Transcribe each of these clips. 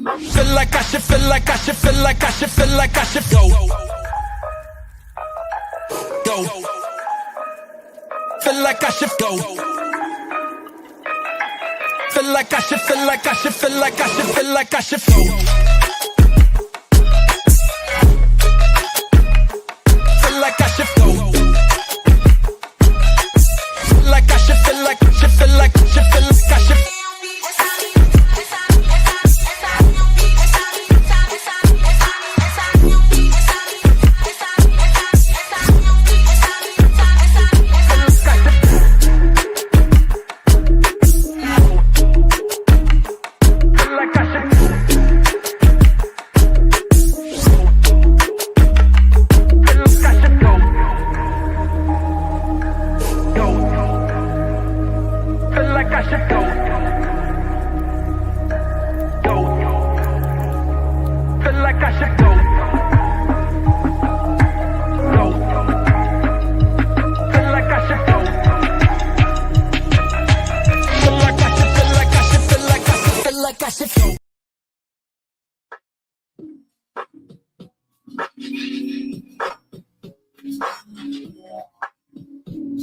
Feel like I should, feel like I should, feel like I should, feel like I should go. Go. Feel like I should go. Feel like I should, feel like I should, feel like I should, feel like I should go. Feel like I should go. Feel like I should, feel like I should, feel like I should, feel like I should.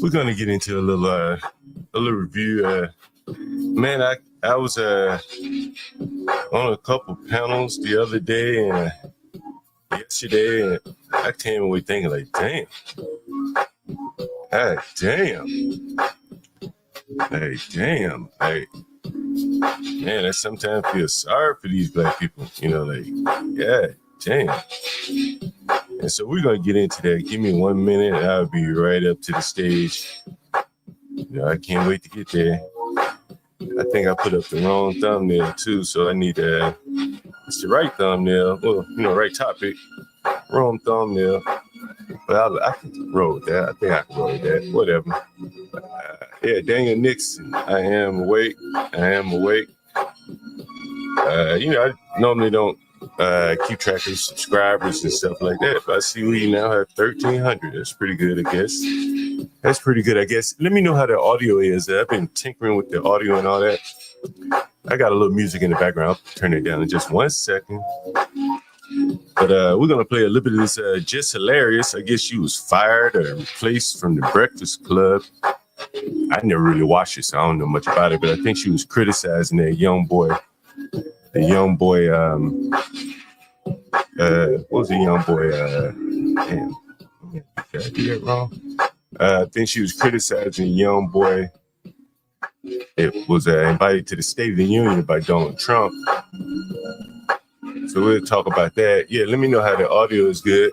We're gonna get into a little review. Man, I was on a couple panels the other day and yesterday, and I came away thinking like, damn, man, I sometimes feel sorry for these black people. You know, like, God damn. And so we're gonna get into that. Give me 1 minute, and I'll be right up to the stage. You know, I can't wait to get there. I think I put up the wrong thumbnail too, so I need it's the right thumbnail. Well, you know, right topic, wrong thumbnail. But I can roll with that. I think I can roll with that. Whatever. Yeah, Daniel Nixon. I am awake. You know, I normally don't keep track of subscribers and stuff like that, but I see we now have 1,300. That's pretty good, I guess. Let me know how the audio is. I've been tinkering with the audio and all that. I got a little music in the background. I'll turn it down in just 1 second. But we're going to play a little bit of this Jess Hilarious. I guess she was fired or replaced from the Breakfast Club. I never really watched it, so I don't know much about it, but I think she was criticizing that young boy. What was the young boy? Damn, did I do that wrong? I think she was criticizing young boy. It was invited to the State of the Union by Donald Trump. So we'll talk about that. Yeah, let me know how the audio is good.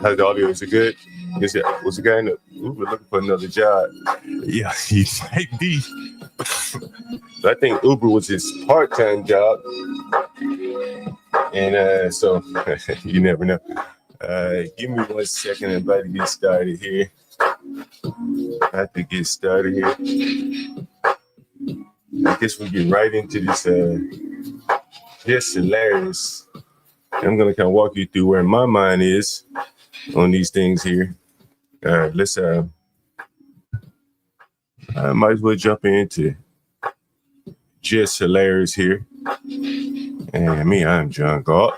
How the audio is good? Was the guy in the Uber looking for another job? Yeah, he might be. I think Uber was his part-time job. And so you never know. Give me 1 second. I'm about to get started here. I have to get started here. I guess we'll get right into this Jess Hilarious. I'm going to kind of walk you through where my mind is on these things here. Let's I might as well jump into Jess Hilarious here. And me, I'm John Galt.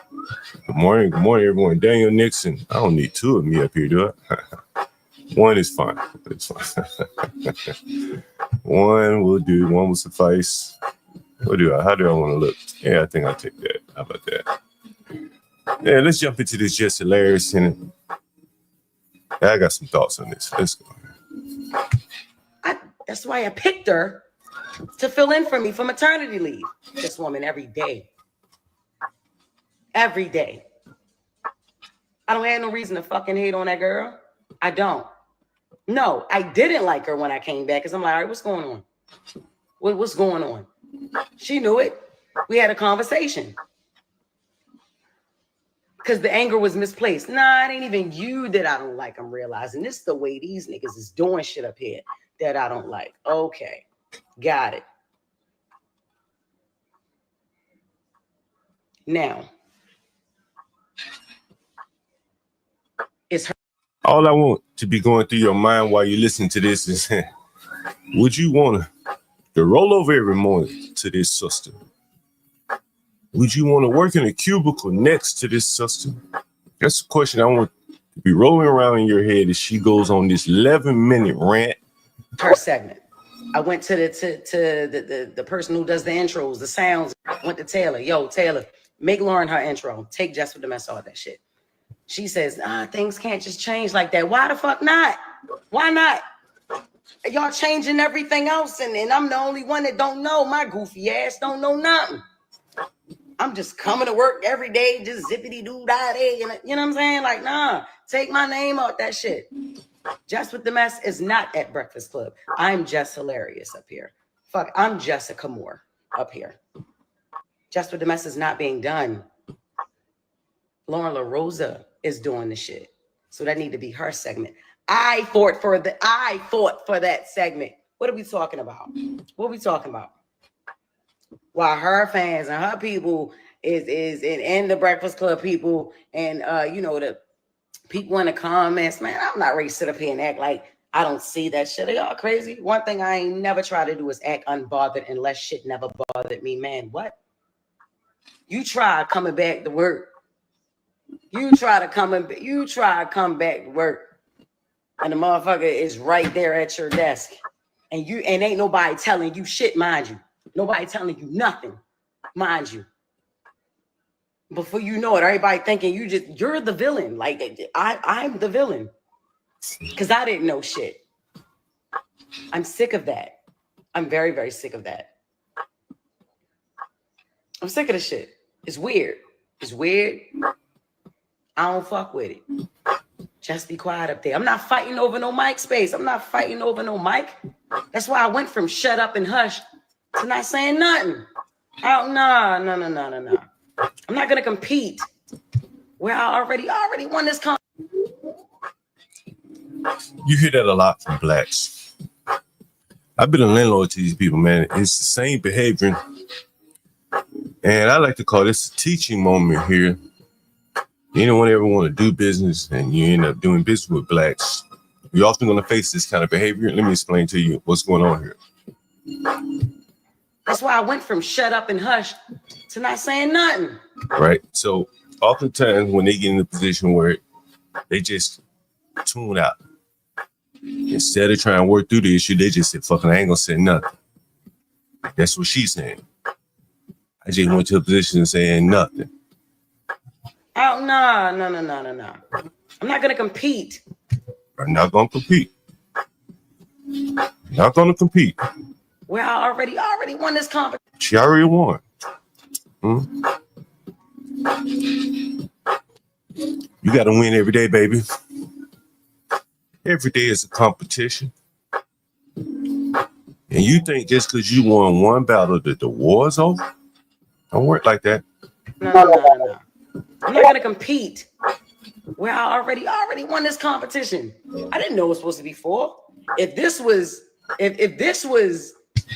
Good morning, everyone. Daniel Nixon. I don't need two of me up here, do I? One is fine. It's fine. One will do. One will suffice. How do I want to look? Yeah, I think I'll take that. How about that? Yeah, let's jump into this Jess Hilarious. And I got some thoughts on this. Let's go. That's why I picked her to fill in for me for maternity leave. This woman every day. Every day. I don't have no reason to fucking hate on that girl. I don't. No, I didn't like her when I came back because I'm like, all right, what's going on? What's going on? She knew it. We had a conversation. Because the anger was misplaced. Nah, it ain't even you that I don't like. I'm realizing this is the way these niggas is doing shit up here that I don't like. Okay, got it. Now, it's her. All I want to be going through your mind while you listen to this is, would you want to roll over every morning to this sister would you want to work in a cubicle next to this sister? That's the question I want to be rolling around in your head as she goes on this 11-minute rant. Her segment. I went to the person who does the intros, the sounds. Went to Taylor. Yo, Taylor, make Lauren her intro. Take Jess with the mess, all that shit. She says, things can't just change like that. Why the fuck not? Why not? Y'all changing everything else, and I'm the only one that don't know. My goofy ass don't know nothing. I'm just coming to work every day, just zippity-doo-dah-day. You know what I'm saying? Like, nah, take my name out that shit. Jess with the mess is not at Breakfast Club. I'm Jess Hilarious up here. Fuck, I'm Jessica Moore up here. Jess with the mess is not being done. Lauren LaRosa is doing the shit. So that need to be her segment. I fought for that segment. What are we talking about? What are we talking about? While her fans and her people and the Breakfast Club people and the people in the comments, man, I'm not ready to sit up here and act like I don't see that shit. Are y'all crazy? One thing I ain't never try to do is act unbothered unless shit never bothered me, man. What? You try coming back to work. You try to come back to work, and the motherfucker is right there at your desk, and ain't nobody telling you shit, mind you. Nobody telling you nothing, mind you. Before you know it, everybody thinking you're the villain. Like I'm the villain because I didn't know shit. I'm sick of that. I'm very, very sick of that. I'm sick of the shit. It's weird. It's weird. I don't fuck with it. Just be quiet up there. I'm not fighting over no mic space. I'm not fighting over no mic. That's why I went from shut up and hush to not saying nothing. No. I'm not gonna compete where I already won this You hear that a lot from blacks. I've been a landlord to these people, man. It's the same behavior. And I like to call this a teaching moment here. Anyone ever want to do business and you end up doing business with blacks, you're often going to face this kind of behavior. Let me explain to you what's going on here. That's why I went from shut up and hush to not saying nothing. Right. So oftentimes when they get in a position where they just tune out, instead of trying to work through the issue, they just say, fucking, I ain't going to say nothing. That's what she's saying. I just went to a position of saying nothing. Oh, no. I'm not going to compete. I'm not going to compete. Not going to compete. Well, I already won this competition. She already won. You got to win every day, baby. Every day is a competition. And you think just because you won one battle that the war's over? Don't work like that. No. I'm not gonna compete where I already won this competition. I didn't know it was supposed to be 4. If this was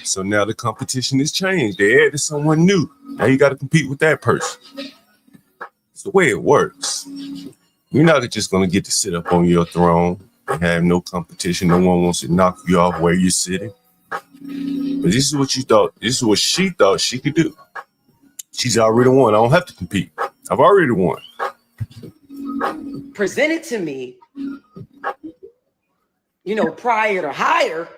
So now the competition has changed. They added someone new. Now you got to compete with that person. It's the way it works. You're not just gonna get to sit up on your throne and have no competition. No one wants to knock you off where you're sitting. But this is what you thought. This is what she thought she could do. She's already won. I don't have to compete. I've already won. Presented to me, prior to hire,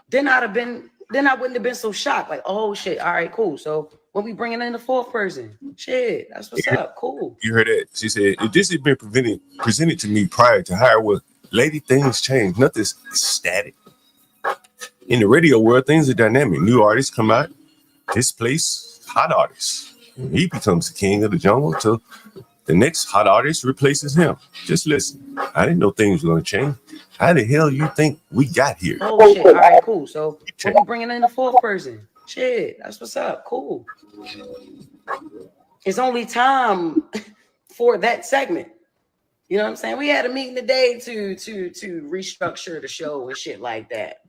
then I wouldn't have been so shocked. Like, oh shit, all right, cool. So when we bringing in the 4th person, shit, that's what's up. Cool. You heard that? She said, if this had been presented to me prior to hire, well, lady, things change. Nothing's static. In the radio world, things are dynamic. New artists come out, displace hot artists. He becomes the king of the jungle till the next hot artist replaces him. Just listen. I didn't know things were going to change. How the hell you think we got here? Oh, shit. All right, cool. So we'll be bringing in the 4th person. Shit, that's what's up. Cool. It's only time for that segment. You know what I'm saying? We had a meeting today to restructure the show and shit like that.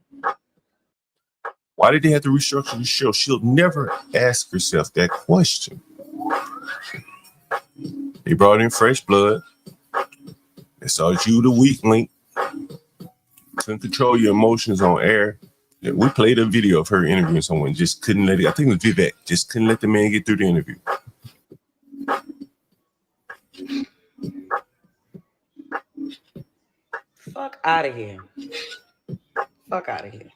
Why did they have to restructure the show? She'll never ask herself that question. They brought in fresh blood. They saw you the weak link. Couldn't control your emotions on air. We played a video of her interviewing someone, just couldn't let it. I think it was Vivek, just couldn't let the man get through the interview. Fuck out of here. Fuck out of here.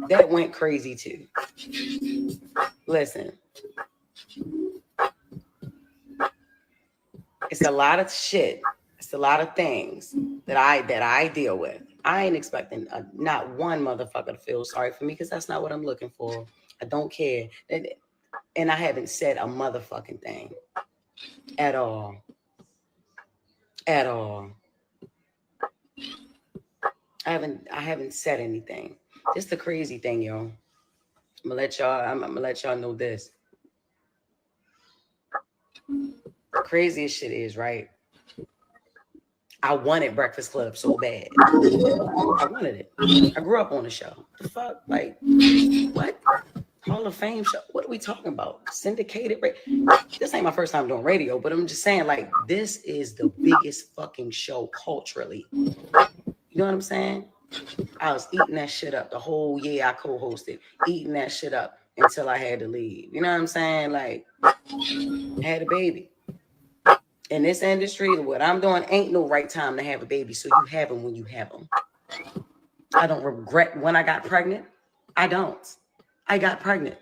That went crazy too. Listen. It's a lot of shit. It's a lot of things that I deal with. I ain't expecting not one motherfucker to feel sorry for me because that's not what I'm looking for. I don't care. And I haven't said a motherfucking thing at all. At all. I haven't said anything. This is the crazy thing, yo. I'm gonna let y'all know this. The craziest shit is, right? I wanted Breakfast Club so bad. I wanted it. I grew up on the show. The fuck? Like, what? Hall of Fame show? What are we talking about? Syndicated? This ain't my first time doing radio, but I'm just saying, like, this is the biggest fucking show culturally. You know what I'm saying? I was eating that shit up the whole year I co-hosted, eating that shit up until I had to leave. You know what I'm saying? Like, I had a baby. In this industry, what I'm doing ain't no right time to have a baby. So you have them when you have them. I don't regret when I got pregnant. I don't. I got pregnant.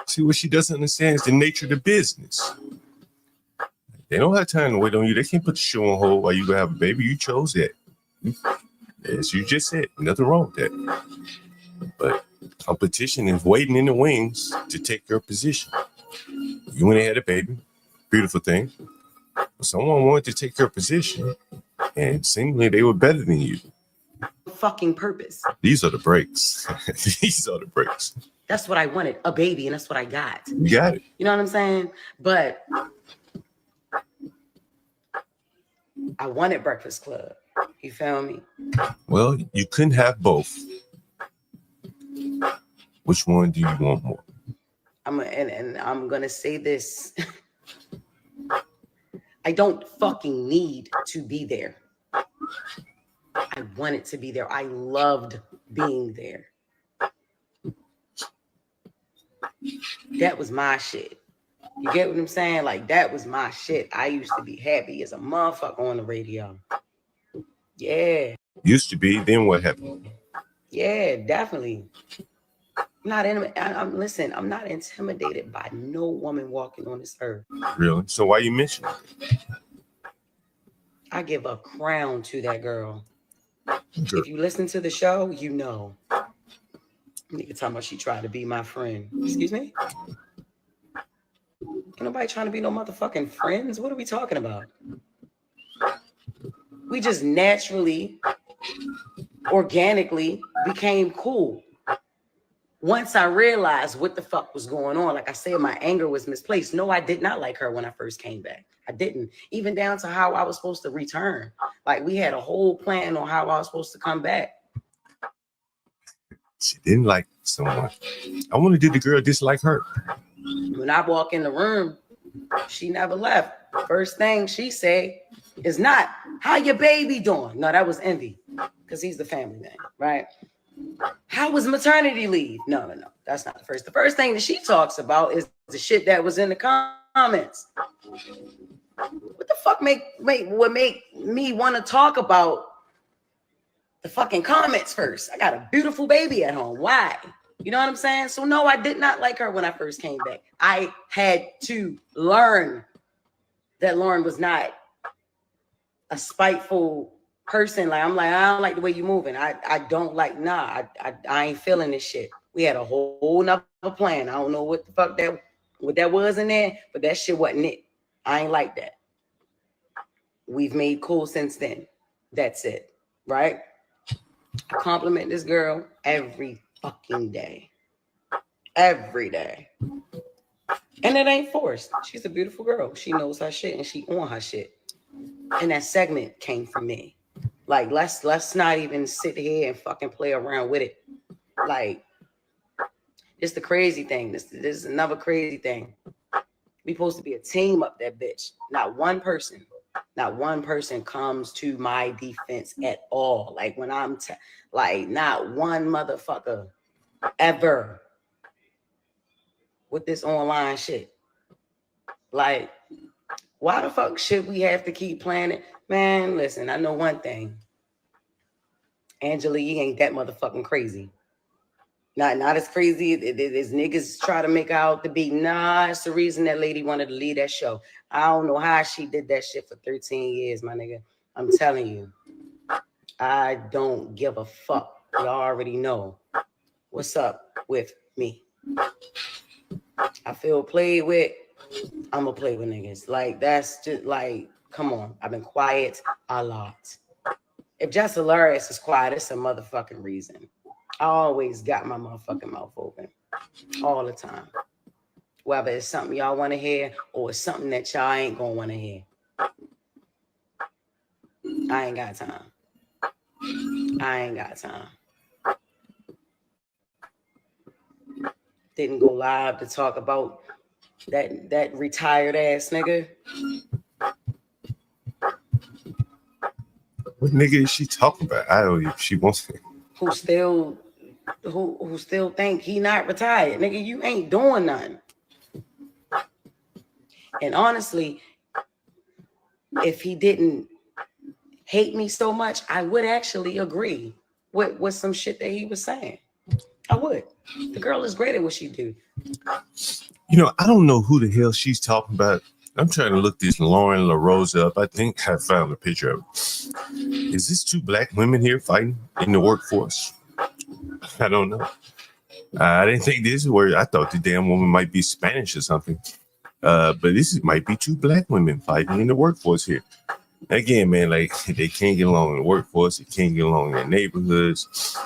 See, what she doesn't understand is the nature of the business. They don't have time to wait on you. They can't put the show on hold while you have a baby. You chose that. As you just said, nothing wrong with that. But competition is waiting in the wings to take your position. You went and had a baby. Beautiful thing. Someone wanted to take your position, and seemingly they were better than you. Fucking purpose. These are the breaks. These are the breaks. That's what I wanted, a baby, and that's what I got. You got it. You know what I'm saying? But I wanted Breakfast Club. You feel me? Well, you couldn't have both. Which one do you want more? I'm gonna say this. I don't fucking need to be there. I wanted to be there. I loved being there. That was my shit. You get what I'm saying? Like, that was my shit. I used to be happy as a motherfucker on the radio. Yeah. Used to be, then what happened? Yeah, definitely. Listen, I'm not intimidated by no woman walking on this earth. Really? So why you mention it? I give a crown to that girl. If you listen to the show, you know. Nigga talking about she tried to be my friend. Excuse me? Ain't nobody trying to be no motherfucking friends. What are we talking about? We just naturally, organically became cool. Once I realized what the fuck was going on, like I said, my anger was misplaced. No, I did not like her when I first came back. I didn't. Even down to how I was supposed to return. Like, we had a whole plan on how I was supposed to come back. She didn't like someone. I wonder, did the girl dislike her? When I walk in the room, she never left. First thing she said is not, how your baby doing? No, that was Envy, because he's the family man, right? How was maternity leave? No. That's not the first. The first thing that she talks about is the shit that was in the comments. What the fuck would make me want to talk about the fucking comments first? I got a beautiful baby at home. Why? You know what I'm saying? So no, I did not like her when I first came back. I had to learn that Lauren was not a spiteful person. Like, I'm like, I don't like the way you moving. I don't like, I ain't feeling this shit. We had a whole nother plan. I don't know what the fuck what that was in there, but that shit wasn't it. I ain't like that. We've made cool since then. That's it. Right? I compliment this girl every fucking day. Every day. And it ain't forced. She's a beautiful girl. She knows her shit and she on her shit. And that segment came from me. Like, let's not even sit here and fucking play around with it. Like, it's the crazy thing. This is another crazy thing. We supposed to be a team up that bitch. Not one person comes to my defense at all. Like, when I'm like, not one motherfucker ever with this online shit. Like, why the fuck should we have to keep playing it? Man, listen, I know one thing. Angela Yee ain't that motherfucking crazy. Not as crazy as niggas try to make her out to be. Nah, it's the reason that lady wanted to leave that show. I don't know how she did that shit for 13 years, my nigga. I'm telling you. I don't give a fuck. Y'all already know what's up with me. I feel played with. I'm gonna play with niggas. Like, that's just like, come on. I've been quiet a lot. If Jess Hilarious is quiet, it's a motherfucking reason. I always got my motherfucking mouth open all the time. Whether it's something y'all want to hear or it's something that y'all ain't gonna want to hear. I ain't got time. I ain't got time. Didn't go live to talk about that retired ass nigga. What nigga is she talking about? I don't even. She wants it. Who still think he not retired. Nigga, you ain't doing nothing. And honestly, if he didn't hate me so much, I would actually agree with some shit that he was saying. I would. The girl is great at what she do. You know, I don't know who the hell she's talking about. I'm trying to look this Lauren LaRose up. I think I found a picture of it. Is this two black women here fighting in the workforce? I don't know. I didn't think this is where I thought the damn woman might be Spanish or something. But might be two black women fighting in the workforce here. Again, man, like they can't get along in the workforce. They can't get along in their neighborhoods.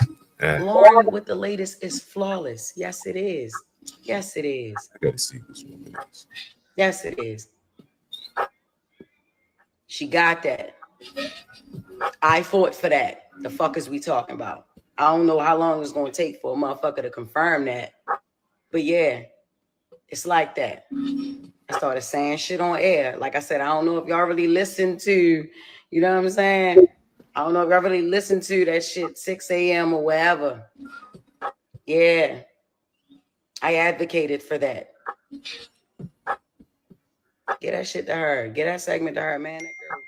Lauren with the latest is flawless. Yes, it is. Yes, it is. I gotta see this woman is. Yes, it is. She got that. I fought for that. The fuck is we talking about? I don't know how long it's gonna take for a motherfucker to confirm that. But yeah, it's like that. I started saying shit on air. Like I said, I don't know if y'all really listen to, you know what I'm saying? I don't know if y'all really listen to that shit 6 a.m. or wherever. Yeah. I advocated for that. Get that shit to her. Get that segment to her, man. That girl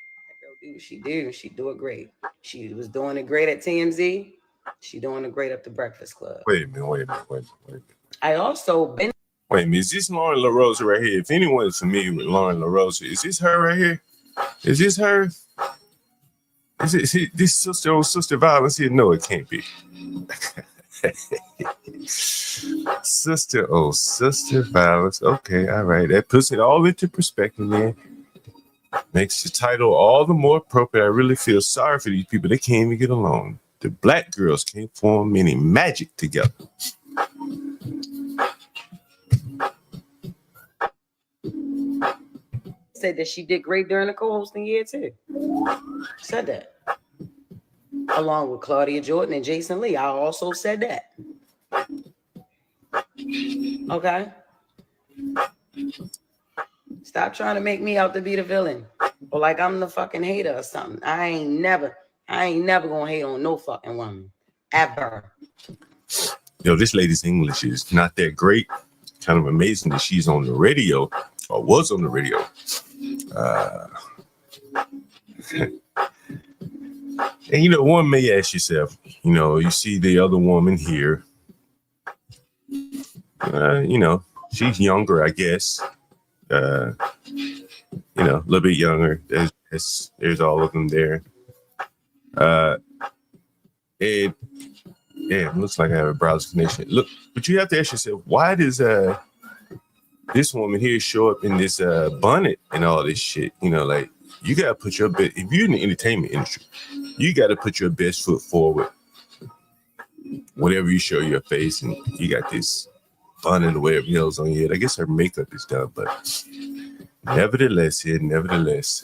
do what she do. She do it great. She was doing it great at TMZ. She doing it great up the Breakfast Club. Wait a minute. I also been. Wait a minute. Is this Lauren LaRose right here? If anyone is familiar with Lauren LaRose, is this her right here? Is this her? Is it this sister violence here? No, it can't be. sister violence. Okay, all right. That puts it all into perspective, man. Makes the title all the more appropriate. I really feel sorry for these people. They can't even get along. The black girls can't form any magic together. Said that she did great during the co-hosting year too. Said that. Along with Claudia Jordan and Jason Lee. I also said that. Okay. Stop trying to make me out to be the villain. Or like I'm the fucking hater or something. I ain't never gonna hate on no fucking woman. Ever. Yo, this lady's English is not that great. Kind of amazing that she's on the radio or was on the radio. And you know, one may ask yourself, you know, you see the other woman here. You know, she's younger, I guess. You know, a little bit younger. There's all of them there. It looks like I have a browser connection. Look, but you have to ask yourself, why does this woman here show up in this bonnet and all this shit? You know, like you gotta put your best. If you're in the entertainment industry, you gotta put your best foot forward. Whenever you show your face, and you got this bonnet or whatever else on your head. I guess her makeup is done, but nevertheless,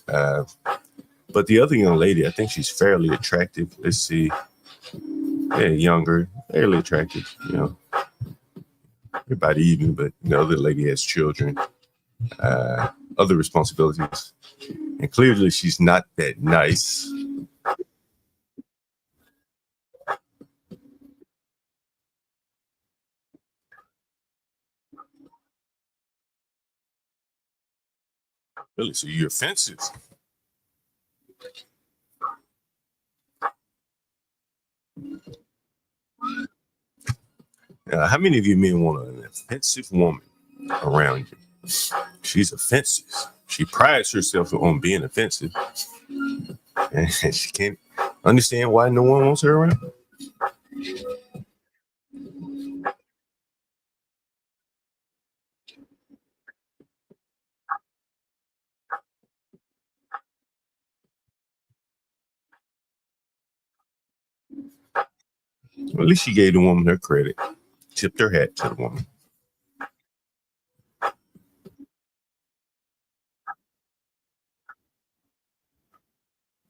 but the other young lady, I think she's fairly attractive. Let's see. Yeah, younger, fairly attractive, you know. About even, but you know, the lady has children, other responsibilities. And clearly she's not that nice. Really, so you're offensive. How many of you men want an offensive woman around you? She's offensive. She prides herself on being offensive, and she can't understand why no one wants her around. Well, at least she gave the woman her credit, tipped her hat to the woman.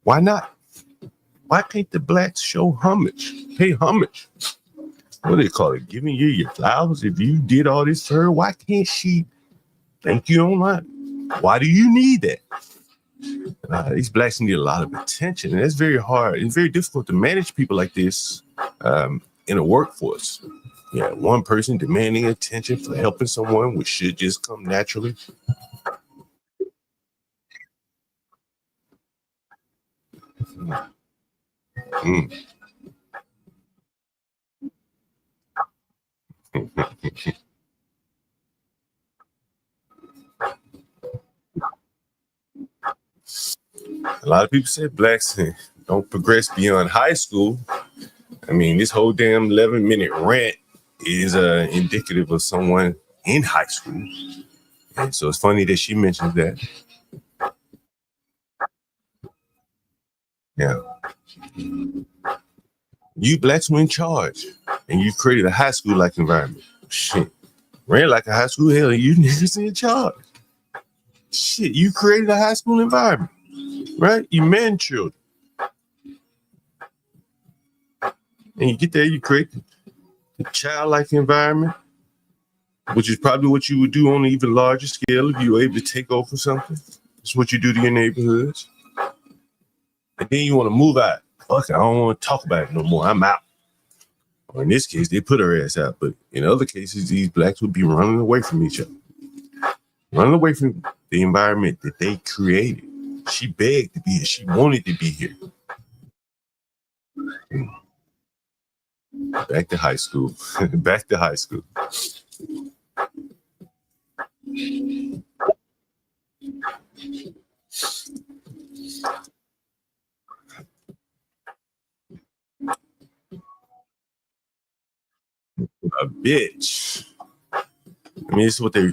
Why not? Why can't the blacks show homage? Pay homage. What do they call it? Giving you your flowers. If you did all this for her, why can't she thank you online? Why do you need that? These blacks need a lot of attention, and that's very hard. It's very difficult to manage people like this in a workforce. Yeah, one person demanding attention for helping someone, which should just come naturally. Mm. A lot of people say blacks don't progress beyond high school. I mean, this whole damn 11-minute rant is indicative of someone in high school. And so it's funny that she mentions that. Yeah. You blacks were in charge, and you created a high school-like environment. Shit. Ran like a high school, hell, you niggas in charge. Shit, you created a high school environment, right? You man children. And you get there, you create the childlike environment, which is probably what you would do on an even larger scale if you were able to take over something. It's what you do to your neighborhoods. And then you want to move out. Fuck it, I don't want to talk about it no more. I'm out. Or in this case, they put her ass out. But in other cases, these blacks would be running away from each other. Running away from the environment that they created. She begged to be here. She wanted to be here. Back to high school. Back to high school. A bitch. I mean, it's what they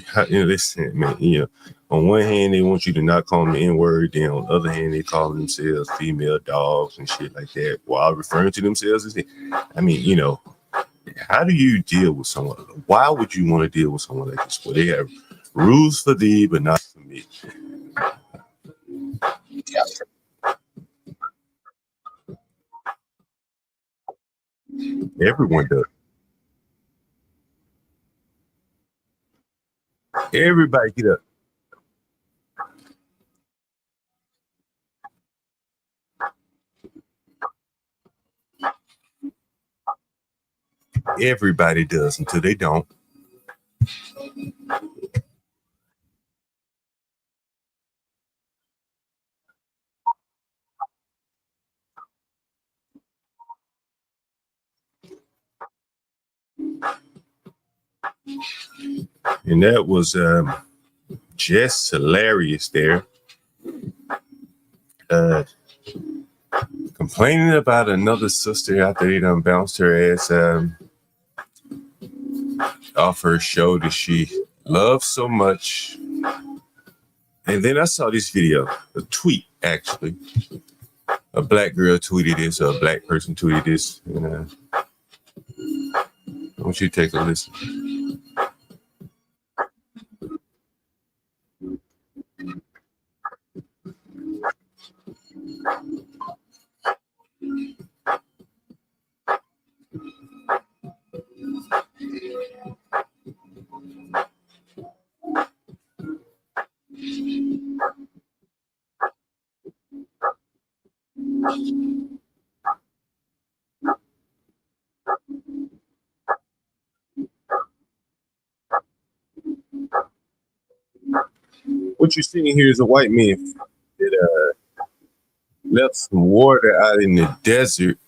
saying, man. On one hand, they want you to not call them the N-word. Then on the other hand, they call themselves female dogs and shit like that while referring to themselves as I mean, how do you deal with someone? Why would you want to deal with someone like this? Well, they have rules for thee, but not for me. Everyone does. Everybody get up. Everybody does until they don't. And that was Jess hilarious there. Complaining about another sister after they done bounced her ass off her show that she loves so much. And then I saw this video, a tweet actually. A black girl tweeted this, or a black person tweeted this. And, I want you to take a listen. What you're seeing here is a white man that left some water out in the desert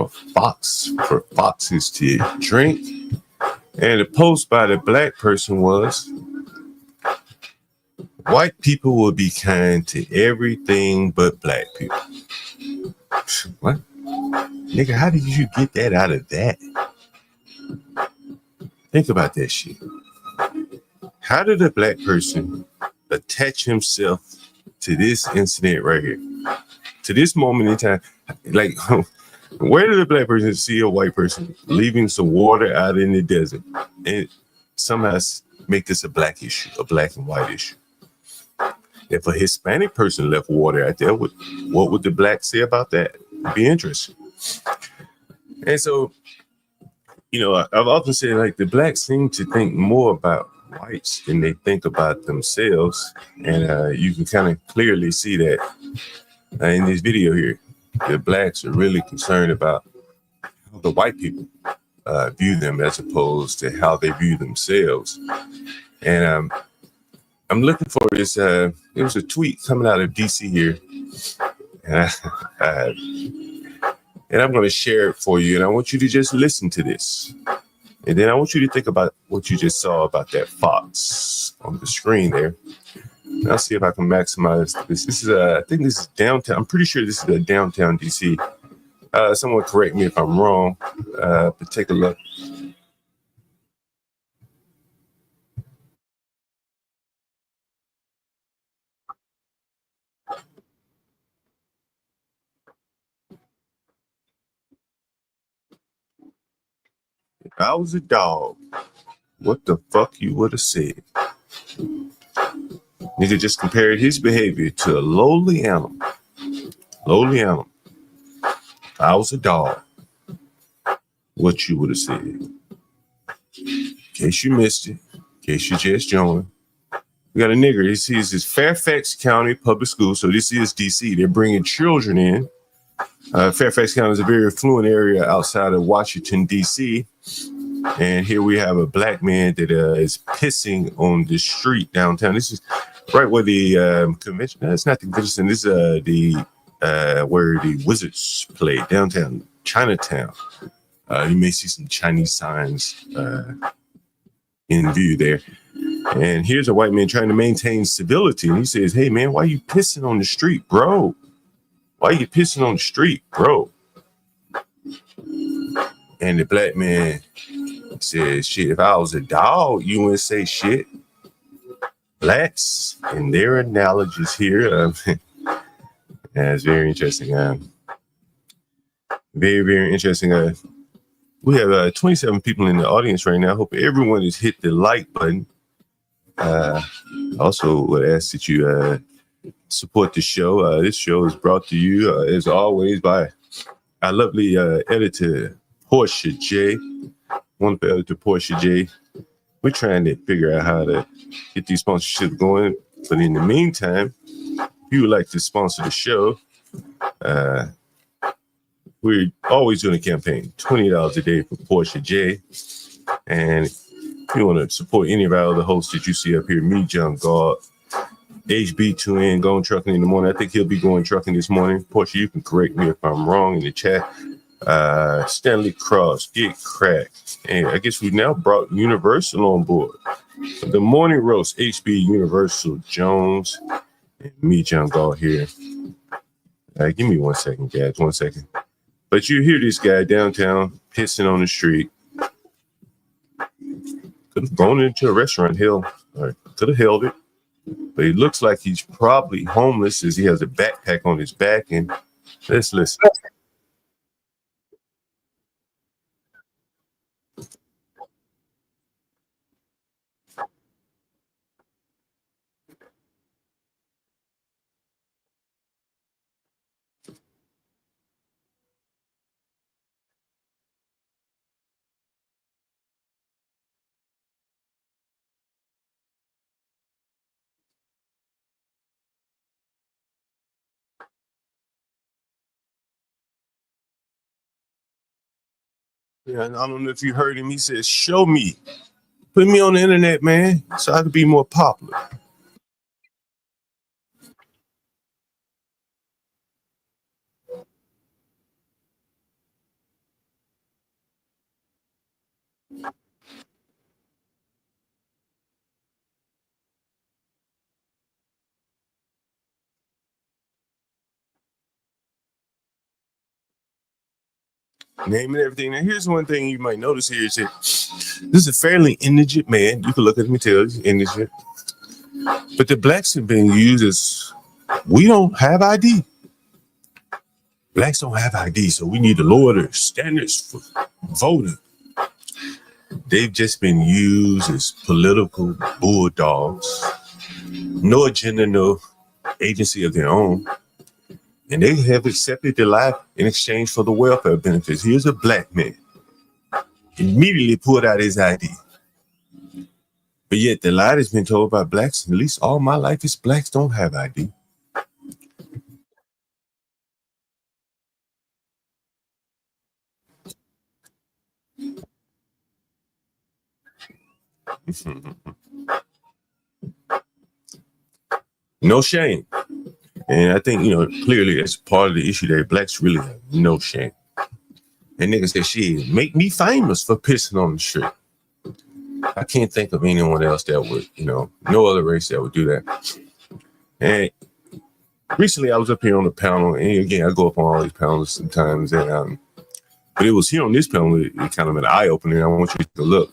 for foxes to drink. And the post by the black person was, white people will be kind to everything but black people. What? Nigga, how did you get that out of that? Think about that shit. How did a black person attach himself to this incident right here? To this moment in time? Like, where did a black person see a white person leaving some water out in the desert and somehow make this a black issue, a black and white issue? If a Hispanic person left water out there, what would the blacks say about that? It'd be interesting. And so, you know, I've often said, like, the blacks seem to think more about whites than they think about themselves. And you can kind of clearly see that in this video here. The blacks are really concerned about how the white people view them as opposed to how they view themselves. And I'm looking for this. There was a tweet coming out of DC here. And I'm going to share it for you. And I want you to just listen to this. And then I want you to think about what you just saw about that fox on the screen there. And I'll see if I can maximize this. This is, I think this is downtown. I'm pretty sure this is downtown DC. Someone correct me if I'm wrong, but take a look. If I was a dog, what the fuck you would have said? Nigga just compared his behavior to a lowly animal. Lowly animal. If I was a dog, what you would have said? In case you missed it, in case you just joined, we got a nigger. This is Fairfax County Public School. So this is DC. They're bringing children in. Fairfax County is a very affluent area outside of Washington, DC. And here we have a black man that is pissing on the street downtown. This is right where the convention. No, it's not the convention. This is where the Wizards play, downtown Chinatown. You may see some Chinese signs in view there. And here's a white man trying to maintain civility. And he says, "Hey, man, why you pissing on the street, bro? Why you pissing on the street, bro?" And the black man says, "Shit, if I was a dog, you wouldn't say shit." Blacks and their analogies here. It's very interesting. Very, very interesting. We have 27 people in the audience right now. I hope everyone has hit the like button. Also would ask that you support the show. This show is brought to you, as always, by our lovely editor, Portia J. Wonderful editor, Portia J. We're trying to figure out how to get these sponsorships going. But in the meantime, if you would like to sponsor the show, we're always doing a campaign, $20 a day for Portia J. And if you want to support any of our other hosts that you see up here, me, John Galt, HB2N, going trucking in the morning. I think he'll be going trucking this morning. Portia, you can correct me if I'm wrong in the chat. Stanley Cross, Get Cracked. And I guess we've now brought Universal on board. The Morning Roast, HB Universal Jones, and me, John Galt here. Give me 1 second, guys, 1 second. But you hear this guy downtown pissing on the street. Could have gone into a restaurant, could have held it. But he looks like he's probably homeless as he has a backpack on his back. And let's listen. Yeah, and I don't know if you heard him. He says, "Show me. Put me on the internet, man, so I could be more popular." name and everything. Now, here's one thing you might notice here is that this is a fairly indigent man. You can look at him and tell he's indigent. But the blacks have been used as, we don't have ID. Blacks don't have ID, so we need to lower the standards for voting. They've just been used as political bulldogs. No agenda, no agency of their own. And they have accepted their life in exchange for the welfare benefits. Here's a black man. Immediately pulled out his ID. But yet the lie has been told by blacks, at least all my life, is blacks don't have ID. No shame. And I think, clearly that's part of the issue that blacks really have no shame. And niggas say, shit, make me famous for pissing on the street. I can't think of anyone else that would, no other race that would do that. And recently I was up here on a panel, and again, I go up on all these panels sometimes, and but it was here on this panel, it kind of an eye-opener. I want you to look.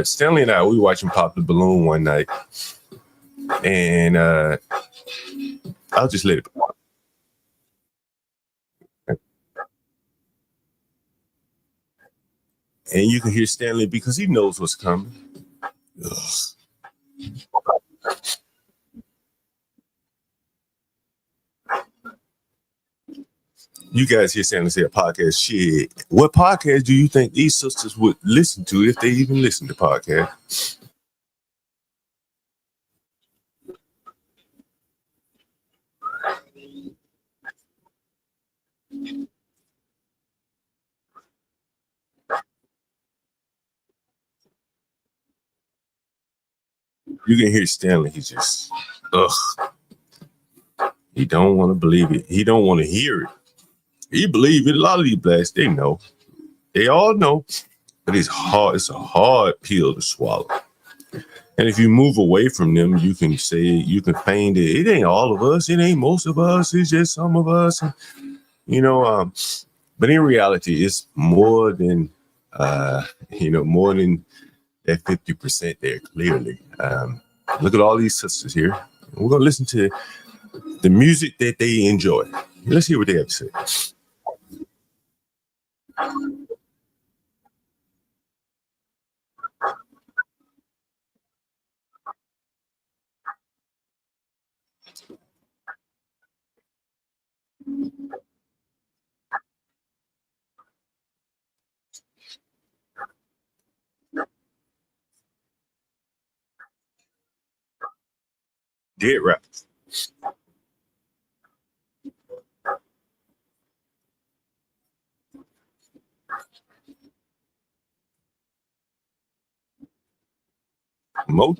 Stanley and I, we were watching Pop the Balloon one night, and I'll just let it go. And you can hear Stanley because he knows what's coming. Ugh. You guys hear Stanley say a podcast. Shit, what podcast do you think these sisters would listen to if they even listen to podcasts? You can hear Stanley. He's just, ugh. He don't want to believe it. He don't want to hear it. He believe it. A lot of these blacks, they know. They all know. But it's hard. It's a hard pill to swallow. And if you move away from them, you can say, you can feign that it ain't all of us. It ain't most of us. It's just some of us. But in reality, it's more than, more than that 50% there, clearly. Look at all these sisters here. We're going to listen to the music that they enjoy. Let's hear what they have to say. Dead right. Mo.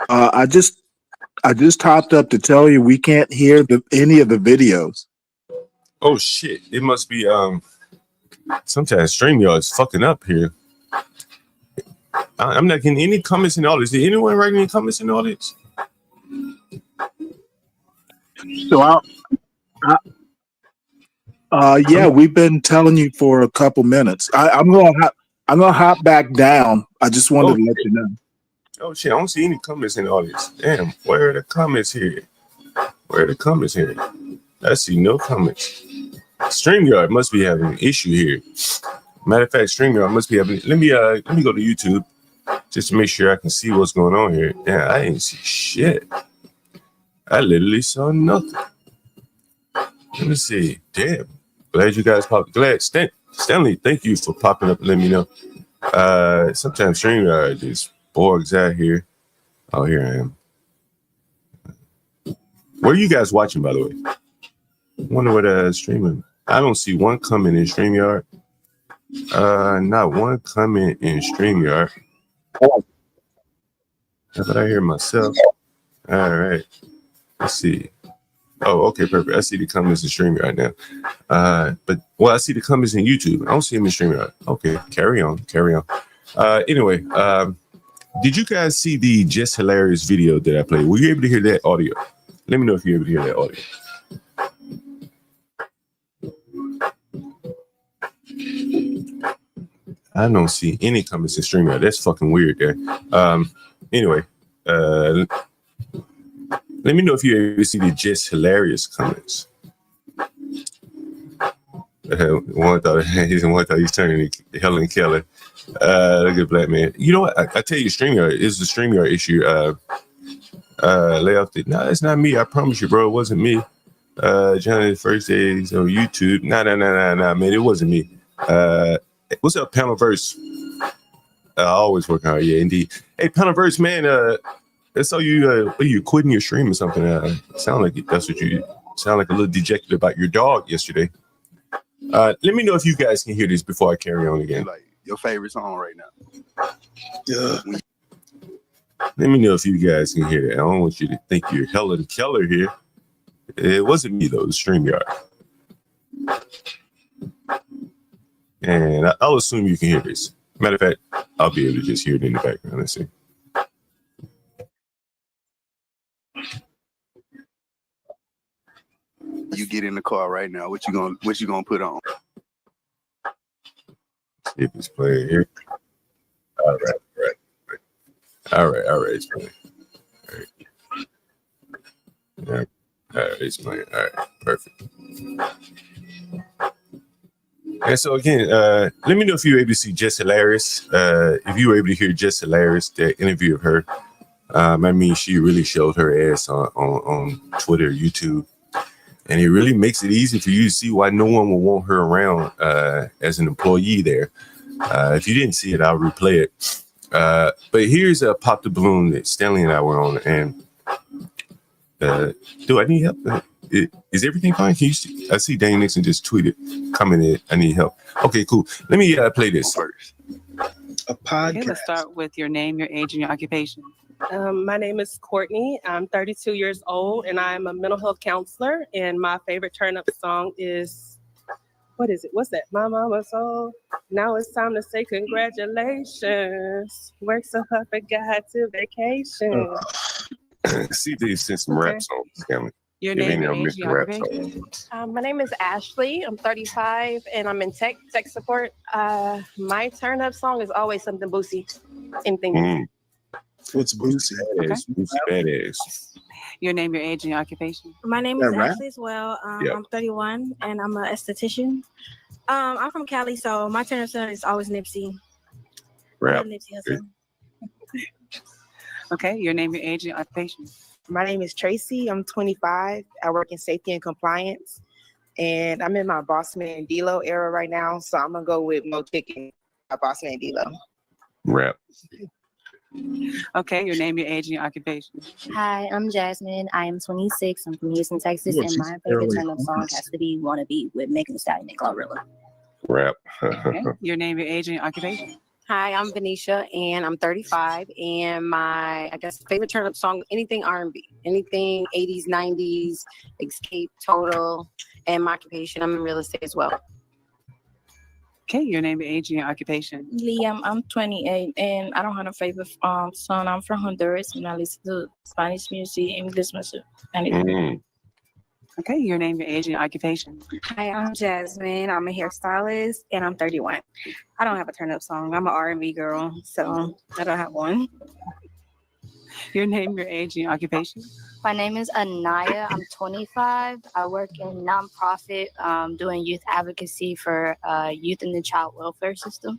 I just topped up to tell you we can't hear any of the videos. Oh shit! It must be sometimes StreamYard is fucking up here. I'm not getting any comments in all this. Did anyone write any comments in all this? So yeah, we've been telling you for a couple minutes. I'm gonna hop back down. I just wanted to let you know. Oh shit! I don't see any comments in all this. Damn, where are the comments here? Where are the comments here? I see no comments. StreamYard must be having an issue here. Matter of fact, StreamYard must be having. Let me go to YouTube just to make sure I can see what's going on here. Yeah, I ain't see shit. I literally saw nothing. Let me see. Damn. Glad you guys popped. Glad Stanley, thank you for popping up and letting me know. Sometimes StreamYard is Borg's out here. Oh, here I am. Where are you guys watching, by the way? Wonder what streaming. I don't see one comment in StreamYard. Not one comment in StreamYard. But I hear myself. All right. Let's see. Oh, okay, perfect. I see the comments in StreamYard now. But I see the comments in YouTube. I don't see them in StreamYard. Okay, carry on. Anyway, did you guys see the Just Hilarious video that I played? Were you able to hear that audio? Let me know if you're able to hear that audio. I don't see any comments in StreamYard. That's fucking weird there. Anyway, let me know if you able to see the Just Hilarious comments. One thought he's turning to Helen Keller. Look at Black Man. You know what? I tell you, StreamYard is the StreamYard issue. Layoff. No, it's not me. I promise you, bro. It wasn't me. Johnny's first days on YouTube. Nah, man. It wasn't me. What's up, Panelverse? Always working hard. Yeah, indeed. Hey, Panelverse, man. I saw you quitting your stream or something. Sound like that's what you sound like, a little dejected about your dog yesterday. Let me know if you guys can hear this before I carry on again. Like your favorite song right now. Yeah. Let me know if you guys can hear that. I don't want you to think you're Helen Keller here. It wasn't me though. It was StreamYard. And I'll assume you can hear this. Matter of fact, I'll be able to just hear it in the background. Let's see. You get in the car right now. What you gonna put on? See if it's playing here. All right. It's playing. All right, it's playing. All right, perfect. And so again, let me know if you were able to see Jess Hilarious. If you were able to hear Jess Hilarious, that interview of her. I mean, she really showed her ass on Twitter, YouTube. And it really makes it easy for you to see why no one will want her around as an employee there. If you didn't see it, I'll replay it. But here's a Pop the Balloon that Stanley and I were on. And do I need help? Is everything fine? Can you see? I see Dane Nixon just tweeted, commented, I need help. Okay, cool. Let me play this first. A podcast. Okay, let's start with your name, your age, and your occupation. My name is Courtney. I'm 32 years old, and I'm a mental health counselor. And my favorite turn-up song is, what is it? What's that? My mama's soul. Now it's time to say congratulations. Work so hard, forgot to vacation. See, they sent some rap songs. Your name, your age, your occupation. My name is Ashley. I'm 35, and I'm in tech support. My turn-up song is always something Boosie. Anything. What's Boosie? Badass. Your name, your age, and your occupation. My name is Ashley as well. I'm 31 and I'm an esthetician. I'm from Cali, so my turn-up song is always Nipsey. Rap. Okay, your name, your age, and your occupation. My name is Tracy. I'm 25. I work in safety and compliance, and I'm in my Boss Man D-Lo era right now, so I'm gonna go with Mo Chicken, my Boss Man D-Lo. Rap. Okay, your name, your age, and your occupation. Hi, I'm Jasmine. I am 26. I'm from Houston, Texas, and my favorite turn-up song has to be "Wanna Be" with Megan Thee Stallion and Glorilla. Rap. Okay, your name, your age, and your occupation. Hi, I'm Venetia, and I'm 35. And my, favorite turn-up song, anything R&B, anything 80s, 90s, Escape, Total, and my occupation, I'm in real estate as well. Okay, your name, your age, and your occupation. Liam, I'm 28, and I don't have a favorite song. I'm from Honduras, and I listen to Spanish music, English music, anything. Okay, your name, your age, and your occupation. Hi, I'm Jasmine. I'm a hairstylist, and I'm 31. I don't have a turn-up song. I'm an R&B girl, so I don't have one. Your name, your age, and your occupation. My name is Anaya. I'm 25. I work in nonprofit doing youth advocacy for youth in the child welfare system.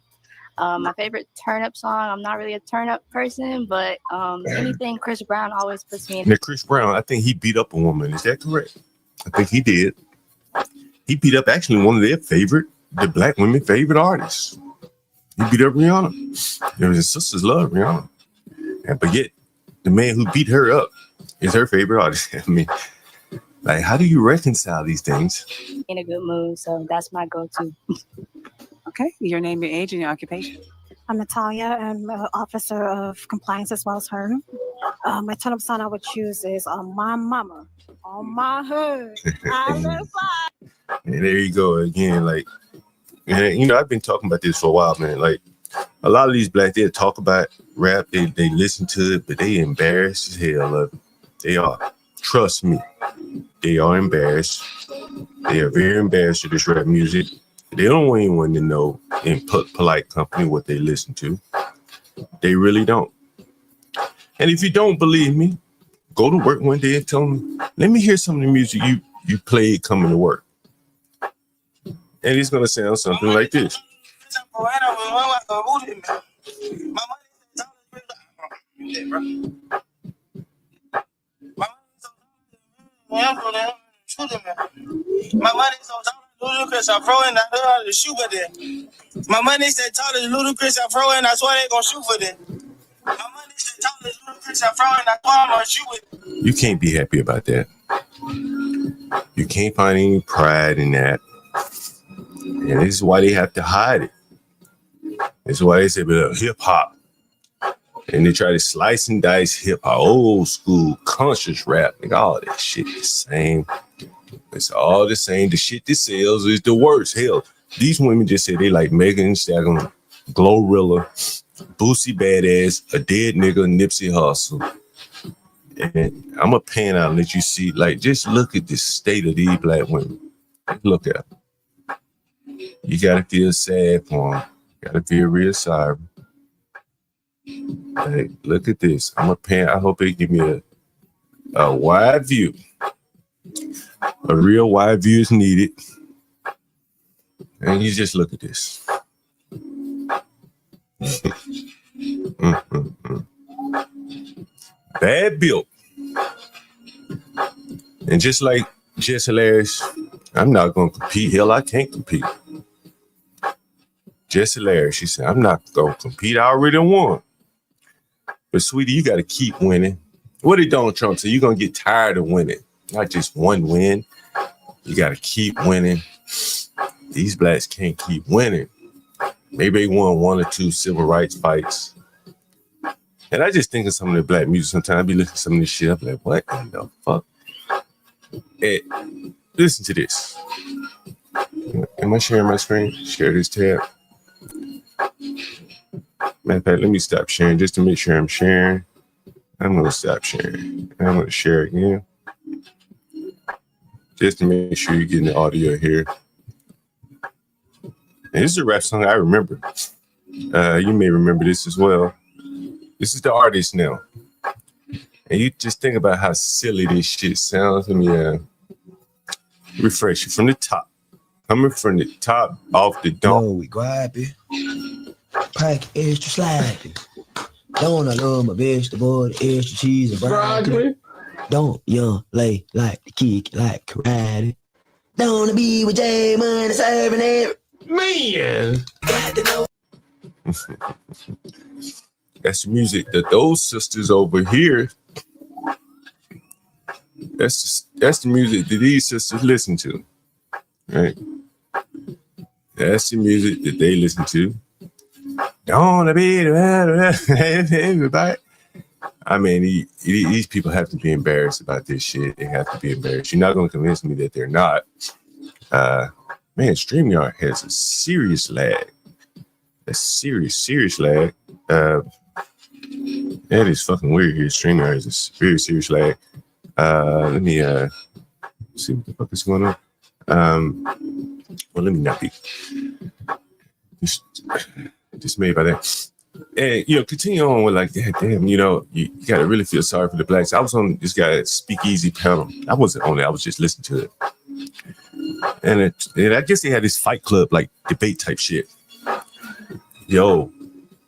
My favorite turn-up song, I'm not really a turn-up person, but anything Chris Brown always puts me in. Now, Chris Brown, I think he beat up a woman. Is that correct? I think he did. He beat up actually one of their the black women favorite artists. He beat up Rihanna. His sisters love Rihanna. But yet, the man who beat her up is her favorite artist. I mean, Like, how do you reconcile these things? In a good mood, so that's my go-to. Okay, your name, your age, and your occupation. I'm Natalia. I'm an officer of compliance as well as her. My turn-up song I would choose is On My Mama, On My Hood. I live by. And there you go again. Like, and, you know, I've been talking about this for a while, man. Like, a lot of these black, they talk about rap, they listen to it, but they embarrassed as hell of it. They are. Trust me. They are embarrassed. They are very embarrassed of this rap music. They don't want anyone to know in polite company what they listen to. They really don't. And if you don't believe me, go to work one day and tell them, let me hear some of the music you played coming to work. And it's going to sound something like this. My money so ludicrous, I throw in, I heard the shoe for them. My money said tall as ludicrous, I throw in, I swear they gon' shoot for them. My money said tall as ludicrous, I throw in, I swear I'm gonna shoot with. You can't be happy about that. You can't find any pride in that. And this is why they have to hide it. This is why they say hip hop. And they try to slice and dice hip hop, old school, conscious rap, like all that shit the same. It's all the same. The shit that sells is the worst. Hell, these women just say they like Megan Thee Stallion, Glorilla, Boosie Badass, a dead nigga, Nipsey Hussle. And I'm gonna pan out and let you see, like, just look at the state of these black women. Look at them. You gotta feel sad for them. You gotta feel real sorry. Hey, look at this. I'm a pan. I hope it give me a wide view. A real wide view is needed. And you just look at this. Bad built. And just like Jess Hilarious, I'm not going to compete. Hell, I can't compete. Jess Hilarious, she said, I'm not going to compete. I already won. But sweetie, you got to keep winning. What did Donald Trump say? You're going to get tired of winning. Not just one win. You got to keep winning. These blacks can't keep winning. Maybe they won one or two civil rights fights. And I just think of some of the black music sometimes. I be listening to some of this shit. I'm like, what in the fuck? Hey, listen to this. Am I sharing my screen? Share this tab. Matter of fact, let me stop sharing just to make sure I'm sharing. I'm going to stop sharing. I'm going to share again. Just to make sure you're getting the audio here. And this is a rap song I remember. You may remember this as well. This is the artist now. And you just think about how silly this shit sounds. Let me refresh you from the top. Coming from the top off the dome. Oh, we grab it. Pack extra slapping. Don't I love my vegetable, extra cheese and broccoli. Don't young lay like the kick like karate. Don't I be with J Money serving it. Man. That's the music that those sisters over here. That's the music that these sisters listen to. Right? That's the music that they listen to. Don't be everybody. I mean, these people have to be embarrassed about this shit. They have to be embarrassed. You're not going to convince me that they're not. Man, StreamYard has a serious lag. A serious lag. That is fucking weird here. StreamYard has a very serious lag. Let me see what the fuck is going on. Well, let me not be dismayed by that. And, you know, continue on with like, damn, you know, you got to really feel sorry for the blacks. I was on this guy's Speakeasy panel. I wasn't on it. I was just listening to it. And I guess they had this Fight Club, like, debate type shit. Yo,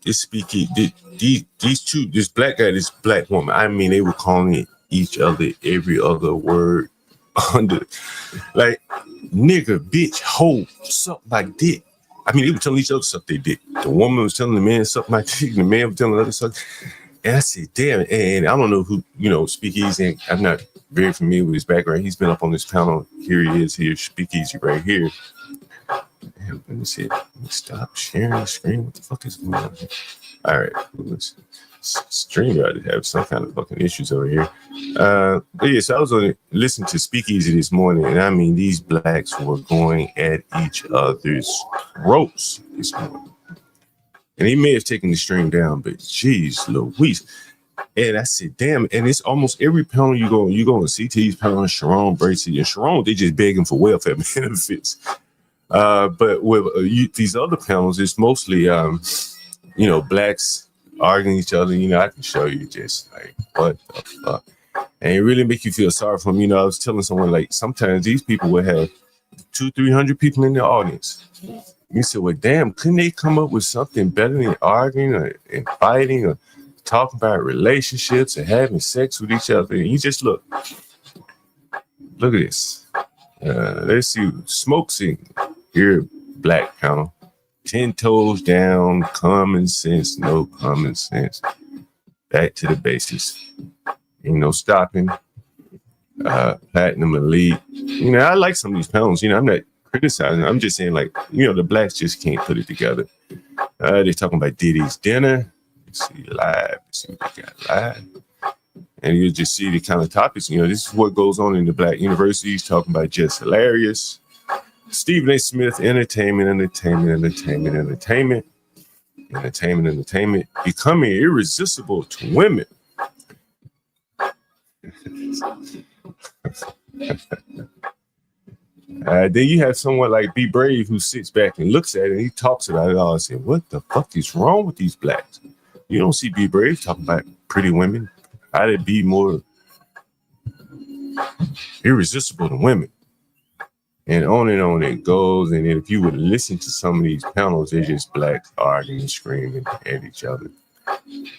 this Speakeasy, these two, this black guy, this black woman, I mean, they were calling each other every other word under, like, nigga, bitch, hoe, suck my dick. I mean, they were telling each other suck their dick. The woman was telling the man suck my dick, and the man was telling the other suck. And I said, damn, and I don't know who, Speakeasy, I'm not very familiar with his background. He's been up on this panel. Here he is, here, Speakeasy right here. Damn, let me see. Let me stop sharing the screen. What the fuck is going on here? All right, let's stream out to have some kind of fucking issues over here. But yeah, so I was listening to Speakeasy this morning, and I mean, these blacks were going at each other's throats this morning. And he may have taken the stream down, but geez, Louise. And I said, damn, and it's almost every panel you go on CT's panel, Sharon Bracey, and Sharon, they just begging for welfare benefits. But with these other panels, it's mostly, blacks arguing each other. I can show you just like, what the fuck? And it really make you feel sorry for them. I was telling someone, like, sometimes these people would have 200-300 people in the audience. You said, well, damn, couldn't they come up with something better than arguing and fighting or talking about relationships and having sex with each other? And you just look at this. Let's see, smoke scene. Here, black panel. 10 toes down, common sense, no common sense. Back to the basics. Ain't no stopping. Platinum elite. I like some of these panels. I'm not criticizing. I'm just saying, like, the blacks just can't put it together. They're talking about Diddy's dinner. Let's see live. Let's see what they got live. And you just see the kind of topics. This is what goes on in the black universities, talking about Jess Hilarious. Stephen A. Smith, entertainment, becoming irresistible to women. Then you have someone like Be Brave who sits back and looks at it and he talks about it all and says, what the fuck is wrong with these blacks? You don't see Be Brave talking about pretty women, how to be more irresistible to women. And on it goes. And if you would listen to some of these panels, they're just blacks arguing, screaming at each other.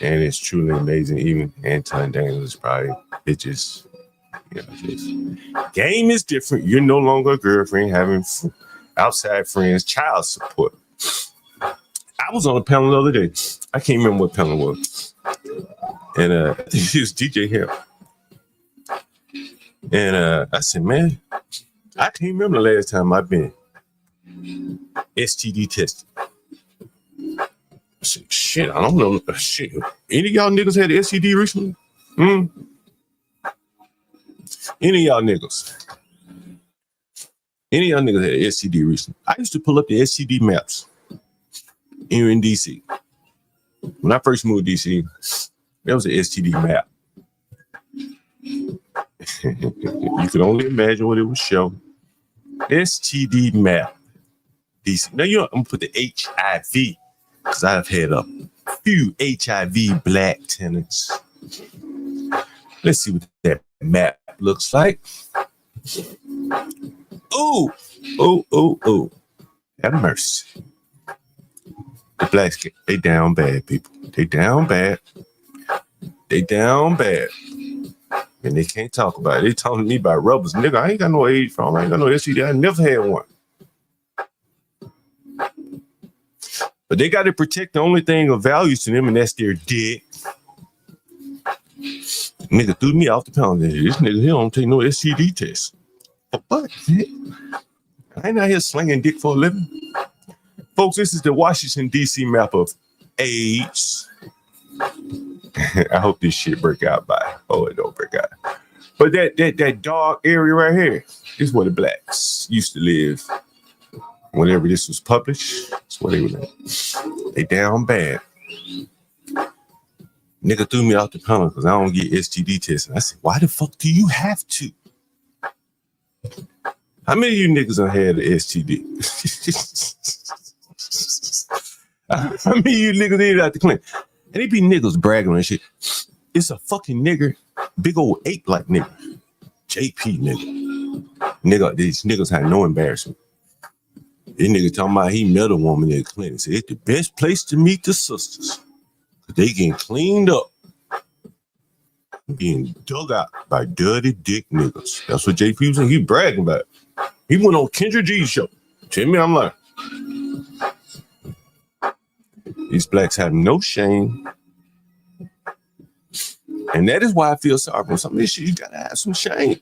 And it's truly amazing. Even Anton Daniels is probably, it just, game is different. You're no longer a girlfriend having outside friends, child support. I was on a panel the other day. I can't remember what panel it was. And I think it was DJ Hill. And I said, man, I can't remember the last time I've been STD tested. I said, shit, I don't know. Shit. Any of y'all niggas had STD recently? Any of y'all niggas had STD recently? I used to pull up the STD maps here in DC. When I first moved to DC, there was an STD map. You could only imagine what it would show. STD map. DC. Now, I'm gonna put the HIV because I've had a few HIV black tenants. Let's see what that map looks like. Oh. Have mercy. The blacks, they down bad, people. They down bad. And they can't talk about it. They talking to me about rubbers. Nigga, I ain't got no AIDS problem. I ain't got no STD. I never had one. But they got to protect the only thing of value to them, and that's their dick. Nigga threw me off the pound. This nigga here don't take no STD test. What? I ain't out here slinging dick for a living. Folks, this is the Washington, D.C. map of AIDS. I hope this shit break out by. Oh, it don't break out. But that dark area right here is where the blacks used to live. Whenever this was published, that's where they were at. They down bad. Nigga threw me out the panel because I don't get STD testing. I said, why the fuck do you have to? How many of you niggas done had an STD? How many of you niggas did out the clinic? And they be niggas bragging and shit. It's a fucking nigger, big old ape like nigga. JP nigga. Nigga, these niggas had no embarrassment. This nigga talking about he met a woman in the clinic. Said it's the best place to meet the sisters. They getting cleaned up. Being dug out by dirty dick niggas. That's what JP was saying. He bragging about it. He went on Kendra G's show. Tell me I'm lying. These blacks have no shame. And that is why I feel sorry for some of this shit. You gotta have some shame.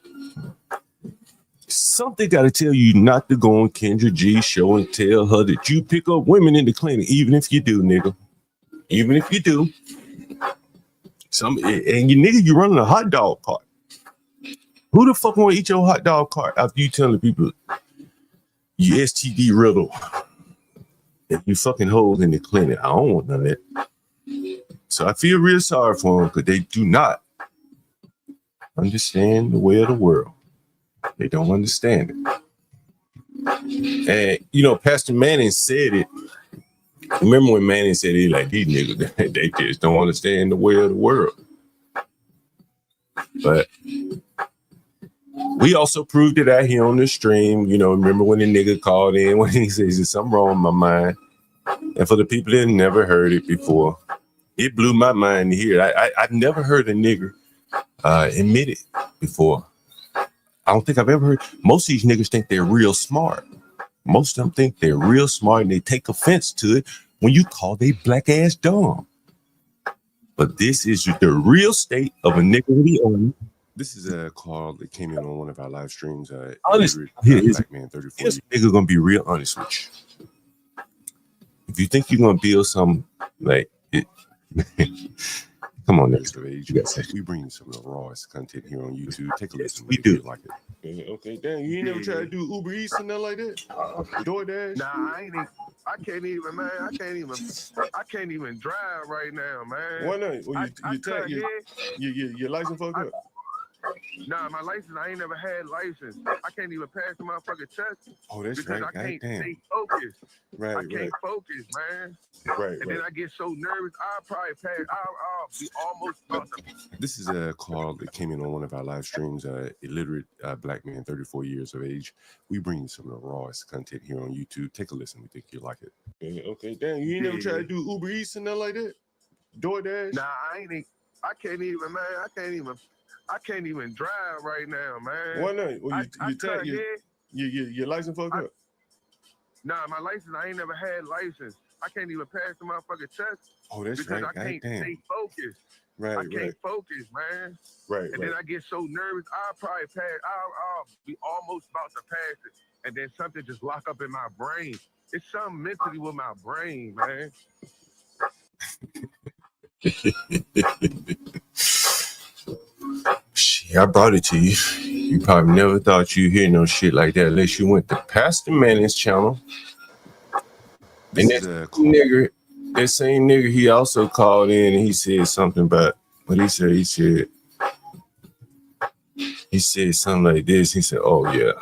Something gotta tell you not to go on Kendra G's show and tell her that you pick up women in the clinic, even if you do, nigga. Even if you do. And you running a hot dog cart. Who the fuck want to eat your hot dog cart after you telling people you STD riddle and you fucking hoes in the clinic? I don't want none of that. So I feel real sorry for them because they do not understand the way of the world. They don't understand it. And Pastor Manning said it. Remember when Manning said it, like, these niggas, they just don't understand the way of the world. But we also proved it out here on the stream. Remember when the nigga called in when he says there's something wrong with my mind. And for the people that never heard it before, it blew my mind to hear it. I've never heard a nigger admit it before. I don't think I've ever heard. Most of these niggas think they're real smart. Most of them think they're real smart and they take offense to it when you call they black ass dumb. But this is the real state of a nigga with the own. This is a call that came in on one of our live streams. Honestly, Black Man 34. This nigga gonna be real honest with you. If you think you're gonna build some like it, come on, next age. We bring some of the rawest content here on YouTube. Take a listen. We do like it. Okay, damn, you ain't never tried to do Uber Eats and nothing like that? DoorDash? Nah, I can't even, man. I can't even drive right now, man. Why not? Well, your license fucked up? Nah, my license, I ain't never had license. I can't even pass the motherfucking test. Oh, that's because right. I can't stay focused. I can't focus, man. And then I get so nervous, I'll probably pass. I'll be almost about to. This is a call that came in on one of our live streams. Illiterate black man, 34 years of age. We bring you some of the rawest content here on YouTube. Take a listen. We think you'll like it. Okay, damn, you ain't never tried to do Uber Eats and nothing like that? DoorDash? Nah, I can't even, man. I can't even drive right now, man. Why not? Well, your license fucked up? Nah, my license, I ain't never had license. I can't even pass the motherfucking test. Oh, that's because right. I can't stay focused. I can't focus, man. And then I get so nervous, I'll probably pass. I'll be almost about to pass it. And then something just lock up in my brain. It's something mentally with my brain, man. Shit, I brought it to you. You probably never thought you'd hear no shit like that unless you went to Pastor Manning's channel. And that same nigga, he also called in and he said something about what he said. He said something like this. He said, "Oh yeah."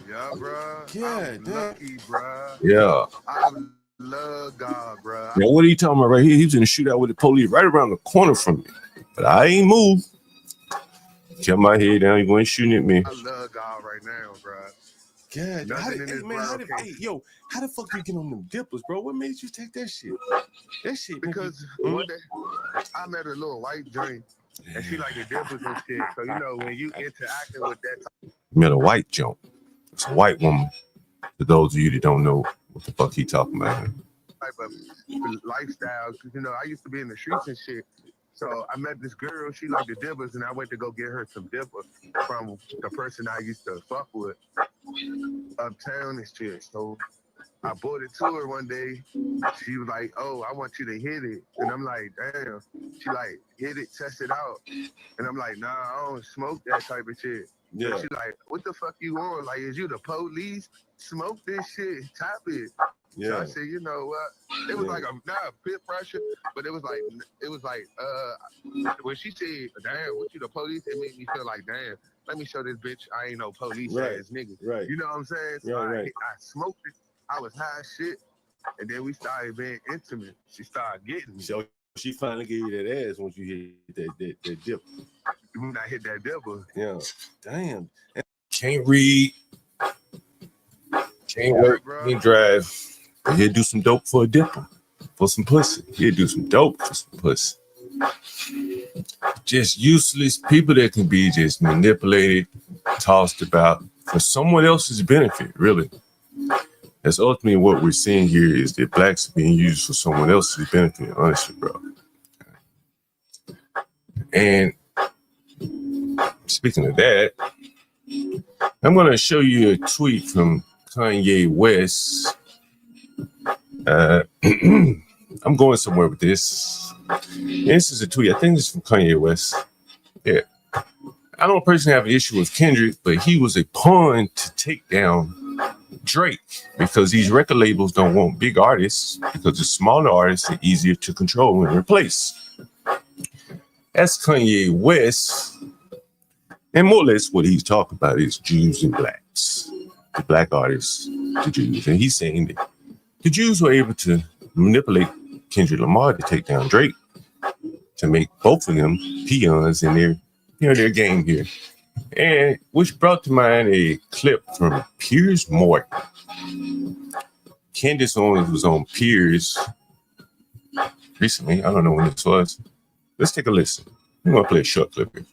Yeah, bro. Yeah, lucky, bro. Yeah. I love God, bro. Now, what are you talking about right here? He was in a shootout with the police right around the corner from me. But I ain't moved. Kept my head down. You ain't shooting at me. I love God right now, bro. God, how the fuck you get on them dippers, bro? What made you take that shit? Because one day I met a little white joint, and she like the dippers and shit. So when you interacting with that, You met a white joint. It's a white woman. For those of you that don't know what the fuck he talking about. type of lifestyle, because I used to be in the streets and shit. So I met this girl, she liked the dippers, and I went to go get her some dipper from the person I used to fuck with uptown and shit. So I bought it to her one day. She was like, "Oh, I want you to hit it." And I'm like, "Damn." She like, "Hit it, test it out." And I'm like, "Nah, I don't smoke that type of shit." Yeah. And she like, "What the fuck you on? Like, is you the police? Smoke this shit, tap it." Yeah. So I said, you know what? It was like not a peer pressure, but it was like when she said, "Damn, what you the police?" It made me feel like, damn, let me show this bitch I ain't no police ass nigga. Right. You know what I'm saying? So I smoked it. I was high as shit, and then we started being intimate. She started getting me. So she finally gave you that ass once you hit that dip. When I hit that dipper. Yeah. Damn. Can't read. Can't work. Can't drive. He'll do some dope for a dipper. For some pussy. He'll do some dope for some pussy. Just useless people that can be just manipulated, tossed about for someone else's benefit, really. That's ultimately what we're seeing here, is that blacks are being used for someone else's benefit, honestly, bro. And speaking of that, I'm going to show you a tweet from Kanye West. I'm going somewhere with this. This is a tweet. I think this is from Kanye West. Yeah. I don't personally have an issue with Kendrick, but he was a pawn to take down Drake because these record labels don't want big artists because the smaller artists are easier to control and replace. That's Kanye West. And more or less what he's talking about is Jews and blacks. The black artists, the Jews. And he's saying that the Jews were able to manipulate Kendrick Lamar to take down Drake to make both of them peons in their game here. And which brought to mind a clip from Piers Morgan. Candace Owens was on Piers recently. I don't know when this was. Let's take a listen. I'm going to play a short clip here.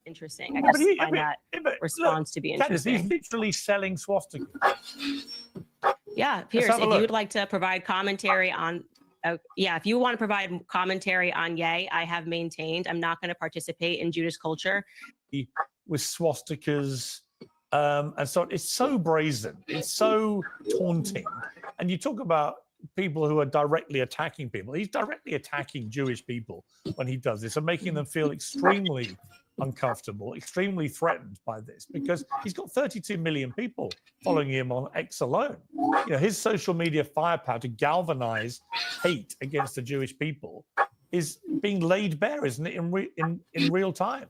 Interesting. I just find that response to be interesting. He's literally selling swastikas. Yeah, Piers, if you would like to provide commentary on, if you want to provide commentary on Ye, I have maintained I'm not going to participate in Judas culture. With swastikas, and so it's so brazen, it's so taunting. And you talk about people who are directly attacking people. He's directly attacking Jewish people when he does this and making them feel extremely uncomfortable, extremely threatened by this, because he's got 32 million people following him on X alone. You know, his social media firepower to galvanize hate against the Jewish people is being laid bare, isn't it, in real time?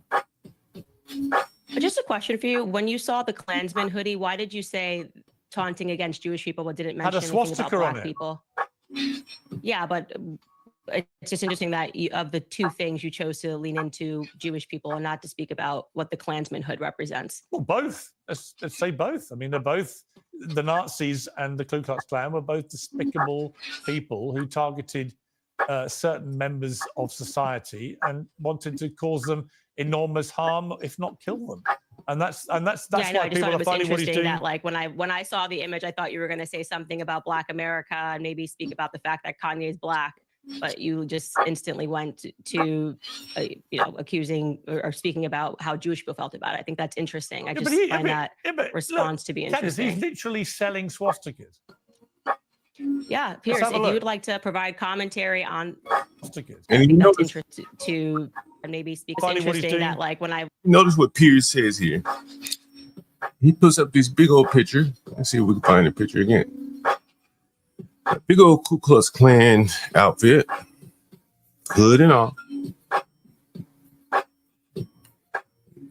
Just a question for you. When you saw the Klansman hoodie, why did you say taunting against Jewish people but didn't mention anything about black people? Yeah, but it's just interesting that of the two things you chose to lean into Jewish people and not to speak about what the Klansman hood represents. Well, both. Let's say both. I mean, they're both, the Nazis and the Ku Klux Klan were both despicable people who targeted certain members of society and wanted to cause them enormous harm, if not kill them. And that's why people are finding what he's doing. That, like, when I saw the image, I thought you were going to say something about Black America and maybe speak about the fact that Kanye is Black, but you just instantly went to accusing or speaking about how Jewish people felt about it. I think that's interesting. I just find that response to be interesting. He's literally selling swastikas. Yeah, Piers, if you would like to provide commentary on and that's interesting to and maybe speak. It's interesting that, like, when I notice what Piers says here, he puts up this big old picture. Let's see if we can find the picture again. A big old Ku Klux Klan outfit, hood and all.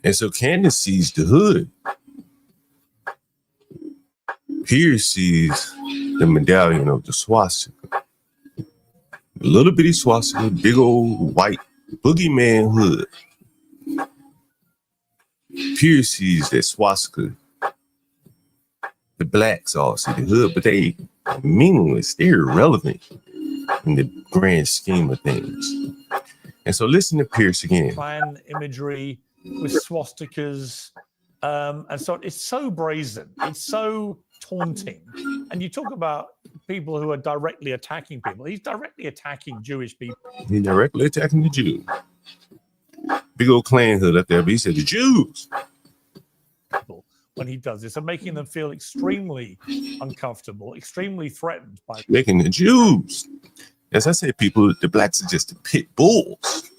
And so Candace sees the hood. Piers sees the medallion of the swastika. A little bitty swastika, big old white boogeyman hood. Piers sees that swastika. The blacks all see the hood, but they are meaningless. They're irrelevant in the grand scheme of things. And so listen to Piers again. Klan imagery with swastikas. And so it's so brazen. It's so taunting. And you talk about people who are directly attacking people. He's directly attacking Jewish people. He's directly attacking the Jews. Big old Klan hood up there, but he said the Jews. When he does this and making them feel extremely uncomfortable, extremely threatened by making the Jews. As I said, people, the blacks are just the pit bulls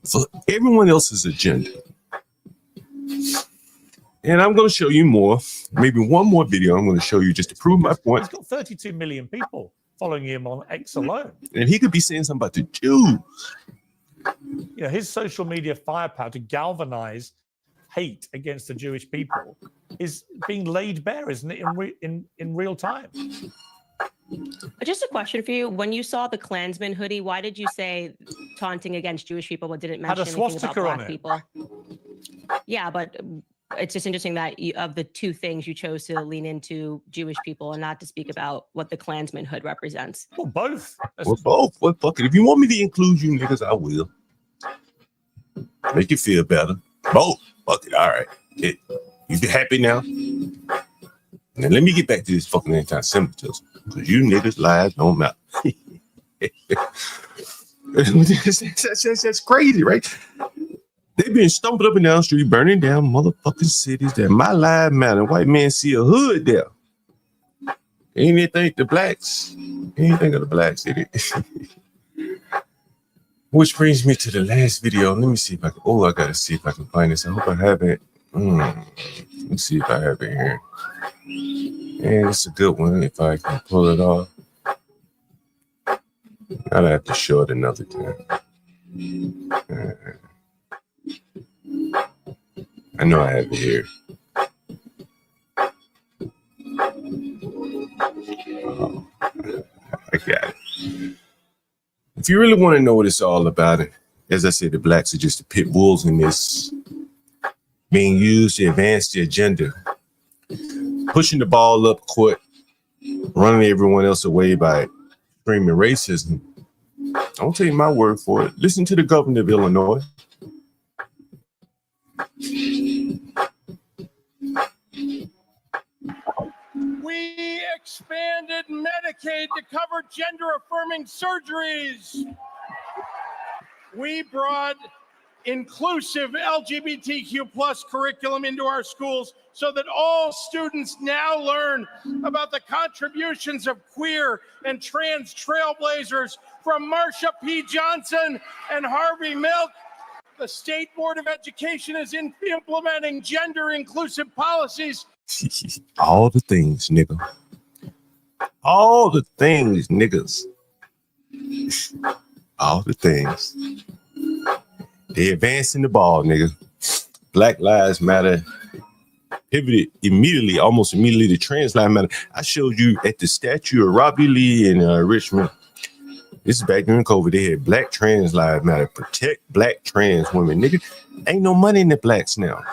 for everyone else's agenda. And I'm going to show you more, maybe one more video I'm going to show you just to prove my point. He's got 32 million people following him on X alone. And he could be saying something about the Jews. You know, his social media firepower to galvanize hate against the Jewish people is being laid bare, isn't it, in real time? Just a question for you. When you saw the Klansman hoodie, why did you say taunting against Jewish people but didn't mention anything about black people? Yeah, but it's just interesting that of the two things you chose to lean into Jewish people and not to speak about what the Klansman hood represents. Well, both. Well, both. Well, fuck it. If you want me to include you niggas, I will. Make you feel better. Both. Fuck it. All right. You be happy now? Now let me get back to this fucking anti-Semitism, because you niggas' lives don't matter. That's crazy, right? They been stomping up and down the street, burning down motherfucking cities. That my lives matter. White man see a hood there. Anything the blacks, anything of the blacks did it. Which brings me to the last video. Let me see if I can. Oh, I gotta see if I can find this. I hope I have it. Let me see if I have it here. And it's a good one if I can pull it off. I'll have to show it another time. I know I have it here. Oh, I got it. If you really want to know what it's all about, as I said, the blacks are just the pit bulls in this, being used to advance the agenda, pushing the ball up court, running everyone else away by screaming racism. I won't take my word for it. Listen to the governor of Illinois. We expanded Medicaid to cover gender-affirming surgeries. We brought inclusive LGBTQ plus curriculum into our schools so that all students now learn about the contributions of queer and trans trailblazers from Marsha P. Johnson and Harvey Milk. The State Board of Education is implementing gender-inclusive policies. All the things, nigga. All the things, niggas. All the things. They advancing the ball, nigga. Black Lives Matter pivoted immediately, almost immediately to Trans Lives Matter. I showed you at the statue of Robbie Lee in Richmond. This is back during COVID. They had Black Trans Lives Matter. Protect Black trans women. Nigga, ain't no money in the blacks now.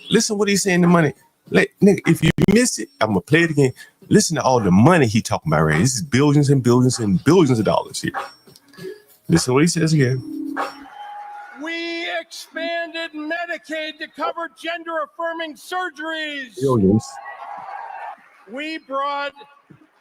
Listen what he's saying, the money. Like, nigga, if you miss it, I'm going to play it again. Listen to all the money he talking about, right? This is billions and billions and billions of dollars here. Listen to what he says again. We expanded Medicaid to cover gender-affirming surgeries. Billions. We brought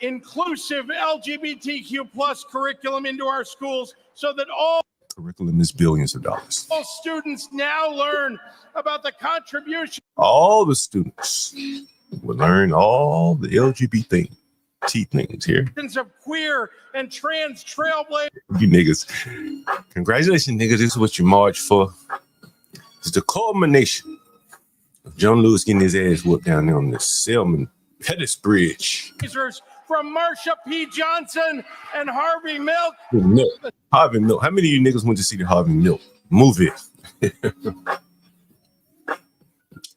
inclusive LGBTQ plus curriculum into our schools so that all Curriculum is billions of dollars. students now learn about the contribution. All the students will learn all the LGBT things here. Of queer and trans trailblazers. You niggas. Congratulations, niggas. This is what you marched for. It's the culmination of John Lewis getting his ass whooped down there on the Selman Pettis Bridge. From Marsha P. Johnson and Harvey Milk. Harvey Milk. How many of you niggas went to see the Harvey Milk movie?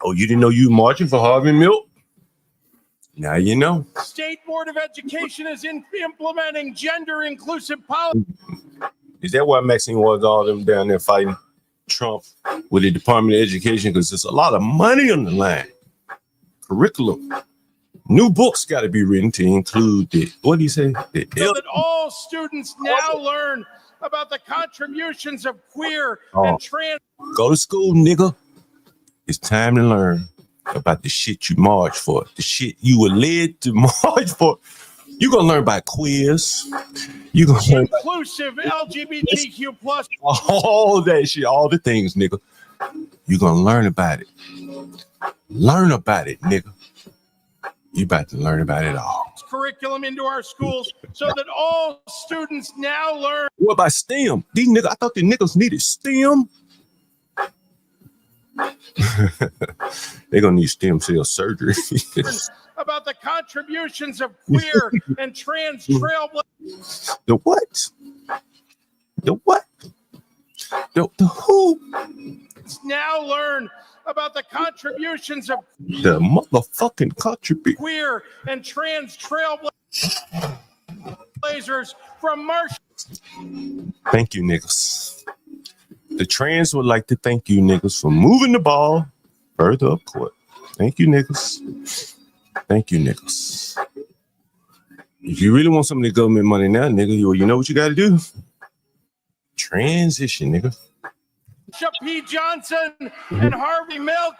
Oh, you didn't know you marching for Harvey Milk? Now you know. State Board of Education is implementing gender-inclusive policy. Is that why Maxine was all them down there fighting Trump with the Department of Education? Because there's a lot of money on the line. Curriculum. New books got to be written to include the, what do you say? So that all students now learn about the contributions of queer and trans. Go to school, nigga. It's time to learn about the shit you march for, the shit you were led to march for. You're going to learn about queers. You're going to learn about inclusive LGBTQ plus. all that shit, all the things, nigga. You're going to learn about it. Learn about it, nigga. You about to learn about it all. Curriculum into our schools so that all students now learn. What about STEM? These niggas, I thought the niggas needed STEM. They're gonna need stem cell surgery. About the contributions of queer and trans trailblazers. The what? The what? The who? Now learn about the contributions of the motherfucking contribute queer and trans trailblazers from Marsh. Thank you, niggas. The trans would like to thank you, niggas, for moving the ball further up court. Thank you, niggas. Thank you, niggas. If you really want some of the government money now, nigga, you know what you got to do? Transition, nigga. P. Johnson and Harvey Milk.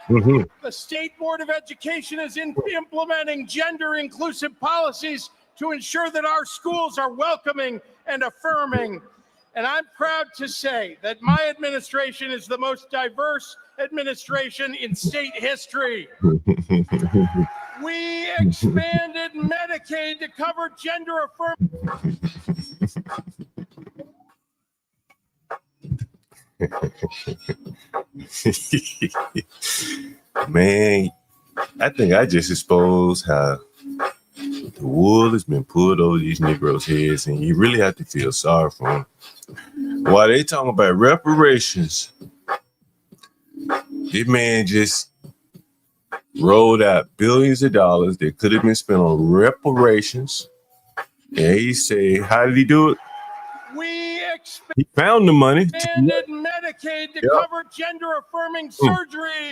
The State Board of Education is implementing gender-inclusive policies to ensure that our schools are welcoming and affirming. And I'm proud to say that my administration is the most diverse administration in state history. We expanded Medicaid to cover gender affirming. Man, I think I just exposed how the wool has been pulled over these Negroes' heads, and you really have to feel sorry for them. While they talking about reparations, this man just rolled out billions of dollars that could have been spent on reparations. And he said, how did he do it? He found the money. Expanded Medicaid to cover gender affirming surgery.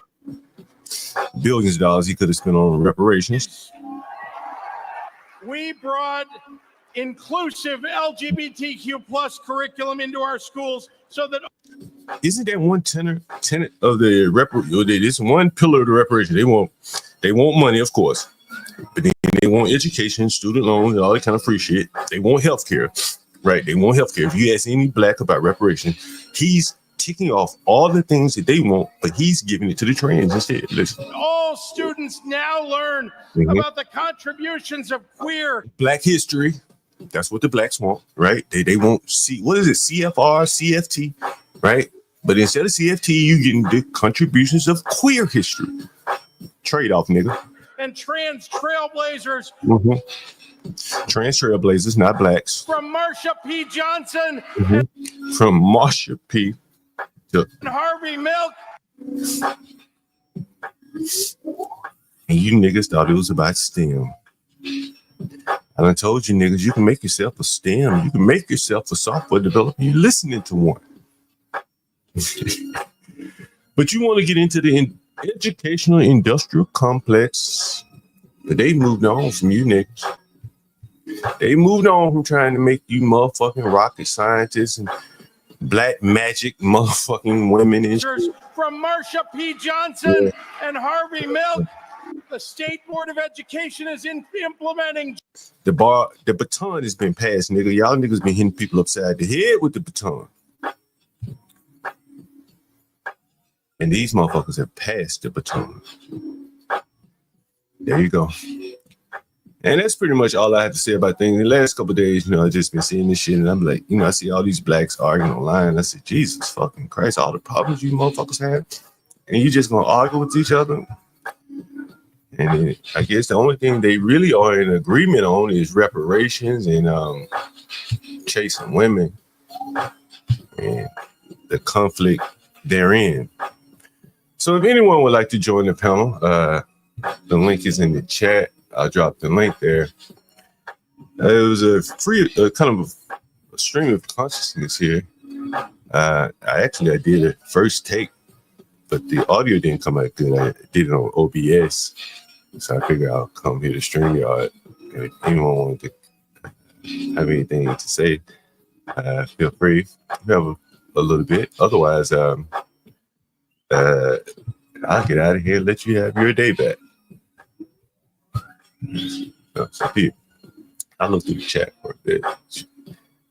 Billions of dollars he could have spent on reparations. We brought inclusive LGBTQ plus curriculum into our schools so that. Isn't that one tenet of the this one pillar of the reparation? They want money, of course, but then they want education, student loans, and all that kind of free shit. They want healthcare, right? They want healthcare. If you ask any black about reparation, he's ticking off all the things that they want, but he's giving it to the trans instead. Listen. All students now learn about the contributions of queer Black history. That's what the blacks want, right? They want what is it? CFR, CFT, right? But instead of CFT, you getting the contributions of queer history. Trade off, nigga. and trans trailblazers. Trans trailblazers, not blacks. From Marsha P. Johnson From Marsha P. to and Harvey Milk. And you niggas thought it was about STEM. I done told you niggas, you can make yourself a STEM. You can make yourself a software developer. You're listening to one. But you want to get into the educational industrial complex. But they moved on from you niggas. They moved on from trying to make you motherfucking rocket scientists and black magic motherfucking women and from Marsha P. Johnson and Harvey Milk. The State Board of Education is implementing. The baton has been passed, nigga. Y'all niggas been hitting people upside the head with the baton. And these motherfuckers have passed the baton. There you go. And that's pretty much all I have to say about things. The last couple of days, I've just been seeing this shit, and I'm like, I see all these blacks arguing online. I said, Jesus fucking Christ, all the problems you motherfuckers have, and you just gonna argue with each other. And then I guess the only thing they really are in agreement on is reparations and chasing women and the conflict therein. So if anyone would like to join the panel, the link is in the chat. I'll drop the link there. It was a free, kind of a stream of consciousness here. I did a first take, but the audio didn't come out good. I did it on OBS. So I figured I'll come here to StreamYard. And if anyone wanted to have anything to say, feel free. We have a little bit. Otherwise, I'll get out of here and let you have your day back. So here, I looked through the chat for a bit.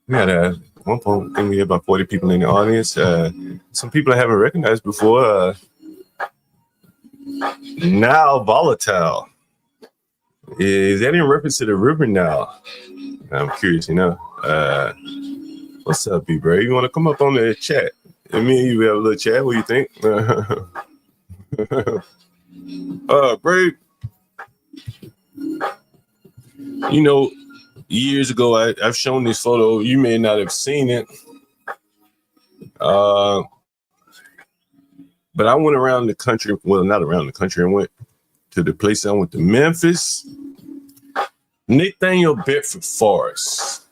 We had one point, I think we had about 40 people in the audience. Some people I haven't recognized before. Now volatile. Is that in reference to the river now? I'm curious, what's up, B-Bray? You want to come up on the chat? And me and you have a little chat. What do you think? Brave. Years ago, I've shown this photo. You may not have seen it. But I went around the country. Well, not around the country. I went to the place. I went to Memphis. Nathaniel Bedford Forrest.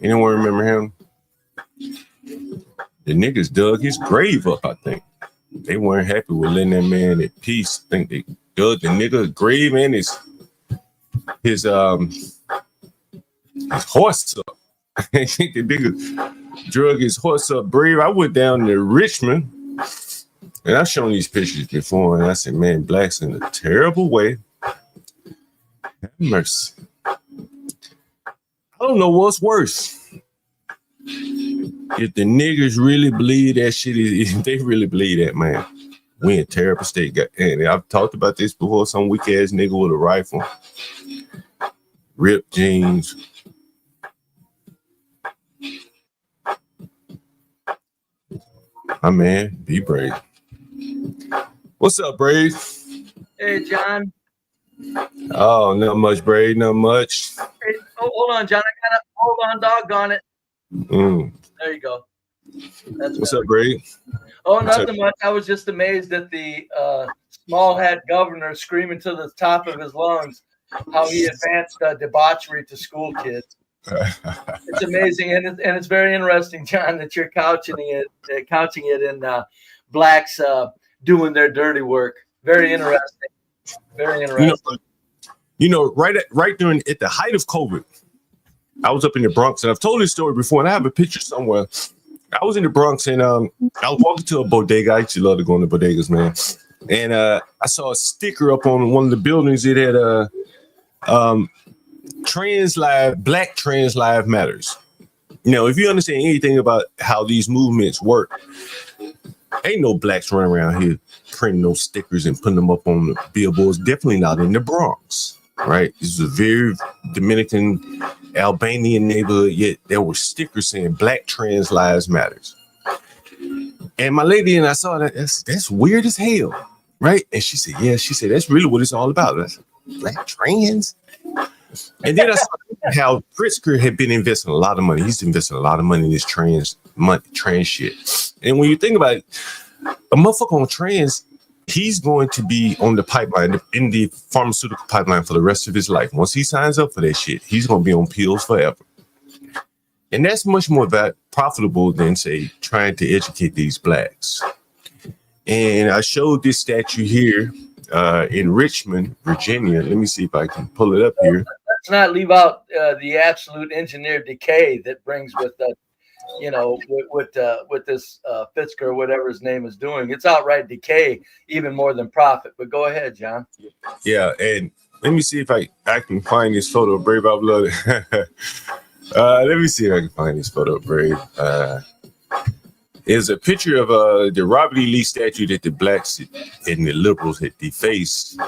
Anyone remember him? The niggas dug his grave up, I think. They weren't happy with letting that man at peace. I think they dug the nigga grave and his horse up. I think the nigga drug his horse up brave. I went down to Richmond. And I've shown these pictures before, and I said, man, blacks in a terrible way. Have mercy. I don't know what's worse. if the niggas really believe that shit, if they really believe that, man, we in terrible state. And I've talked about this before. Some weak ass nigga with a rifle, ripped jeans. My man, be brave. What's up, Brave? Hey, John. Oh, not much, Brave, not much. Hey, hold on, John. I gotta hold on, doggone it. There you go. That's What's better. up, Brave? Oh, What's nothing much. I was just amazed at the small hat governor screaming to the top of his lungs how he advanced debauchery to school kids. It's amazing, and it's very interesting, John, that you're couching it in blacks doing their dirty work. Very interesting. Very interesting. Right during at the height of COVID, I was up in the Bronx, and I've told this story before, and I have a picture somewhere. I was in the Bronx, and I was walking to a bodega. I used to love to go into bodegas, man. And I saw a sticker up on one of the buildings. It had Black Trans Lives Matters. If you understand anything about how these movements work, ain't no blacks running around here printing those stickers and putting them up on the billboards. Definitely not in the Bronx, right? This is a very Dominican, Albanian neighborhood, yet there were stickers saying Black Trans Lives Matters. And my lady and I saw that. That's weird as hell, right? And she said, yeah, that's really what it's all about. That's Black trans. And then I saw how Pritzker had been investing a lot of money. He's investing a lot of money in this trans shit. And when you think about it, a motherfucker on trans, he's going to be on the pipeline, in the pharmaceutical pipeline for the rest of his life. Once he signs up for that shit, he's going to be on pills forever. And that's much more profitable than, say, trying to educate these blacks. And I showed this statue here in Richmond, Virginia. Let me see if I can pull it up here. Let's not leave out the absolute engineered decay that brings with that. With this Fitzker or whatever his name is doing, it's outright decay, even more than profit. But go ahead, John. Yeah, and let me see if I can find this photo of Brave. I've loved it. Let me see if I can find this photo of Brave. It's a picture of the Robert E. Lee statue that the blacks and the liberals had defaced.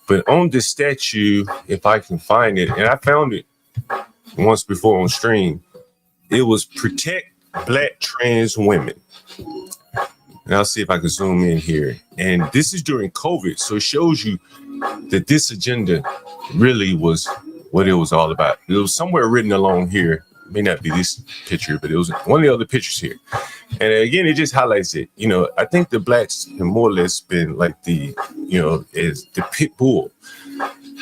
But on this statue, if I can find it, and I found it once before on stream, it was protect Black trans women. And I'll see if I can zoom in here. And this is during COVID, so it shows you that this agenda really was what it was all about. It was somewhere written along here. It may not be this picture, but it was one of the other pictures here. And again, it just highlights it. I think the blacks have more or less been like as the pit bull.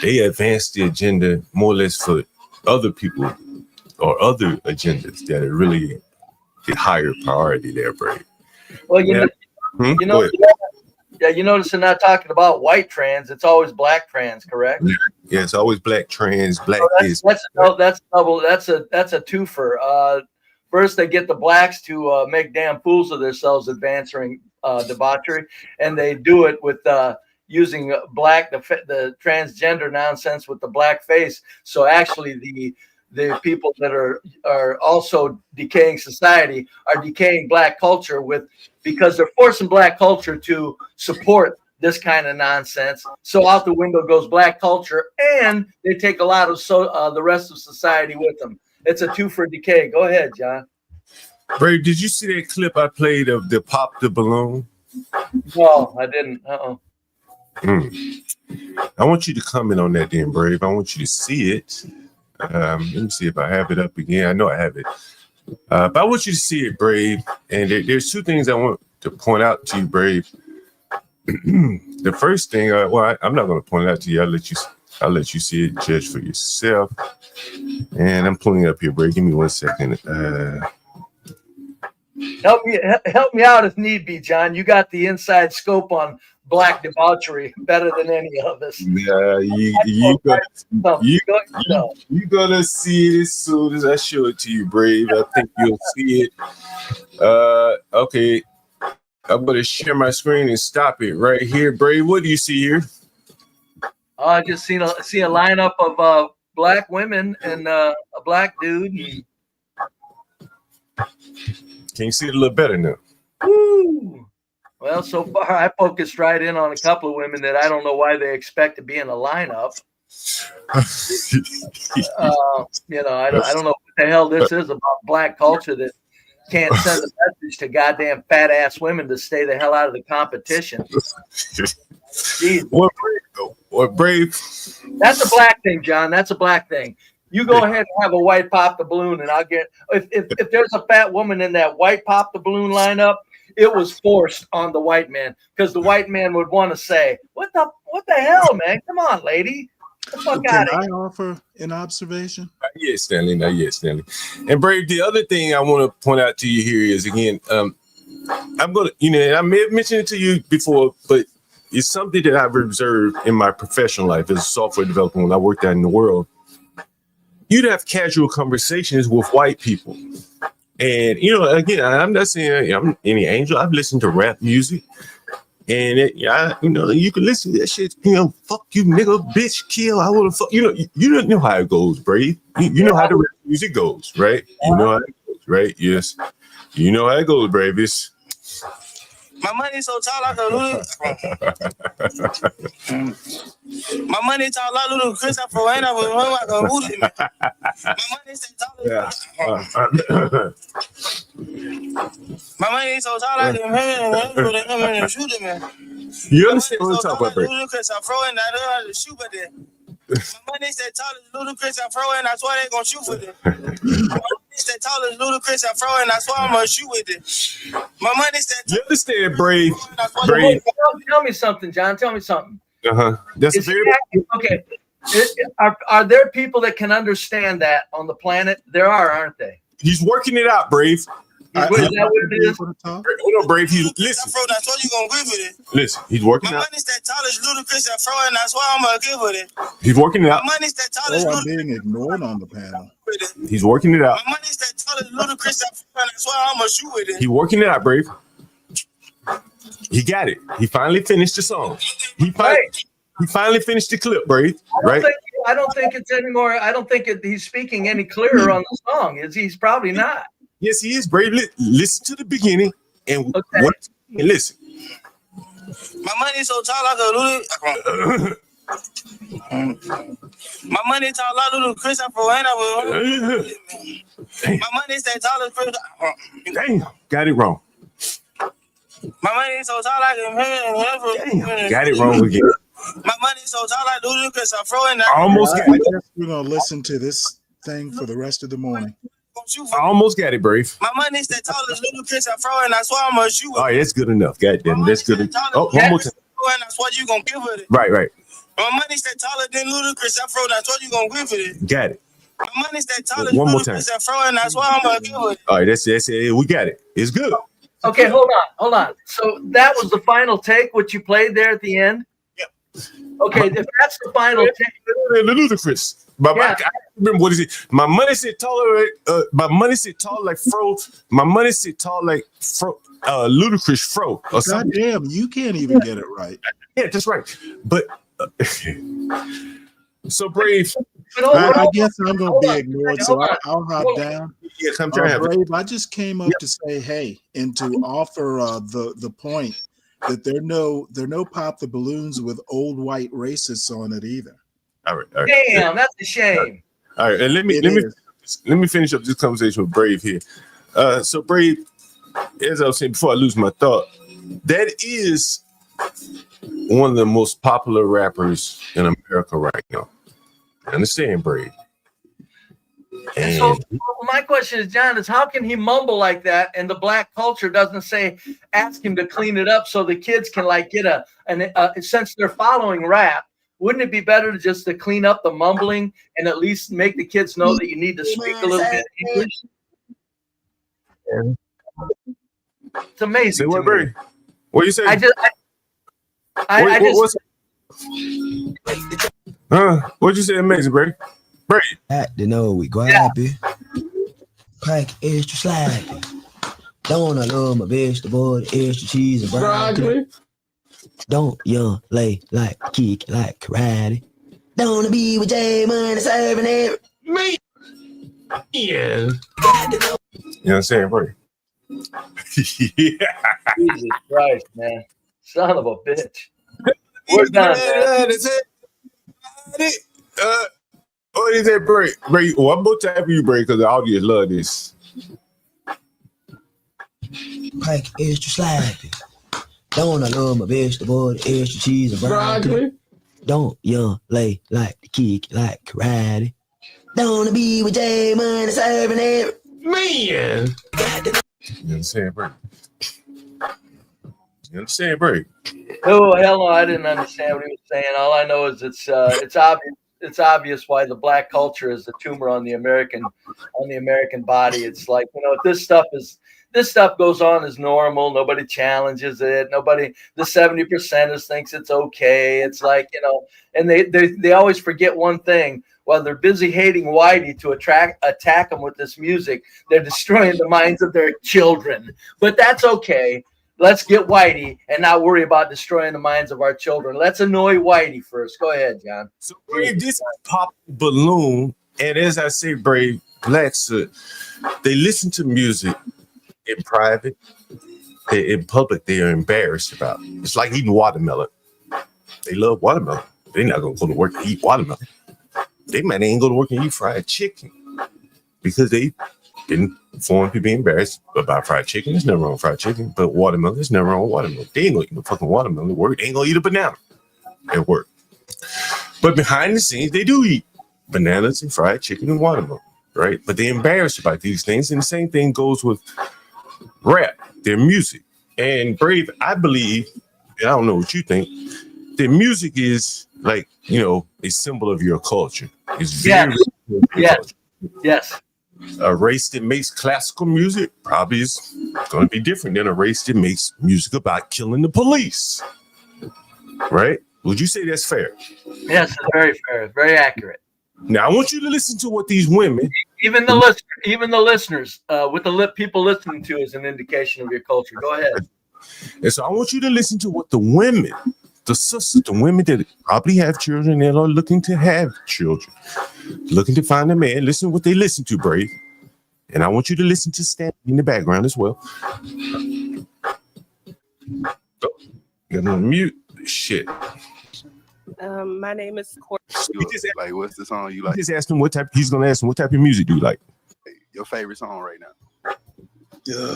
They advanced the agenda more or less for other people or other agendas that are really the higher priority there, Brave. Well, you notice they're not talking about white trans. It's always black trans, correct? Yeah, it's always black trans, black that's double. That's a twofer. First, they get the blacks to make damn fools of themselves advancing debauchery, and they do it with using the transgender nonsense with the black face. So actually, the people that are also decaying society are decaying black culture because they're forcing black culture to support this kind of nonsense. So out the window goes black culture, and they take a lot of the rest of society with them. It's a two for decay. Go ahead, John. Brave, did you see that clip I played of the Pop the Balloon? No, I didn't. I want you to comment on that then, Brave. I want you to see it. Let me see if I have it up again. I know I have it. But I want you to see it, Brave. And there's two things I want to point out to you, Brave. The first thing, I'm not going to point it out to you. I'll let you see it, judge for yourself. And I'm pulling it up here, Brave. Give me 1 second. Help me out if need be, John. You got the inside scope on black debauchery better than any of us. Yeah, you're gonna see it as soon as I show it to you, Brave. I think you'll see it. Okay, I'm gonna share my screen and stop it right here, Brave. What do you see here? I just see a lineup of black women and a black dude. Can you see it a little better now? Woo. Well, so far I focused right in on a couple of women that I don't know why they expect to be in a lineup. I don't know what the hell this is about black culture that can't send a message to goddamn fat ass women to stay the hell out of the competition. What brave? That's a black thing, John. That's a black thing. You go ahead and have a white pop the balloon, and I'll get. If there's a fat woman in that white pop the balloon lineup, it was forced on the white man because the white man would want to say, "What the hell, man? Come on, lady." The fuck Can out of I here. offer an observation? Yes, Stanley. Yes, Stanley. And Brave, the other thing I want to point out to you here is again, I'm gonna, I may have mentioned it to you before, but it's something that I've observed in my professional life as a software developer when I worked out in the world. You'd have casual conversations with white people. And, again, I'm not saying I'm any angel. I've listened to rap music. And you can listen to that shit, fuck you, nigga, bitch, kill. I would have fuck. You don't know how it goes, Brave. You know how the rap music goes, right? You know how it goes, right? Yes. You know how it goes, Brave. It's my money so tall I can my money tall like little Chris Afro ain't I can boot it. My money so tall. My money so tall I can shoot it, man. You understand what I'm talking about, Brave? Ludicrous Afro and I shoot at it. My money said tall as Ludacris Afro and I swear they gonna shoot for it. My money said tall as Ludacris Afro and I swear I'm gonna shoot with it. My money said you understand, Brave? Brave. Tell me something, John. Tell me something. That's okay. Are there people that can understand that on the planet? There are, aren't they? He's working it out, Brave. Is that what it is? Hold on, Brave. Listen. Afro, that's what you gonna give with it. Listen, he's working My out. money's that tall as Ludacris Afro and that's why I'm gonna give with it. He's working it out. My money's that tall as I'm being ignored on the panel. He's working it out. My money's that tall as Ludacris Afro and that's why I'm gonna shoot with it. He's working it out, Brave. He got it. He finally finished the song. He finally finished the clip, Brave. Right? I don't think it's anymore. I don't think he's speaking any clearer on the song. He's probably not. Yes, he is, Brave. Listen to the beginning and listen. My money's so tall like a my money tall like little Chris Afro and I my money's that tall as Chris. Damn, got it wrong. My money's so tall like Damn, got it wrong again. My money's so tall like Ludacris Afro and I almost got it. We're gonna listen to this thing for the rest of the morning. I almost got it, Brave. My money's that tall as Ludacris Afro and that's why I'm gonna shoot. All right, that's good enough. Goddamn, that's good. Oh, one more time. And that's what you gonna give with it. Right. My money's that taller than Ludacris Afro. That's what you gonna give with it. Got it. My money's that taller One than more time. Ludacris Afro, and that's why I'm gonna give with it. All right, that's it. We got it. It's good. Okay, hold on. So that was the final take, what you played there at the end? Yep. Okay, if that's the final take. Ludacris. But I remember what is it? My money said taller. My money said tall like Fro. My money said tall like Fro. Ludacris Fro. Or something. God damn, you can't even get it right. Yeah, that's right. But so Brave. I guess I'm gonna be ignored, so I'll hop down. Yes, I'm trying to Brave, I just came up to say hey and to offer the point that there are no pop the balloons with old white racists on it either. All right. Damn, that's a shame. All right, and let me finish up this conversation with Brave here. So Brave, as I was saying before I lose my thought, that is one of the most popular rappers in America right now. I understand, Brave. And so my question is, John, is how can he mumble like that and the black culture doesn't ask him to clean it up so the kids can get since they're following rap, wouldn't it be better to clean up the mumbling and at least make the kids know that you need to speak a little bit English? It's amazing. Say what, Brave? What you say? What'd you say? Amazing, Brave. Brave. To know we grabby. Crack extra slappy. Don't I love my vegetable, extra cheese and broccoli. Don't young lay like kick like karate. Don't be with J Money serving it. Me. Yeah. You know what I'm saying, bro? Jesus Christ, man. Son of a bitch. We're done, man. What is that, break? Break. One more time for you, break, because the audience love this. Pike extra slapping. Don't I love my vegetable, extra cheese and broccoli. Don't young lay like the kick like karate. Don't be with J Money serving it. Man. You understand, break? You understand, break? Oh hell no, I didn't understand what he was saying. All I know is it's obvious. It's obvious why the black culture is a tumor on the American body. It's like, you know, this stuff goes on as normal. Nobody challenges it. Nobody. The 70%ers thinks it's okay. It's like, you know, and they always forget one thing. While they're busy hating Whitey to attack them with this music, they're destroying the minds of their children. But that's okay. Let's get Whitey and not worry about destroying the minds of our children. Let's annoy Whitey first. Go ahead, John. So, Brave, this pop balloon, and as I say, Brave, blacks, they listen to music in private. In public, they are embarrassed about it. It's like eating watermelon. They love watermelon. They're not going to go to work and eat watermelon. They might ain't go to work and eat fried chicken because they didn't form to be embarrassed about fried chicken. There's nothing wrong with fried chicken, but watermelon, there's nothing wrong with watermelon. They ain't gonna eat no fucking watermelon at work. They ain't gonna eat a banana at work. But behind the scenes, they do eat bananas and fried chicken and watermelon, right? But they're embarrassed about these things. And the same thing goes with rap, their music. And Brave, I believe, and I don't know what you think, their music is like, you know, a symbol of your culture. It's very Yes. A race that makes classical music probably is going to be different than a race that makes music about killing the police. Right? Would you say that's fair? Yes, it's very fair, very accurate. Now I want you to listen to what these women, even the listeners, with the people listening to is an indication of your culture. Go ahead. And so I want you to listen to what the women, the sisters, the women that probably have children and are looking to have children, looking to find a man. Listen to what they listen to, Brave. And I want you to listen to Stanley in the background as well. Oh, got on mute. Shit. My name is Courtney. Like, what's the song you like? Just asked him what type. He's gonna ask him what type of music do you like. Your favorite song right now.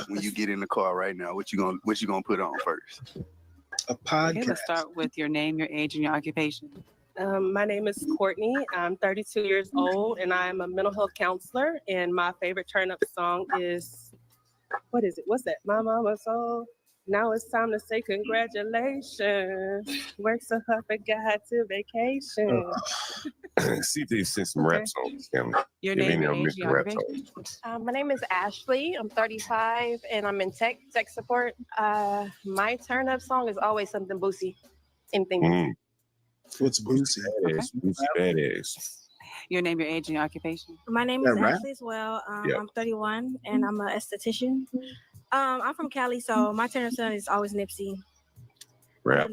When you get in the car right now, what you gonna put on first? A podcast. Okay, let's start with your name, your age, and your occupation. My name is Courtney. I'm 32 years old, and I'm a mental health counselor. And my favorite turn-up song is, what is it? What's that? My Mama's Soul. Now it's time to say congratulations. Work so hard, forgot to vacation. See if they send some rap songs. Your name, your age, your rap occupation. My name is Ashley. I'm 35 and I'm in tech support. My turn up song is always something Boosie. Anything. What's Boosie? Boosie badass. Your name, your age, and your occupation. My name is Ashley as well. I'm 31 and I'm an esthetician. I'm from Cali, so my turn up song is always Nipsey. Rap.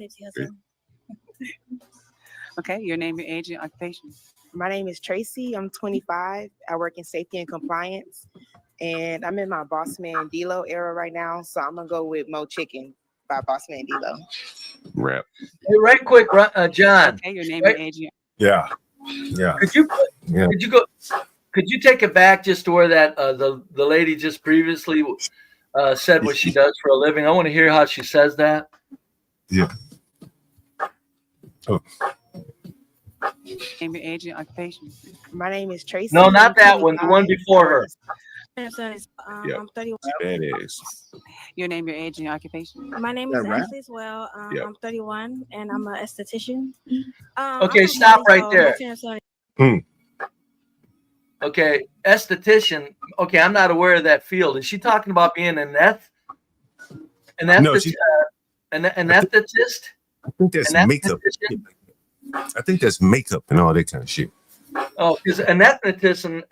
Okay, your name, your age, and your occupation. My name is Tracy. I'm 25. I work in safety and compliance. And I'm in my Boss Man D-Lo era right now. So I'm going to go with Mo Chicken by Boss Man D-Lo. Rap. Hey, right quick, John. Okay, your name, your age, Yeah. Could you take it back just to where that the lady just previously said what she does for a living? I want to hear how she says that. Yeah. Oh. Name, your age, and your occupation. My name is Tracy. No, not that one. The one before her. I'm 31. Badass. Your name, your age, and your occupation. My name is Ashley as well. I'm 31 and I'm an esthetician. Okay, stop right there. Okay, esthetician. Okay, I'm not aware of that field. Is she talking about being an esthetist? I think that's makeup. I think that's makeup and all that kind of shit. Oh, because an esthetician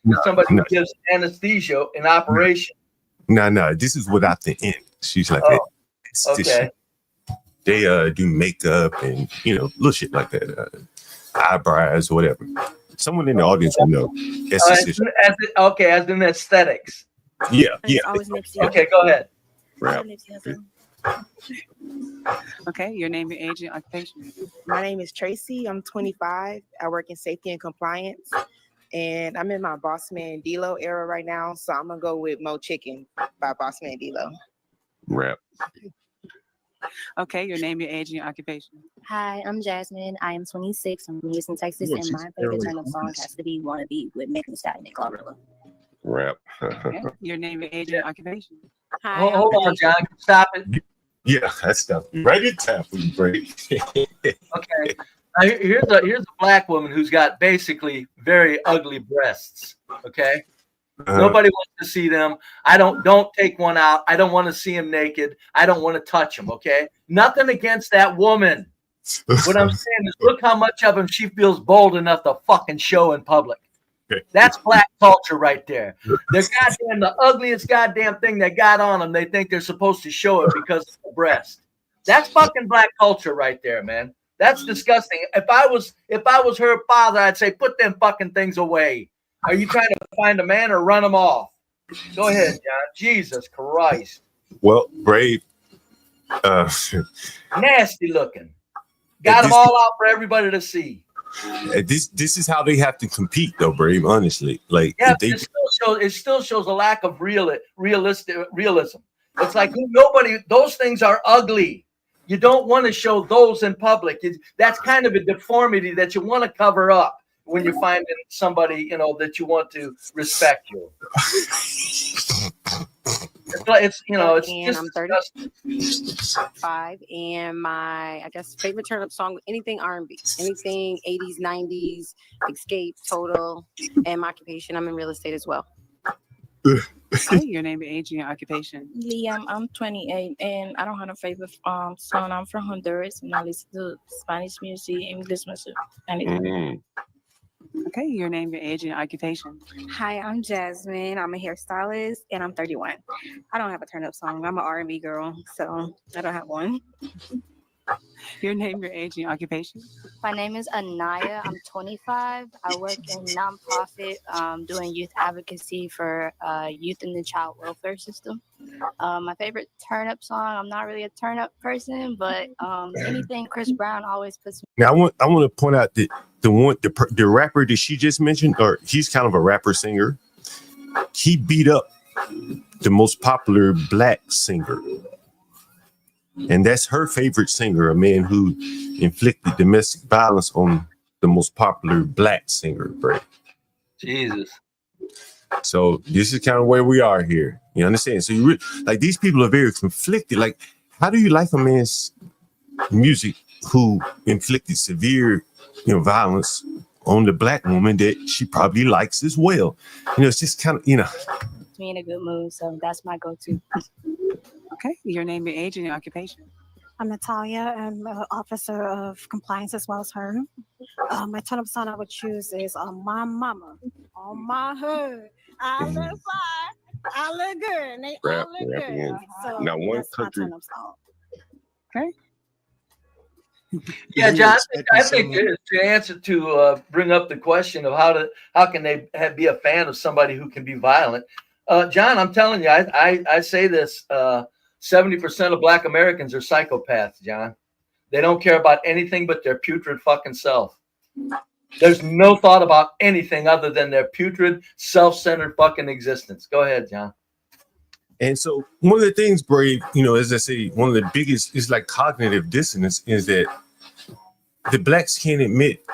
is somebody who gives anesthesia in operation. No. This is without the end. She's like that. Okay. They do makeup and little shit like that, eyebrows, whatever. Someone in the audience will know. Okay, as in aesthetics. Yeah. Okay, go ahead. Rap. Okay, your name, your age, and occupation. My name is Tracy. I'm 25. I work in safety and compliance. And I'm in my Boss Man D-Lo era right now. So I'm going to go with Mo Chicken by Boss Man D-Lo. Rap. Okay, your name, your age, and your occupation. Hi, I'm Jasmine. I am 26. I'm from Houston, Texas, and my favorite turn-up song has to be "Wanna Be" with Megan Thee Stallion and Glorilla. Rap. Okay, your name, your age, and your occupation. Hi, Hold on, John. Stop it. Yeah, that's stuff. Right in time for you, break. Okay. Now, here's a black woman who's got basically very ugly breasts. Okay. Nobody wants to see them. Don't take one out. I don't want to see him naked. I don't want to touch him. Okay. Nothing against that woman. What I'm saying is, look how much of him she feels bold enough to fucking show in public. That's black culture right there. The ugliest goddamn thing that got on them, they think they're supposed to show it because of the breast. That's fucking black culture right there, man. That's disgusting. If I was her father, I'd say, put them fucking things away. Are you trying to find a man or run them off? Go ahead, John. Jesus Christ. Well, Brave. Nasty looking. Got them all out for everybody to see. This is how they have to compete, though, Brave. Honestly, like it still shows a lack of realism. It's like those things are ugly. You don't want to show those in public. That's kind of a deformity that you want to cover up when you're finding somebody, that you want to respect you. It's just I'm 35, and my favorite turn-up song, anything R&B, anything 80s, 90s, Escape, Total, and my occupation. I'm in real estate as well. Okay, your name, your age, and your occupation. Liam, I'm 28, and I don't have a favorite song. I'm from Honduras, and I listen to Spanish music, English music, anything. Okay, your name, your age, and your occupation. Hi, I'm Jasmine. I'm a hairstylist, and I'm 31. I don't have a turn-up song. I'm an R&B girl, so I don't have one. Your name, your age, and your occupation. My name is Anaya. I'm 25. I work in nonprofit doing youth advocacy for youth in the child welfare system. My favorite turn-up song, I'm not really a turn-up person, but anything Chris Brown always puts me. Now, I want to point out that the rapper that she just mentioned, or he's kind of a rapper singer. He beat up the most popular black singer. And that's her favorite singer, a man who inflicted domestic violence on the most popular black singer, right? Jesus. So this is kind of where we are here. You understand? So these people are very conflicted. Like, how do you like a man's music who inflicted severe, violence on the black woman that she probably likes as well? It's just kind of, Puts me in a good mood, so that's my go-to. Okay, your name, your age, and your occupation. I'm Natalia. I'm an officer of compliance as well as her. My turn-up song I would choose is My Mama. On my hood, I look fine, I look good, and they all look good. So now one that's country. my turn-up song. Okay. Yeah, John, I think to answer to bring up the question of how can they be a fan of somebody who can be violent. John, I'm telling you, I say this, 70% of black Americans are psychopaths, John. They don't care about anything but their putrid fucking self. There's no thought about anything other than their putrid, self-centered fucking existence. Go ahead, John. And so one of the things, Brave, as I say, one of the biggest is like cognitive dissonance is that the blacks can't admit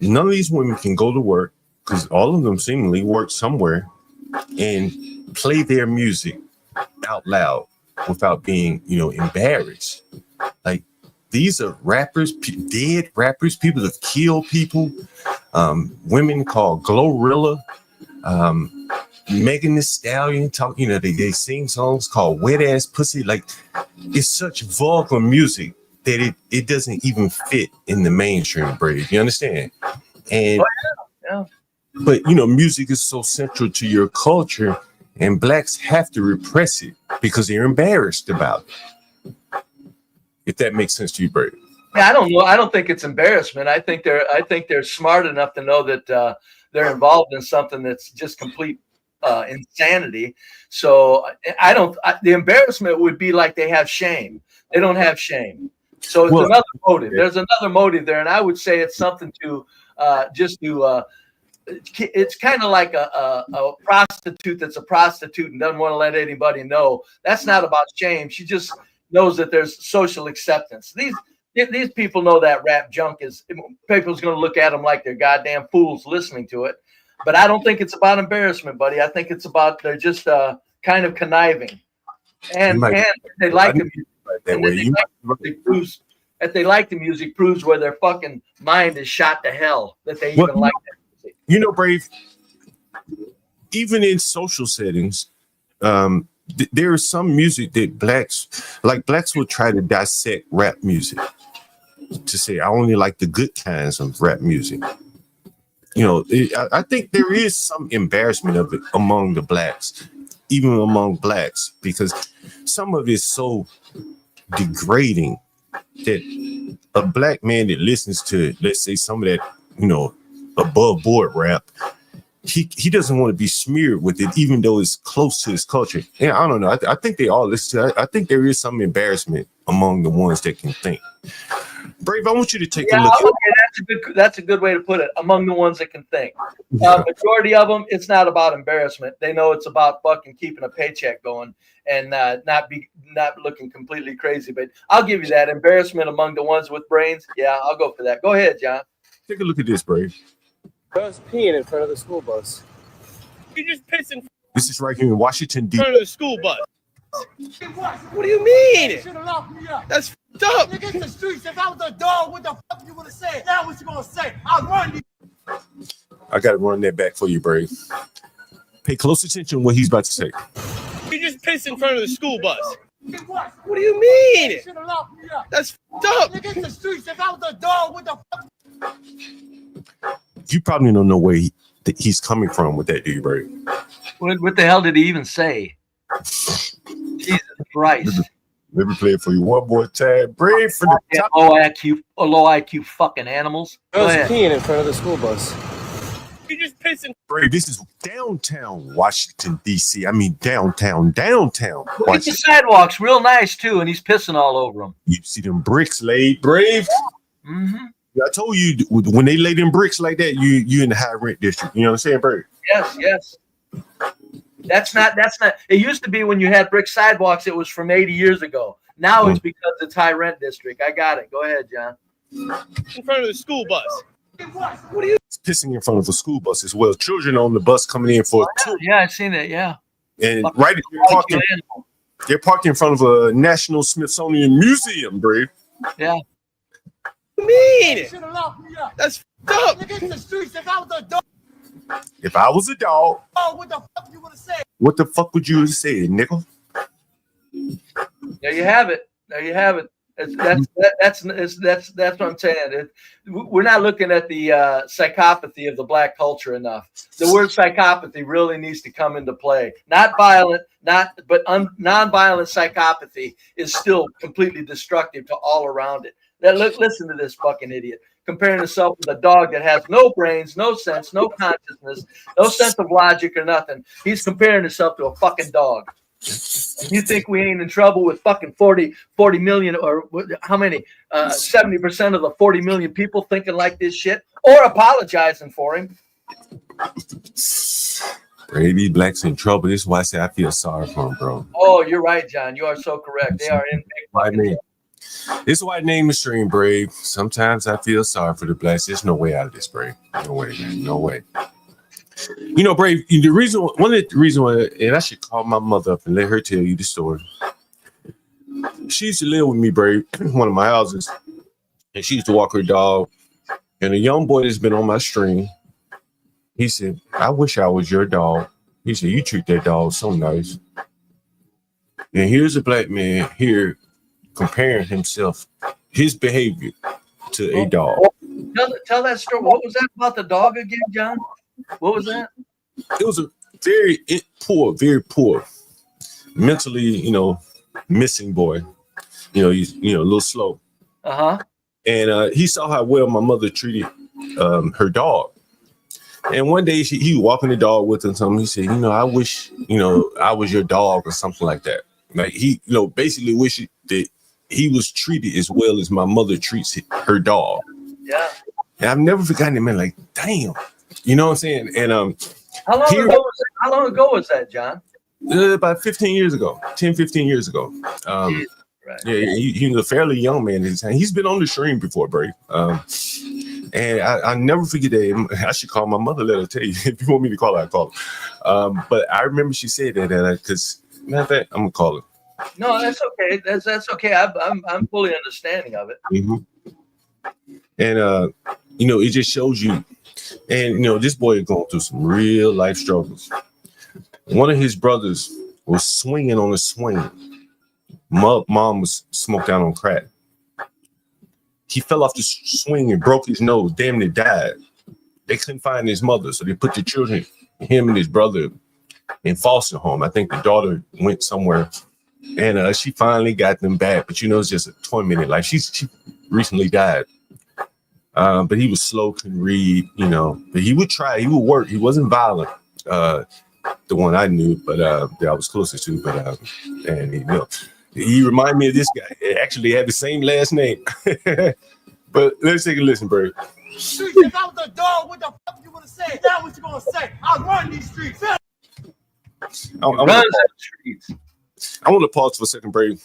none of these women can go to work because all of them seemingly work somewhere and play their music out loud without being, embarrassed. Like, these are rappers, dead rappers, people that kill people, women called Glorilla, Megan Thee Stallion they sing songs called Wet Ass Pussy. Like, it's such vulgar music that it doesn't even fit in the mainstream, Brave. You understand? And but music is so central to your culture, and blacks have to repress it because they're embarrassed about it. If that makes sense to you, Brave. Yeah, I don't know. I don't think it's embarrassment. I think they're smart enough to know that they're involved in something that's just complete insanity. So I don't. The embarrassment would be like they have shame. They don't have shame. So it's another motive. There's another motive there, and I would say it's something to just to. It's kind of like a prostitute that's a prostitute and doesn't want to let anybody know. That's not about shame. She just knows that there's social acceptance. These people know that rap junk is, people's going to look at them like they're goddamn fools listening to it. But I don't think it's about embarrassment, buddy. I think it's about they're just kind of conniving. And they like the music. That they like the music proves where their fucking mind is shot to hell, that they even like that music. You know, Brave, even in social settings, there is some music that blacks will try to dissect rap music to say, I only like the good kinds of rap music. You know, I think there is some embarrassment of it among the blacks, even among blacks, because some of it is so degrading that a black man that listens to, let's say, some of that, you know, above board rap, he doesn't want to be smeared with it, even though it's close to his culture. And I don't know. I think they all listen to it. I think there is some embarrassment among the ones that can think. Brave, I want you to take a look. Okay, that's a good way to put it. Among the ones that can think, majority of them, it's not about embarrassment. They know it's about fucking keeping a paycheck going and not looking completely crazy. But I'll give you that embarrassment among the ones with brains. Yeah, I'll go for that. Go ahead, John. Take a look at this, Brave. I was peeing in front of the school bus. You just pissing. This is right here in Washington, D.C. In front of the school bus. What do you mean? That's fucked up. Nigga, in the streets, if I was a dog, what the fuck you gonna say? Now what you gonna say? I'll run you. I got to run that back for you, Brave. Pay close attention to what he's about to say. You just pissed in front of the school bus. What do you mean? That's fucked up. Nigga, in the streets, if I was a dog, what the fuck? You probably don't know where he's coming from with that, do you, Brave? What the hell did he even say? Jesus Christ. Let me play it for you one more time. Brave for the top. Low IQ fucking animals. I was peeing in front of the school bus. You just pissing. Brave, this is downtown Washington, D.C. I mean, downtown. Look at the sidewalks, real nice too, and he's pissing all over them. You see them bricks laid, Brave? Mm-hmm. I told you, when they lay them bricks like that, you in the high rent district. You know what I'm saying, Brave? Yes. That's not. It used to be when you had brick sidewalks, it was from 80 years ago. Now it's because it's high rent district. I got it. Go ahead, John. In front of the school bus. What are you? It's pissing in front of a school bus as well. Children on the bus coming in for a tour. Yeah, I've seen it. Yeah. And they're parked in front of a National Smithsonian Museum, Brave. Yeah. What do you mean? That's fucked up. Nigga, in the streets, if I was a dog. If I was a dog, What the fuck you gonna say? What the fuck would you say, nickel? There you have it. That's what I'm saying. We're not looking at the psychopathy of the black culture enough. The word psychopathy really needs to come into play. Not violent, but non-violent psychopathy is still completely destructive to all around it. Listen to this fucking idiot comparing himself with a dog that has no brains, no sense, no consciousness, no sense of logic or nothing. He's comparing himself to a fucking dog. You think we ain't in trouble with fucking 40 million, or how many? 70% of the 40 million people thinking like this shit or apologizing for him. Brady, blacks in trouble. This is why I say I feel sorry for him, bro. Oh, you're right, John. You are so correct. They are in big fucking trouble. This is why I name the stream, Brave. Sometimes I feel sorry for the blacks. There's no way out of this, Brave. No way, man. No way. You know, Brave, one of the reasons why, and I should call my mother up and let her tell you the story. She used to live with me, Brave, in one of my houses, and she used to walk her dog. And a young boy that's been on my stream, he said, I wish I was your dog. He said, you treat that dog so nice. And here's a black man here comparing himself, his behavior to a dog. Tell that story. What was that about the dog again, John? What was that? It was a very poor, mentally, missing boy. He's a little slow. Uh-huh. And he saw how well my mother treated her dog. And one day he was walking the dog with her, something. He said, I wish, I was your dog or something like that. Like he, basically wish that he was treated as well as my mother treats her dog. Yeah. And I've never forgotten it, man. Like, damn. You know what I'm saying? And how long ago was that, John? About 15 years ago, 10, 15 years ago. Right. Yeah, he was a fairly young man at the time. He's been on the stream before, Brave. And I never forget that. I should call my mother, let her tell you. If you want me to call her, I call her. But I remember she said that because, matter of fact, I'm going to call her. No, that's okay. That's okay. I'm fully understanding of it. Mm-hmm. And, it just shows you. And, this boy is going through some real life struggles. One of his brothers was swinging on a swing. Mom was smoked out on crack. He fell off the swing and broke his nose, damn near died. They couldn't find his mother, so they put the children, him and his brother, in foster home. I think the daughter went somewhere, and she finally got them back. But it's just a tormented life. She recently died. But he was slow, couldn't read, But he would try, he would work. He wasn't violent. The one I knew, but that I was closest to. But and he reminded me of this guy. He actually had the same last name. But let's take a listen, Bird. Streets, if I was a dog, what the fuck you gonna say? That's what you gonna say. I run these streets. I want to pause for a second, Brave.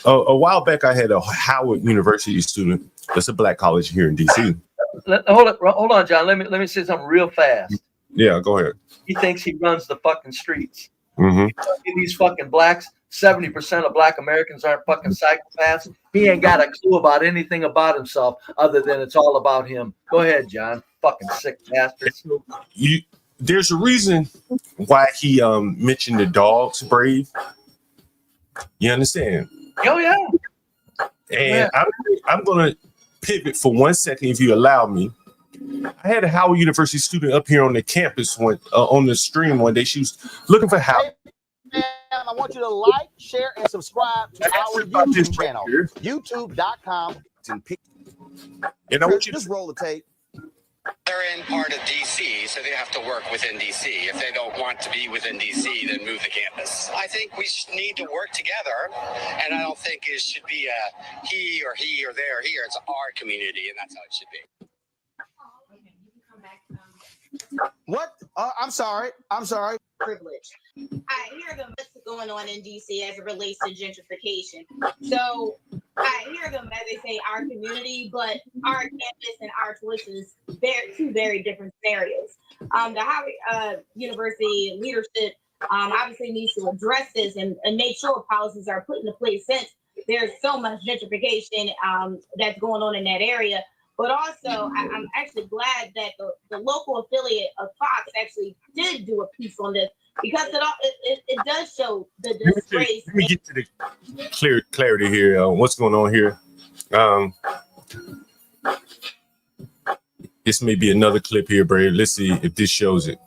A while back, I had a Howard University student. That's a black college here in DC. Hold on, John. Let me say something real fast. Yeah, go ahead. He thinks he runs the fucking streets. Mm-hmm. These fucking blacks. 70% of black Americans aren't fucking psychopaths. He ain't got a clue about anything about himself other than it's all about him. Go ahead, John. Fucking sick bastards. There's a reason why he mentioned the dogs, Brave. You understand? Oh yeah. And I'm gonna pivot for 1 second, if you allow me. I had a Howard University student up here on the campus on the stream one day. She was looking for Howard. I want you to like, share, and subscribe to our YouTube channel, youtube.com. And I want you to just roll the tape. They're in part of DC, so they have to work within DC. If they don't want to be within DC, then move the campus. I think we need to work together, and I don't think it should be a he or there or here. It's our community, and that's how it should be. What? I'm sorry. Privilege. I hear them what's going on in DC as it relates to gentrification. So I hear them as they say our community, but our campus and our choices, two very different scenarios. The Howard University leadership obviously needs to address this and make sure policies are put into place since there's so much gentrification that's going on in that area. But also, I'm actually glad that the local affiliate of Fox actually did do a piece on this because it does show the disgrace. Let me get to the clarity here. What's going on here? This may be another clip here, Brave. Let's see if this shows it.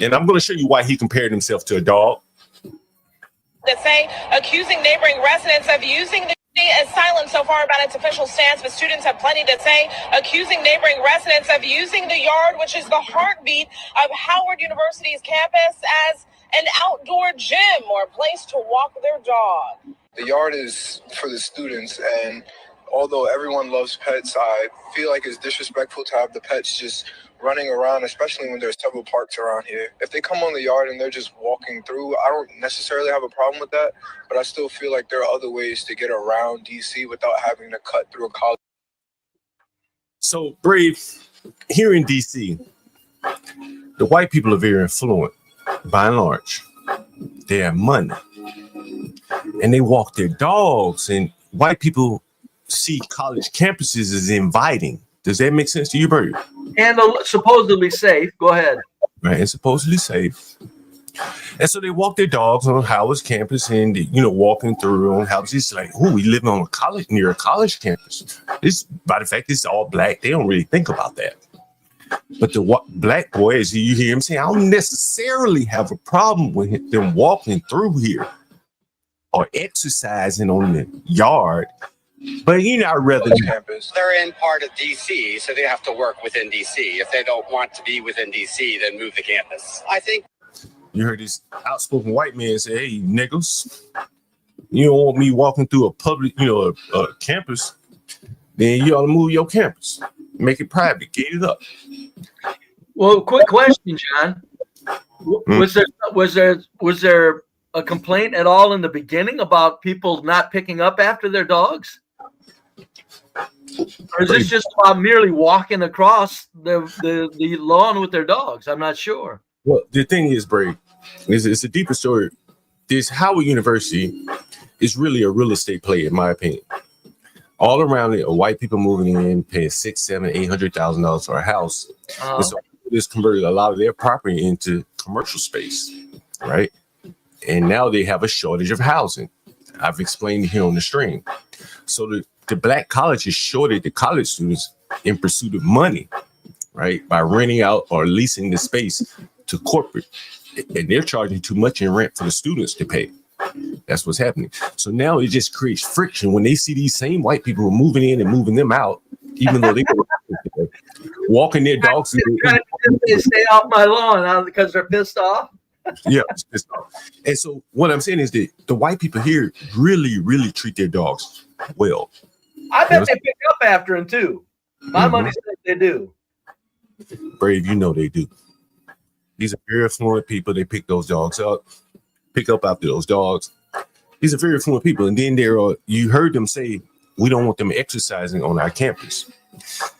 And I'm going to show you why he compared himself to a dog. To say, accusing neighboring residents of using the is silent so far about its official stance, but students have plenty to say, accusing neighboring residents of using the yard, which is the heartbeat of Howard University's campus, as an outdoor gym or a place to walk their dog. The yard is for the students, and although everyone loves pets, I feel like it's disrespectful to have the pets just running around, especially when there's several parks around here. If they come on the yard and they're just walking through, I don't necessarily have a problem with that, but I still feel like there are other ways to get around DC without having to cut through a college. So, Brave, here in DC, the white people are very influent, by and large. They have money, and they walk their dogs, and white people see college campuses as inviting. Does that make sense to you, Bird? And supposedly safe. Go ahead. Right, and supposedly safe. And so they walk their dogs on Howard's campus, and walking through on Howard's. It's like, we live on a college near a college campus. This, by the fact, it's all black. They don't really think about that. But the black boys, you hear him say, I don't necessarily have a problem with them walking through here or exercising on the yard. But I'd rather campus. They're in part of DC, so they have to work within DC. If they don't want to be within DC, then move the campus. I think. You heard this outspoken white man say, "Hey, niggas, you don't want me walking through a public, a campus, then you ought to move your campus, make it private, gate it up." Well, quick question, John. Was there a complaint at all in the beginning about people not picking up after their dogs? Or is this just about merely walking across the lawn with their dogs? I'm not sure. Well, the thing is, Brave, it's a deeper story. This Howard University is really a real estate play, in my opinion. All around it are white people moving in, paying $600,000, $800,000 for a house. And so this converted a lot of their property into commercial space, right? And now they have a shortage of housing. I've explained here on the stream. So the black colleges shorted the college students in pursuit of money, right? By renting out or leasing the space to corporate. And they're charging too much in rent for the students to pay. That's what's happening. So now it just creates friction when they see these same white people moving in and moving them out, even though they walking their dogs. They stay off my lawn because they're pissed off. Yeah, it's pissed off. And so what I'm saying is that the white people here really, really treat their dogs well. I bet they pick up after them too. My money says they do. Brave, they do. These are very affluent people. They pick those dogs up, pick up after those dogs. These are very affluent people. And then you heard them say, we don't want them exercising on our campus.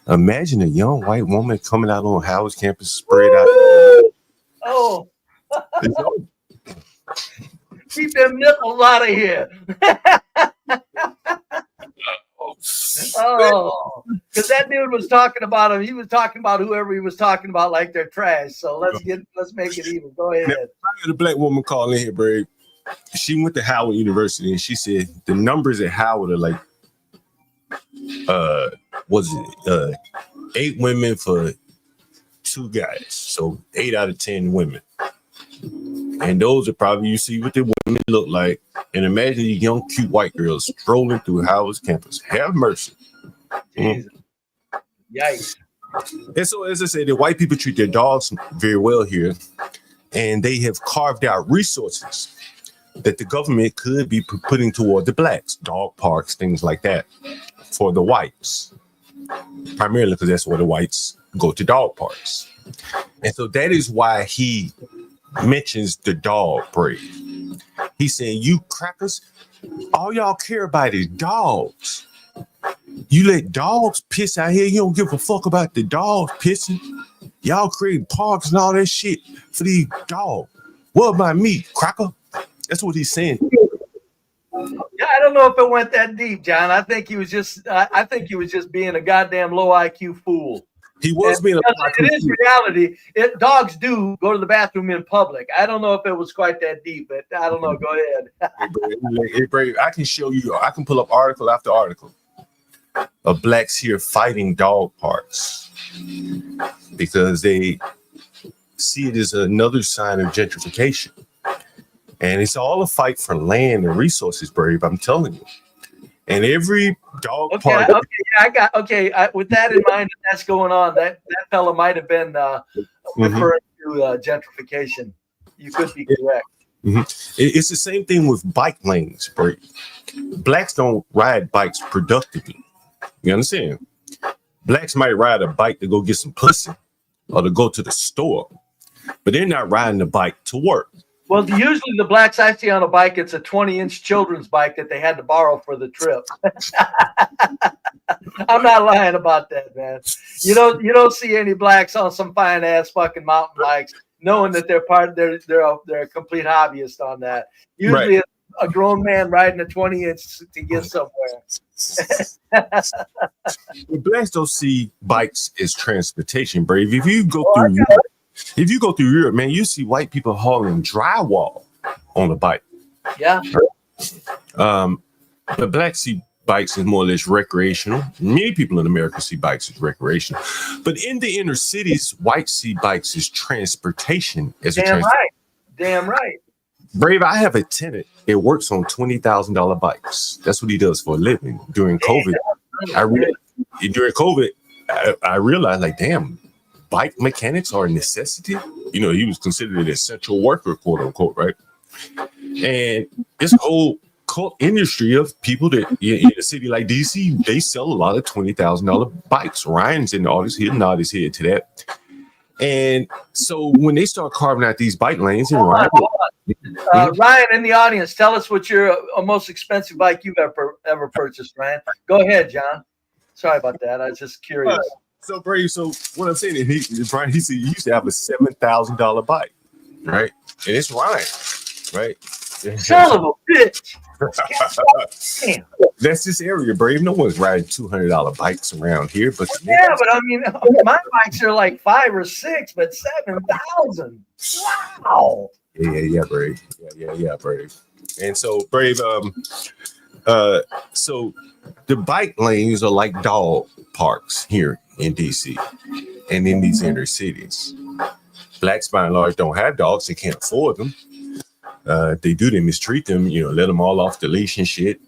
Imagine a young white woman coming out on Howard's campus, sprayed out. Oh. Keep them nipples out of here. Oh, because that dude was talking about him. He was talking about whoever he was talking about like they're trash. So let's make it even. Go ahead. Now, I had a black woman call in here, Brave. She went to Howard University and she said the numbers at Howard are like 8 women for 2 guys. So 8 out of 10 women. And those are probably, you see what the women look like. And imagine these young, cute white girls strolling through Howard's campus. Have mercy. Yikes. And so, as I said, the white people treat their dogs very well here. And they have carved out resources that the government could be putting toward the blacks, dog parks, things like that, for the whites. Primarily because that's where the whites go to dog parks. And so that is why he mentions the dog, Brave. He's saying, you crackers, all y'all care about is dogs. You let dogs piss out here. You don't give a fuck about the dogs pissing. Y'all create parks and all that shit for these dogs. What about me, cracker? That's what he's saying. Yeah, I don't know if it went that deep, John. I think he was just being a goddamn low IQ fool. He was being it is reality. Dogs do go to the bathroom in public. I don't know if it was quite that deep, but I don't know. Go ahead. Hey, Brave, I can show you. I can pull up article after article of blacks here fighting dog parks because they see it as another sign of gentrification. And it's all a fight for land and resources, Brave. I'm telling you. And every dog park. With that in mind, that's going on. That fellow might have been referring to gentrification. You could be correct. It's the same thing with bike lanes, Brave. Blacks don't ride bikes productively. You understand? Blacks might ride a bike to go get some pussy or to go to the store, but they're not riding the bike to work. Well, usually the blacks I see on a bike, it's a 20-inch children's bike that they had to borrow for the trip. I'm not lying about that, man. You don't see any blacks on some fine ass fucking mountain bikes, knowing that they're a complete hobbyist on that. Usually, it's a grown man riding a 20-inch to get somewhere. Blacks don't see bikes as transportation, Brave. If you go through Europe, man, you see white people hauling drywall on a bike. Yeah. But blacks see bikes as more or less recreational. Many people in America see bikes as recreational. But in the inner cities, whites see bikes as transportation. Damn right. Brave, I have a tenant that works on $20,000 bikes. That's what he does for a living. During COVID, I realized, like, damn, bike mechanics are a necessity. You know, he was considered an essential worker, quote unquote, right? And this whole cult industry of people that in a city like DC, they sell a lot of $20,000 bikes. Ryan's in the audience, he'll nod his head to that. And so when they start carving out these bike lanes, and Ryan, Ryan in the audience, tell us what your most expensive bike you've ever purchased, Ryan. Go ahead, John. Sorry about that. I was just curious. So Brady, so what I'm saying is, Ryan, he said he used to have a $7,000 bike, right? And it's Ryan, right? Son of a bitch. Damn. That's this area, Brave. No one's riding $200 bikes around here, but yeah, but I mean, my bikes are like 5 or 6, but 7,000. Wow. Yeah, Brave. Yeah, Brave. And so Brave, so the bike lanes are like dog parks here in DC and in these inner cities. Blacks by and large don't have dogs; they can't afford them. They do, they mistreat them, you know, let them all off the leash and shit.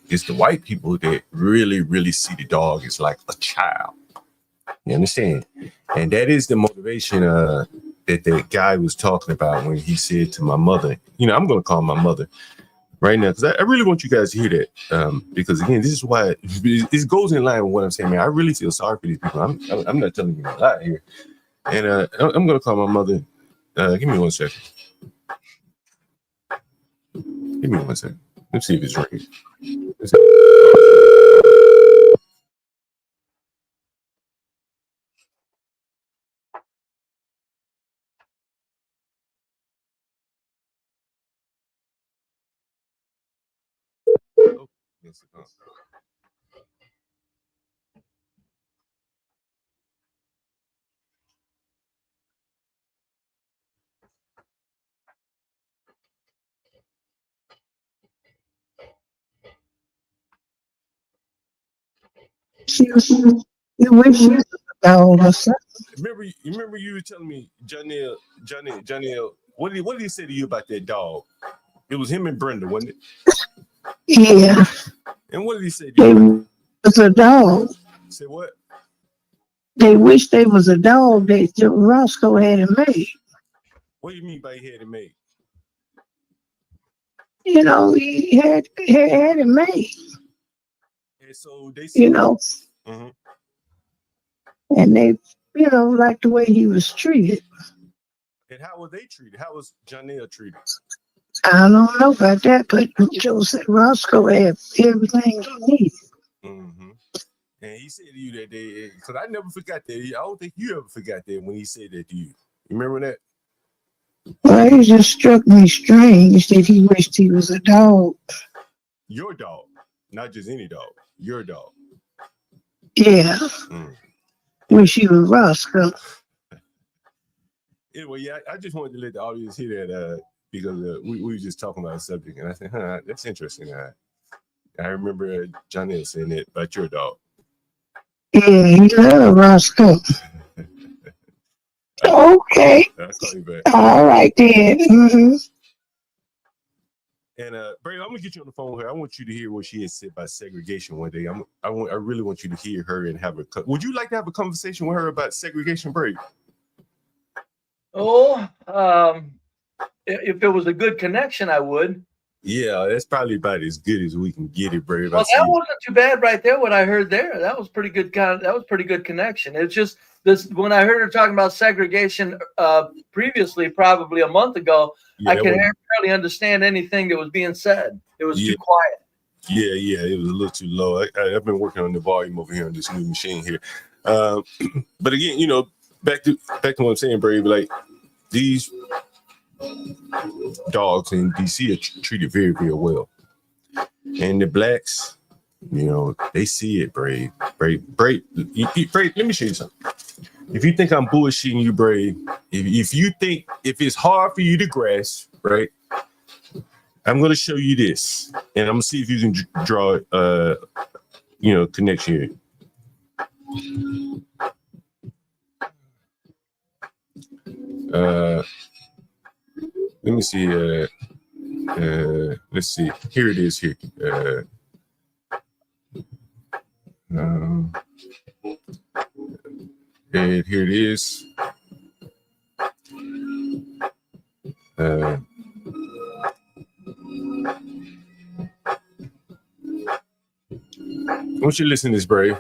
It's the white people that really, really see the dog as like a child. You understand? And that is the motivation that that guy was talking about when he said to my mother, you know, I'm going to call my mother right now because I really want you guys to hear that. Because again, this is why this goes in line with what I'm saying, man. I really feel sorry for these people. I'm not telling you a lot here. And I'm going to call my mother. Give me 1 second. Give me 1 second. Let's see if it's right. Oh, yes, You wish you was a dog or something. Remember you were telling me, Janelle, what did he say to you about that dog? It was him and Brenda, wasn't it? Yeah. And what did he say to They you? was a dog. Say what? They wish they was a dog that Roscoe had it made. What do you mean by he had it made? You know, he had it made. And so they, you know, Mhm. and they, you know, like the way he was treated. And how were they treated? How was Janelle treated? I don't know about that, but Joseph Roscoe had everything he needed. Mm-hmm. And he said to you that day, because I never forgot that. I don't think you ever forgot that when he said that to you. You remember that? Well, it just struck me strange that he wished he was a dog. Your dog, not just any dog. Your dog. Yeah. Wish he was Roscoe. Anyway, yeah, I just wanted to let the audience hear that because we were just talking about a subject, and I said, that's interesting. I remember Janelle saying that about your dog. Yeah, he loved Roscoe. Okay. I'll call you back. All right then. Mm-hmm. And Brady, I'm gonna get you on the phone here. I want you to hear what she had said about segregation one day. I really want you to hear her and have a. Would you like to have a conversation with her about segregation, Brady? Oh, if it was a good connection, I would. Yeah, that's probably about as good as we can get it, Brady. Well, that wasn't too bad right there. What I heard there, that was pretty good. That was pretty good connection. It's just this when I heard her talking about segregation previously, probably a month ago. Yeah, I could barely understand anything that was being said. It was too quiet. Yeah, it was a little too low. I've been working on the volume over here on this new machine here. But again, you know, back to what I'm saying, Brady, like these dogs in DC are treated very, very well. And the blacks, you know, they see it, Brave. Brave, let me show you something. If you think I'm bullshitting you, Brave, if you think if it's hard for you to grasp, right? I'm gonna show you this, and I'm gonna see if you can draw connection here. Let me see. let's see. Here it is. Here. And here it is. I want you to listen to this, Brave.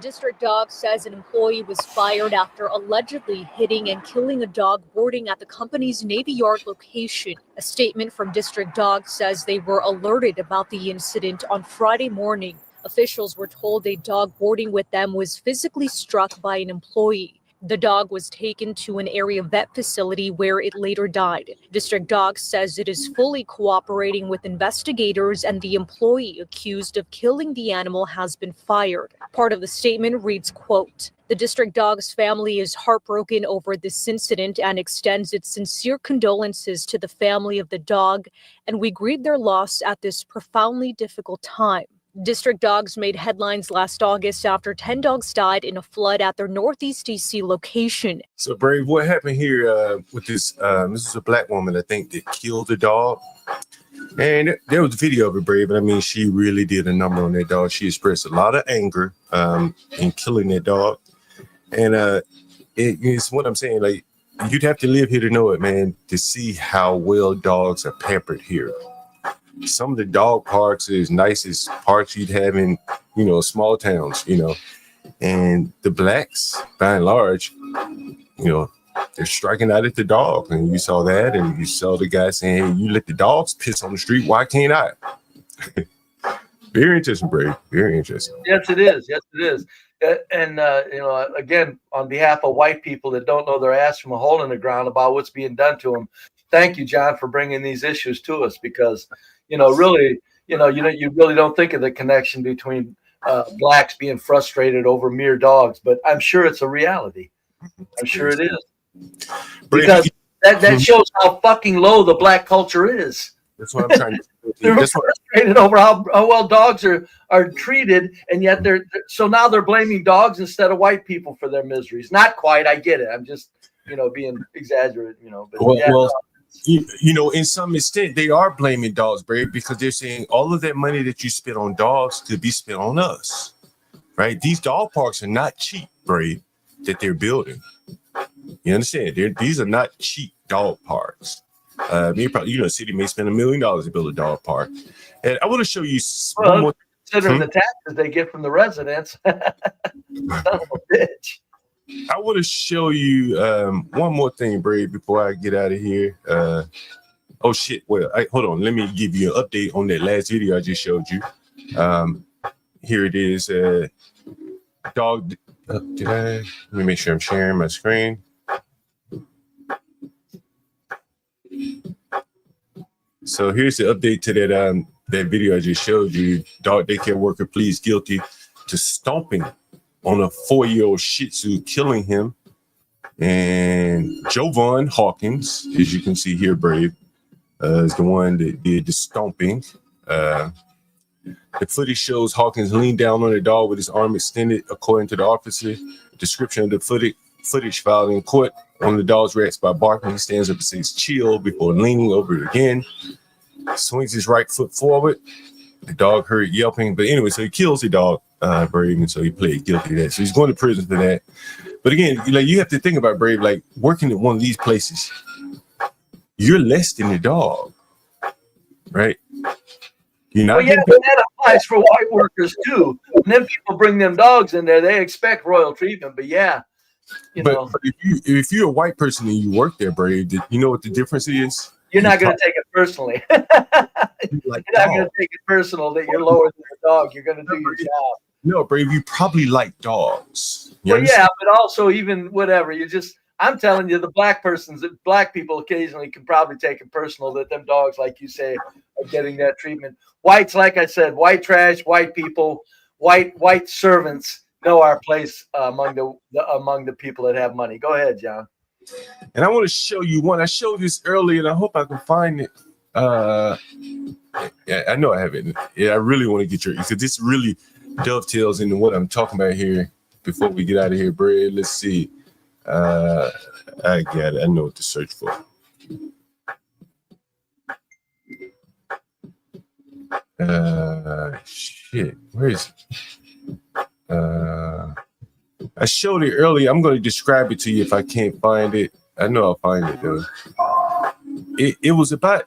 District Dog says an employee was fired after allegedly hitting and killing a dog boarding at the company's Navy Yard location. A statement from District Dog says they were alerted about the incident on Friday morning. Officials were told a dog boarding with them was physically struck by an employee. The dog was taken to an area vet facility where it later died. District Dog says it is fully cooperating with investigators and the employee accused of killing the animal has been fired. Part of the statement reads, quote, "The District Dog's family is heartbroken over this incident and extends its sincere condolences to the family of the dog, and we grieve their loss at this profoundly difficult time." District Dogs made headlines last August after 10 dogs died in a flood at their Northeast DC location. So, Brave, what happened here with this? This is a black woman, I think, that killed a dog. And there was a video of it, Brave. And I mean, she really did a number on that dog. She expressed a lot of anger in killing that dog. And it's what I'm saying. Like, you'd have to live here to know it, man, to see how well dogs are pampered here. Some of the dog parks is nicest parks you'd have in, small towns, and the blacks, by and large, they're striking out at the dog. And you saw that, and you saw the guy saying, hey, you let the dogs piss on the street. Why can't I? Very interesting, Brave. Very interesting. Yes, it is. Yes, it is. And, again, on behalf of white people that don't know their ass from a hole in the ground about what's being done to them, thank you, John, for bringing these issues to us because, really, you really don't think of the connection between blacks being frustrated over mere dogs, but I'm sure it's a reality. I'm sure it is. Because that shows how fucking low the black culture is. That's what I'm trying to do. They're frustrated over how well dogs are treated, and yet so now they're blaming dogs instead of white people for their miseries. Not quite, I get it. I'm just, being exaggerated, but in some extent, they are blaming dogs, Brave, because they're saying all of that money that you spent on dogs could be spent on us, right? These dog parks are not cheap, Brave, that they're building. You understand? These are not cheap dog parks. The city may spend $1 million to build a dog park. And I want to show you one more. Considering the taxes they get from the residents. Son of a bitch. I want to show you one more thing, Brave, before I get out of here. Oh, shit. Well, hold on. Let me give you an update on that last video I just showed you. Here it is. Dog. Let me make sure I'm sharing my screen. So here's the update to that video I just showed you. Dog daycare worker pleads guilty to stomping on a 4-year-old Shih Tzu, killing him. And Jovan Hawkins, as you can see here, Brave, is the one that did the stomping. The footage shows Hawkins leaned down on the dog with his arm extended, according to the officer. Description of the footage filed in court. One of the dog's reacts by barking. He stands up and says chill before leaning over it again. Swings his right foot forward. The dog heard yelping. But anyway, so he kills the dog, Brave, and so he pleaded guilty to that. So he's going to prison for that. But again, you have to think about, Brave, like working at one of these places, you're less than the dog, right? You're not but that applies for white workers too. And then people bring them dogs in there, they expect royal treatment. But but if you're a white person and you work there, Brave, you know what the difference is? You're not going to take it personally. You're not going to take it personal that you're lower than a dog. You're going to do your job. No, Brave, you probably like dogs. Well, yeah, but also even whatever. I'm telling you, the black people occasionally can probably take it personal that them dogs, like you say, are getting that treatment. Whites, like I said, white trash, white people, white servants know our place among the people that have money. Go ahead, John. And I want to show you one. I showed this earlier, and I hope I can find it. Yeah, I know I have it. Yeah, I really want to get your, because this really dovetails into what I'm talking about here. Before we get out of here, Brad, let's see. I got it. I know what to search for. Shit. Where is it? I showed it earlier. I'm going to describe it to you if I can't find it. I know I'll find it though. It was about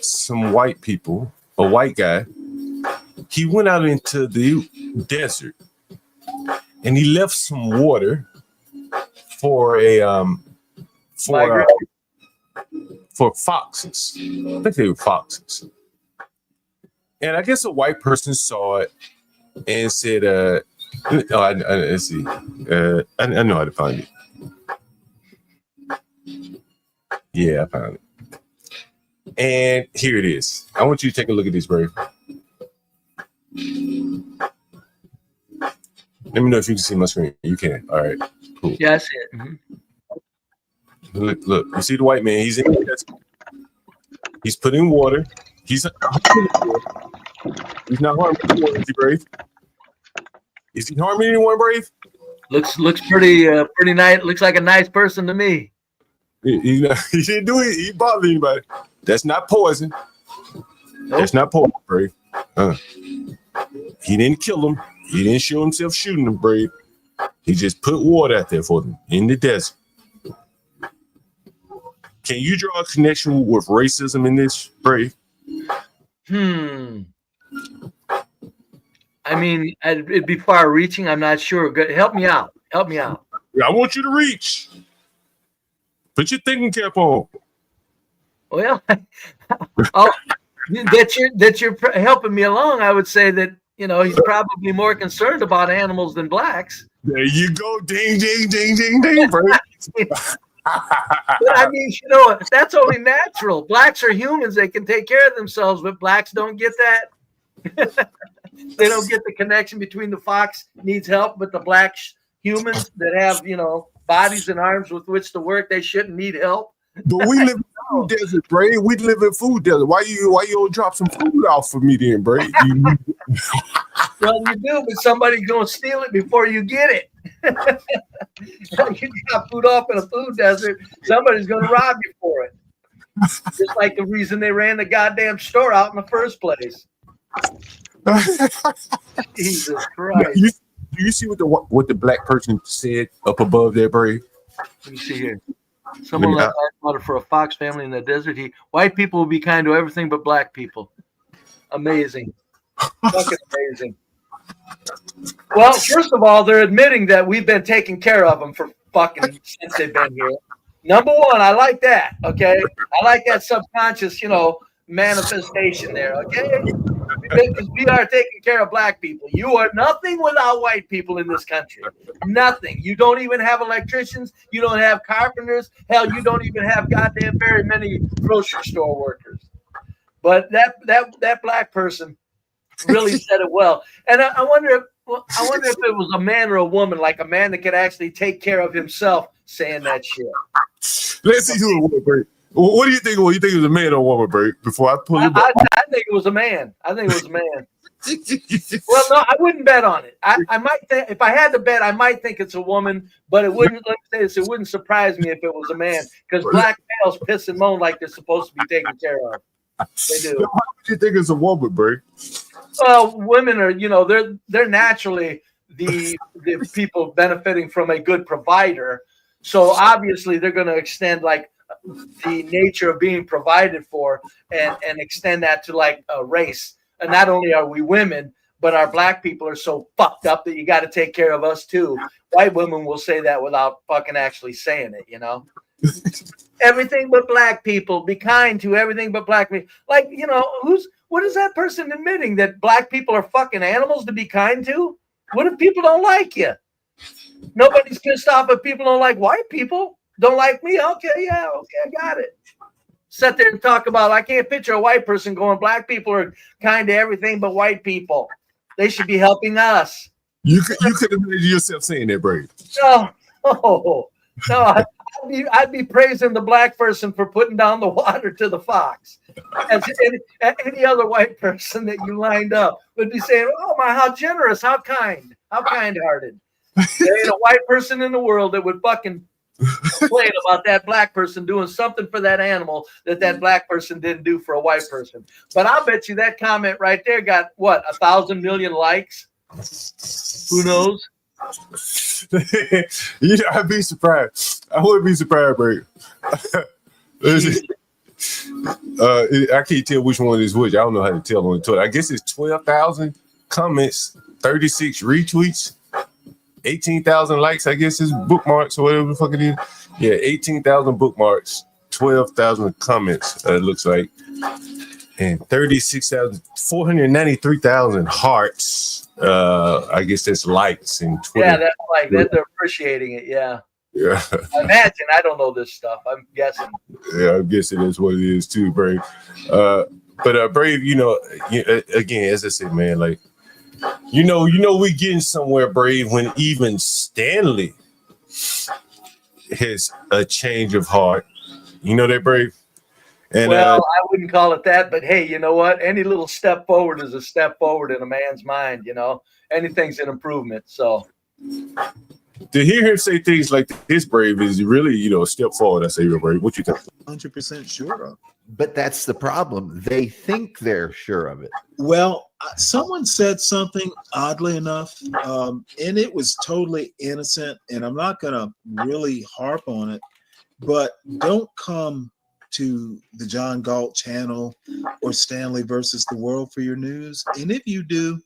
some white people, a white guy. He went out into the desert and he left some water for for foxes. I think they were foxes. And I guess a white person saw it and said, let's see. I know how to find it. Yeah, I found it. And here it is. I want you to take a look at this, Brave. Let me know if you can see my screen. You can. All right. Cool. Yeah, I see it. Mm-hmm. Look. You see the white man? He's in. He's putting water. He's not harming anyone. Is he, Brave? Is he harming anyone, Brave? Looks pretty nice. Looks like a nice person to me. He didn't do it. He bothered anybody. That's not poison. Nope. That's not poison, Brave. He didn't kill him. He didn't show himself shooting them, Brave. He just put water out there for them in the desert. Can you draw a connection with racism in this, Brave? I mean, it'd be far-reaching. I'm not sure. Help me out. I want you to reach. Put your thinking cap on. Well, that you're helping me along. I would say that he's probably more concerned about animals than blacks. There you go. Ding, ding, ding, ding, ding, Brave. But I mean, that's only natural. Blacks are humans; they can take care of themselves, but blacks don't get that. They don't get the connection between the fox needs help, but the black humans that have bodies and arms with which to work, they shouldn't need help. But we live in food desert, Brave. We live in food desert. Why you don't drop some food off for me then, Brave? Well, you do, but somebody's gonna steal it before you get it. You got food off in a food desert, somebody's gonna rob you for it. Just like the reason they ran the goddamn store out in the first place. Jesus Christ. Do you see what the black person said up above there, Brave? Let me see here. Someone left water for a fox family in the desert. White people will be kind to everything but black people. Amazing. Fucking amazing. Well, first of all, they're admitting that we've been taking care of them for fucking since they've been here. Number one, I like that. Okay, I like that subconscious, manifestation there. Okay, because we are taking care of black people. You are nothing without white people in this country. Nothing. You don't even have electricians. You don't have carpenters. Hell, you don't even have goddamn very many grocery store workers. But that black person really said it well. And I wonder if it was a man or a woman, like a man that could actually take care of himself, saying that shit. Let's see who it was, Bert. What do you think? You think it was a man or a woman, Bert? Before I pull it back. I think it was a man. Well, no, I wouldn't bet on it. I might think, if I had to bet, I might think it's a woman, but it wouldn't. Let me say this: it wouldn't surprise me if it was a man, because black males piss and moan like they're supposed to be taken care of. They do. Why would you think it's a woman, Bert? Well, women are, they're naturally the people benefiting from a good provider. So obviously they're going to extend like the nature of being provided for and extend that to like a race. And not only are we women, but our black people are so fucked up that you got to take care of us too. White women will say that without fucking actually saying it, Everything but black people, be kind to everything but black people. Like, what is that person admitting, that black people are fucking animals to be kind to? What if people don't like you? Nobody's pissed off if people don't like white people. Don't like me? Okay, I got it. Sit there and talk about, I can't picture a white person going, black people are kind to everything but white people. They should be helping us. You could imagine yourself saying that, Brave. No. I'd be praising the black person for putting down the water to the fox. As any other white person that you lined up would be saying, oh my, how generous, how kind, how kind-hearted. There ain't a white person in the world that would fucking complain about that black person doing something for that animal that black person didn't do for a white person. But I'll bet you that comment right there got what, 1,000 million likes? Who knows? I'd be surprised. I would be surprised, bro. I can't tell which one is which. I don't know how to tell on Twitter. I guess it's 12,000 comments, 36 retweets, 18,000 likes. I guess is bookmarks or whatever the fuck it is. Yeah, 18,000 bookmarks, 12,000 comments. It looks like, and 493,000 hearts. I guess that's likes in Twitter. Yeah, that's like that. They're appreciating it. Yeah. Yeah. Imagine, I don't know this stuff. I'm guessing. Yeah, I guess it is what it is too, Brave. But Brave, again, as I said, man, like, we getting somewhere, Brave, when even Stanley has a change of heart. You know that, Brave? And well, I wouldn't call it that, but hey, you know what? Any little step forward is a step forward in a man's mind. Anything's an improvement. So. To hear him say things like this, Brave, is really, a step forward. I say, Brave. What you think? 100% sure of. But that's the problem. They think they're sure of it. Well, someone said something oddly enough, and it was totally innocent, and I'm not going to really harp on it, but don't come to the John Galt channel or Stanley versus the World for your news. And if you do,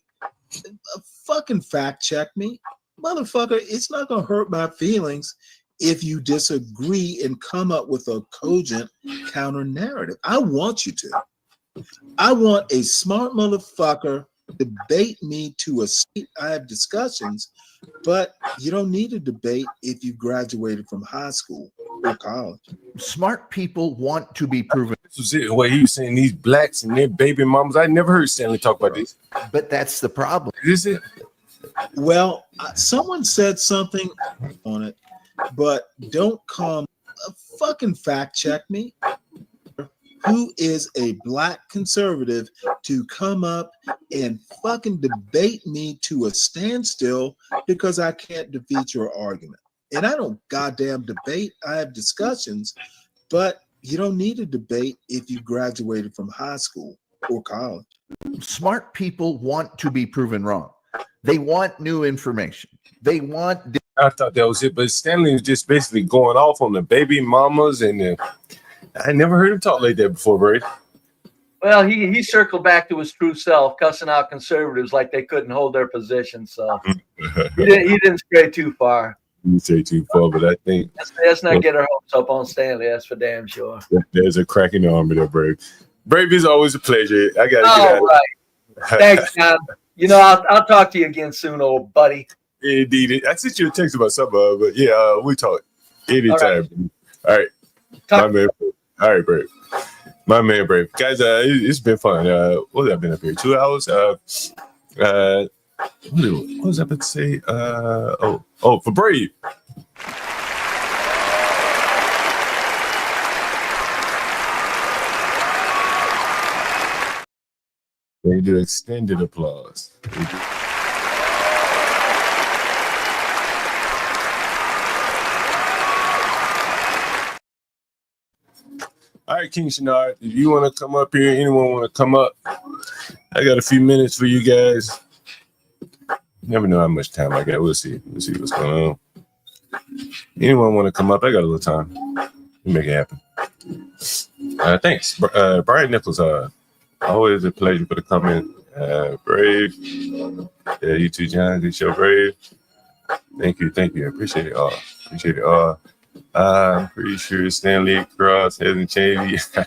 fucking fact check me. Motherfucker, it's not going to hurt my feelings if you disagree and come up with a cogent counter narrative. I want you to. I want a smart motherfucker debate me to a seat. I have discussions, but you don't need a debate if you graduated from high school or college. Smart people want to be proven. This was it. What he was saying, these blacks and their baby mamas. I never heard Stanley talk about this. But that's the problem. Is it? Well, someone said something on it, but don't come fucking fact check me. Who is a black conservative to come up and fucking debate me to a standstill because I can't defeat your argument? And I don't goddamn debate. I have discussions, but you don't need a debate if you graduated from high school or college. Smart people want to be proven wrong. They want new information. They want. I thought that was it, but Stanley was just basically going off on the baby mamas, and I never heard him talk like that before, Brady. Well, he circled back to his true self, cussing out conservatives like they couldn't hold their position. So he didn't stray too far. He didn't stray too far, but I think let's not get our hopes up on Stanley. That's for damn sure. There's a crack in the armor there, Brave. Brave is always a pleasure. I got to get out. Right. Thanks, John. I'll talk to you again soon, old buddy. Indeed. I sent you a text about something, but yeah, we talk anytime. All right. My man. All right, Brave. My man, Brave. Guys, it's been fun. What have I been up here? 2 hours? What was I about to say? For Brave. They do extended applause. All right, King Shenard, if you want to come up here, anyone want to come up? I got a few minutes for you guys. Never know how much time I got. We'll see. We'll see what's going on. Anyone want to come up? I got a little time. We'll make it happen. Thanks. Brian Nichols, always a pleasure for the comment. Brave. Yeah, you too, John. Good show, Brave. Thank you. I appreciate it all. I'm pretty sure Stanley Cross hasn't changed.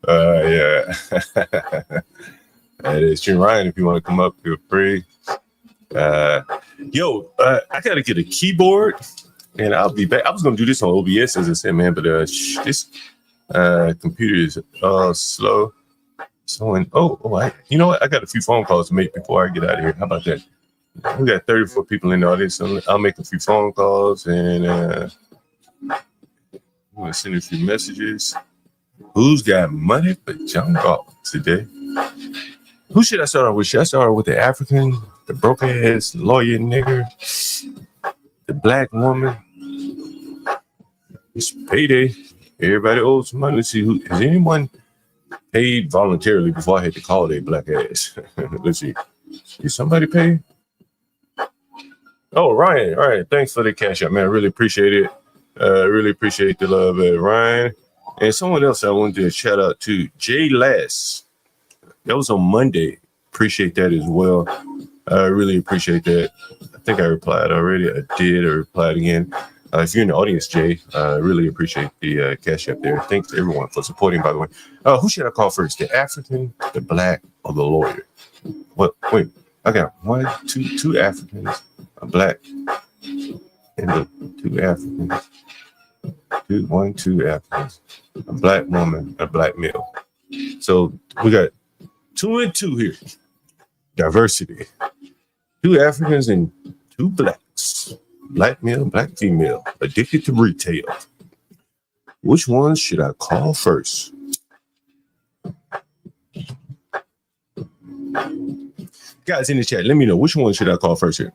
Yeah. That is true. Ryan, if you want to come up, feel free. I gotta get a keyboard and I'll be back. I was gonna do this on OBS, as I said, man, but this computer is slow. So, you know what? I got a few phone calls to make before I get out of here. How about that? We got 34 people in the audience, so I'll make a few phone calls and I'm gonna send a few messages. Who's got money for John Galt today? Who should I start off with? Should I start with the African, the broke ass lawyer nigger, the black woman, It's payday. Everybody owes money. Let's see who has anyone paid voluntarily before I had to call their black ass. Let's see. Did somebody pay? Oh, Ryan. All right. Thanks for the cash out, man. I really appreciate it. Really appreciate the love, Ryan. And someone else I wanted to shout out to, Jay Lass. That was on Monday. Appreciate that as well. I really appreciate that. I think I replied already. I did. I replied again. If you're in the audience, Jay, I really appreciate the cash up there. Thanks to everyone for supporting, by the way. Who should I call first? The African, the black, or the lawyer? What? Wait, I got two Africans, a black, and the two Africans. Two Africans, a black woman, a black male. So we got 2 and 2 here. Diversity. 2 Africans and 2 blacks. Black male, black female, addicted to retail. Which one should I call first? Guys in the chat, let me know which one should I call first here.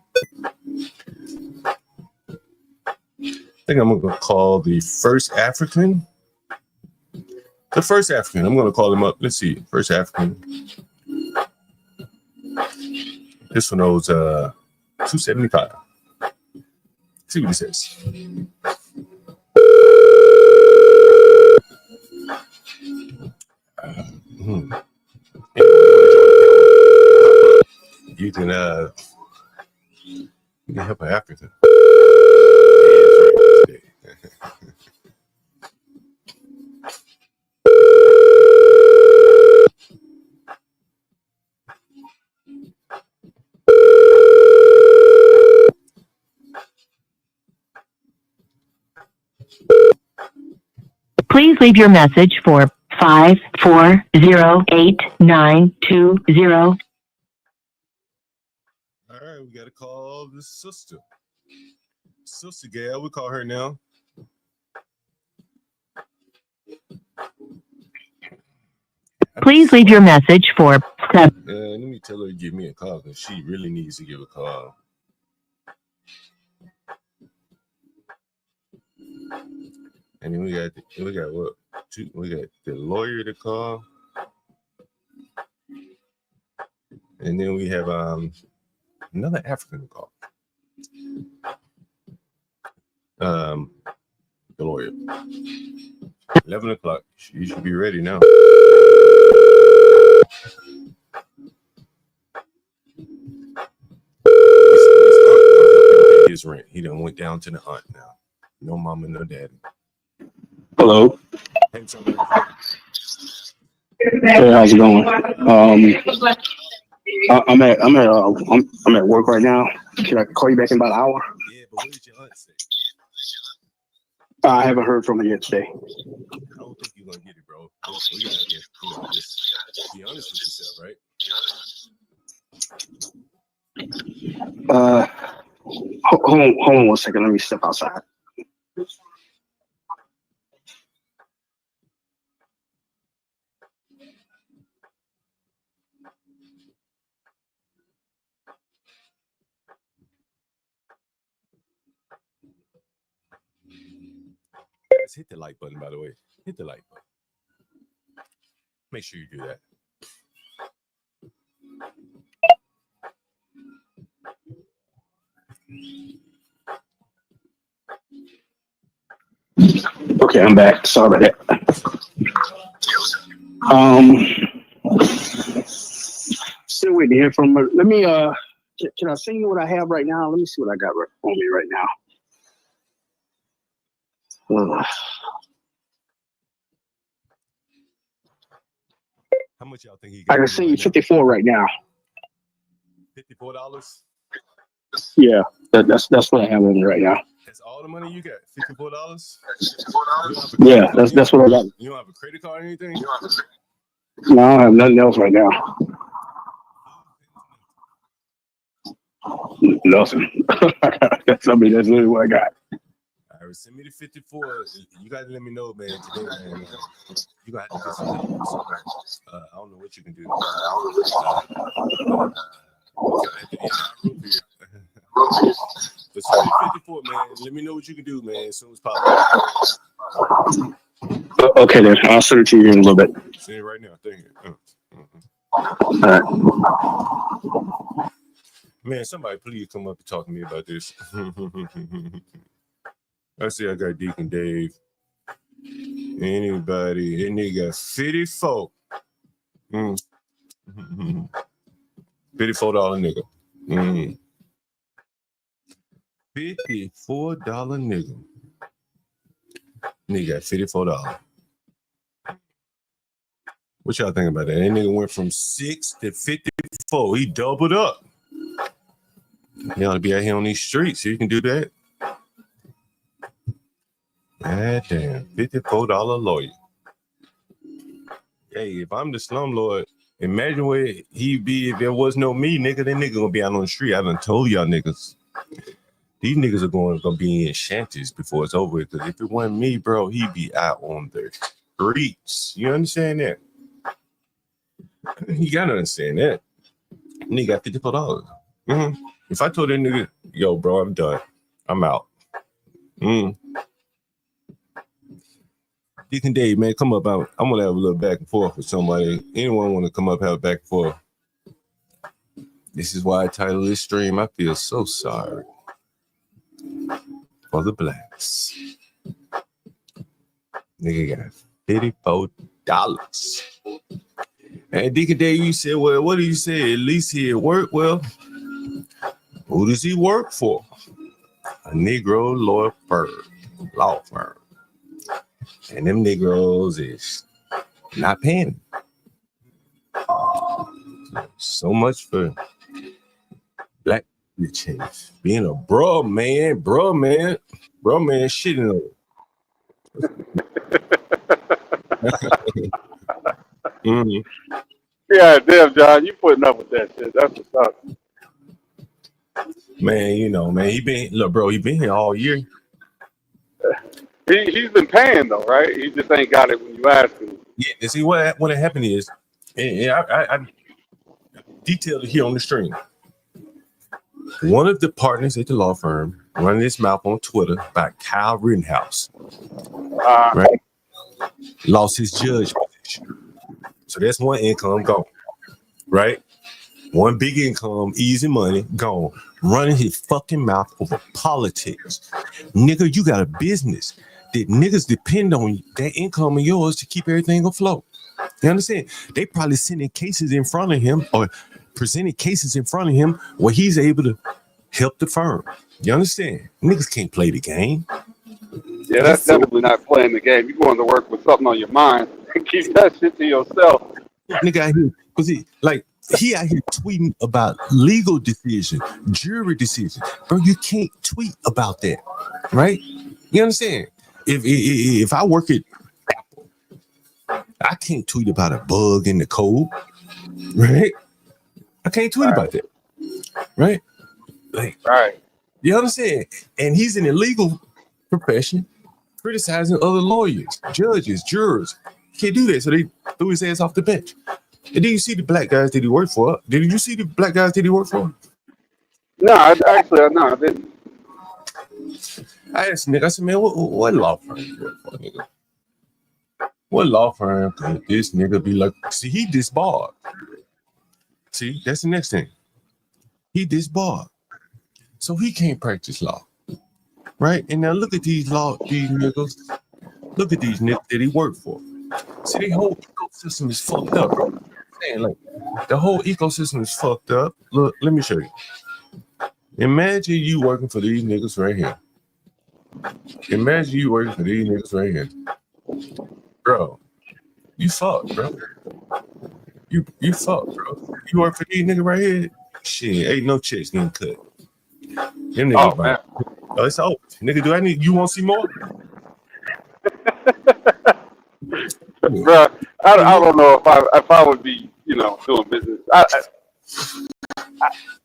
I think I'm going to call the first African. The first African. I'm going to call him up. Let's see. First African. This one owes $275. See what he says. You can help an African. Please leave your message for 5408920. All right, we got to call the sister. Sister Gail, we call her now. Please leave your message for 7. Let me tell her to give me a call because she really needs to give a call. And then we got what? We got the lawyer to call, and then we have another African to call. The lawyer. 11 o'clock. You should be ready now. His rent. He done went down to the aunt now. No mama, no daddy. Hello. Hey, how's it going? I'm at work right now. Can I call you back in about an hour? Yeah, but what did your aunt say? I haven't heard from her yet today. I don't think you're gonna get it, bro. We gotta just be honest with yourself, right? Hold on 1 second. Let me step outside. Guys, hit the like button, by the way. Hit the like button. Make sure you do that. Okay, I'm back. Sorry about that. Still waiting to hear from her. Let me can I send you what I have right now? Let me see what I got on me right now. How much y'all think he I got? can send you 54 right now. $54? Yeah, that's what I have on me right now. That's all the money you got? $54? Yeah, that's what I got. You don't have a credit card or anything? No, I don't have nothing else right now. Nothing. That's literally what I got. All right, send me the 54. You gotta let me know, man. Today, man. You gotta have to get some help. I don't know what you can do. But send me 54, man. Let me know what you can do, man, as soon as possible. Okay, then. I'll send it to you in a little bit. Send it right now. Thank you. All right. Man, somebody please come up and talk to me about this. I see I got Deacon Dave. Anybody? And they got 54. $54 nigga. $54 nigga. Nigga got $54. What y'all think about that? That nigga went from 6 to 54. He doubled up. He ought to be out here on these streets so you can do that. God damn, $54 lawyer. Hey, if I'm the slumlord, imagine where he'd be if there was no me, nigga. That nigga gonna be out on the street. I done told y'all niggas. These niggas are gonna be in shanties before it's over. Because if it wasn't me, bro, he'd be out on the streets. You understand that? You gotta understand that. Nigga got $54. If I told that nigga, yo, bro, I'm done. I'm out. Deacon Dave, man, come up. I'm gonna have a little back and forth with somebody. Anyone want to come up, have a back and forth? This is why I title this stream, I feel so sorry for the blacks. Nigga got $54. And Deacon Dave, you said, well, what do you say? At least he at work. Well, who does he work for? A Negro law firm. And them Negroes is not paying. So much for black bitches being a bro man, shitting on it. Yeah, damn, John, you putting up with that shit. That's what's up. Man, you know, man, he been here all year. He's been paying though, right? He just ain't got it when you ask him. Yeah, see what happened is, and I detailed it here on the stream. One of the partners at the law firm running his mouth on Twitter about Kyle Rittenhouse, right? Lost his judge position. So that's one income gone, right? One big income, easy money, gone. Running his fucking mouth over politics. Nigga, you got a business that niggas depend on that income of yours to keep everything afloat. You understand? They probably sending cases in front of him or presenting cases in front of him where he's able to help the firm. You understand? Niggas can't play the game. Yeah, that's definitely not playing the game. You're going to work with something on your mind. Keep that shit to yourself. Nigga out here, because he out here tweeting about legal decisions, jury decisions. Bro, you can't tweet about that, right? You understand? If I work at Apple, I can't tweet about a bug in the code, right? I can't tweet about that, right? Right. You understand? And he's in the legal profession criticizing other lawyers, judges, jurors. Can't do that, so they threw his ass off the bench. And did you see the black guys that he worked for? Did you see the black guys that he worked for? No, I didn't. I asked nigga, I said, man, what law firm you work for, nigga? What law firm could this nigga be like? See, he disbarred. See, that's the next thing. He disbarred. So he can't practice law. Right? And now look at these niggas. Look at these niggas that he worked for. See, the whole ecosystem is fucked up, bro. Like, the whole ecosystem is fucked up. Look, let me show you. Imagine you working for these niggas right here. Imagine you working for these niggas right here. Bro, you fucked, bro. You fucked, bro. You work for these niggas right here? Shit, ain't no checks getting cut. Them niggas, man. Oh, it's over. Nigga, you want to see more? Bro, I don't know if I would be, doing business.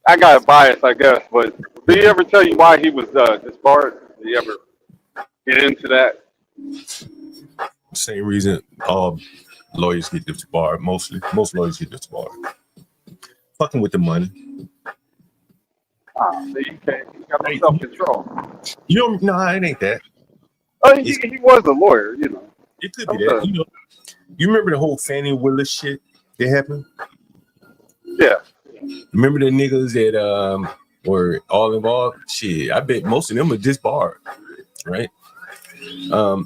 I got a bias, I guess, but did he ever tell you why he was disbarred? Did he ever get into that? Same reason lawyers get disbarred. Most lawyers get disbarred. Fucking with the money. See, you can't. You got no self-control. You know, no, it ain't that. Oh, he was a lawyer, you know. It could be that. You know, you remember the whole Fannie Willis shit that happened? Yeah. Remember the niggas that were all involved? Shit, I bet most of them are disbarred, right? So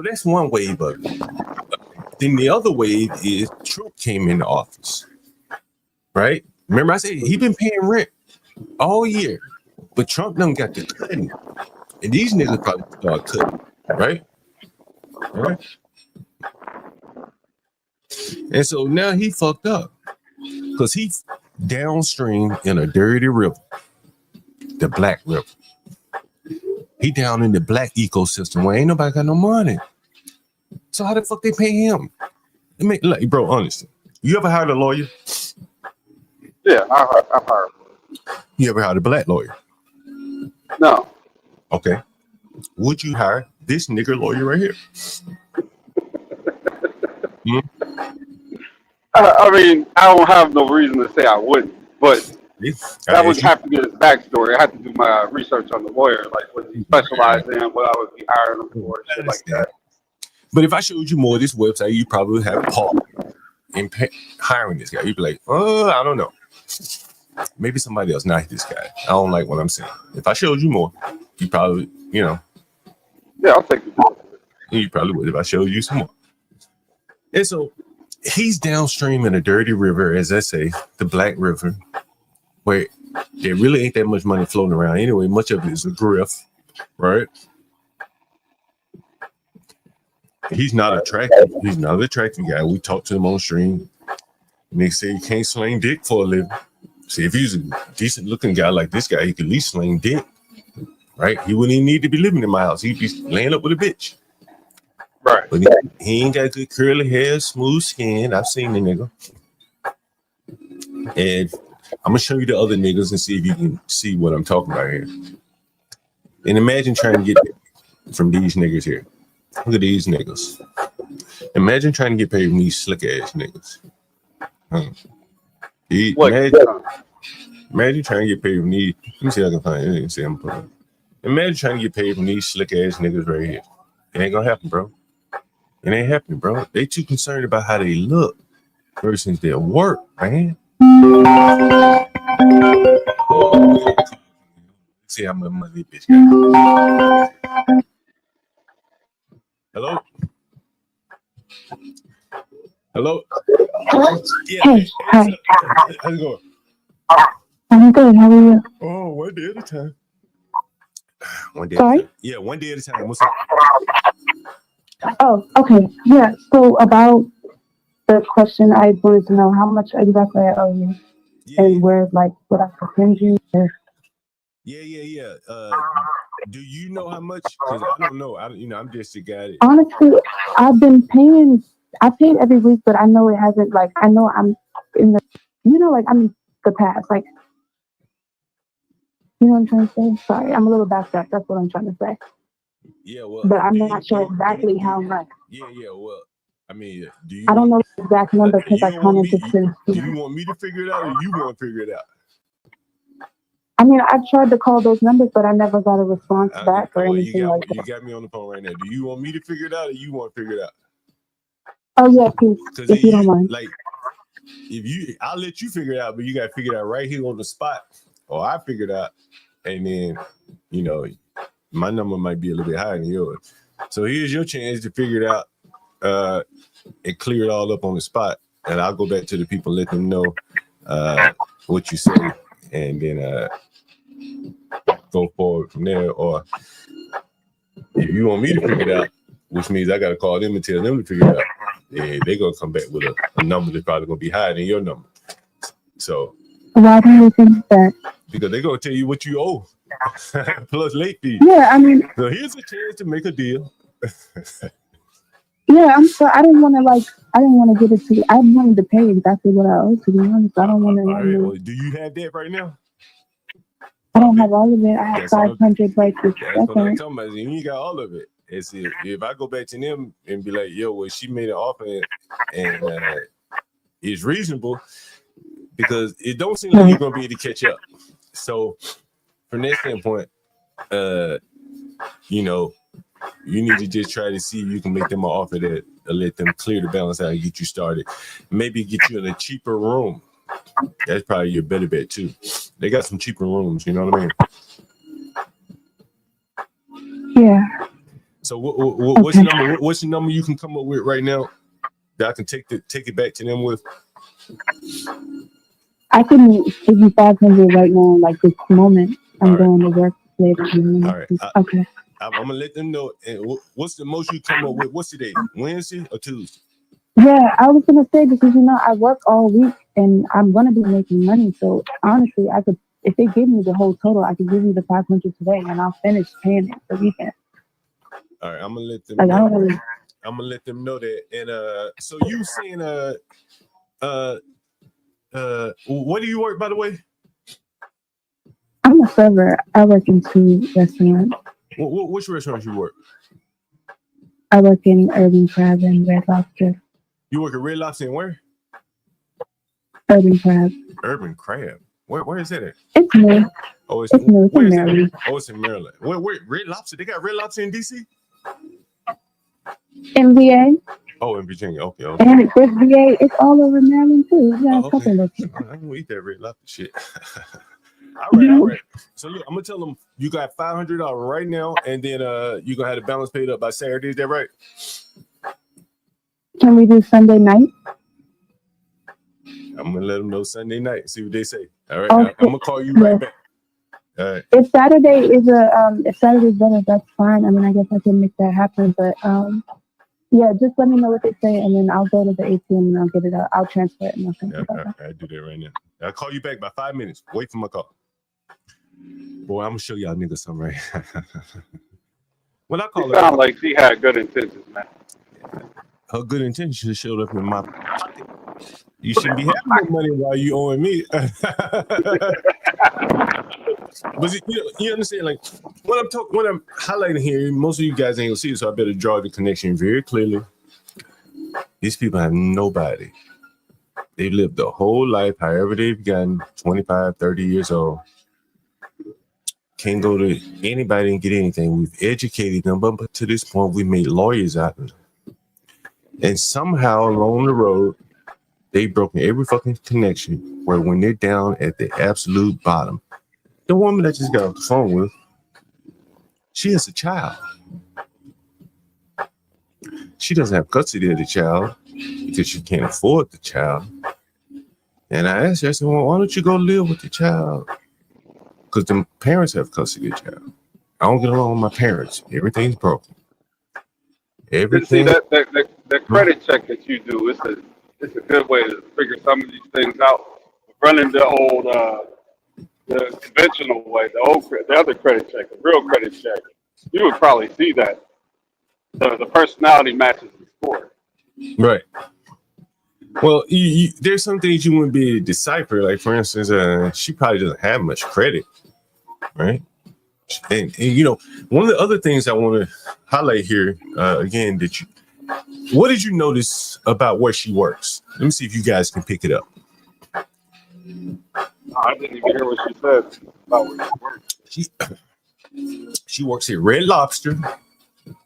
that's one wave of it. Then the other wave is Trump came into office, right? Remember I said he been paying rent all year, but Trump done got the cutting, and these niggas probably start cutting, right? Right. And so now he fucked up because he's downstream in a dirty river, the Black River. He down in the black ecosystem where ain't nobody got no money. So how the fuck they pay him? I mean, like, bro, honestly, you ever hired a lawyer? Yeah, I've hired. You ever hired a black lawyer? No. Okay. Would you hire this nigger lawyer right here? I mean, I don't have no reason to say I wouldn't, but that would have to be his backstory. I have to do my research on the lawyer, like what he specialized in, what I would be hiring him for, shit like that. But if I showed you more of this website, you probably have Paul in hiring this guy. You'd be like, oh, I don't know. Maybe somebody else, not this guy. I don't like what I'm saying. If I showed you more, you probably, you know. Yeah, I'll take it. You probably would if I showed you some more. And so he's downstream in a dirty river, as I say, the Black River, where there really ain't that much money floating around. Anyway, much of it is a grift, right? He's not attractive. He's not an attractive guy. We talked to him on stream, and they say he can't sling dick for a living. See, if he's a decent looking guy like this guy, he could at least sling dick, right? He wouldn't even need to be living in my house. He'd be laying up with a bitch. Right. But he ain't got good curly hair, smooth skin. I've seen the nigga. And I'm going to show you the other niggas and see if you can see what I'm talking about here. And imagine trying to get from these niggas here. Look at these niggas. Imagine trying to get paid from these slick ass niggas. Imagine trying to get paid from these. Let me see if I can find it. See, imagine trying to get paid from these slick ass niggas right here. It ain't gonna happen, bro. It ain't happening, bro. They too concerned about how they look versus their work, man. See how much money this bitch got. Hello? Hello? Yeah. Hey, hi. How's it going? I'm good. How are you? Oh, one day at a time. One day Sorry? at a time. Yeah, one day at a time. What's up? Oh, okay. Yeah. So about the question, I wanted to know how much exactly I owe you, and where, like, would I send you? Yeah. Do you know how much? Because I don't know. I'm just a guy. Honestly, I've been paying. I paid every week, but I know it hasn't. Like, I know I'm in the. Like I'm in the past. Like, you know what I'm trying to say? Sorry, I'm a little backed up. That's what I'm trying to say. Yeah, well, but I'm not sure exactly how much. Yeah. Well, I mean, do you? I don't know the exact number because I commented to. Do you want me to figure it out, or you want to figure it out? I mean, I tried to call those numbers, but I never got a response back or anything like that. You got me on the phone right now. Do you want me to figure it out, or you want to figure it out? Oh yeah, please, if you don't mind. Like, I'll let you figure it out, but you got to figure it out right here on the spot, or I figure it out, and then my number might be a little bit higher than yours. So here's your chance to figure it out, and clear it all up on the spot, and I'll go back to the people, let them know what you say, and then go forward from there. Or if you want me to figure it out, which means I got to call them and tell them to figure it out, and they're gonna come back with a number that's probably gonna be higher than your number. So why do you think that? Because they're gonna tell you what you owe plus late fees. Yeah, I mean, so here's a chance to make a deal. Yeah, I'm sorry. I didn't want to get it to you. I wanted to pay exactly what I owe, to be honest. I don't want to. All right. Well, do you have that right now? I don't have all of it. I have 500 right this second. That's what I'm second. talking about. You ain't got all of it. It's if I go back to them and be like, yo, well, she made an offer and it's reasonable, because it don't seem like you're gonna be able to catch up. So from that standpoint, you know, you need to just try to see if you can make them an offer that let them clear the balance out and get you started. Maybe get you in a cheaper room. That's probably your better bet too. They got some cheaper rooms, you know what I mean? Yeah. So what's your number? What's your number you can come up with right now that I can take it back to them with? I can give you 500 right now, like this moment. I'm going to work later. All right. Okay. I'm gonna let them know. And what's the most you come up with? What's today? Wednesday or Tuesday? Yeah, I was gonna say because I work all week and I'm gonna be making money. So honestly, I could, if they give me the whole total, I could give you the 500 today, and I'll finish paying it the weekend. All right, I'm gonna let them. Like, know. I'm gonna let them know that. And so you saying what do you work, by the way? I'm a server. I work in 2 restaurants. Which restaurants you work? I work in Urban Crab and Red Lobster. You work at Red Lobster and where? Urban Crab. Urban Crab. Where is that at? It's new. Oh, it's new. It's in Maryland. Oh, it's in Maryland. Where Red Lobster? They got Red Lobster in DC? In VA. Oh, in Virginia. Okay. And it's VA. It's all over Maryland too. Yeah, a couple of them. I can eat that Red Lobster shit. All right. So look, I'm gonna tell them you got $500 right now, and then you gonna have the balance paid up by Saturday. Is that right? Can we do Sunday night? I'm gonna let them know Sunday night. See what they say. All right. Okay. I'm gonna call you right back. All right. If Saturday is if Saturday's better, that's fine. I mean, I guess I can make that happen. But yeah, just let me know what they say, and then I'll go to the ATM and I'll get it out. I'll transfer it. And I'll do that right now. I'll call you back by 5 minutes. Wait for my call. Boy, I'm gonna show y'all niggas something right. When I call it sound like she had good intentions, man. Her good intentions showed up in my pocket. You shouldn't be having no money while you owing me. But you understand, like what I'm highlighting here, most of you guys ain't gonna see it, so I better draw the connection very clearly. These people have nobody. They lived the whole life, however they've gotten 25, 30 years old. Can't go to anybody and get anything. We've educated them, but to this point, we made lawyers out of them. And somehow along the road, they've broken every fucking connection where when they're down at the absolute bottom, the woman that just got off the phone with, she has a child. She doesn't have custody of the child because she can't afford the child. And I asked her, I said, well, why don't you go live with the child? Because the parents have custody of the child. I don't get along with my parents. Everything's broken. Everything. See, that credit check that you do, it's a good way to figure some of these things out. Running the old, the conventional way, the other credit check, the real credit check, you would probably see that the personality matches the score. Right. Well, there's some things you wouldn't be able to decipher. Like, for instance, she probably doesn't have much credit, right? And one of the other things I want to highlight here, again, what did you notice about where she works? Let me see if you guys can pick it up. I didn't even hear what she said about where she works. She works at Red Lobster.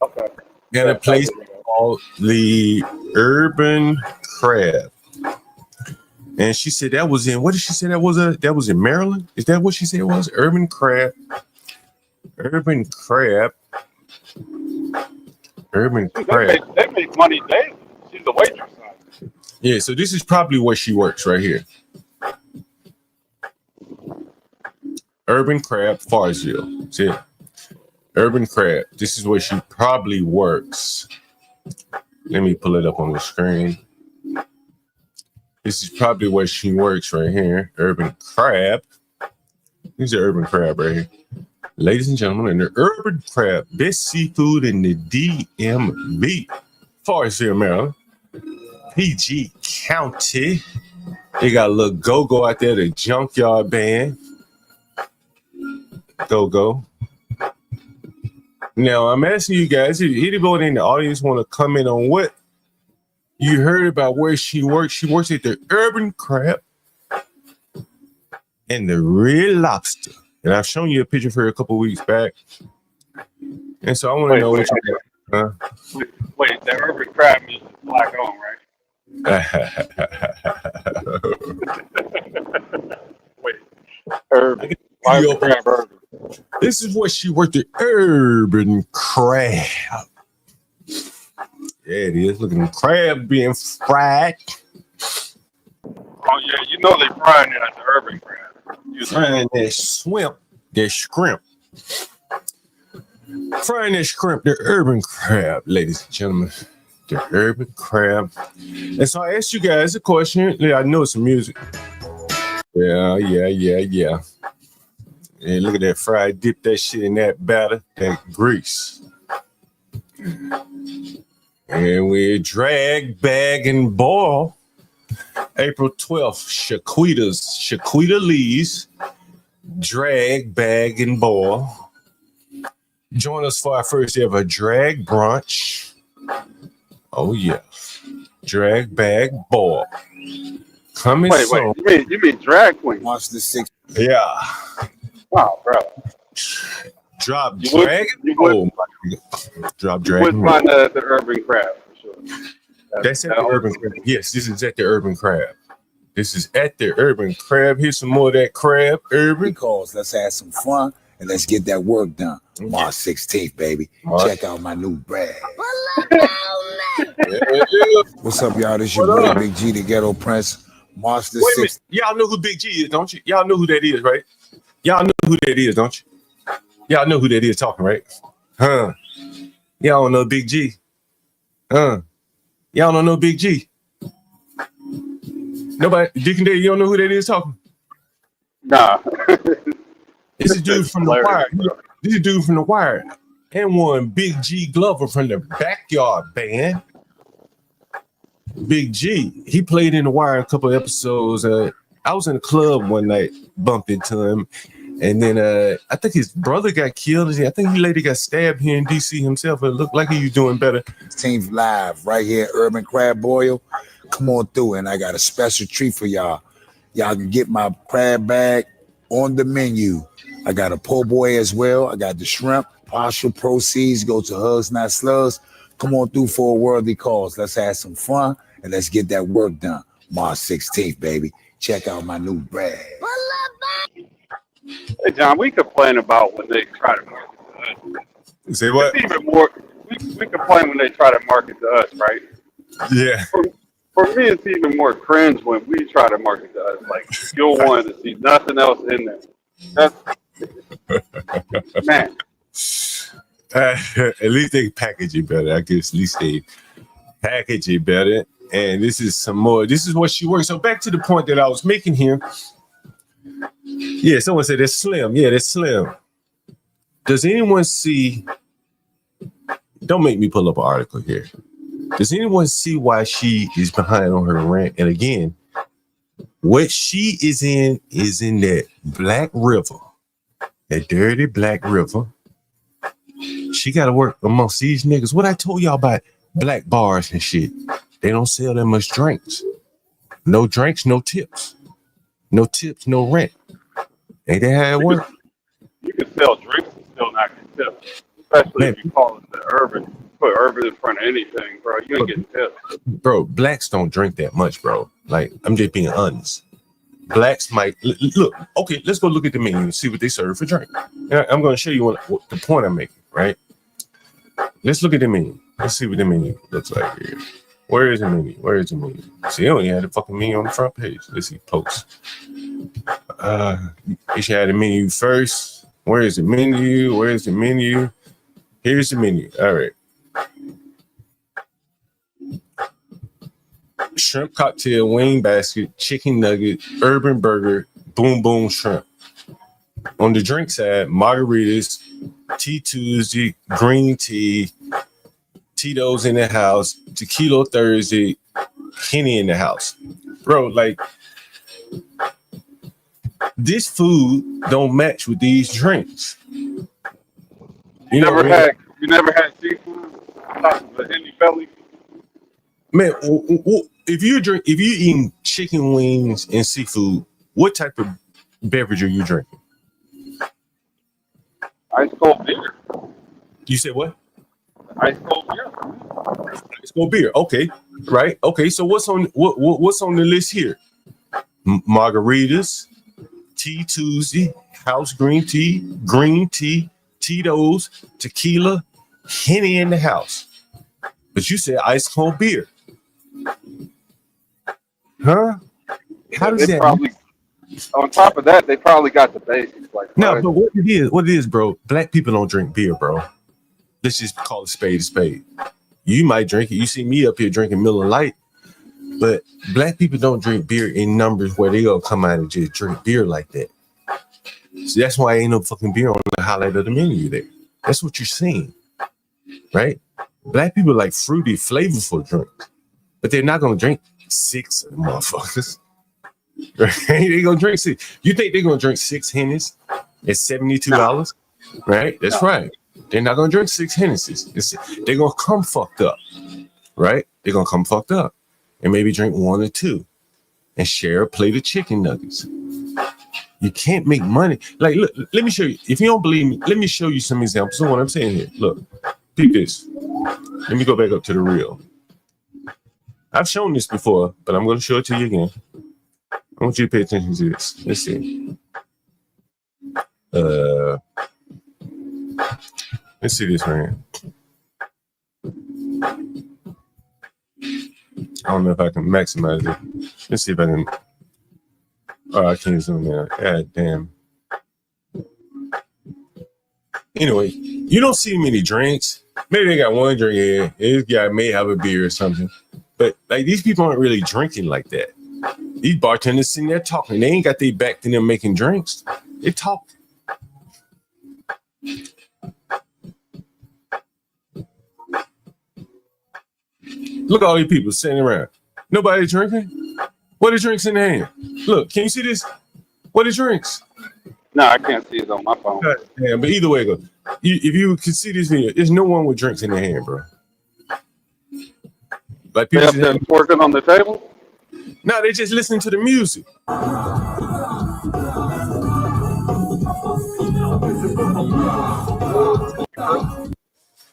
Okay. In a place called the Urban Crab. And she said that was in, what did she say that was? That was in Maryland? Is that what she said it was? Urban Crab. Urban Crab. Urban Crab. They make money daily. She's a waitress. Yeah, so this is probably where she works right here. Urban Crab, Farsville. See it? Urban Crab. This is where she probably works. Let me pull it up on the screen. This is probably where she works right here. Urban Crab. This is Urban Crab right here. Ladies and gentlemen, the Urban Crab, best seafood in the DMV. Farsville, Maryland. PG County. They got a little go-go out there, the Junkyard Band. Go-go. Now, I'm asking you guys, if anybody in the audience want to comment on what you heard about where she works. She works at the Urban Crab. and the red lobster. And I've shown you a picture of her a couple weeks back. And so I want to know what you got. Wait, that urban crab meat is black on, right? Wait, urban. Crab urban. This is what she worked at urban crab. Yeah, it is. Look at them crab being fried. Oh yeah, you know they frying it at the urban crab. Frying that shrimp. Frying that shrimp, the urban crab, ladies and gentlemen. The urban crab. And so I asked you guys a question. Yeah, I know some music. Yeah. And look at that fry. Dip that shit in that batter, that grease. And we drag, bag, and boil. April 12th, Shaquita Lee's drag, bag, and boil. Join us for our first ever drag brunch. Oh yeah, drag, bag, boil. Coming soon. Wait, you mean drag queen? March the 6th. Yeah. Oh, bro. Drop drag. Drop drag. You would find that at the urban crab for sure. That's at the urban crab. Yes, this is at the urban crab. This is at the urban crab. Here's some more of that crab urban. Because let's have some fun and let's get that work done. March 16th, baby. Check out my new brand. What's up, y'all? This your boy Big G, the Ghetto Prince. March the 6th. Y'all know who Big G is, don't you? Y'all know who that is, right? Y'all know who that is, don't you? Y'all know who that is talking, right? Huh? Y'all don't know Big G. Huh? Y'all don't know Big G. Nobody, Deacon Day, you don't know who that is talking? Nah. This is dude from The Wire. This is dude from The Wire. And one Big G Glover from the Backyard Band. Big G, he played in The Wire a couple of episodes. I was in a club one night, bumped into him, and then I think his brother got killed. I think he later got stabbed here in DC himself. It looked like he was doing better. Team live right here, Urban Crab Boil. Come on through, and I got a special treat for y'all. Y'all can get my crab bag on the menu. I got a po' boy as well. I got the shrimp. Partial proceeds go to Hugs Not Slugs. Come on through for a worthy cause. Let's have some fun and let's get that work done. March 16th, baby. Check out my new brand. Hey, John, we complain about when they try to market to us. Say what? It's even more, we complain when they try to market to us, right? Yeah. For me, it's even more cringe when we try to market to us. Like, you'll want to see nothing else in there. That's, man. At least they package it better. I guess at least they package it better. And this is some more. This is what she works. So back to the point that I was making here. Yeah, someone said that's slim. Yeah, that's slim. Does anyone see? Don't make me pull up an article here. Does anyone see why she is behind on her rent? And again, what she is in that Black River, that dirty Black River. She got to work amongst these niggas. What I told y'all about black bars and shit. They don't sell that much drinks. No drinks, no tips. No tips, no rent. Ain't that how it works? You can sell drinks and still not get tips. Especially if you call it the urban. Put urban in front of anything, bro. You ain't getting tips. Bro, blacks don't drink that much, bro. Like, I'm just being honest. Blacks might look. Okay, let's go look at the menu and see what they serve for drink. And I'm going to show you what the point I'm making. Right? Let's look at the menu. Let's see what the menu looks like here. Where is the menu? Where is the menu? See, they only had the fucking menu on the front page. Let's see, posts. You should have the menu first. Where is the menu? Where is the menu? Here's the menu. All right. Shrimp cocktail, wing basket, chicken nugget, urban burger, boom boom shrimp. On the drink side, margaritas, Tea Tuesday, green tea, Tito's in the house, Tequila Thursday, Henny in the house. Bro, like, this food don't match with these drinks. You never had seafood on top of a Henny belly? Man, if you eating chicken wings and seafood, what type of beverage are you drinking? Ice cold beer. You said what? Ice cold beer. Ice cold beer. Okay, right. Okay, so what's on what's on the list here? Margaritas, Tea Tuesday, house green tea, Tito's, tequila, Henny in the house. But you said ice cold beer. Huh? How does They that? probably, on top of that, they probably got the basics like No, rice. but what it is, bro. Black people don't drink beer, bro. Let's just call it spade a spade. You might drink it. You see me up here drinking Miller Lite, but black people don't drink beer in numbers where they gonna come out and just drink beer like that. So that's why ain't no fucking beer on the highlight of the menu there. That's what you're seeing, right? Black people like fruity, flavorful drinks, but they're not gonna drink 6 of them motherfuckers. Right? They gonna drink 6. You think they're gonna drink 6 Hennies at $72? Right? That's right. They're not gonna drink 6 Hennessy's. They're gonna come fucked up, right? They're gonna come fucked up and maybe drink 1 or 2 and share a plate of chicken nuggets. You can't make money. Like, look, let me show you. If you don't believe me, let me show you some examples of what I'm saying here. Look, peep this. Let me go back up to the reel. I've shown this before, but I'm going to show it to you again. I want you to pay attention to this. Let's see. Let's see this right here. I don't know if I can maximize it. Let's see if I can. Oh, I can't zoom in. God damn. Anyway, you don't see many drinks. Maybe they got 1 drink here. This guy may have a beer or something. But like these people aren't really drinking like that. These bartenders sitting there talking. They ain't got their back to them making drinks. They talk. Look at all these people sitting around. Nobody drinking? What are drinks in their hand? Look, can you see this? What are drinks? No, I can't see it on my phone. Yeah, but either way, if you can see this video, there's no one with drinks in their hand, bro. Like people They're working on the table? No, they just listening to the music.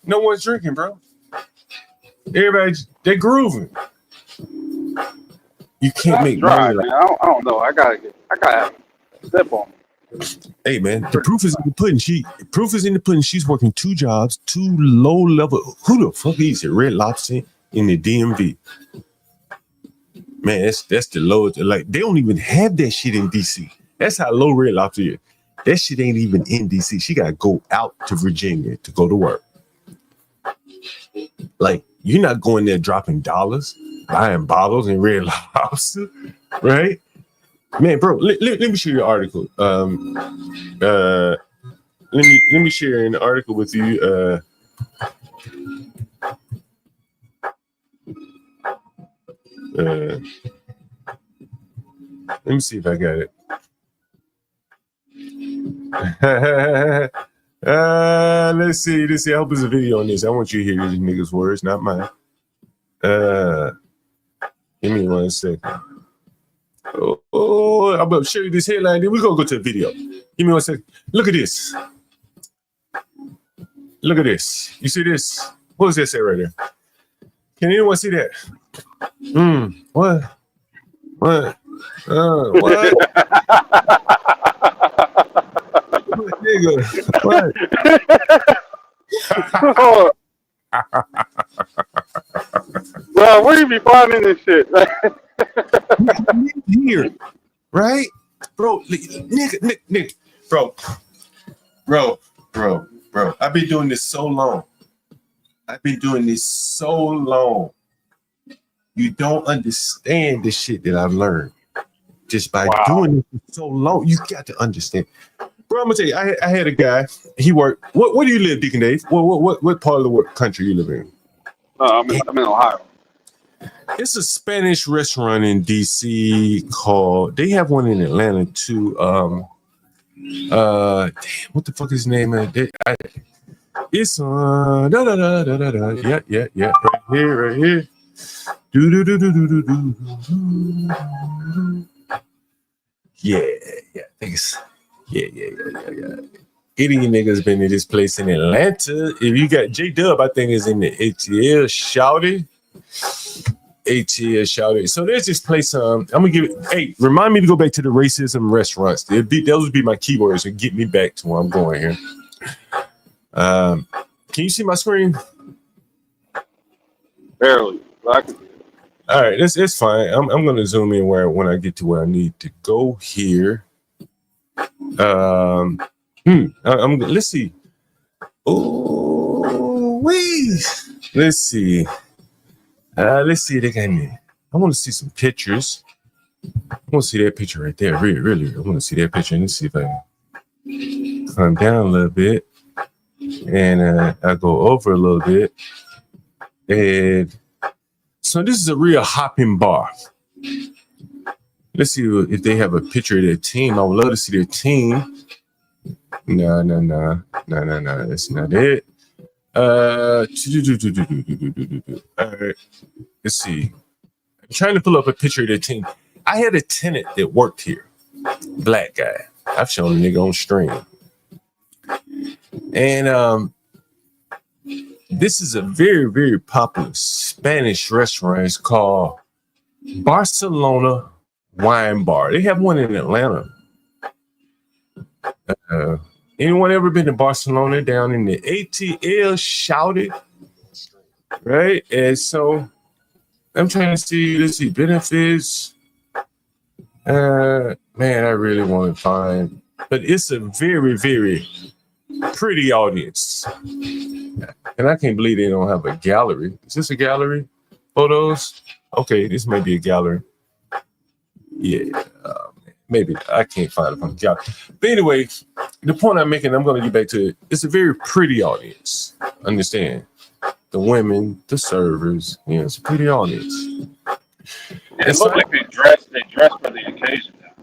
No one's drinking, bro. Everybody, they're grooving. You can't make dry, money. man. I don't know. I gotta have a sip on it. Hey, man, the proof is in the pudding. Proof is in the pudding. She's working 2 jobs, 2 low level. Who the fuck is it? Red Lobster in the DMV. Man, that's the lowest. Like, they don't even have that shit in DC. That's how low Red Lobster is. That shit ain't even in DC. She gotta go out to Virginia to go to work. Like, you're not going there dropping dollars, buying bottles and Red Lobster, right? Man, bro, let me show you an article. Let me share an article with you. Let me see if I got it. Let's see. I hope there's a video on this. I want you to hear these niggas' words, not mine. Give me 1 second. Oh, I'm about to show you this headline. Then we're gonna go to the video. Give me 1 second. Look at this. Look at this. You see this? What does that say right there? Can anyone see that? What? What? What? Nigga, what? Well, where you be finding this shit? Here, right, bro? Nigga, bro. I've been doing this so long. You don't understand the shit that I've learned just by doing it for so long. You got to understand, bro. I'm gonna tell you. I had a guy. He worked. Where do you live, Deacon Dave? What part of the country you live in? I'm in Ohio. It's a Spanish restaurant in DC called. They have one in Atlanta too. Damn, what the fuck is his name? It's yeah. Right here. Yeah, I think it's yeah. Any niggas been to this place in Atlanta. If you got J Dub, I think is in the ATL shouted. So there's this place. I'm gonna give it. Hey, remind me to go back to the racism restaurants. Those would be my keywords and get me back to where I'm going here. Can you see my screen? Barely. All right, it's fine. I'm gonna zoom in when I get to where I need to go here. Let's see. Oh, wait. Let's see. They got me. I want to see some pictures. I want to see that picture right there. Really. I want to see that picture. Let's see if I can come down a little bit. And I go over a little bit. And so this is a real hopping bar. Let's see if they have a picture of their team. I would love to see their team. No. That's not it. All right. Let's see. I'm trying to pull up a picture of their team. I had a tenant that worked here. Black guy. I've shown the nigga on stream. And this is a very, very popular Spanish restaurant. It's called Barcelona Wine Bar. They have one in Atlanta. Anyone ever been to Barcelona down in the ATL shouted? Right? And so I'm trying to see, let's see, benefits. Man, I really want to find, but it's a very, very pretty audience. And I can't believe they don't have a gallery. Is this a gallery? Photos? Okay, this may be a gallery. Yeah, maybe I can't find it on the gallery. But anyway, the point I'm making, I'm going to get back to it. It's a very pretty audience. Understand? The women, the servers, it's a pretty audience. It looks like they dress for the occasion now.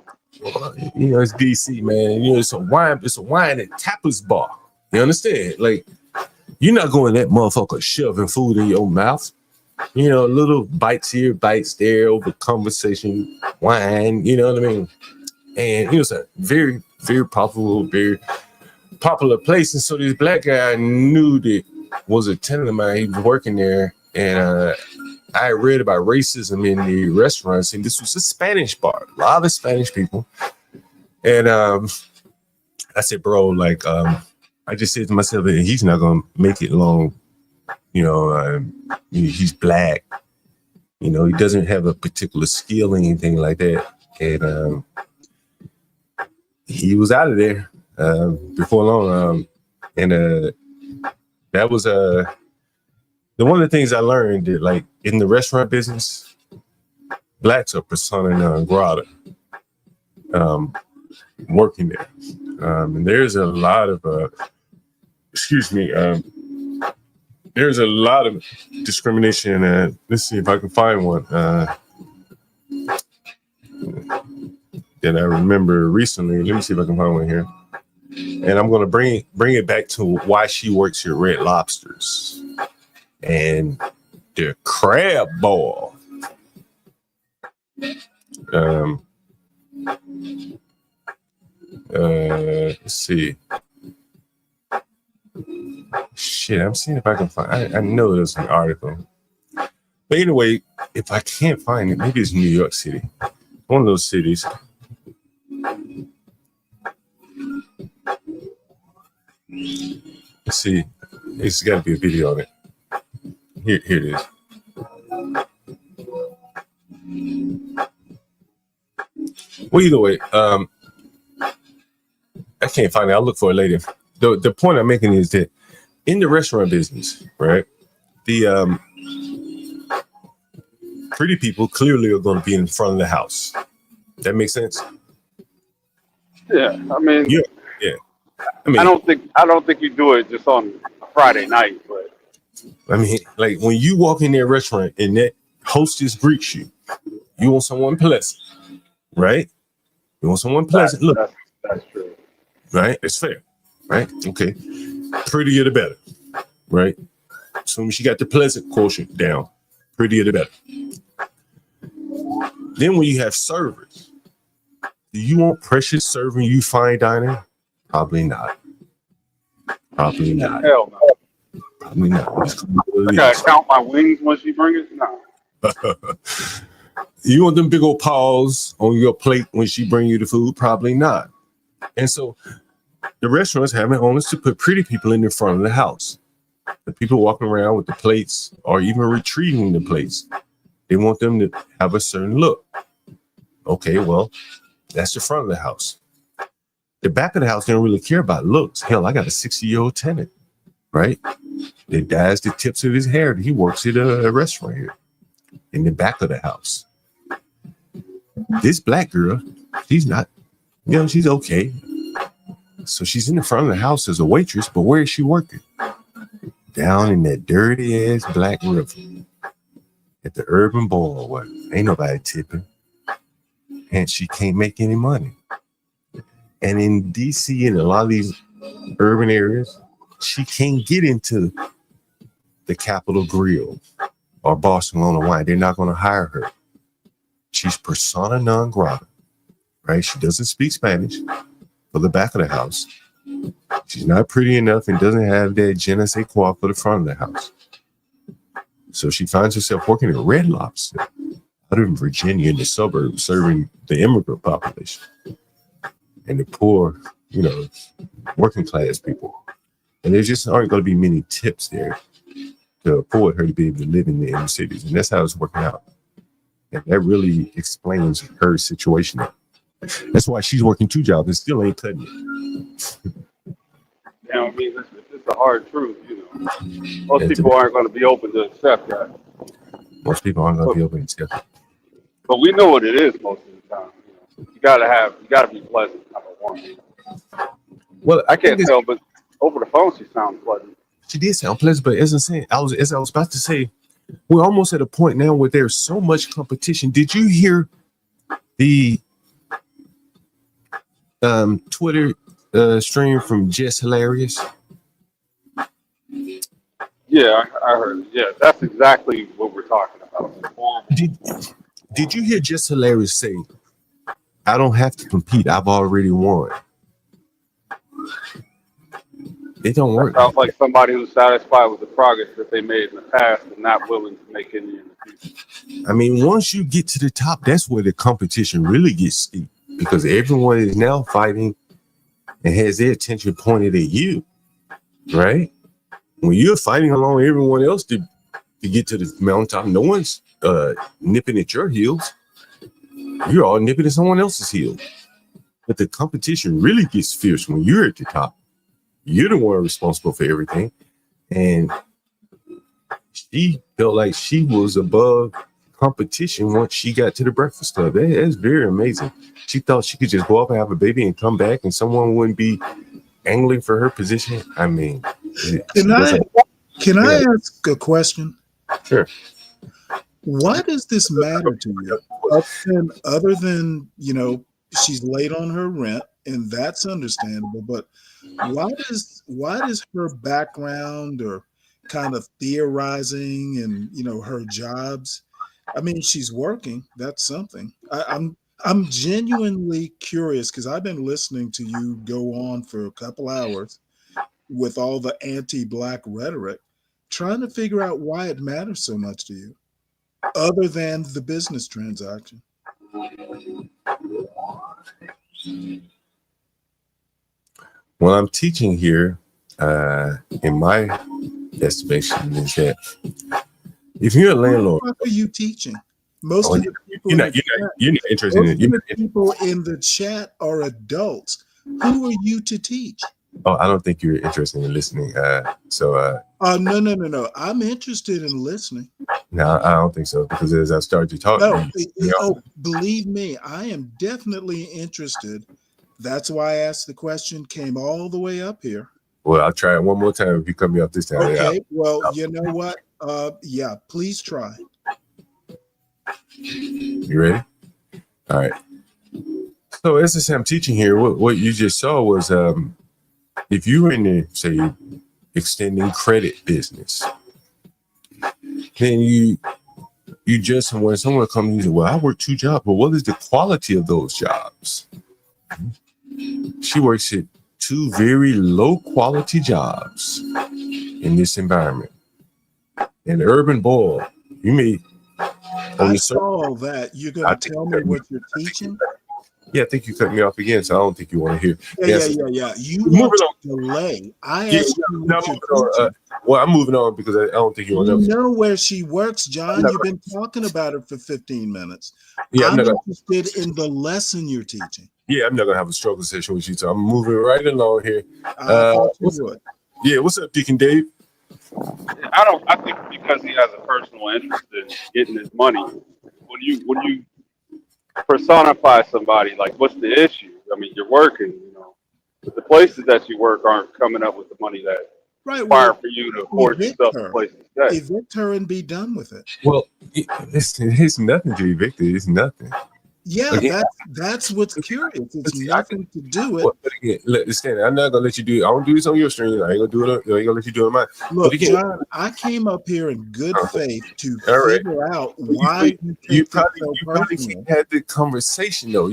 It's DC, man. It's a wine and tapas bar. You understand? Like, you're not going that motherfucker shoving food in your mouth. Little bites here, bites there over conversation, wine, you know what I mean? And it was a very, very popular place. And so this black guy I knew that was a tenant of mine. He was working there. And I read about racism in the restaurants. And this was a Spanish bar, a lot of Spanish people. And I said, bro, like, I just said to myself, he's not going to make it long. He's black. He doesn't have a particular skill or anything like that. And he was out of there before long. And that was one of the things I learned that, like, in the restaurant business, blacks are persona non grata working there. And there's a lot of there's a lot of discrimination. Let's see if I can find one that I remember recently. Let me see if I can find one here. And I'm going to bring it back to why she works here at Red Lobsters and their crab boil. Let's see. Shit, I'm seeing if I can find. I know there's an article, but anyway, if I can't find it, maybe it's New York City, one of those cities. Let's see. It's got to be a video on it. Here it is. Well, either way, I can't find it. I'll look for it later. The point I'm making is that in the restaurant business, right, the pretty people clearly are going to be in front of the house. That makes sense? Yeah, I mean, yeah. I mean, I don't think you do it just on a Friday night, but I mean, like, when you walk in that restaurant and that hostess greets you, you want someone pleasant, right? You want someone pleasant. Look, that's true, right? It's fair, right? Okay, prettier the better, right? As soon as you got the pleasant quotient down, prettier the better. Then when you have servers, Do you want Precious serving you fine dining? Probably not. Probably not. Hell no. Probably not. It's gonna be what I it gotta is. count my wings when she bring it. No. You want them big old paws on your plate when she bring you the food? Probably not. And so the restaurants having owners to put pretty people in the front of the house. The people walking around with the plates or even retrieving the plates. They want them to have a certain look. Okay, well, that's the front of the house. The back of the house, they don't really care about looks. Hell, I got a 60-year-old tenant, right? That dyes the tips of his hair. He works at a restaurant here in the back of the house. This black girl, she's not, she's okay. So she's in the front of the house as a waitress, but where is she working? Down in that dirty ass Black River at the Urban Bowl where ain't nobody tipping. And she can't make any money. And in DC and a lot of these urban areas, she can't get into the Capitol Grill or Barcelona Wine. They're not going to hire her. She's persona non grata, right? She doesn't speak Spanish for the back of the house. She's not pretty enough and doesn't have that je ne sais quoi for the front of the house. So she finds herself working at Red Lobster out in Virginia in the suburbs, serving the immigrant population and the poor, working class people. And there just aren't going to be many tips there to afford her to be able to live in the inner cities. And that's how it's working out. And that really explains her situation. That's why she's working 2 jobs and still ain't cutting it. I mean, it's a hard truth, Most people aren't going to be open to accept that. Most people aren't going to be open to accept it. But we know what it is most of the time. You gotta be pleasant, number one. Well, I can't tell, but over the phone she sounds pleasant. She did sound pleasant, but as I was about to say, we're almost at a point now where there's so much competition. Did you hear the Twitter stream from Jess Hilarious? Yeah, I heard it. Yeah, that's exactly what we're talking about. Did you hear Jess Hilarious say, I don't have to compete, I've already won? It don't work. Sounds like somebody who's satisfied with the progress that they made in the past and not willing to make any in the future. I mean, once you get to the top, that's where the competition really gets steep because everyone is now fighting and has their attention pointed at you, right? When you're fighting along everyone else to get to the mountaintop, no one's nipping at your heels. You're all nipping at someone else's heels. But the competition really gets fierce when you're at the top. You're the one responsible for everything. And she felt like she was above competition once she got to the Breakfast Club. That's very amazing. She thought she could just go up and have a baby and come back and someone wouldn't be angling for her position. I mean, can I ask a question? Sure. Why does this matter to you? Other than, she's late on her rent, and that's understandable, but why does her background or kind of theorizing and her jobs? I mean, she's working. That's something. I'm genuinely curious because I've been listening to you go on for a couple hours with all the anti-Black rhetoric, trying to figure out why it matters so much to you, other than the business transaction. What I'm teaching here, in my estimation, is that if you're a landlord, what are you teaching? Most of the people you're not interested in it. People in the chat are adults. Who are you to teach? Oh, I don't think you're interested in listening. No. I'm interested in listening. No, I don't think so. Because as I started to talk, believe me, I am definitely interested. That's why I asked the question. Came all the way up here. Well, I'll try it one more time. If you cut me off this time, okay. Well, you know what? Yeah, please try. You ready? All right. So as I say, I'm teaching here. What you just saw was if you were in the, say, extending credit business, then you just, when someone comes and says, well, I work 2 jobs, but what is the quality of those jobs? She works at 2 very low quality jobs in this environment. And Urban Boy, you may on I the saw all that. You're I going to think tell me what you're teaching? Yeah, I think you cut me off again, so I don't think you want to hear. Yeah. You Moving want to on. delay. I Yeah, asked you no, what I'm you're moving on. teaching. Well, I'm moving on because I don't think you want to You know. know where she works, John. not You've been talking about it for 15 minutes. Yeah, I'm I'm not gonna. interested in the lesson you're teaching. Yeah, I'm not gonna have a struggle session with you. So I'm moving right along here. I thought you What's, would. yeah, what's up, Deacon Dave? I think because he has a personal interest in getting his money. When you personify somebody, like, what's the issue? I mean, you're working, but the places that you work aren't coming up with the money that Right. require Well, for you to afford evict yourself a her. place to stay. Evict her and be done with it. Well, it's nothing to evict it. It's nothing. Yeah, Again, that's what's curious. It's see, nothing to do it. but again, understand, I'm not gonna let you do it. I won't do this on your stream. I ain't gonna do it. I ain't gonna let you do it on mine. Look, But again, John, I came up here in good faith to all right. figure out why You take this probably so personal. can't have the conversation though.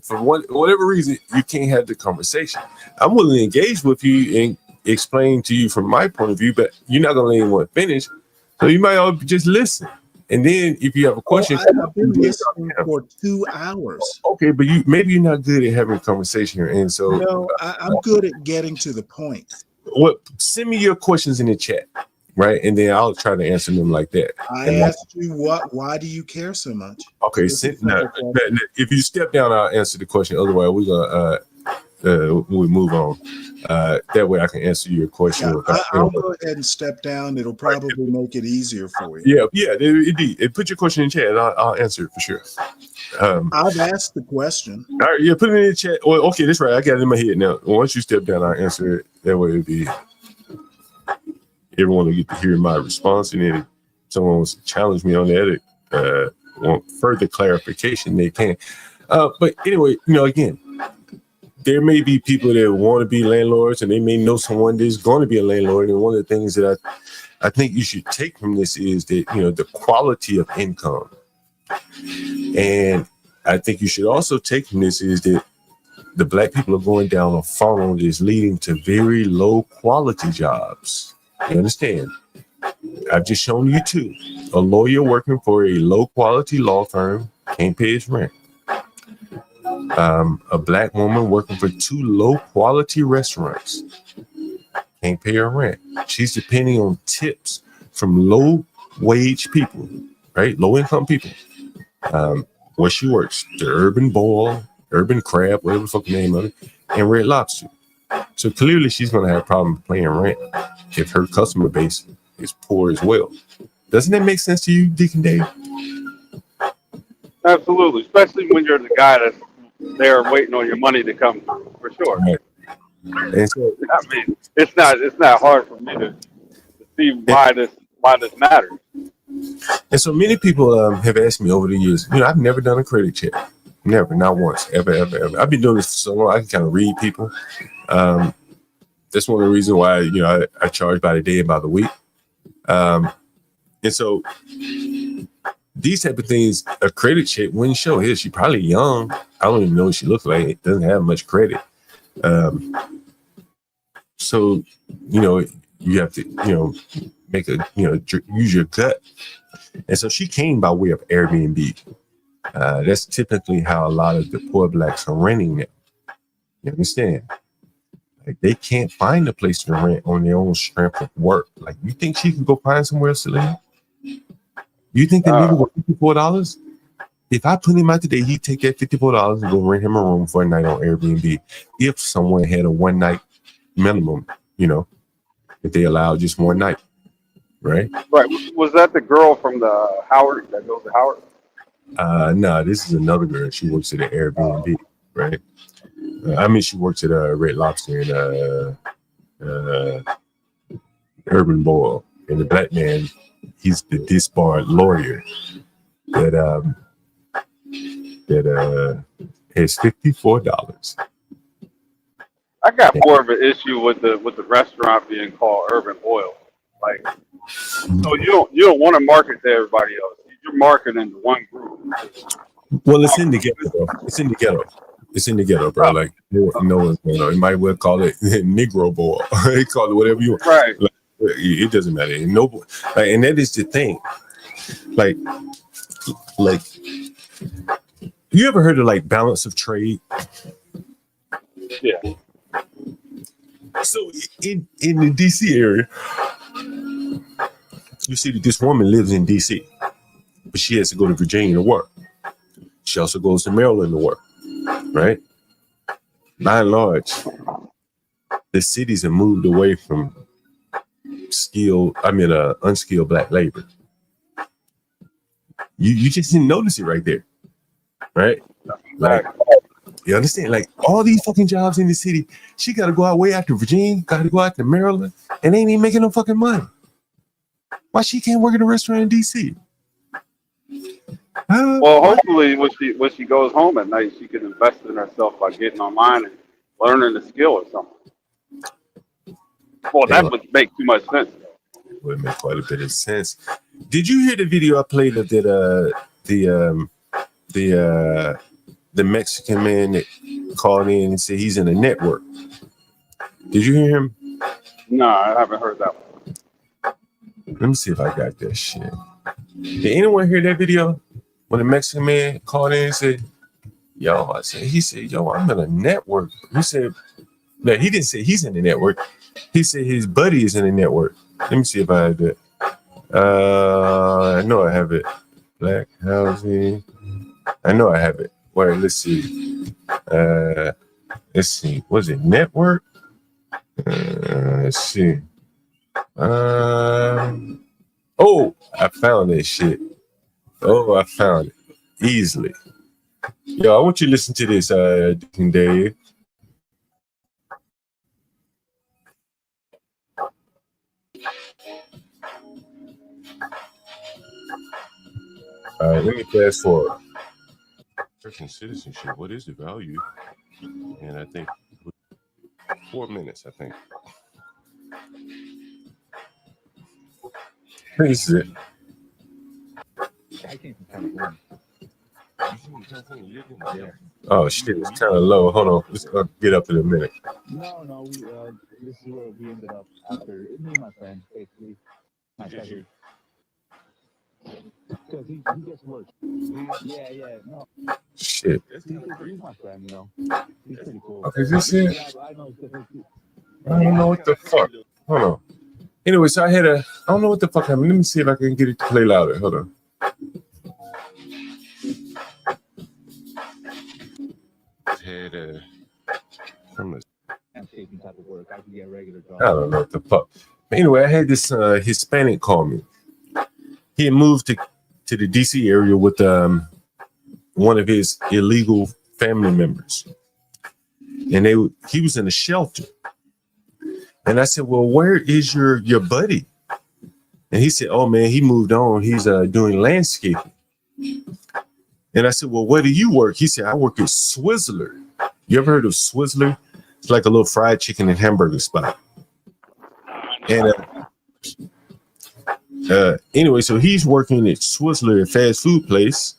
For whatever reason, you can't have the conversation. I'm willing to engage with you and explain to you from my point of view, but you're not gonna let anyone finish. So you might all just listen. And then if you have a question, I've been listening for 2 hours. okay, but maybe you're not good at having a conversation here. And so No, I'm good at getting to the point. send me your questions in the chat, right? And then I'll try to answer them like that. I asked you why do you care so much? Okay, if you step down, I'll answer the question. Otherwise, we're gonna we'll move on. That way I can answer your question. Yeah, I'll go ahead and step down. It'll probably make it easier for you. Yeah, indeed. Put your question in the chat and I'll answer it for sure. I've asked the question. All right, yeah, put it in the chat. Well, okay, that's right. I got it in my head now. Once you step down, I'll answer it. That way it'll be everyone will get to hear my response. And then if someone wants to challenge me on that, want further clarification, they can. But anyway, again, there may be people that want to be landlords and they may know someone that's going to be a landlord. And one of the things that I think you should take from this is that, the quality of income. And I think you should also take from this is that the black people are going down a funnel that's leading to very low quality jobs. You understand? I've just shown you 2. A lawyer working for a low quality law firm can't pay his rent. A black woman working for 2 low quality restaurants can't pay her rent. She's depending on tips from low wage people, right? Low income people. Where she works, the Urban Boil, Urban Crab, whatever the fuck the name of it, and Red Lobster. So clearly she's going to have a problem paying rent if her customer base is poor as well. Doesn't that make sense to you, Deacon Dave? Absolutely, especially when you're the guy that's there waiting on your money to come through, for sure. Right. And so, I mean, it's not hard for me to see why this matters. And so many people have asked me over the years, I've never done a credit check. Never, not once, ever. I've been doing this for so long, I can kind of read people. That's one of the reasons why, I charge by the day and by the week. And so these type of things, a credit check wouldn't show. Here, she's probably young. I don't even know what she looks like. It doesn't have much credit. So, you have to, make use your gut. And so she came by way of Airbnb. That's typically how a lot of the poor blacks are renting now. You understand? Like, they can't find a place to rent on their own strength of work. Like, you think she can go find somewhere else to live? You think that nigga with $54? If I put him out today, he'd take that $54 and go rent him a room for a night on Airbnb. If someone had a 1 night minimum, if they allowed just 1 night, right? Right. Was that the girl from the Howard that goes to Howard? No, this is another girl. She works at an Airbnb, right? She works at a Red Lobster and Urban Boil. And the black man, he's the disbarred lawyer that has $54. I got more of an issue with the restaurant being called Urban Boil. Like, so you don't want to market to everybody else. You're marketing to one group. Well, it's in the ghetto, though. It's in the ghetto. It's in the ghetto, bro. Like no one's going on. You might well call it Negro boy. You call it whatever you want. Right. Like, it doesn't matter. And no, like, and that is the thing. Like, you ever heard of like balance of trade? Yeah. So in the DC area, you see that this woman lives in DC, but she has to go to Virginia to work. She also goes to Maryland to work, right? By and large, the cities have moved away from unskilled black labor. You just didn't notice it right there, right? Like, you understand? Like, all these fucking jobs in the city, she got to go out way out to Virginia, got to go out to Maryland, and ain't even making no fucking money. Why she can't work at a restaurant in DC? Well, hopefully, when she goes home at night, she can invest in herself by getting online and learning a skill or something. Well, that would make too much sense. Would make quite a bit of sense. Did you hear the video I played of that the Mexican man that called in and said he's in a network? Did you hear him? No, I haven't heard that one. Let me see if I got that shit. Did anyone hear that video when the Mexican man called in and said, he said, yo, I'm in a network. He said, no, he didn't say he's in the network. He said his buddy is in the network. Let me see if I have that. I know I have it. Black housing. I know I have it. Wait, let's see. Let's see. Was it network? Let's see. Oh, I found that shit. Oh, I found it easily. Yo, I want you to listen to this, Dave. All right, let me fast forward. American citizenship. What is the value? And I think 4 minutes. I think this is it. I came from California. Yeah. Oh shit, it's kind of low. Hold on, let's get up in a minute. No, we this is where we ended up after me and my friend, basically. My cousin. Because he gets work. Yeah, no. Shit. He's my friend, you know. He's pretty cool. Okay, this it? Yeah, I know it's different. I don't know what the fuck. Hold on. Anyway, so I don't know what the fuck happened. Let me see if I can get it to play louder. Hold on. Had landscaping type of work. I can get a regular job. I don't know what the fuck. But anyway, I had this Hispanic call me. He had moved to the DC area with one of his illegal family members, and he was in a shelter. And I said, "Well, where is your buddy?" And he said, "Oh man, he moved on. He's doing landscaping." And I said, "Well, where do you work?" He said, "I work at Swizzler." You ever heard of Swizzler? It's like a little fried chicken and hamburger spot. And anyway, so he's working at Swizzler, a fast food place,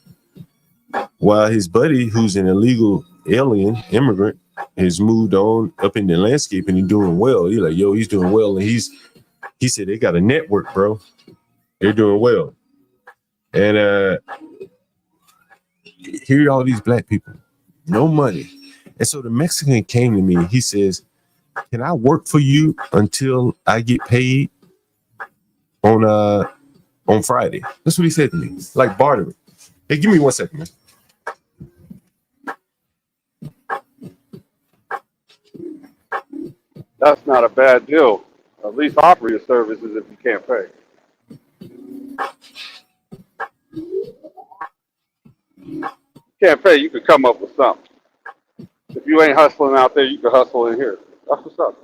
while his buddy, who's an illegal alien immigrant, has moved on up in the landscaping and doing well. He's like, yo, he's doing well. And he said they got a network, bro. They're doing well. And here are all these black people, no money. And so the Mexican came to me. He says, "Can I work for you until I get paid on Friday?" That's what he said to me, like bartering. Hey, give me 1 second, man. That's not a bad deal. At least offer your services if you can't pay. Can't pay, you can come up with something. If you ain't hustling out there, you can hustle in here. That's what's up.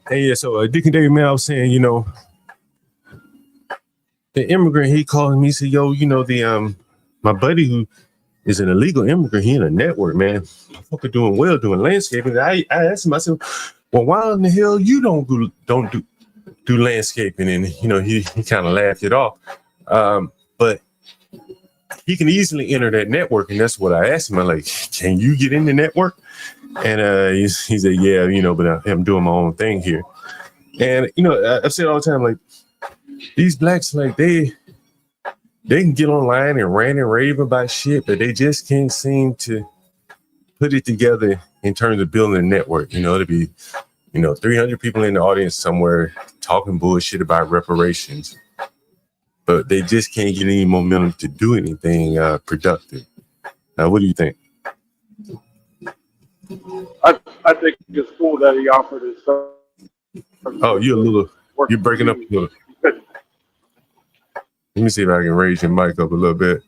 Hey, yeah, so Dick and David, man, I was saying, you know, the immigrant, he called me, he said, yo, you know, the my buddy who is an illegal immigrant, he in a network, man. Fucker doing well, doing landscaping. I asked him, I said, well, why in the hell you don't do landscaping? And you know, he kind of laughed it off. But he can easily enter that network, and that's what I asked him. I'm like, can you get in the network? And he said, yeah, you know, but I'm doing my own thing here. And you know, I've said all the time, like, these blacks, like they can get online and rant and rave about shit, but they just can't seem to put it together in terms of building a network. You know, to be, you know, 300 people in the audience somewhere talking bullshit about reparations, but they just can't get any momentum to do anything productive. What do you think? I think it's cool that he offered his. Oh, you're breaking up a little. Let me see if I can raise your mic up a little bit.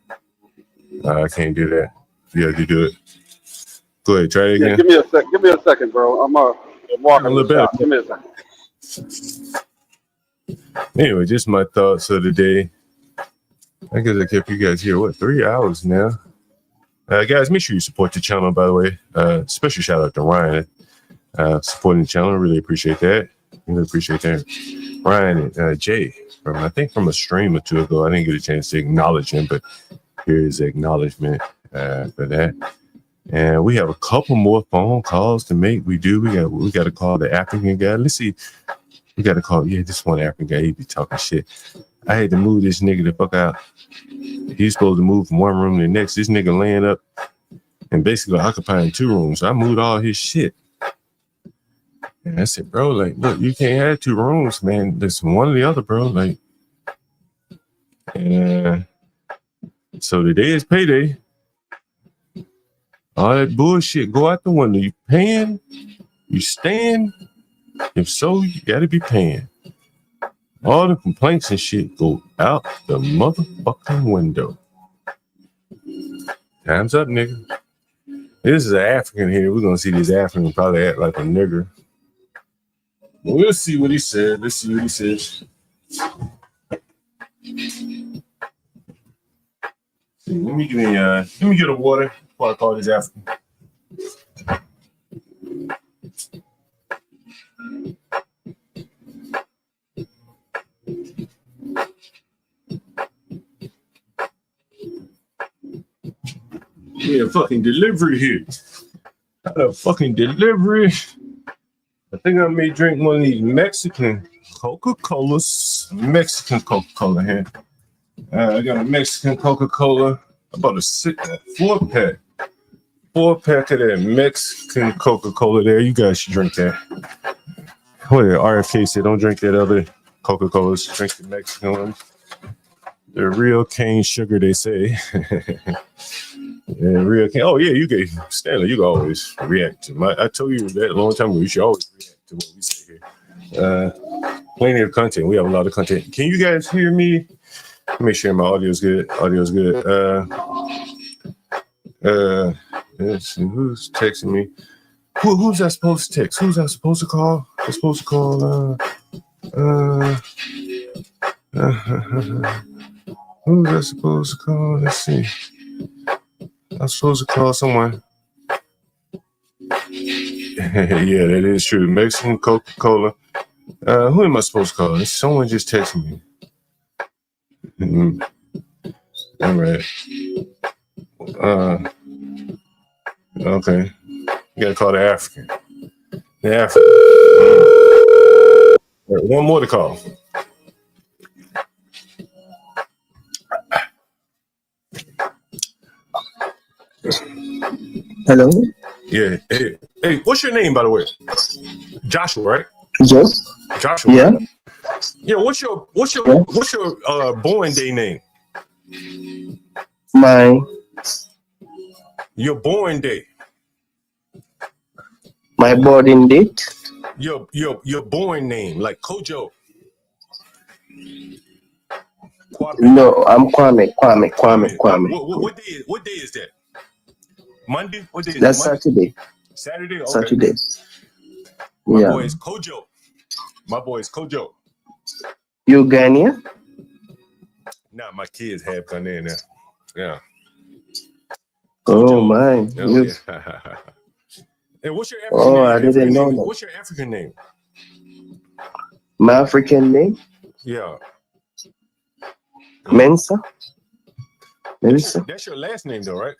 I can't do that. Yeah, you do it. Go ahead, try it again. Yeah, give me a second, bro. I'm walking a little better. Give me a second. Anyway, just my thoughts of the day. I guess I kept you guys here, 3 hours now? Guys, make sure you support the channel, by the way. Special shout out to Ryan supporting the channel. Really appreciate that. Really appreciate that. Ryan and Jay, I think from a stream or two ago, I didn't get a chance to acknowledge him, but here's acknowledgement for that. And we have a couple more phone calls to make. We got to call the African guy. Let's see. We got to call. Yeah, this one African guy. He be talking shit. I had to move this nigga the fuck out. He's supposed to move from one room to the next. This nigga laying up and basically occupying 2 rooms. So I moved all his shit. And I said, bro, like, look, you can't have 2 rooms, man. There's one or the other, bro. Like, so today is payday. All that bullshit go out the window. You paying? You staying? If so, you gotta be paying. All the complaints and shit go out the motherfucking window. Time's up, nigga. This is an African here. We're gonna see this African probably act like a nigger. But we'll see what he said. Let's see what he says. Let me get a water before I call this African. Yeah, fucking delivery here. Got a fucking delivery. I think I may drink one of these Mexican Coca-Colas. Mexican Coca-Cola here. I got a Mexican Coca-Cola. About a 4-pack. 4-pack of that Mexican Coca-Cola there. You guys should drink that. What did RFK said? Don't drink that other Coca-Colas. Drink the Mexican ones. They're real cane sugar, they say. Yeah, real cane. Oh, yeah, you get Stanley. You can always react to I told you that a long time ago. You should always react to what we say here. Plenty of content. We have a lot of content. Can you guys hear me? Make sure my audio is good. Audio's good. Let's see who's texting me. Who's I supposed to text? Who's I supposed to call? I'm supposed to call. Who's I supposed to call? Let's see. I'm supposed to call someone. Yeah, that is true. Mexican Coca-Cola. Who am I supposed to call? Someone just texted me. All right. Okay. You gotta call the African. The African. Right, one more to call. Hello. Yeah. Hey, what's your name, by the way? Joshua, right? Yes. Joshua. Yeah. Right? Yeah. What's your born day name? Your born day. My boarding date. Your born name, like Kojo. No, I'm Kwame. What day is that? Monday? What day is That's it? Monday? Saturday. Saturday? Okay. Saturday. My Yeah. boy is Kojo. My boy is Kojo. You Ghanaian? Nah, my kids have Ghanaian now. Yeah. Oh my. Oh, You, yeah. And what's your African oh, name? I didn't know that. What's your African name? My African name? Yeah. Mensa. Mensa. That's your last name, though, right?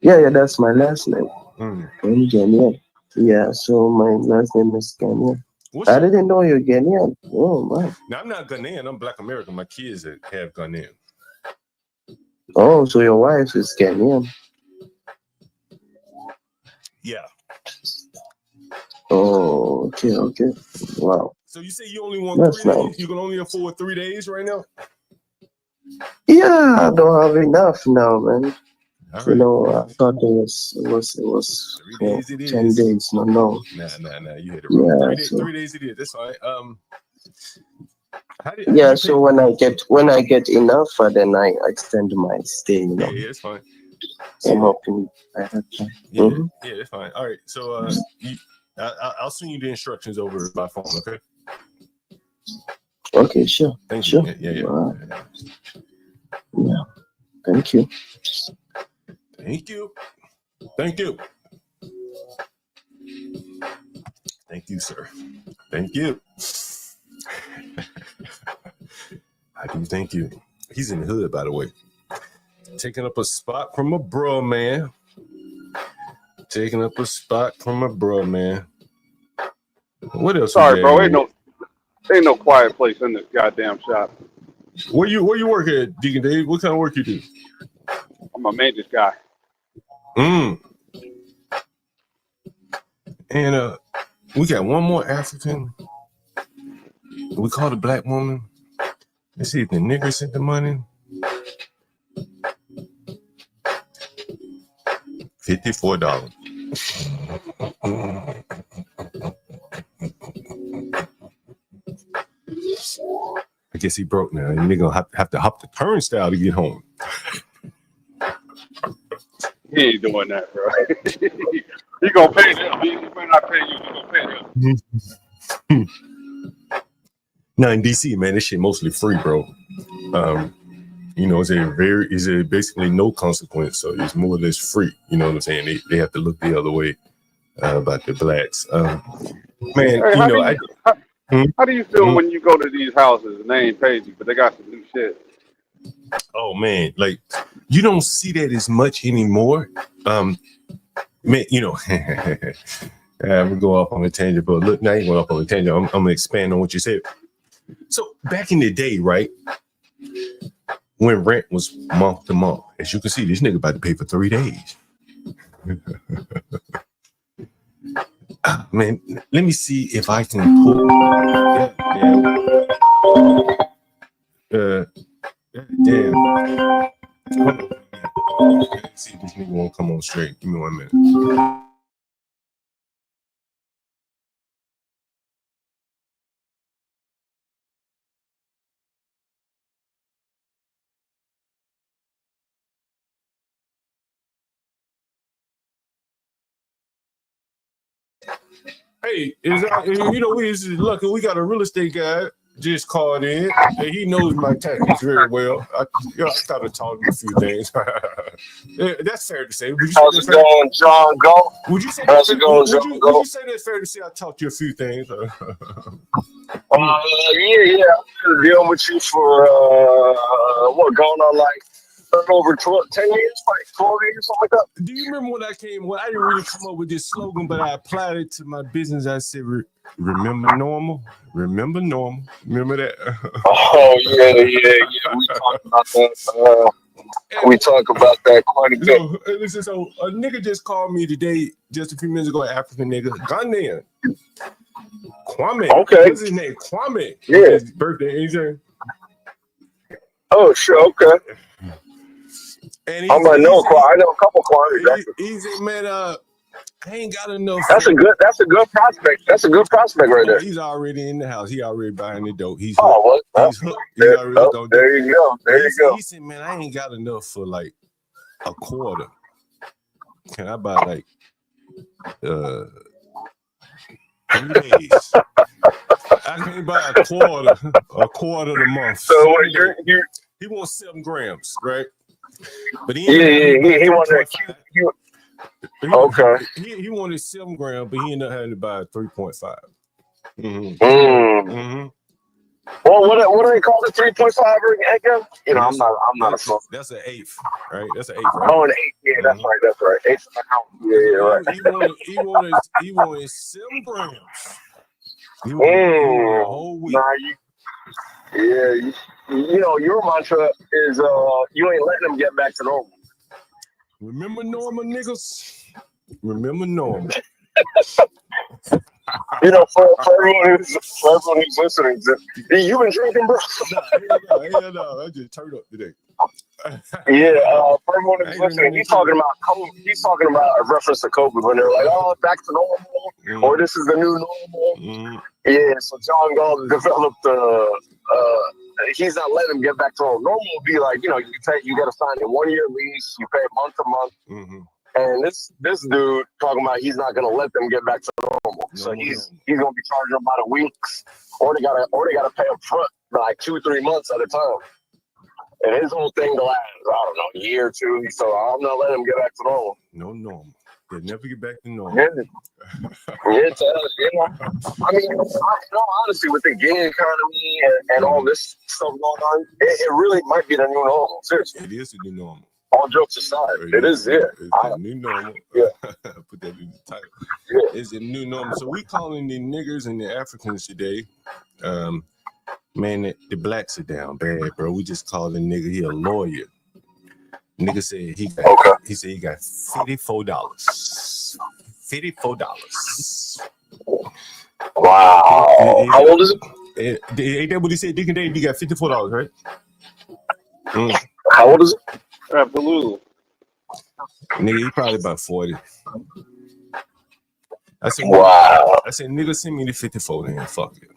Yeah, that's my last name. Mm. I'm Ghanaian. Yeah, so my last name is Ghanaian. What's I your- didn't know you're Ghanaian. Oh my. Now, I'm not Ghanaian. I'm Black American. My kids have Ghanaian. Oh, so your wife is Ghanaian. Yeah. Oh, okay. Wow. So you say you only want That's 3 days? nice. You can only afford 3 days right now? Yeah, I don't have enough now, man. All You right. know, I thought it was 3 for days it 10 is. days. No. Nah. You hit it wrong. Yeah, 3 days. so 3 days it is. That's fine. How did yeah, you so pay? when I get enough, then I extend my stay. You know, Yeah, that's fine. I'm hoping I have time. Yeah, Mhm. yeah, that's fine. All right. So I'll send you the instructions over by phone, okay? Okay, sure. Thank Sure. you. Yeah. Yeah. Thank you. Thank you. Thank you. Thank you, sir. Thank you. I do thank you. He's in the hood, by the way. Taking up a spot from a bro, man. Taking up a spot from a bro, man. What else? Sorry, bro. Ain't no quiet place in this goddamn shop. Where you work at, Deacon Dave? What kind of work you do? I'm a maintenance guy. And we got one more African. We called a black woman. Let's see if the nigger sent the money. $54. I guess he broke now. And nigga gonna have to hop the turnstile to get home. He ain't doing that, bro. He gonna pay them. He may not pay you. He gonna pay them. Now in DC, man, this shit mostly free, bro. You know, it's a basically no consequence, so it's more or less free. You know what I'm saying? They have to look the other way about the blacks. Man, Hey, you know, how do you feel when you go to these houses and they ain't paid you, but they got some new shit? Oh man, like you don't see that as much anymore. Man, you know, we go off on a tangent, but look, now you going off on a tangent. I'm gonna expand on what you said. So back in the day, right, when rent was month to month, as you can see, this nigga about to pay for 3 days. Man, let me see if I can pull. Damn. Let's see if this nigga won't come on straight. Give me 1 minute. Hey, you know, we is lucky we got a real estate guy just called in, and he knows my tactics very well. I kind of taught him a few things. Yeah, that's fair to say. How's it going, John Galt? Would you say How's it going, John would Galt? you say that's fair to say I taught you a few things? Yeah. I've been dealing with you for going on like over 10 years, like 12 years, something like that. Do you remember when I came? Well, I didn't really come up with this slogan, but I applied it to my business. I said, "Remember normal, remember normal." Remember that? Oh yeah. We talk about that quite a bit. Listen, so a nigga just called me today, just a few minutes ago, an African nigga, Ghanaian. Kwame. Okay. What's his name? Kwame. Yeah. His birthday. He's in. Oh, sure. Okay. And I know a couple Kwames. He's man. I ain't got enough. That's a good prospect. That's a good prospect right there. He's already in the house. He already buying the dope. He's hooked. He's hooked. He's already hooked on there you go. There you go. He said, man, I ain't got enough for like a quarter. Can I buy like 3 days? I can't buy a quarter of the month. So what you're He wants 7 grams, right? But he he wanted you. Okay. He wanted 7 grams, but he ended up having to buy 3.5. Well, what do they call the 3.5 again? You know, I'm not a fan. That's an eighth, right? That's an eighth, right? Oh, an eighth. Yeah, that's right. Eighth and a half. Yeah, right. He wanted 7 grams. He wanted a whole week. You know, your mantra is you ain't letting them get back to normal. Remember normal, niggas? Remember normal. You know, for everyone who's listening, you been drinking, bro? No, I just turned up today. For everyone who's listening, he's talking about COVID. He's talking about a reference to COVID when they're like, "Oh, back to normal," or "This is the new normal." Yeah, so John Galt developed he's not letting them get back to normal. Normal would be like, you know, you got to sign a 1-year lease, you pay month to month. And this dude talking about he's not gonna let them get back to normal. So he's gonna be charging them by the weeks, or they gotta pay up front for like 2-3 months at a time. And his whole thing to last, I don't know, a year or 2. So I'm not letting them get back to normal. No normal. They'll never get back to normal. I mean, in all honesty, with the gig economy and all this stuff going on, it really might be the new normal. Seriously, it is the new normal. All jokes aside, it is. It's the new normal. Put that in the title. It's the new normal. So we calling the niggers and the Africans today. Man, the blacks are down bad, bro. We just called the nigga. He a lawyer. Nigga said he got $54. $54. Wow. How old is it? Ain't that what he said? Dick and Dave, he got $54, right? How old is it? Absolutely. Nigga, he probably about 40. I said, wow. I said, nigga, send me the 54 then. Fuck it.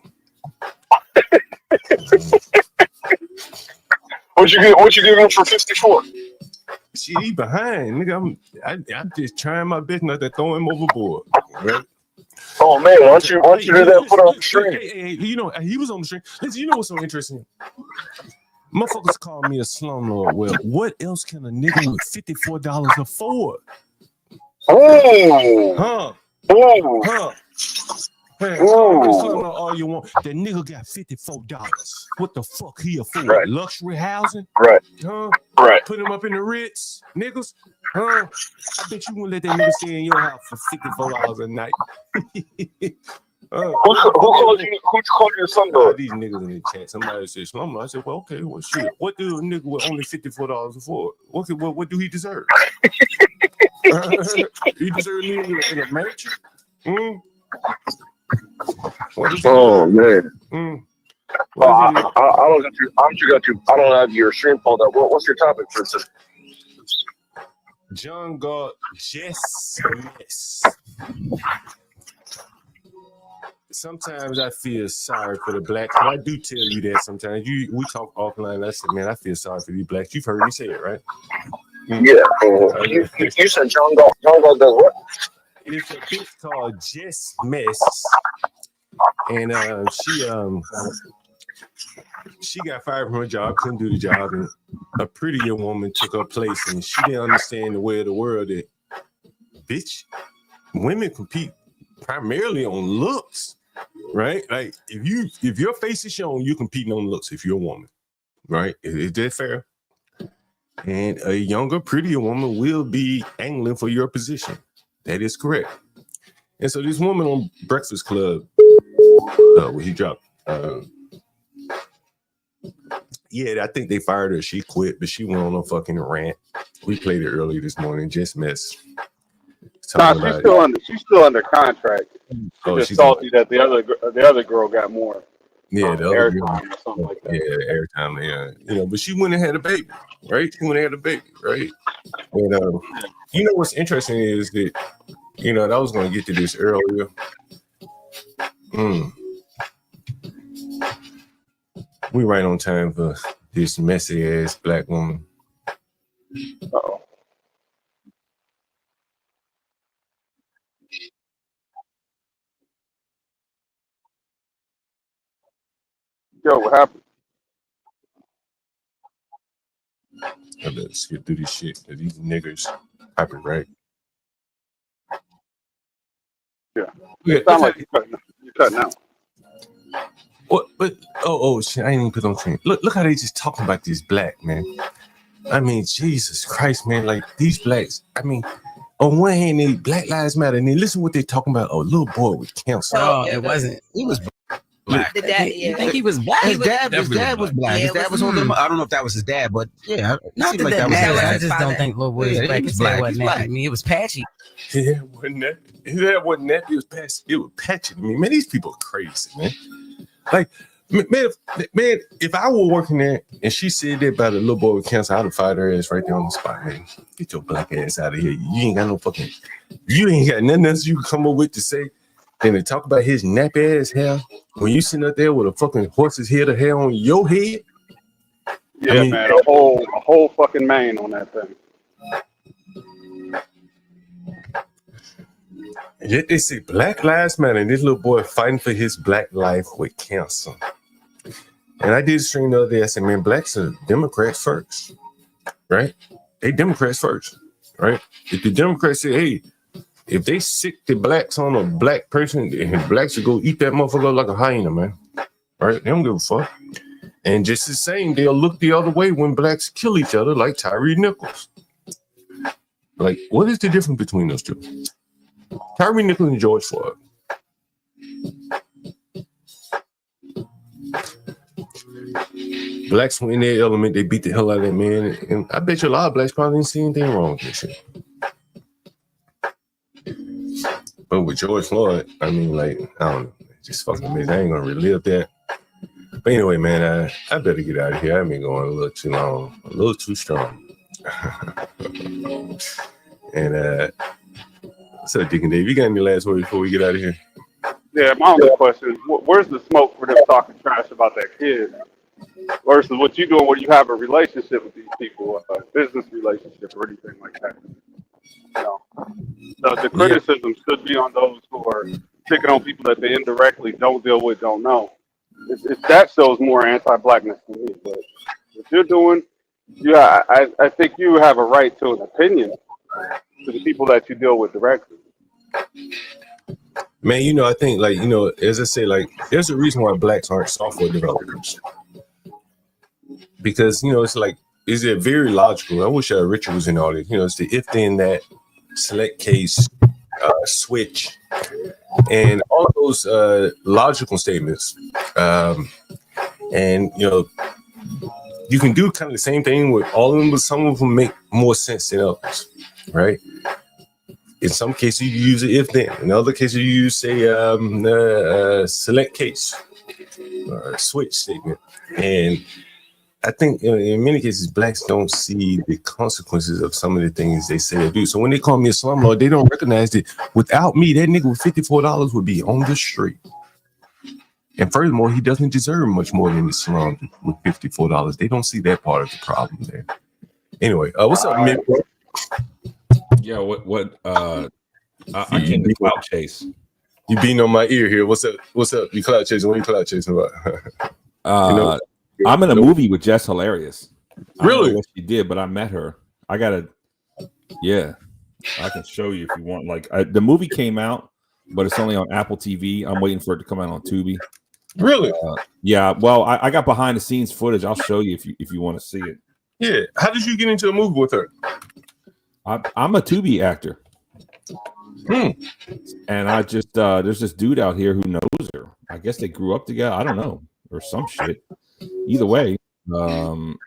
What you giving him for 54? Shit, he behind, nigga. I'm just trying my best not to throw him overboard, right? Oh man, why don't you do that? Put on the string. Hey, you know, he was on the string. Listen, you know what's so interesting? Motherfuckers call me a slumlord. Well, what else can a nigga with $54 afford? Oh, Slumlord all you want. That nigga got $54. What the fuck he afford? Right. Luxury housing? Right. Right. Put him up in the Ritz, niggas? I bet you wouldn't let that nigga stay in your house for $54 a night. Who called you a slumlord? These niggas in the chat. Somebody said slumlord. I said, well, okay, well, shit. What do a nigga with only $54 afford? What do he deserve? He deserves me in a mansion? Oh man. I don't have your stream pulled up. What's your topic for today? John Galt, Jess. Sometimes I feel sorry for the blacks, but I do tell you that sometimes. We talk offline. I said, man, I feel sorry for these blacks. You've heard me say it, right? Yeah. You said John Galt. John Galt does what? It's a bitch called Jess Mess, and she got fired from her job, couldn't do the job, and a prettier woman took her place, and she didn't understand the way of the world that, bitch, women compete primarily on looks, right? Like if your face is shown, you're competing on looks if you're a woman, right? Is that fair? And a younger, prettier woman will be angling for your position. That is correct. And so this woman on Breakfast Club, where he dropped, I think they fired her. She quit, but she went on a fucking rant. We played it earlier this morning. Just Mess. She's still under contract. She's just salty that the other girl got more. Yeah, the other girl, airtime or something like that. Yeah, airtime. Yeah, but she went and had a baby, right? And you know what's interesting is that, I was going to get to this earlier. We right on time for this messy ass black woman. Uh-oh. Yo, what happened? Let's get through this shit. These niggers popping, right? Yeah. Yeah, It sounds like you're cutting out. What? But oh shit! I ain't even put on screen. Look how they just talking about this black man. I mean, Jesus Christ, man! Like these blacks. I mean, on one hand, they Black Lives Matter, and then listen what they talking about. Oh, little boy with cancer. No, it wasn't. He was black. The dad, You think he was black? His dad was black. Yeah, His dad was on the. I don't know if that was his dad, but yeah, it Not seemed that like that that was his matters. dad. I just don't think little boy was black. His dad wasn't that. I mean, it was patchy. Yeah, wasn't that? That wasn't that. It was patchy. It was patchy. I mean, man, these people are crazy, man. Like, man, if I were working there and she said that about a little boy with cancer, I'd have fired her ass right there on the spot, man. Get your black ass out of here. You ain't got no fucking. You ain't got nothing else you can come up with to say than to talk about his nappy ass hair when you sitting up there with a fucking horse's head of hair on your head. Yeah, I mean, man, a whole fucking mane on that thing. Yet they say Black Lives Matter, and this little boy fighting for his black life with cancer. And I did a stream the other day. I said, man, blacks are Democrats first, right? They Democrats first, right? If the Democrats say, hey, if they sick the blacks on a black person, blacks should go eat that motherfucker like a hyena, man. Right? They don't give a fuck. And just the same, they'll look the other way when blacks kill each other, like Tyree Nichols. Like, what is the difference between those two? Tyree Nichols and George Floyd. Blacks were in their element, they beat the hell out of that man. And I bet you a lot of blacks probably didn't see anything wrong with this shit. But with George Floyd, I mean, like, I don't know. Just fucking amazing. I ain't gonna relive that. But anyway, man, I better get out of here. I've been going a little too long, a little too strong. And what's up, Deacon Dave? You got any last words before we get out of here? Yeah, my only question is, where's the smoke for them talking trash about that kid versus what you doing where you have a relationship with these people, a business relationship or anything like that? You know, the criticism should be on those who are picking on people that they indirectly don't deal with, don't know. That shows more anti-blackness to me. But what you're doing, yeah, I think you have a right to an opinion to the people that you deal with directly. Man, you know, I think, like, you know, as I say, like, there's a reason why blacks aren't software developers. Because, you know, it's like, is it very logical? I wish Richard was in all this. You know, it's the if then that, select case, switch, and all of those logical statements. And, you know, you can do kind of the same thing with all of them, but some of them make more sense than others, right? In some cases, you use it if then. In other cases, you use, say, select case or switch statement. And I think in many cases, blacks don't see the consequences of some of the things they say or do. So when they call me a slumlord, they don't recognize that without me, that nigga with $54 would be on the street. And furthermore, he doesn't deserve much more than the slum with $54. They don't see that part of the problem there. Anyway, what's up, man? Yeah, I came to clout chase. You beating on my ear here. What's up? What's up? You clout chasing? What are you clout chasing about? You know, I'm in a movie with Jess Hilarious. Really? I don't know what she did, but I met her. I can show you if you want. Like, the movie came out, but it's only on Apple TV. I'm waiting for it to come out on Tubi. Really? Yeah. Well, I got behind the scenes footage. I'll show you if you want to see it. Yeah. How did you get into a movie with her? I'm a Tubi actor. And I just there's this dude out here who knows her. I guess they grew up together. I don't know, or some shit. Either way, I'm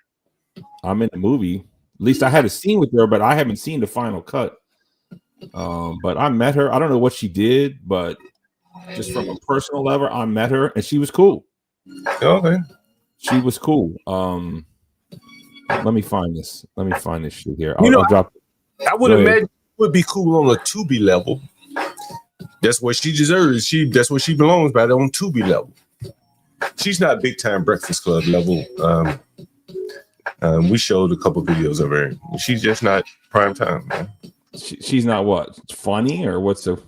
in the movie. At least I had a scene with her, but I haven't seen the final cut. But I met her. I don't know what she did, but just from a personal level, I met her and she was cool. Okay. She was cool. Let me find this. Shit here. I'll drop. I would imagine it would be cool on a Tubi level. That's what she deserves. That's what she belongs by, on Tubi level. She's not big time Breakfast Club level. We showed a couple videos of her. She's just not prime time, man. She's not what? Funny or what's the?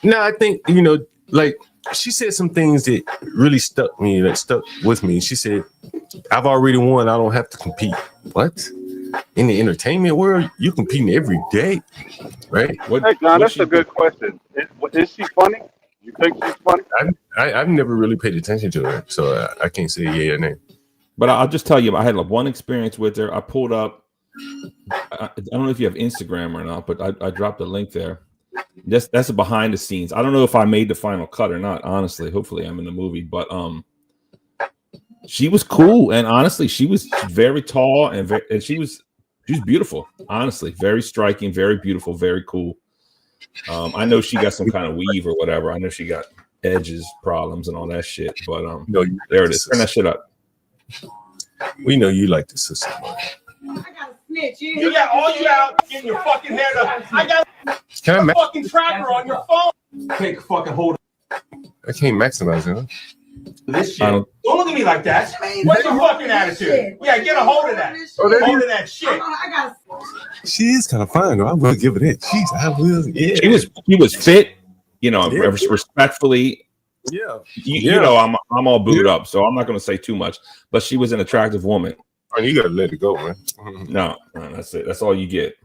No, I think, you know, like she said some things that really stuck with me. She said, "I've already won. I don't have to compete." What? In the entertainment world, you competing every day, right? Hey, John, that's a good question. Is she funny? You think she's funny? I've never really paid attention to her, so I can't say yeah or nay. But I'll just tell you, I had one experience with her. I pulled up. I don't know if you have Instagram or not, but I dropped a link there. That's a behind the scenes. I don't know if I made the final cut or not. Honestly, hopefully I'm in the movie. But she was cool, and honestly, she was very tall and she was beautiful. Honestly, very striking, very beautiful, very cool. I know she got some kind of weave or whatever. I know she got edges problems and all that shit. But there it is. Turn that shit up. We know you like the sister. You got all you out getting your fucking hair done. I got a fucking tracker on your phone. Take a fucking hold. I can't maximize it. Huh? This shit. Don't look at me like that. What's your fucking attitude? Yeah, get a hold of that. Hold of that shit. She is kind of fine, though. I will give it that. Jeez, I will. Yeah. She was fit. You know, respectfully. Yeah. You know, I'm all booed up, so I'm not going to say too much. But she was an attractive woman. Oh, you got to let it go, man. No, that's it. That's all you get.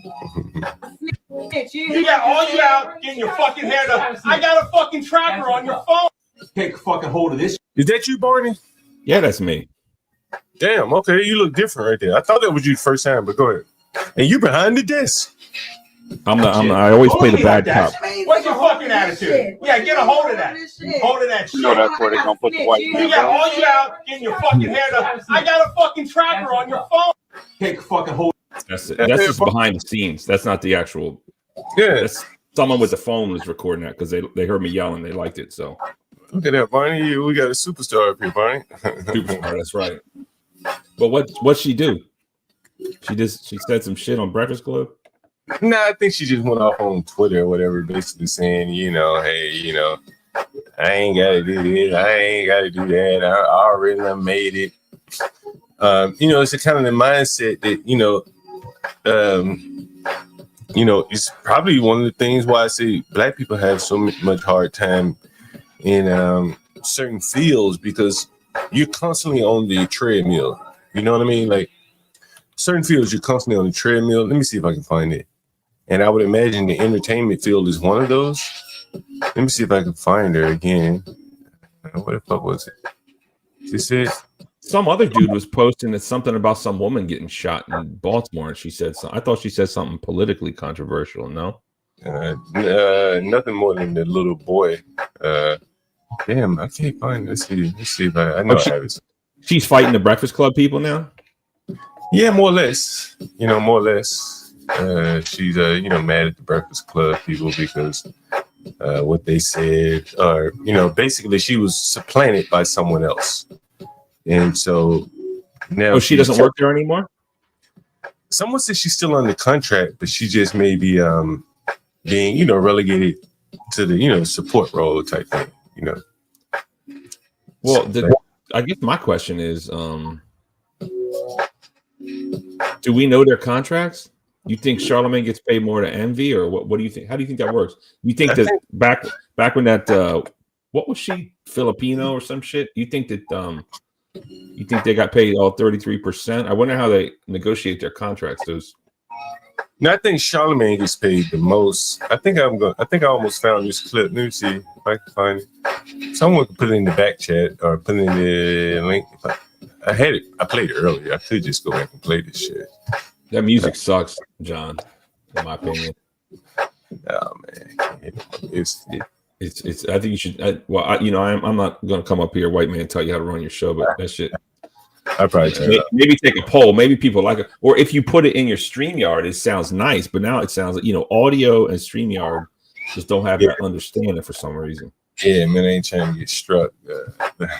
You got all you out getting your fucking hair done. I got a fucking tracker on your phone. Take a fucking hold of this. Is that you, Barney? Yeah, that's me. Damn. Okay, you look different right there. I thought that was you the first time, but go ahead. And you behind the desk. I always play the bad cop. What's your fucking attitude? Yeah, get a hold of that. Hold of that shit. You know that's where they're gonna put the white You man got down. all you out getting your fucking hair done. I got a fucking tracker on your phone. Take a fucking hold. That's it. That's just behind the scenes. That's not the actual. Yeah. That's someone with the phone was recording that because they heard me yelling. They liked it. So look at that, Barney. We got a superstar up here, Barney. Superstar. That's right. But what'd she do? She said some shit on Breakfast Club. No, I think she just went off on Twitter or whatever, basically saying, you know, hey, you know, I ain't got to do this. I ain't got to do that. I already done made it. You know, it's a kind of the mindset that, it's probably one of the things why I say Black people have so much hard time in certain fields because you're constantly on the treadmill. You know what I mean? Like certain fields, you're constantly on the treadmill. Let me see if I can find it. And I would imagine the entertainment field is one of those. Let me see if I can find her again. What the fuck was it? She said some other dude was posting something about some woman getting shot in Baltimore, and she said something. I thought she said something politically controversial. No, nothing more than the little boy. Damn, I can't find it. Let's see if I know I have it. She's fighting the Breakfast Club people now. Yeah, more or less. More or less. She's mad at the Breakfast Club people because what they said, or basically she was supplanted by someone else, and so now she doesn't work there anymore. Someone said she's still under contract, but she just may be being relegated to the support role type thing. Well, I guess my question is, do we know their contracts? You think Charlamagne gets paid more to Envy, or what do you think? How do you think that works? You think that back when that what was she, Filipino or some shit? You think that you think they got paid all 33%? I wonder how they negotiate their contracts. No, I think Charlamagne gets paid the most. I think I almost found this clip. Let me see if I can find it. Someone could put it in the back chat or put it in the link. I had it. I played it earlier. I could just go back and play this shit. That music sucks, John. In my opinion. Oh man, it's. I think you should. I'm not going to come up here, white man, tell you how to run your show, but that shit. I probably maybe take a poll. Maybe people like it, or if you put it in your StreamYard, it sounds nice. But now it sounds like audio and StreamYard just don't have that understanding for some reason. Yeah, man, I ain't trying to get struck. Let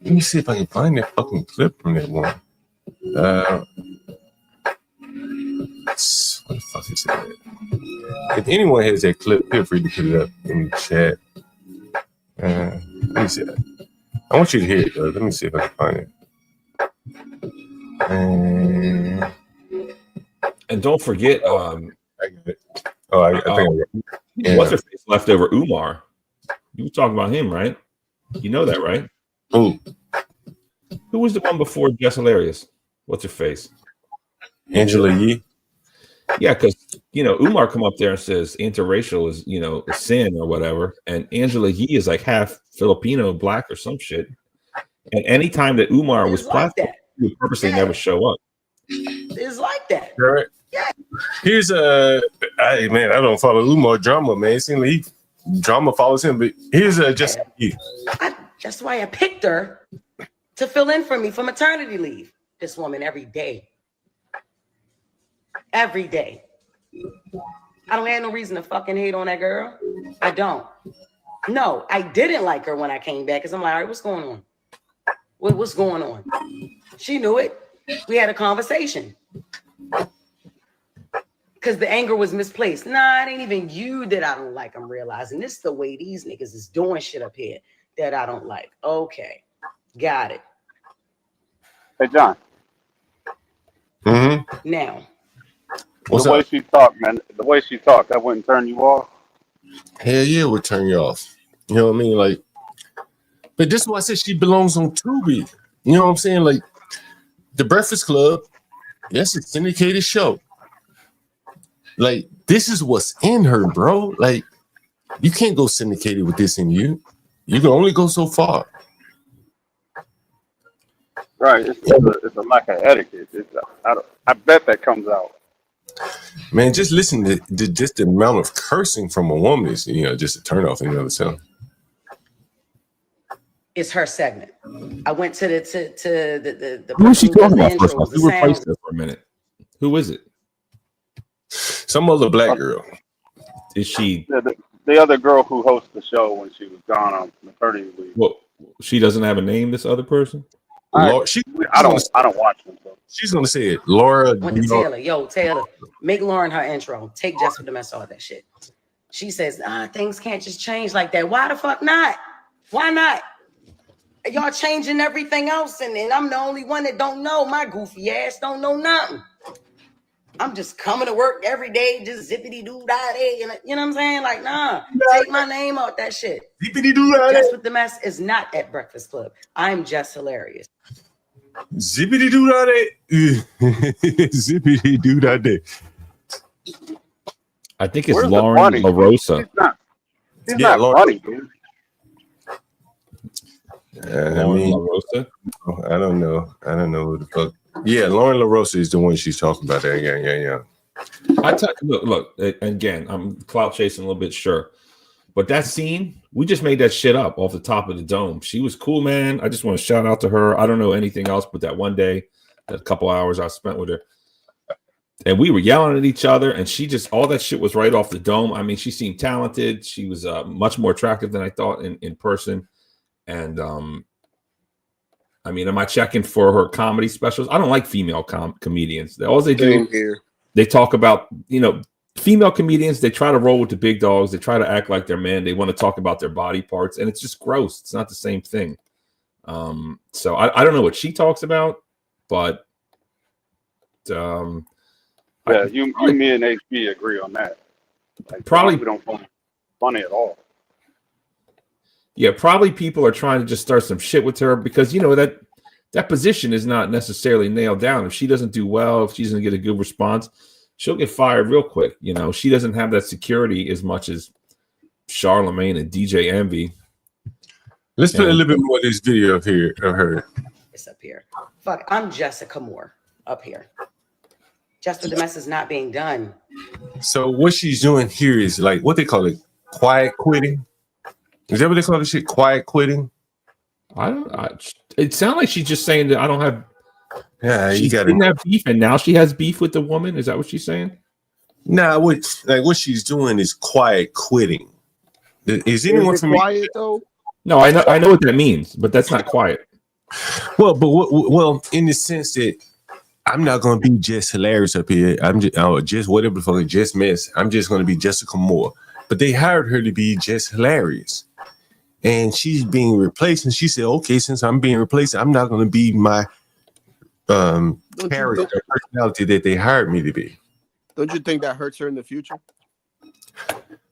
me see if I can find that fucking clip from that one. What the fuck is that? If anyone has that clip, feel free to put it up in the chat. Let me see that. I want you to hear it though. Let me see if I can find it. And don't forget, I get it. Oh, I think what's her face leftover Umar. You were talking about him, right? You know that, right? Who was the one before Jess Hilarious? What's her face? Angela Yee. Yeah, because Umar come up there and says interracial is a sin or whatever, and Angela Yee is like half Filipino, black or some shit. And anytime that Umar was platformed, he would purposely never show up. It's like that. Right. Yeah. Here's I don't follow Umar drama, man. It seems like drama follows him, but here's just That's why I picked her to fill in for me for maternity leave. This woman every day. Every day. I don't have no reason to fucking hate on that girl. I don't. No, I didn't like her when I came back because I'm like, all right, what's going on? What's going on? She knew it. We had a conversation. Because the anger was misplaced. Nah, it ain't even you that I don't like. I'm realizing this is the way these niggas is doing shit up here that I don't like. Okay. Got it. Hey, John. Mm-hmm. Now. What's the way up? she talked, man. The way she talked, that wouldn't turn you off. Hell yeah, it would turn you off. You know what I mean? Like, but this is why I said she belongs on Tubi. You know what I'm saying? Like, The Breakfast Club, that's a syndicated show. Like, this is what's in her, bro. Like, you can't go syndicated with this in you. You can only go so far. Right. It's a lack of etiquette. I bet that comes out. Man, just listen to just the amount of cursing from a woman is, just a turn off in and of itself. It's her segment. I went to the Who is she talking about? intro, First off, the who replaced sound. her for a minute? Who is it? Some other black girl. Is she? The other girl who hosts the show when she was gone on maternity leave. Well, she doesn't have a name. This other person. I don't watch them. So. She's gonna say it, Laura. Went to Taylor. Yo, Taylor, make Lauren her intro. Take Jess with the mess, all that shit. She says, things can't just change like that. Why the fuck not? Why not? Y'all changing everything else, and I'm the only one that don't know. My goofy ass don't know nothing. I'm just coming to work every day, just zippity doo dah day, and you know what I'm saying? Like, nah, take my name out that shit. Zippity doo dah. Jess with the mess is not at Breakfast Club. I'm Jess Hilarious. Zippity doo dah day. Zippity doo dah day. I think it's Lauren LaRosa. She's not funny, dude. Lauren LaRosa? I don't know who the fuck. Yeah, Lauren LaRosa is the one she's talking about there. Yeah. Look, again, I'm clout chasing a little bit, sure. But that scene, we just made that shit up off the top of the dome. She was cool, man. I just want to shout out to her. I don't know anything else but that one day, that couple hours I spent with her. And we were yelling at each other, and she just, all that shit was right off the dome. I mean, she seemed talented. She was much more attractive than I thought in person. And I mean, am I checking for her comedy specials? I don't like female comedians. All they do, they talk about, female comedians, they try to roll with the big dogs. They try to act like they're men. They want to talk about their body parts, and it's just gross. It's not the same thing. So I don't know what she talks about, but yeah, me and HB agree on that. Like, probably we don't find it funny at all. Yeah, probably people are trying to just start some shit with her because that position is not necessarily nailed down. If she doesn't do well, if she doesn't get a good response, she'll get fired real quick. She doesn't have that security as much as Charlemagne and DJ Envy. Let's play a little bit more of this video of her. It's up here. Fuck, I'm Jessica Moore up here. Just with the mess is not being done. So what she's doing here is like what they call it, quiet quitting. Is that what they call this shit? Quiet quitting? It sounds like she's just saying that I don't have. Yeah, she didn't have beef, and now she has beef with the woman. Is that what she's saying? Nah, what she's doing is quiet quitting. Is anyone quiet though? No, I know what that means, but that's not quiet. Well, in the sense that I'm not gonna be Jess Hilarious up here. I'm just whatever the fuck, Jess Mess. I'm just gonna be Jessica Moore. But they hired her to be Jess Hilarious. And she's being replaced. And she said, okay, since I'm being replaced, I'm not going to be my character personality that they hired me to be. Don't you think that hurts her in the future?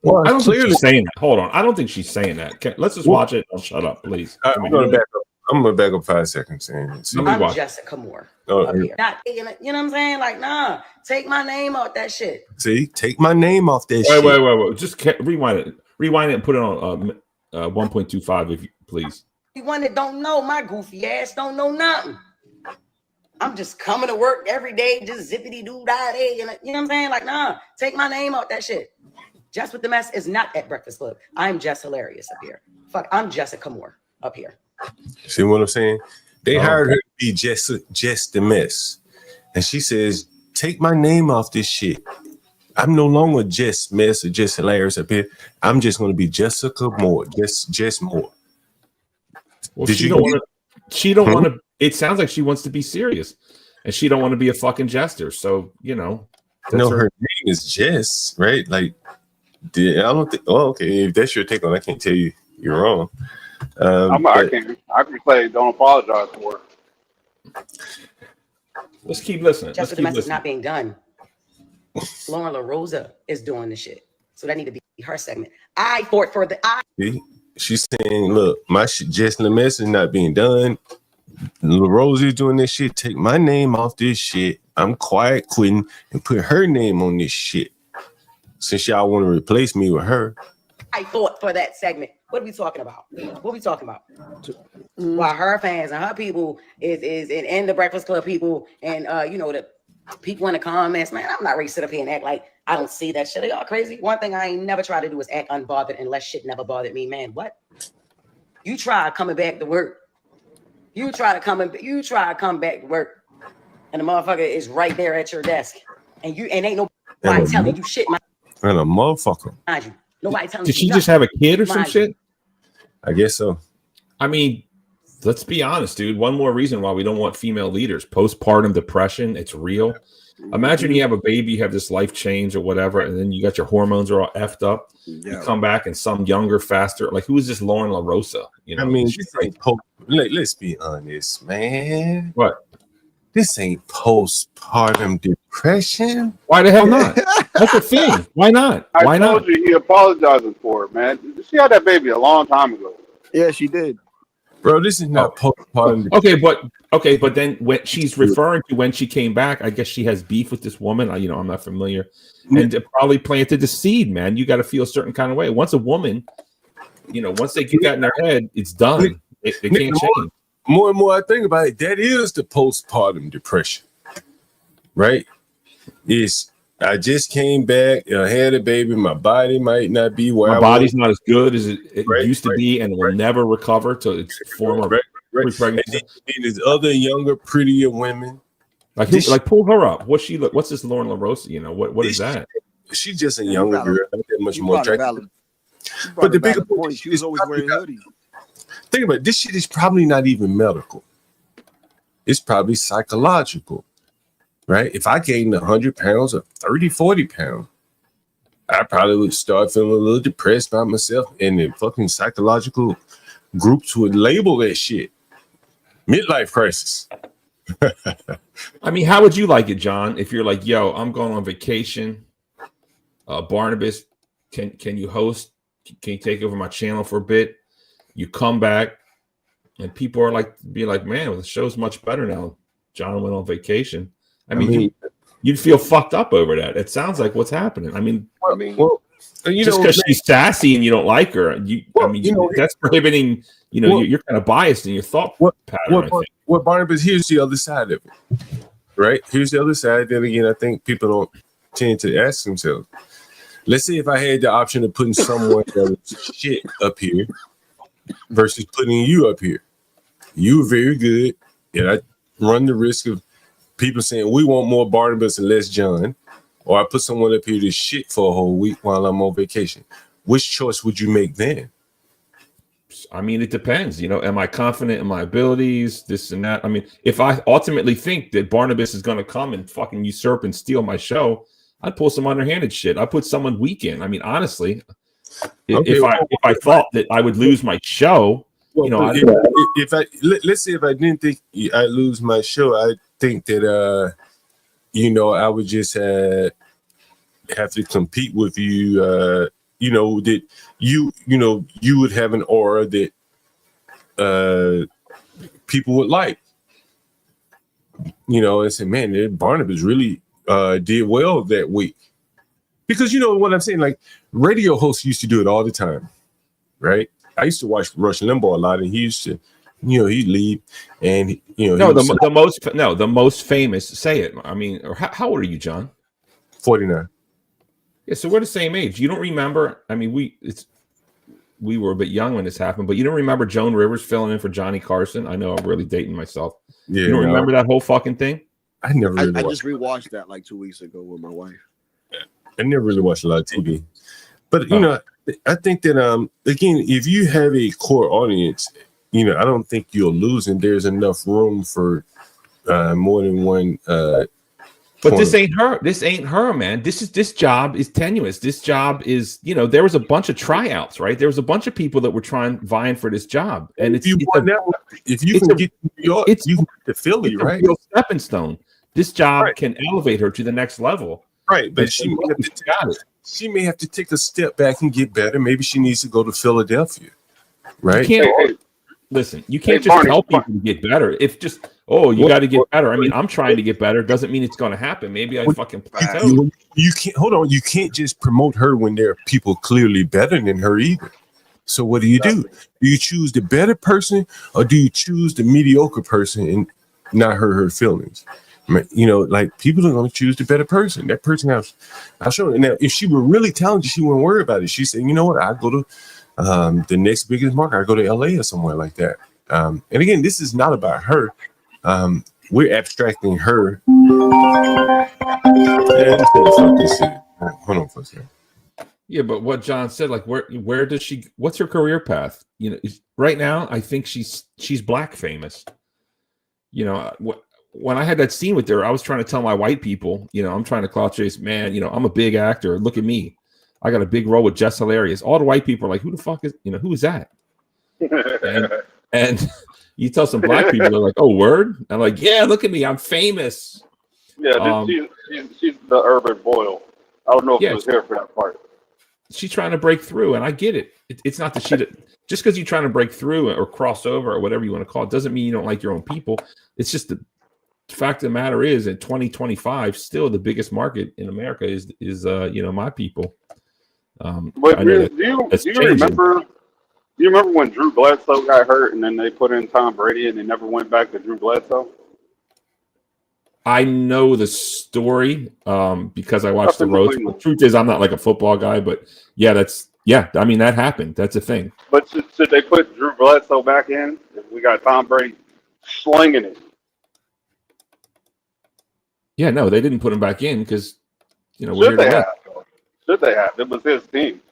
Well, I don't think clearly she's saying that. Hold on. I don't think she's saying that. Let's just watch it. Oh, shut up, please. I'm going to back up. I'm going to back up 5 seconds. And see. I'm Jessica Moore. Oh, Up here. Not, you know what I'm saying? Like, nah, take my name out that shit. see, take my name off that shit. Wait. Just rewind it. Rewind it and put it on 1.25, if you please. The one that don't know, my goofy ass don't know nothing. I'm just coming to work every day, just zippity doo dah day. You know what I'm saying? Like, nah, take my name out that shit. Jess with the Mess is not at Breakfast Club. I'm Jess Hilarious up here. Fuck, I'm Jessica Moore up here. See what I'm saying? They hired her to be Jess the Mess. And she says, take my name off this shit. I'm no longer Jess Mess or Jess Hilarious up here. I'm just going to be Jessica Moore. Jess Moore. Well, she don't want to. It sounds like she wants to be serious, and she don't want to be a fucking jester. So her name is Jess, right? Like, I don't think. Oh, okay. If that's your take on, I can't tell you you're wrong. I can say don't apologize for it. Let's keep listening. Just with the Mess is not being done. Lauren LaRosa is doing the shit, so that need to be her segment. I fought for the See? She's saying, look, my shit, Jess the Mess is not being done. LaRose is doing this shit. Take my name off this shit. I'm quiet quitting and put her name on this shit. Since y'all want to replace me with her. I fought for that segment. What are we talking about? While her fans and her people is and the Breakfast Club people and the people in the comments, man, I'm not ready to sit up here and act like I don't see that shit. Are y'all crazy? One thing I ain't never try to do is act unbothered unless shit never bothered me, man. What? You try coming back to work. You try to come back to work, and the motherfucker is right there at your desk, and ain't nobody telling you shit. And a motherfucker. Nobody telling you. Did she just have a kid or some shit? I guess so. I mean, let's be honest, dude. One more reason why we don't want female leaders: postpartum depression. It's real. Imagine you have a baby, you have this life change or whatever, and then you got your hormones are all effed up. Yeah. You come back and some younger, faster. Like, who is this Lauren LaRosa? I mean, this ain't let's be honest, man. What? This ain't postpartum depression. Why the hell not? That's the thing. Why not? Why I told you he apologizing for it, man. She had that baby a long time ago. Yeah, she did. Bro, this is not postpartum. Okay, but then when she's referring to when she came back, I guess she has beef with this woman. I'm not familiar, and it probably planted the seed, man. You got to feel a certain kind of way. Once a woman, once they get that in their head, it's done. They can't change. More and more I think about it, that is the postpartum depression, right? I just came back, I had a baby, my body might not be where my body's not as good as it used to be, and it will never recover to its former pre-pregnancy. And there's other younger, prettier women. Like pull her up. What's she look? What's this Lauren LaRosa? What is that? She's just a younger girl, not that much more attractive. But the bigger point, she was always wearing hoodies. Think about it, this shit is probably not even medical. It's probably psychological, right? If I gained 100 pounds or 30, 40 pounds, I probably would start feeling a little depressed by myself, and the fucking psychological groups would label that shit midlife crisis. I mean, how would you like it, John? If you're like, yo, I'm going on vacation. Barnabas, can you host? Can you take over my channel for a bit? You come back, and people are like, man, the show's much better now. John went on vacation. I mean you'd feel fucked up over that. It sounds like what's happening. Just because she's sassy and you don't like her, that's prohibiting. You're kind of biased in your thought pattern. Well, Barnabas, here's the other side of it, right? Here's the other side. Then again, I think people don't tend to ask themselves. Let's say if I had the option of putting someone else's shit up here versus putting you up here. You were very good, and I run the risk of people saying we want more Barnabas and less John, or I put someone up here to shit for a whole week while I'm on vacation. Which choice would you make then? I mean, it depends. Am I confident in my abilities? This and that. I mean, if I ultimately think that Barnabas is going to come and fucking usurp and steal my show, I'd pull some underhanded shit. I'd put someone weak in. I mean, honestly, if I thought that I would lose my show, let's say if I didn't think I'd lose my show, I think that I would just have to compete with you that you would have an aura that people would like. And say, man, Barnabas really did well that week. Because you know what I'm saying? Like, radio hosts used to do it all the time, right? I used to watch Rush Limbaugh a lot, and he used to, he'd leave, and the most famous. Say it. I mean, how old are you, John? 49. Yeah, so we're the same age. You don't remember? I mean, we were a bit young when this happened, but you don't remember Joan Rivers filling in for Johnny Carson? I know I'm really dating myself. Yeah, you don't remember that whole fucking thing? I never. Really I just rewatched that like 2 weeks ago with my wife. I never really watched a lot of TV, but I think that again, if you have a core audience, I don't think you'll lose, and there's enough room for more than one. But this ain't her. This ain't her, man. This job is tenuous. This job is, there was a bunch of tryouts, right? There was a bunch of people that were vying for this job, and if you can get to New York, you can get to Philly, right? A real stepping stone. This job can elevate her to the next level. Right, but she may have to take a step back and get better. Maybe she needs to go to Philadelphia, right? Listen, you can't just tell people to get better. If just, you got to get better. I mean, I'm trying to get better. Doesn't mean it's going to happen. Maybe I fucking plateau. You can't, hold on. You can't just promote her when there are people clearly better than her either. So what do? Do you choose the better person, or do you choose the mediocre person and not hurt her feelings? Like, people are going to choose the better person. That person I'll show her. Now, if she were really talented, she wouldn't worry about it. She said, you know what? I go to the next biggest market. I go to LA or somewhere like that. And again, this is not about her. We're abstracting her. Hold on for a second. Yeah, but what John said, like, where does she? What's her career path? Right now, I think she's black famous. When I had that scene with her, I was trying to tell my white people, I'm trying to clout chase, man. I'm a big actor. Look at me. I got a big role with Jess Hilarious. All the white people are like, who the fuck is, who is that? and you tell some black people, they're like, oh, word? I'm like, yeah, look at me. I'm famous. Yeah, she's the urban Boyle. I don't know if it was here for that part. She's trying to break through, and I get it. It's not the shit. Just because you're trying to break through or cross over or whatever you want to call it doesn't mean you don't like your own people. It's just the fact of the matter is, in 2025, still the biggest market in America is my people. But do you remember when Drew Bledsoe got hurt and then they put in Tom Brady and they never went back to Drew Bledsoe? I know the story because I watched the Roads. The truth is, I'm not like a football guy, but I mean, that happened. That's a thing. But should they put Drew Bledsoe back in if we got Tom Brady slinging it? Yeah, no, they didn't put him back in because Should they have? It was his team.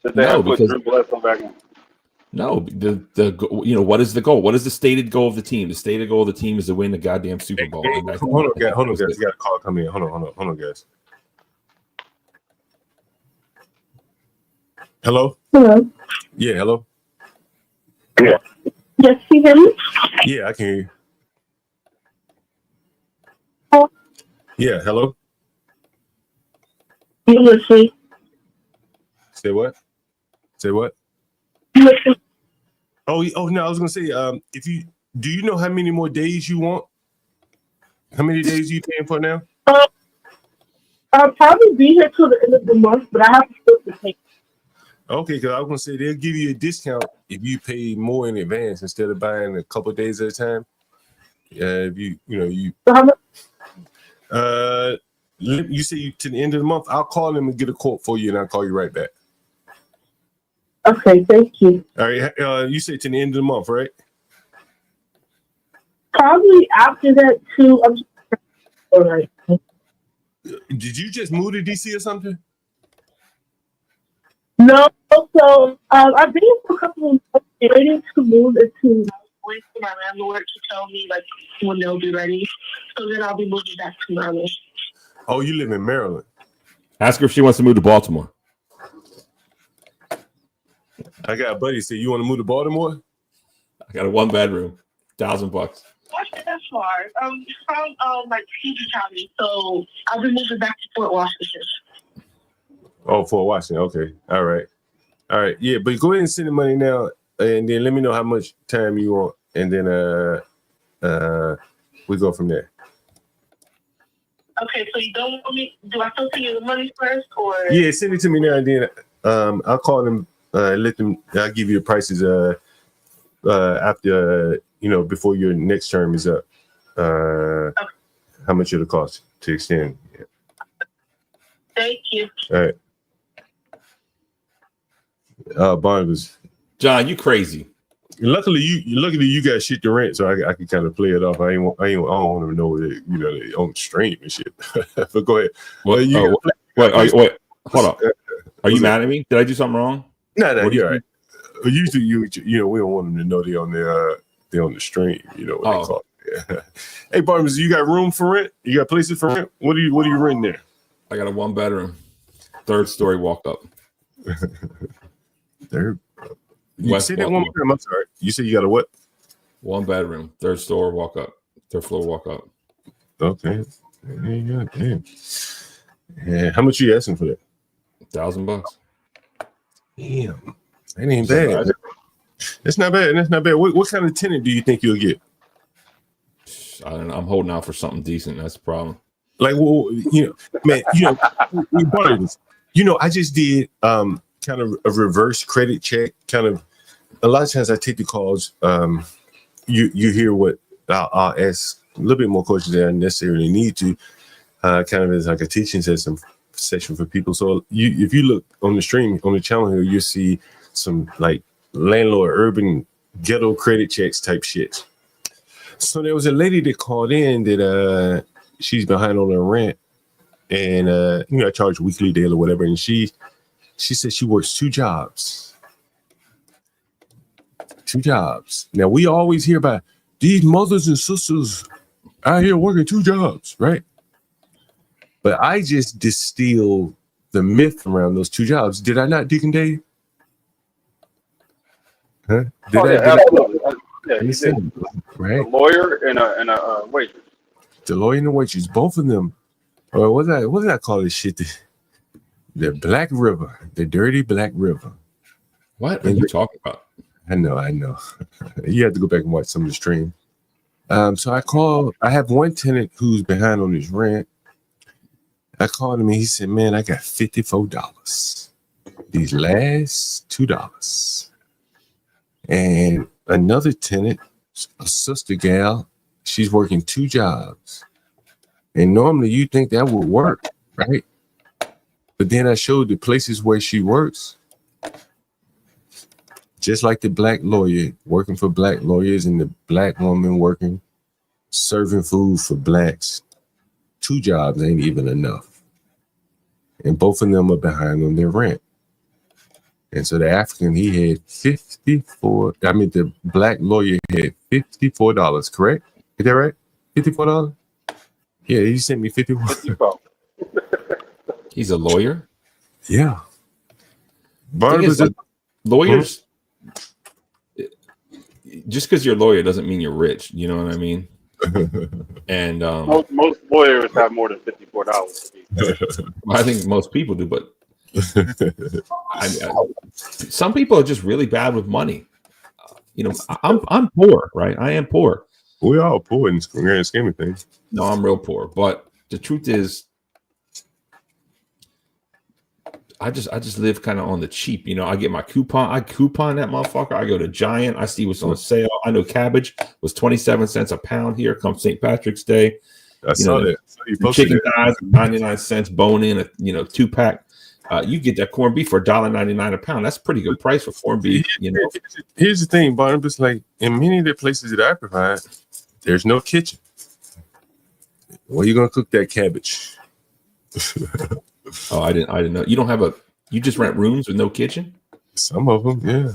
Should they have put Drew Bledsoe back in? No, what is the goal? What is the stated goal of the team? The stated goal of the team is to win the goddamn Super Bowl. Hold on, guys. You got a call coming in. Hold on, guys. Hello? Hello. Yeah, hello. Yeah. Yes, can you hear me? Yeah, I can hear you. Oh. Yeah, hello. You listen. Say what? Listen. Oh no, I was gonna say, do you know how many more days you want? How many days are you paying for now? I'll probably be here till the end of the month, but I have to split the pay. Okay, because I was gonna say they'll give you a discount if you pay more in advance instead of buying a couple of days at a time. If you So how much? You say to the end of the month, I'll call them and get a quote for you, and I'll call you right back. Okay, thank you. All right, you say to the end of the month, right? Probably after that too. All right. Did you just move to DC or something? No, so I've been here for a couple of months. I'm ready to move into. Wait for my landlord to tell me like when they'll be ready. So then I'll be moving back to Maryland. Oh, you live in Maryland. Ask her if she wants to move to Baltimore. I got a buddy say, you want to move to Baltimore? I got a 1-bedroom, $1,000. What's that far? From like PG County, so I'll be moving back to Fort Washington. Oh, for Washington. Okay. All right. Yeah, but go ahead and send the money now, and then let me know how much time you want, and then we go from there. Okay, so you don't want me? Do I still send you the money first, or? Yeah, send it to me now, and then I'll call them. Let them. I'll give you the prices. After before your next term is up. Okay. How much it'll cost to extend? Yeah. Thank you. All right. Barnabas. John, you crazy. Luckily you got shit to rent, so I can kind of play it off. I don't want them to know that they own stream and shit. But go ahead. Wait, hold up. Are you mad at me? Did I do something wrong? No, you're right. Usually we don't want them to know they're on the stream. What they call it. Yeah. Hey, Barnabas, you got room for rent? You got places for rent? What are you renting there? I got a 1-bedroom, 3rd story walk up. Third. You said that one more time. I'm sorry. You said you got a what? 1-bedroom, 3rd floor walk up. 3rd floor walk up. Okay. Damn. Yeah. How much are you asking for that? $1,000. Damn. That ain't bad. That's not bad. What kind of tenant do you think you'll get? I don't know. I'm holding out for something decent. That's the problem. Like, well, man, I just did kind of a reverse credit check. Kind of, a lot of times I take the calls. You hear what I'll ask a little bit more questions than I necessarily need to. Kind of as like a teaching session for people. So if you look on the stream on the channel here, you see some like landlord urban ghetto credit checks type shit. So there was a lady that called in that she's behind on her rent, and I charge weekly, daily, whatever. And she said she works 2 jobs. 2 jobs. Now we always hear about these mothers and sisters out here working 2 jobs, right? But I just distilled the myth around those 2 jobs. Did I not, Deacon Dave? Huh? Absolutely. Yeah, he did. Right. A lawyer and a waitress. The lawyer and the waitress, both of them. What did I call this shit? The Black River, the dirty Black River. What are you talking about? I know. You have to go back and watch some of the stream. So I have one tenant who's behind on his rent. I called him and he said, man, I got $54. These last $2. And another tenant, a sister gal, she's working 2 jobs. And normally you think that would work, right? But then I showed the places where she works. Just like the black lawyer working for black lawyers and the black woman working, serving food for blacks. 2 jobs ain't even enough. And both of them are behind on their rent. And so the African, he had the black lawyer had $54, correct? Is that right? $54? Yeah, he sent me 54. He's a lawyer? Yeah. Barnabas, lawyers, just because you're a lawyer doesn't mean you're rich. You know what I mean? And most lawyers have more than $54. I think most people do, but some people are just really bad with money. I'm poor, right? I am poor. We all poor in the grand scheme of things. No, I'm real poor. But the truth is, I just live kind of on the cheap. I get my coupon. I coupon that motherfucker. I go to Giant. I see what's on sale. I know cabbage was 27 cents a pound here come St. Patrick's Day. I saw that. Chicken thighs, 99 cents, bone in, 2-pack. You get that corned beef for $1.99 a pound. That's a pretty good price for corned beef. Here's the thing, Barnabas. Like in many of the places that I provide, there's no kitchen. Where are you gonna cook that cabbage? Oh, I didn't know. You just rent rooms with no kitchen? Some of them, yeah.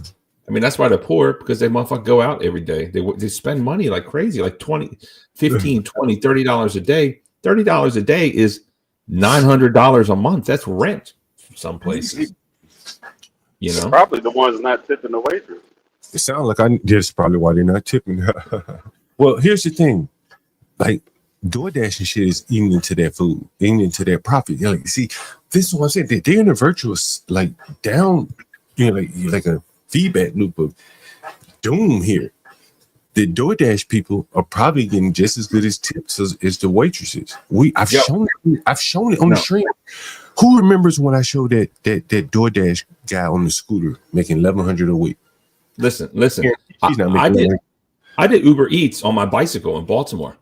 I mean, that's why they're poor, because they motherfucker go out every day. They spend money like crazy, like $20, $15, $20, $30 a day. $30 a day is $900 a month. That's rent some places. Probably the ones not tipping the waitress. It sounds like that's probably why they're not tipping. Well, here's the thing. Like, DoorDash and shit is eating into their food, eating into their profit. See, this is what I'm saying. They're in a virtuous like down, like a feedback loop of doom here. The DoorDash people are probably getting just as good as tips as the waitresses. I've shown it on the stream. Who remembers when I showed that DoorDash guy on the scooter making $1,100 a week? Listen. I did Uber Eats on my bicycle in Baltimore,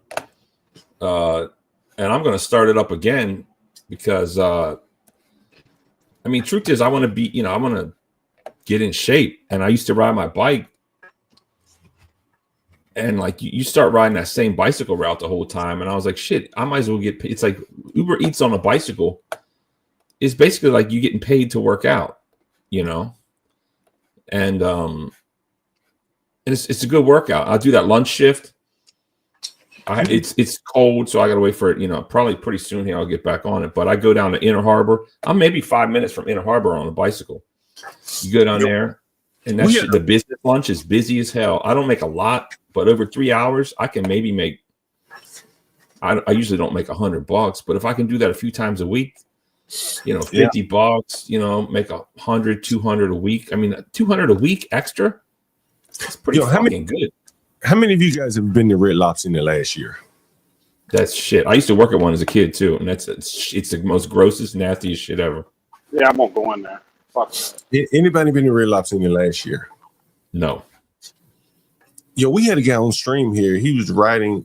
and I'm going to start it up again because, truth is, I want to be, I want to get in shape, and I used to ride my bike. And like you start riding that same bicycle route the whole time, and I was like, shit, I might as well get paid. It's like Uber Eats on a bicycle is basically like you getting paid to work out, and it's a good workout. I'll do that lunch shift. It's cold, so I gotta wait for it. Probably pretty soon here I'll get back on it. But I go down to Inner Harbor. I'm maybe 5 minutes from Inner Harbor on a bicycle. You go down there, and the business lunch is busy as hell. I don't make a lot. But over 3 hours, I can maybe make. I usually don't make $100, but if I can do that a few times a week, $50, make 100, 200 a week. I mean, 200 a week extra. That's pretty fucking good. How many of you guys have been to Red Lobster in the last year? That's shit. I used to work at one as a kid too, and it's the most grossest, nastiest shit ever. Yeah, I'm gonna go in there. Fuck. Anybody been to Red Lobster in the last year? No. Yo, we had a guy on stream here. He was delivering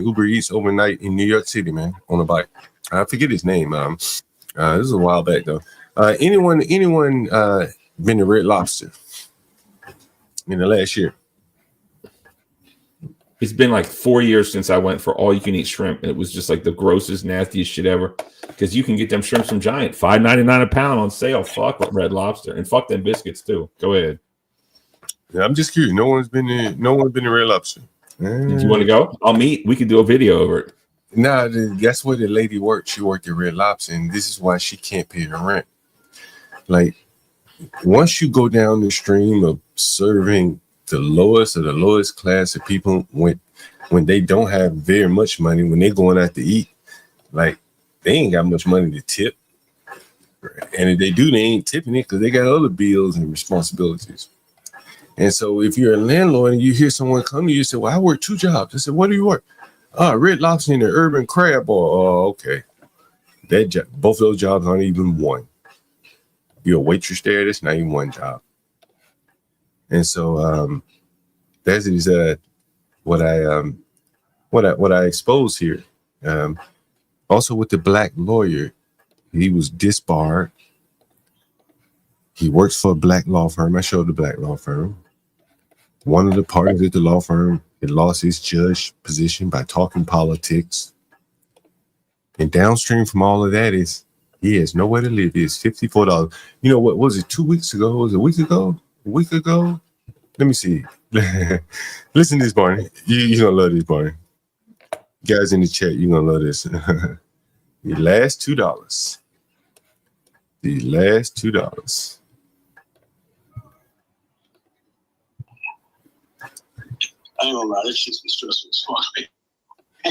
Uber Eats overnight in New York City, man, on a bike. I forget his name. This is a while back though. Anyone been to Red Lobster in the last year? It's been like 4 years since I went for all you can eat shrimp, and it was just like the grossest, nastiest shit ever. Because you can get them shrimps from Giant, $5.99 a pound on sale. Fuck Red Lobster, and fuck them biscuits too. Go ahead. Yeah, I'm just curious. No one's been to Red Lobster. If you want to go, I'll meet. We could do a video over it. Nah, guess where the lady worked? She worked at Red Lobster, and this is why she can't pay her rent. Like, once you go down the stream of serving the lowest of the lowest class of people when they don't have very much money, when they're going out to eat, like, they ain't got much money to tip. And if they do, they ain't tipping it because they got other bills and responsibilities. And so if you're a landlord and you hear someone come to you and say, well, I work 2 jobs. I said, what do you work? Red Lobster and the Urban Crab Bar. Oh, okay. Both of those jobs aren't even one. You're a waitress there, that's not even one job. And so that is what I exposed here. Also with the black lawyer, he was disbarred. He works for a black law firm. I showed the black law firm. One of the parties at the law firm had lost his judge position by talking politics. And downstream from all of that is he has nowhere to live. It's $54. You know what was it? 2 weeks ago? Was it a week ago? A week ago? Let me see. Listen to this, Barney. You're gonna love this, Barney. Guys in the chat, you're gonna love this. The last $2. The last $2. I ain't gonna lie, this shit's been stressful as fuck. I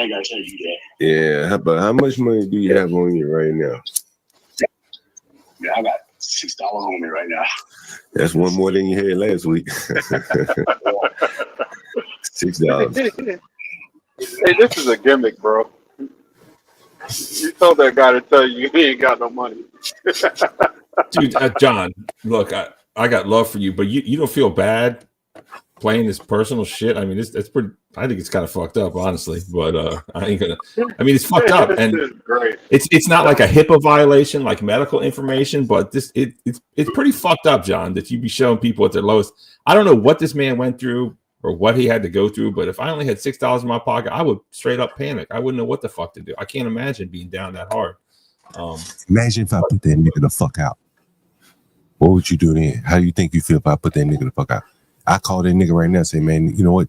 ain't gotta tell you that. Yeah, but how much money do you have on you right now? Yeah, I got $6 on me right now. That's one more than you had last week. $6. Hey, this is a gimmick, bro. You told that guy to tell you he ain't got no money. Dude, John, look, I got love for you, but you don't feel bad playing this personal shit. I mean, that's pretty. I think it's kind of fucked up, honestly. But I ain't gonna. I mean, it's fucked up, and it's not like a HIPAA violation, like medical information, but it's pretty fucked up, John, that you be showing people at their lowest. I don't know what this man went through or what he had to go through, but if I only had $6 in my pocket, I would straight up panic. I wouldn't know what the fuck to do. I can't imagine being down that hard. Imagine if I put that nigga the fuck out. What would you do then? How do you think you feel if I put that nigga the fuck out? I call that nigga right now and say, man, you know what?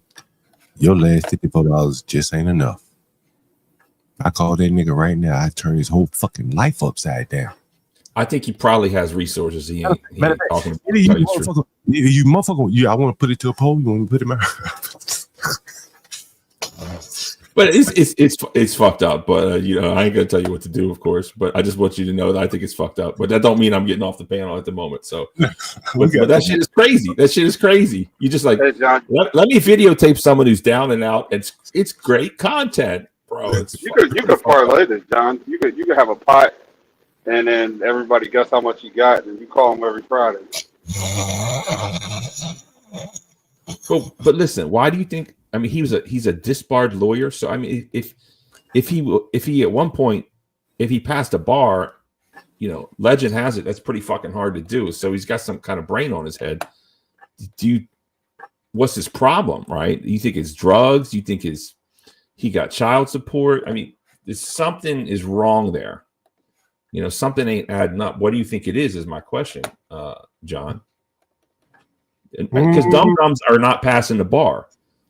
Your last $54 just ain't enough. I call that nigga right now. I turn his whole fucking life upside down. I think he probably has resources. He ain't talking. You motherfucker, I want to put it to a poll. You want me to put it in my But it's fucked up. But you know, I ain't gonna tell you what to do, of course. But I just want you to know that I think it's fucked up. But that don't mean I'm getting off the panel at the moment. So, but that shit is crazy. That shit is crazy. You just like let me videotape someone who's down and out. It's great content, bro. It's You could parlay this, John. You could have a pot, and then everybody guess how much you got, and you call them every Friday. But listen, why do you think? I mean, he's a disbarred lawyer. So I mean, if he at one point, if he passed a bar, you know, legend has it that's pretty fucking hard to do. So he's got some kind of brain on his head. What's his problem, right? You think it's drugs? You think he got child support? I mean, something is wrong there. You know, something ain't adding up. What do you think it is my question, John. Because dum-dums are not passing the bar.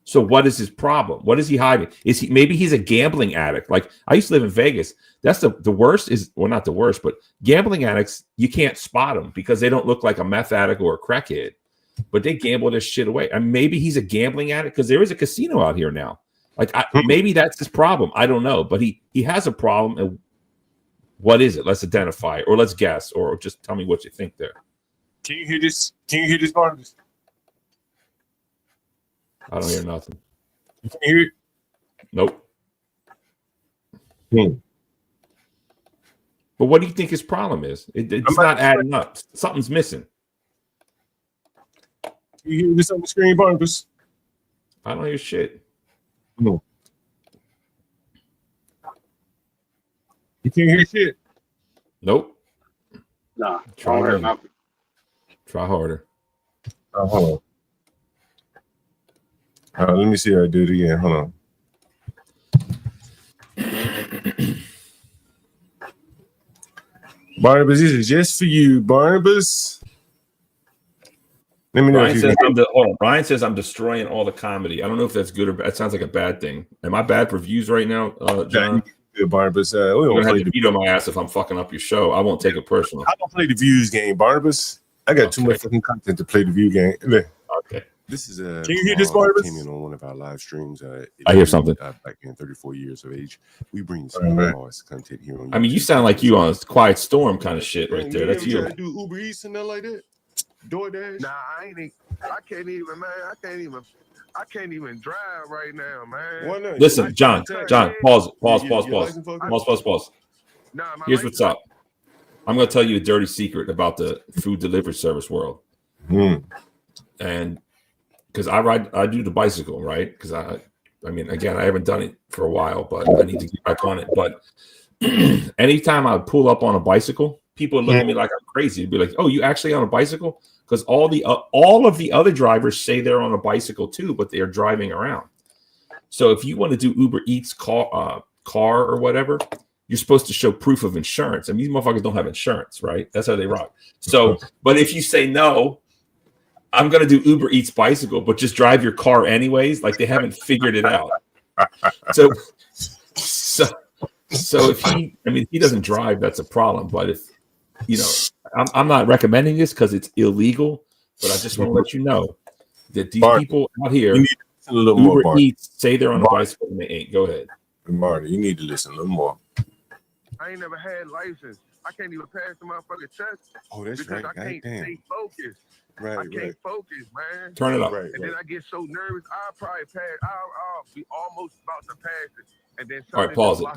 So what is his problem? What is he hiding? Maybe he's a gambling addict? Like I used to live in Vegas. That's the worst not the worst, but gambling addicts, you can't spot them because they don't look like a meth addict or a crackhead, but they gamble this shit away. And maybe he's a gambling addict because there is a casino out here now. Like maybe that's his problem. I don't know, but he has a problem. And what is it? Let's identify it, or let's guess, or just tell me what you think there. Can you hear this? Barnabas? I don't hear nothing. You can hear it? Nope. But what do you think his problem is? It's not adding up. Something's missing. You hear this on the screen, Barnabas? I don't hear shit. No. You can't hear shit? Nope. Nah. Try harder. Try harder. Hold on. Let me see how I do it again. Hold on. Barnabas, this is just for you, Barnabas. Let me know Brian if says you Brian says I'm destroying all the comedy. I don't know if that's good or bad. That sounds like a bad thing. Am I bad for views right now, John? Good, Barnabas. We You're don't gonna play have to beat on my ass if I'm fucking up your show. I won't take it personal. I don't play the views game, Barnabas. I got too much fucking content to play the view game. Okay. This is Can you hear this, Barnabas? Came in on one of our live streams. I hear something. Back in 34 years of age, we bring some Mars content here on. I mean, you sound like you on a Quiet Storm kind of shit right there. That's you. Trying to do Uber Eats and that like that. DoorDash. Nah, I can't even, man. I can't even drive right now, man. Why not? Listen, John, pause. Nah, Here's what's up. I'm going to tell you a dirty secret about the food delivery service world. And because I do the bicycle, right? Because I mean, again, I haven't done it for a while, but I need to get back on it. But anytime I pull up on a bicycle, people look at me like I'm crazy. They'd be like, "Oh, you actually on a bicycle?" Because all of the other drivers say they're on a bicycle too, but they are driving around. So if you want to do Uber Eats car or whatever, you're supposed to show proof of insurance. I mean, these motherfuckers don't have insurance, right? That's how they rock. So, but if you say no, I'm going to do Uber Eats bicycle, but just drive your car anyways. Like they haven't figured it out. So if he doesn't drive, that's a problem. But if, you know, I'm not recommending this because it's illegal, but I just want to let you know that these people out here, Uber Eats, say they're on a bicycle and they ain't. Go ahead. Marty, you need to listen a little more. I ain't never had license. I can't even pass the motherfucking test. Oh, that's because right. I can't stay focused. Right, I can't focus, man. Turn it up. And then I get so nervous, I'll probably pass. I'll be almost about to pass it. And then all right, pause it.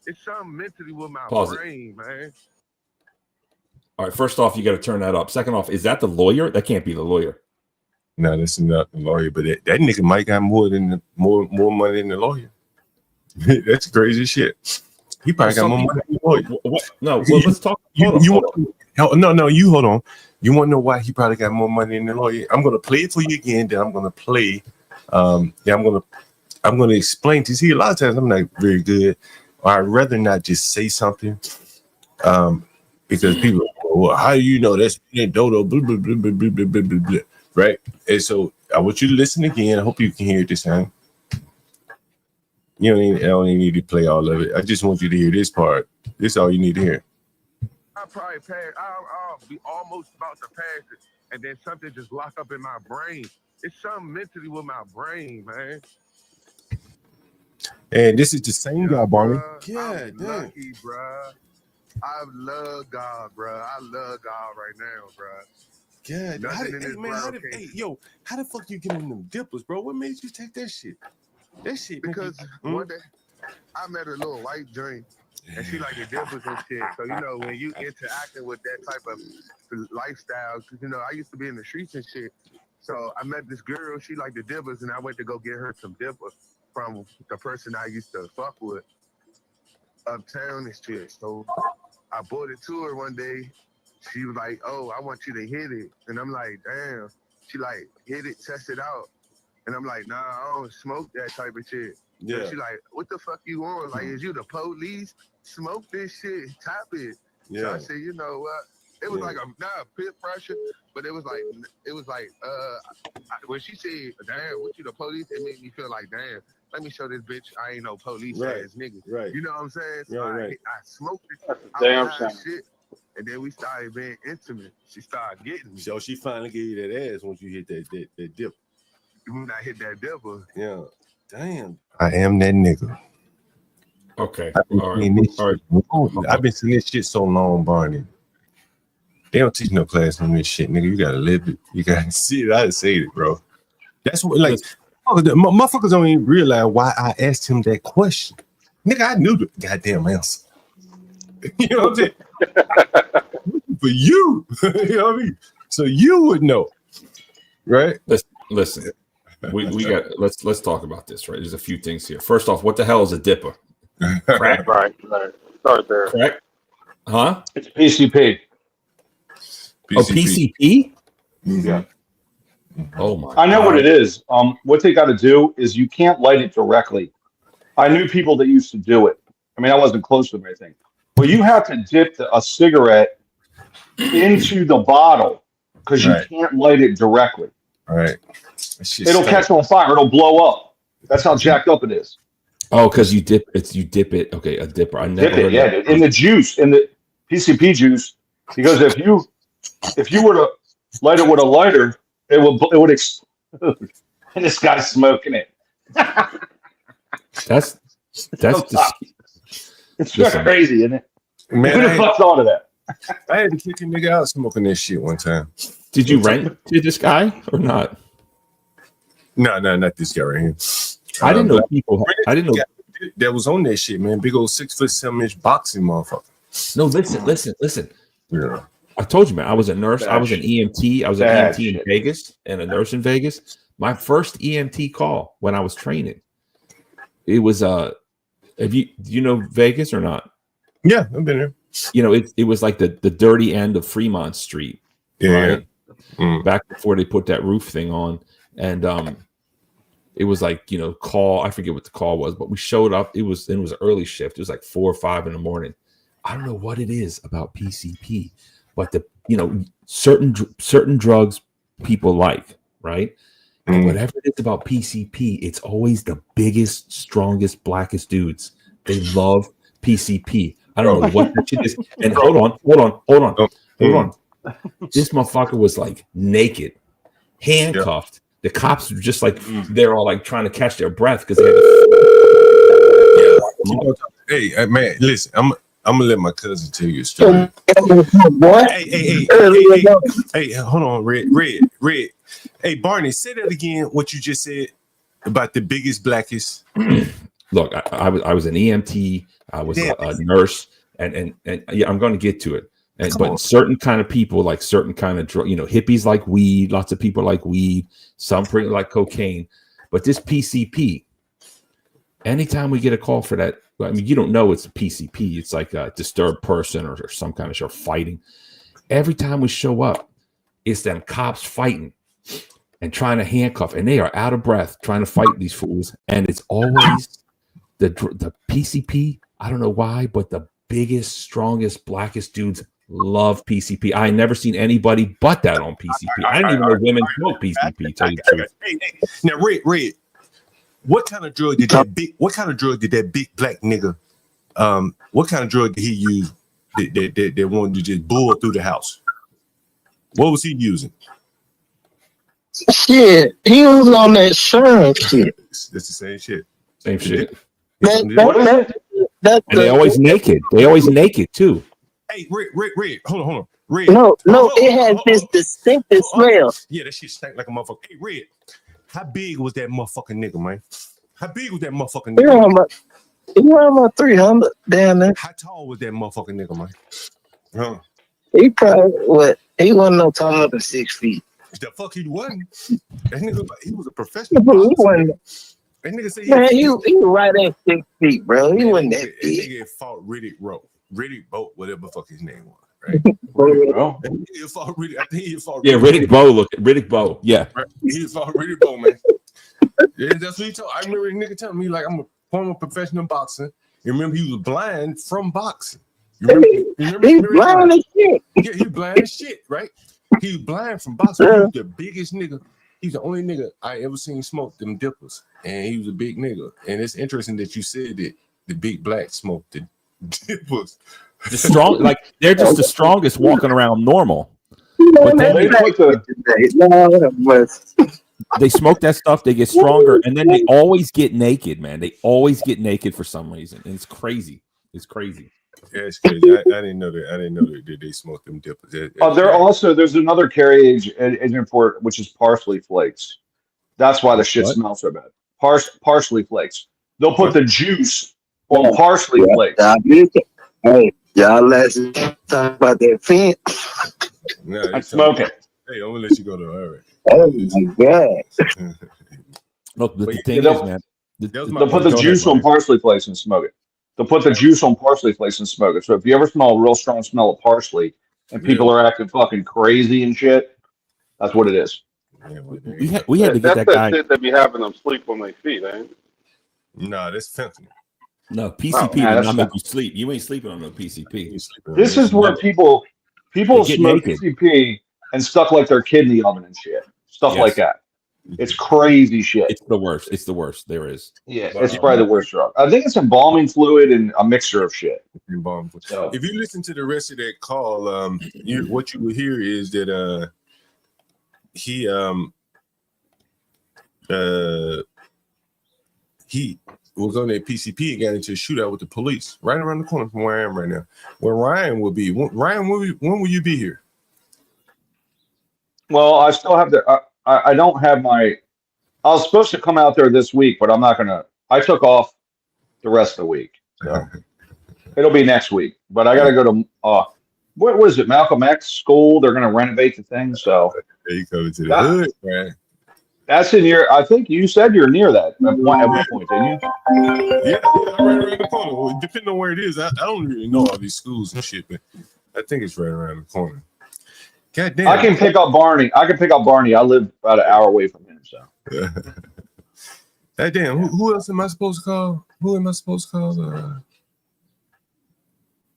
It's something mentally with my brain, man. All right, first off, you got to turn that up. Second off, is that the lawyer? That can't be the lawyer. No, that's not the lawyer, but that nigga might got more money than the lawyer. That's crazy shit. He probably got more money than the lawyer. No, well, let's talk. No, you hold on. You want to know why he probably got more money than the lawyer? I'm going to play it for you again. Then I'm going to play. I'm going to explain to you. See, a lot of times I'm not very good. Or I'd rather not just say something because people, well, how do you know that's dodo? Blah, blah, blah, blah, blah, blah, blah, blah, right? And so I want you to listen again. I hope you can hear it this time. I don't even need to play all of it. I just want you to hear this part. This is all you need to hear. I'll probably pass. I'll be almost about to pass it, and then something just lock up in my brain. It's something mentally with my brain, man. And this is the same guy, Barney. I'm lucky, bruh. I love God, bruh. I love God right now, bruh. God, Nothing in this world how the fuck you get on them dippers, bro? What made you take that shit? That shit because one day I met a little white joint and she like the dippers and shit. So you know when you interacting with that type of lifestyle, because you know I used to be in the streets and shit. So I met this girl, she like the dippers, and I went to go get her some dippers from the person I used to fuck with uptown and shit. So I bought it to her one day. She was like, "Oh, I want you to hit it," and I'm like, "Damn." She like hit it, test it out, and I'm like, "Nah, I don't smoke that type of shit." Yeah. And she like, "What the fuck you on? Like, is you the police? Smoke this shit, tap it." So Yeah. I said, "You know what?" It was like not a peer pressure, but it was like when she said, "Damn, what you the police?" It made me feel like, "Damn, let me show this bitch I ain't no police ass nigga." Right. You know what I'm saying? So Right. I smoked it. That's a damn outside shame. shit. And then we started being intimate. She started getting me. So she finally gave you that ass once you hit that dip. When I hit that dipper. Yeah. Damn. I am that nigga. Okay. I've been seeing this shit so long, Barney. They don't teach no class on this shit, nigga. You gotta live it. You gotta see it. I done said it, bro. That's what, like, motherfuckers don't even realize why I asked him that question. Nigga, I knew the goddamn answer. You know what I'm saying? For you, you know what I mean? So you would know, right? Listen. We got let's talk about this, right? There's a few things here. First off, what the hell is a dipper? Crack? Right. Start there. Crack? Huh? It's PCP. Oh, PCP? Yeah. Oh my! I know what it is. What they got to do is you can't light it directly. I knew people that used to do it. I mean, I wasn't close to them or anything. But you have to dip a cigarette into the bottle because you can't light it directly. Right. It'll catch on fire. It'll blow up. That's how jacked up it is. Oh, because you dip it. Okay, a dipper. I never heard Yeah, that. in the juice, in the PCP juice. Because if you were to light it with a lighter, it would explode. And this guy's smoking it. That's it's crazy, isn't it? Man, Who the fuck thought of that? I had to kick a nigga out smoking this shit one time. Did you rent to this guy or not? No, not this guy right here. I didn't know people. I didn't know that was on that shit, man. Big old 6'7" boxing motherfucker. No, listen. Yeah. I told you, man. I was a nurse. I was an EMT. I was an EMT in Vegas and a nurse in Vegas. My first EMT call when I was training. It was do you know Vegas or not? Yeah, I've been there. You know, it was like the dirty end of Fremont Street. Yeah. Right? Back before they put that roof thing on. And it was like, you know, call. I forget what the call was, but we showed up. It was early shift. It was like 4 or 5 in the morning. I don't know what it is about PCP, but certain drugs people like, right? And whatever it is about PCP, it's always the biggest, strongest, blackest dudes. They love PCP. I don't know what that shit is. And hold on. This motherfucker was like naked, handcuffed. The cops were just like they're all like trying to catch their breath because they had to. Hey, man, listen, I'm gonna let my cousin tell you a story. Hey, hold on, Red. Hey, Barney, say that again. What you just said about the biggest, blackest. Look, I was an EMT. I was a nurse, and yeah, I'm going to get to it. But certain kind of people like certain kind of drug, hippies like weed. Lots of people like weed. Some pretty like cocaine. But this PCP, anytime we get a call for that, I mean, you don't know it's a PCP. It's like a disturbed person or some kind of show fighting. Every time we show up, it's them cops fighting and trying to handcuff, and they are out of breath trying to fight these fools. And it's always the PCP. I don't know why, but the biggest, strongest, blackest dudes love PCP. I never seen anybody but that on PCP. I didn't even know women smoke PCP. Tell you the truth. Hey, now, Red, what kind of drug did that big black nigga? What kind of drug did he use? That wanted to just bull through the house. What was he using? Shit, he was on that Sherm shit. That's the same shit. Same shit. And they always naked. They always naked too. Hey, Red. Hold on. Red. No, it has this distinctive smell. Yeah, that shit stank like a motherfucker. Hey, Red. How big was that motherfucking nigga, man? How big was that motherfucking nigga? He was about 300 down there. How tall was that motherfucking nigga, man? Huh? He probably He wasn't no taller than 6 feet. The fuck he wasn't. That nigga, he was a professional boxer. That nigga said he was right at 6 feet, bro. He wasn't that big. That nigga fought Riddick Bowe, whatever the fuck his name was, right? He fought Riddick. I think he fought. Yeah, Riddick Bowe. Yeah. Right? He fought Riddick Bowe, man. Yeah, that's what he told. I remember the nigga telling me like I'm a former professional boxer. You remember he was blind from boxing. You remember He's blind as shit. Yeah, he blind as shit, right? He was blind from boxing. He was the biggest nigga. He's the only nigga I ever seen smoke them dippers, and he was a big nigga. And it's interesting that you said that the big black smoked the dippers. The strong, like they're just the strongest walking around normal. But then they smoke that stuff, they get stronger, and then they always get naked, man. They always get naked for some reason, and it's crazy. It's crazy. Yeah, it's crazy. I didn't know that they smoked them dippers. There's another carry agent for it, which is parsley flakes. That's why the shit smells so bad. Parsley flakes. They'll put the juice on parsley flakes. Hey, y'all, let's talk about that fence. No, I smoke it. Hey, I'm gonna let you go to all right. Oh my god! Look, the thing is, man, they'll put the juice on parsley flakes and smoke it. They'll put the juice on parsley flakes and smoke it. So if you ever smell a real strong smell of parsley and people are acting fucking crazy and shit, that's what it is. We had to get that guy. Shit that be having them sleep on their feet, ain't? Nah, that's fentanyl. No, PCP does not make you sleep. You ain't sleeping on no PCP. This is where people smoke PCP and stuff like their kid in the oven and shit. Stuff like that. It's crazy shit. It's the worst. It's the worst. There is. Yeah, it's probably the worst drug. I think it's embalming fluid and a mixture of shit. So, if you listen to the rest of that call, what you will hear is that he was on that PCP and got into a shootout with the police right around the corner from where I am right now. Where Ryan will be. Ryan, when will you be here? Well, I still have to. I don't have my. I was supposed to come out there this week, but I'm not gonna. I took off the rest of the week, so it'll be next week. But I got to go to. What was it? Malcolm X school. They're gonna renovate the thing, so. You coming to the hood, man. That's in your. I think you said you're near that at one point, didn't you? Yeah, right around the corner. Well, depending on where it is, I don't really know all these schools and shit, but I think it's right around the corner. God damn. I can pick up Barney. I live about an hour away from him, so. That damn. Who else am I supposed to call? Who am I supposed to call?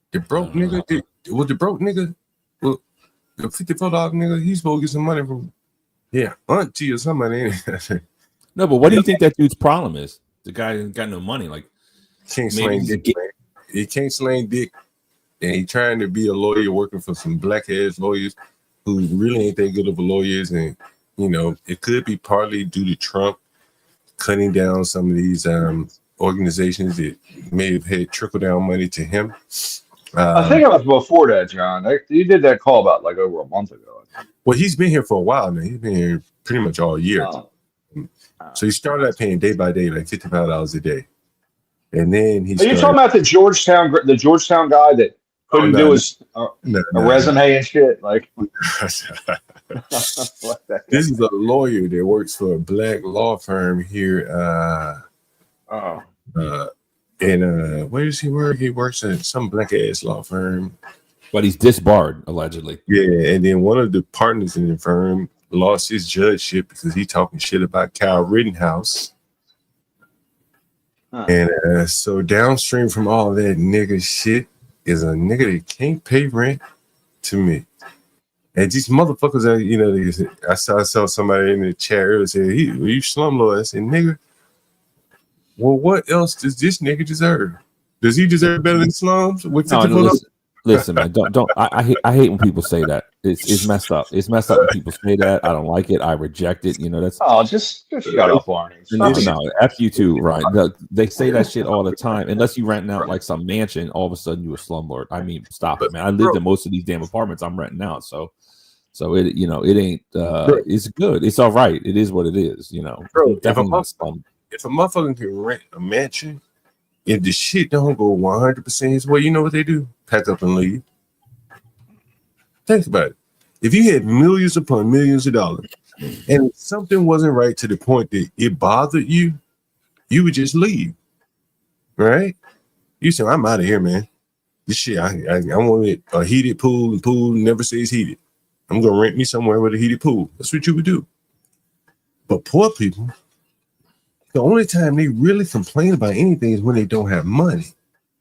The broke nigga. The broke nigga? Well, the $54 nigga. He's supposed to get some money from. Yeah, auntie or somebody. No, but what do you think that dude's problem is? The guy ain't got no money. Like, can't slang dick. He can't slang dick, and he trying to be a lawyer working for some black ass lawyers who really ain't that good of a lawyers. And it could be partly due to Trump cutting down some of these organizations that may have had trickle down money to him. I think it was before that, John. You did that call about like over a month ago. Well, he's been here for a while now. He's been here pretty much all year. So he started out paying day by day, like $55 a day, and then he. Are you talking about the Georgetown guy that couldn't do his resume and shit? Like, this is a lawyer that works for a black law firm here. And where does he work? He works at some black ass law firm. But he's disbarred, allegedly. Yeah, and then one of the partners in the firm lost his judgeship because he talking shit about Kyle Rittenhouse. And so downstream from all that nigga shit is a nigga that can't pay rent to me. And these motherfuckers are, I saw somebody in the chat earlier say, you slumlord. I said, nigga, well, what else does this nigga deserve? Does he deserve better than slums? With listen, man, don't. I hate when people say that. It's messed up. It's messed up when people say that. I don't like it. I reject it. You know, that's just shut up, Barney. no, F you too, right? They say that shit all the time. Unless you renting out like some mansion, all of a sudden you a slumlord. I mean, stop it, man. I lived in most of these damn apartments I'm renting out, so it, you know, it ain't. It's good. It's all right. It is what it is. You know, Bro, definitely not slum. if a motherfucker can rent a mansion, if the shit don't go 100% his way, you know what they do? Pack up and leave. Think about it. If you had millions upon millions of dollars and something wasn't right to the point that it bothered you, you would just leave, right? You say, I'm out of here, man. This shit, I want a heated pool, and pool never stays heated. I'm going to rent me somewhere with a heated pool. That's what you would do. But poor people, the only time they really complain about anything is when they don't have money.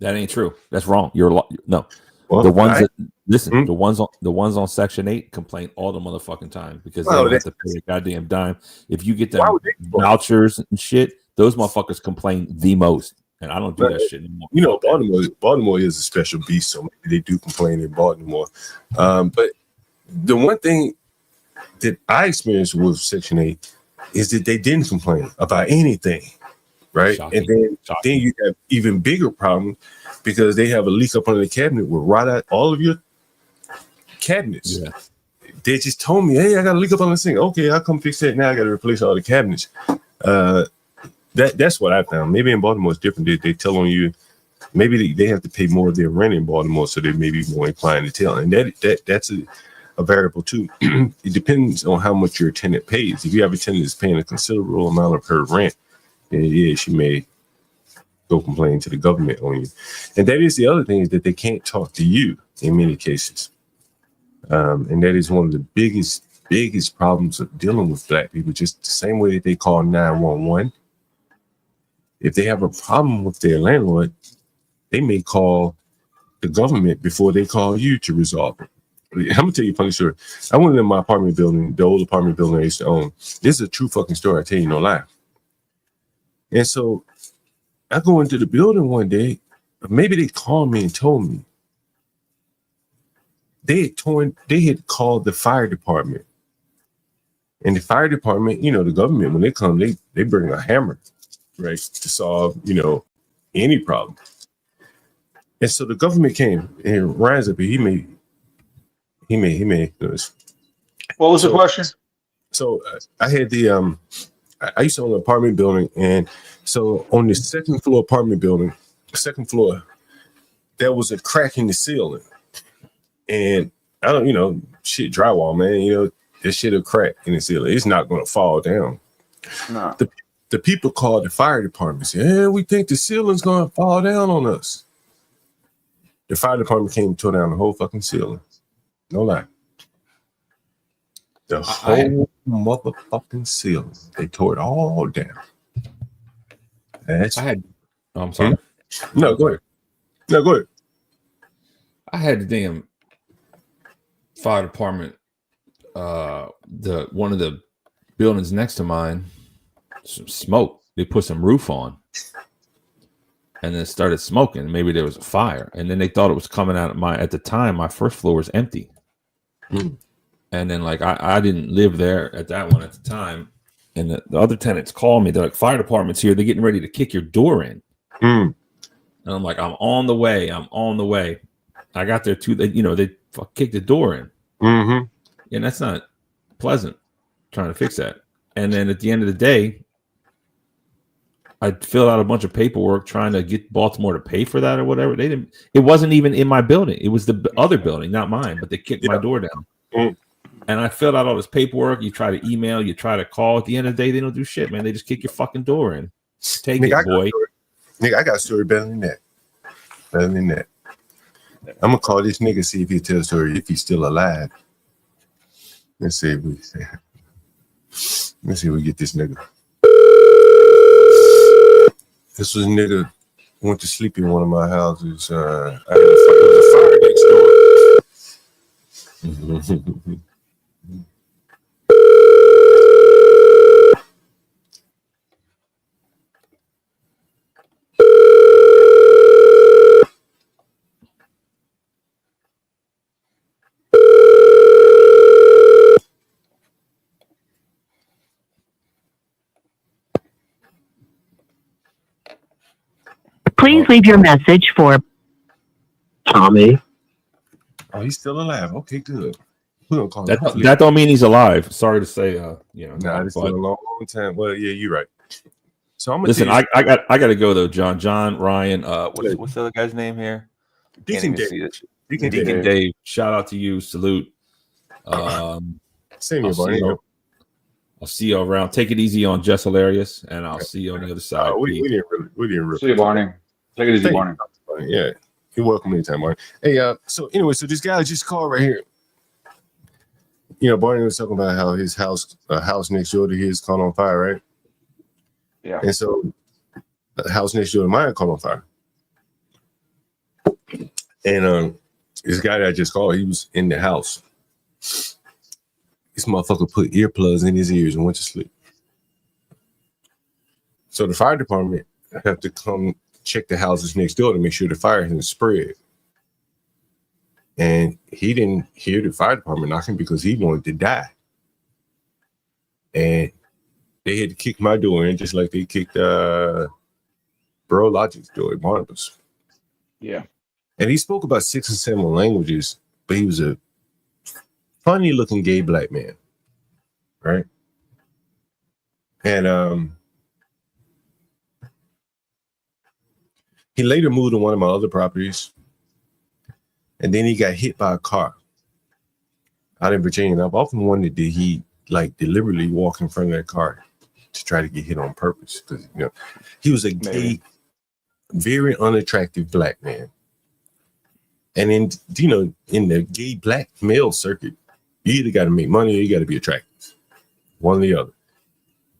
That ain't true. That's wrong. No. Well, the ones that listen, the ones on Section 8 complain all the motherfucking time because they don't have to pay a goddamn dime. If you get them vouchers and shit, those motherfuckers complain the most. And I don't do that shit anymore. You know, Baltimore is a special beast, so maybe they do complain in Baltimore. But the one thing that I experienced with Section 8 is that they didn't complain about anything, right? Shocking. And then you have even bigger problems because they have a leak up under the cabinet with rot out all of your cabinets. Yeah. They just told me, hey, I got a leak up on the sink. Okay, I'll come fix that. Now I got to replace all the cabinets. That's what I found. Maybe in Baltimore it's different. They tell on you. Maybe they have to pay more of their rent in Baltimore, so they may be more inclined to tell. And that's a variable too. It depends on how much your tenant pays. If you have a tenant that's paying a considerable amount of her rent, then yeah, she may go complain to the government on you. And that is the other thing, is that they can't talk to you in many cases. And that is one of the biggest problems of dealing with Black people. Just the same way that they call 911. If they have a problem with their landlord, they may call the government before they call you to resolve it. I'm gonna tell you a funny story. I went in my apartment building, the old apartment building I used to own. This is a true fucking story. I tell you no lie. And so I go into the building one day. Maybe they called me and told me they had called the fire department. And the fire department, you know, the government, when they come, they bring a hammer, right, to solve, you know, any problem. And so the government came and Ryan's up here. He made this. What was the question? So I had I used to own an apartment building, and so on the second floor apartment building, there was a crack in the ceiling. And I don't, you know, shit, drywall, man, you know, this shit will crack in the ceiling. It's not going to fall down. No. The people called the fire department, said, "Hey, we think the ceiling's going to fall down on us." The fire department came and tore down the whole fucking ceiling. No lie. The whole motherfucking ceiling. They tore it all down. I'm sorry. No, go ahead. I had the damn fire department, one of the buildings next to mine, some smoke. They put some roof on and then started smoking. Maybe there was a fire, and then they thought it was coming out of at the time my first floor was empty. And then like I didn't live there at that one at the time, and the other tenants called me. They're like, fire department's here, they're getting ready to kick your door in. And I'm like, I'm on the way. I got there too. They kicked the door in. And that's not pleasant, trying to fix that. And then at the end of the day, I filled out a bunch of paperwork trying to get Baltimore to pay for that or whatever. They didn't. It wasn't even in my building. It was the other building, not mine. But they kicked my door down. And I filled out all this paperwork. You try to email, you try to call. At the end of the day, they don't do shit, man. They just kick your fucking door in. Take it, boy. Nigga, I got a story better than that. I'm gonna call this nigga, see if he tells a story, if he's still alive. Let's see if we get this nigga. This was a nigga who went to sleep in one of my houses. I had a fire next door. Please leave your message for Tommy. Oh, he's still alive. Okay, good. We don't call That him. that don't mean he's alive. Sorry to say, Nah, it's been a long time. Well, yeah, you're right. So I'm gonna listen. tell you, I got to go though. John, Ryan. What's the other guy's name here? Deacon Dave. See it. Deacon Dave. Shout out to you. Salute. Same here, Barney. I'll see you around. Take it easy on Jess Hilarious, and I'll see you on the other side. We didn't really. See you, Barney. Take it easy, Barney. Yeah, you're welcome anytime, Barney. Hey, so anyway, so this guy just called right here. You know, Barney was talking about how his house next door to his caught on fire, right? Yeah. And so the house next door to mine caught on fire. And this guy that I just called, he was in the house. This motherfucker put earplugs in his ears and went to sleep. So the fire department have to come check the houses next door to make sure the fire hasn't spread. And he didn't hear the fire department knocking because he wanted to die. And they had to kick my door in just like they kicked Bro Logic's door at Barnabas. Yeah. And he spoke about 6 or 7 languages, but he was a funny looking gay black man. Right. And he later moved to one of my other properties. And then he got hit by a car out in Virginia. And I've often wondered, did he like deliberately walk in front of that car to try to get hit on purpose? Because, you know, he was a gay, very unattractive black man. And in, you know, in the gay black male circuit, you either got to make money or you got to be attractive. One or the other.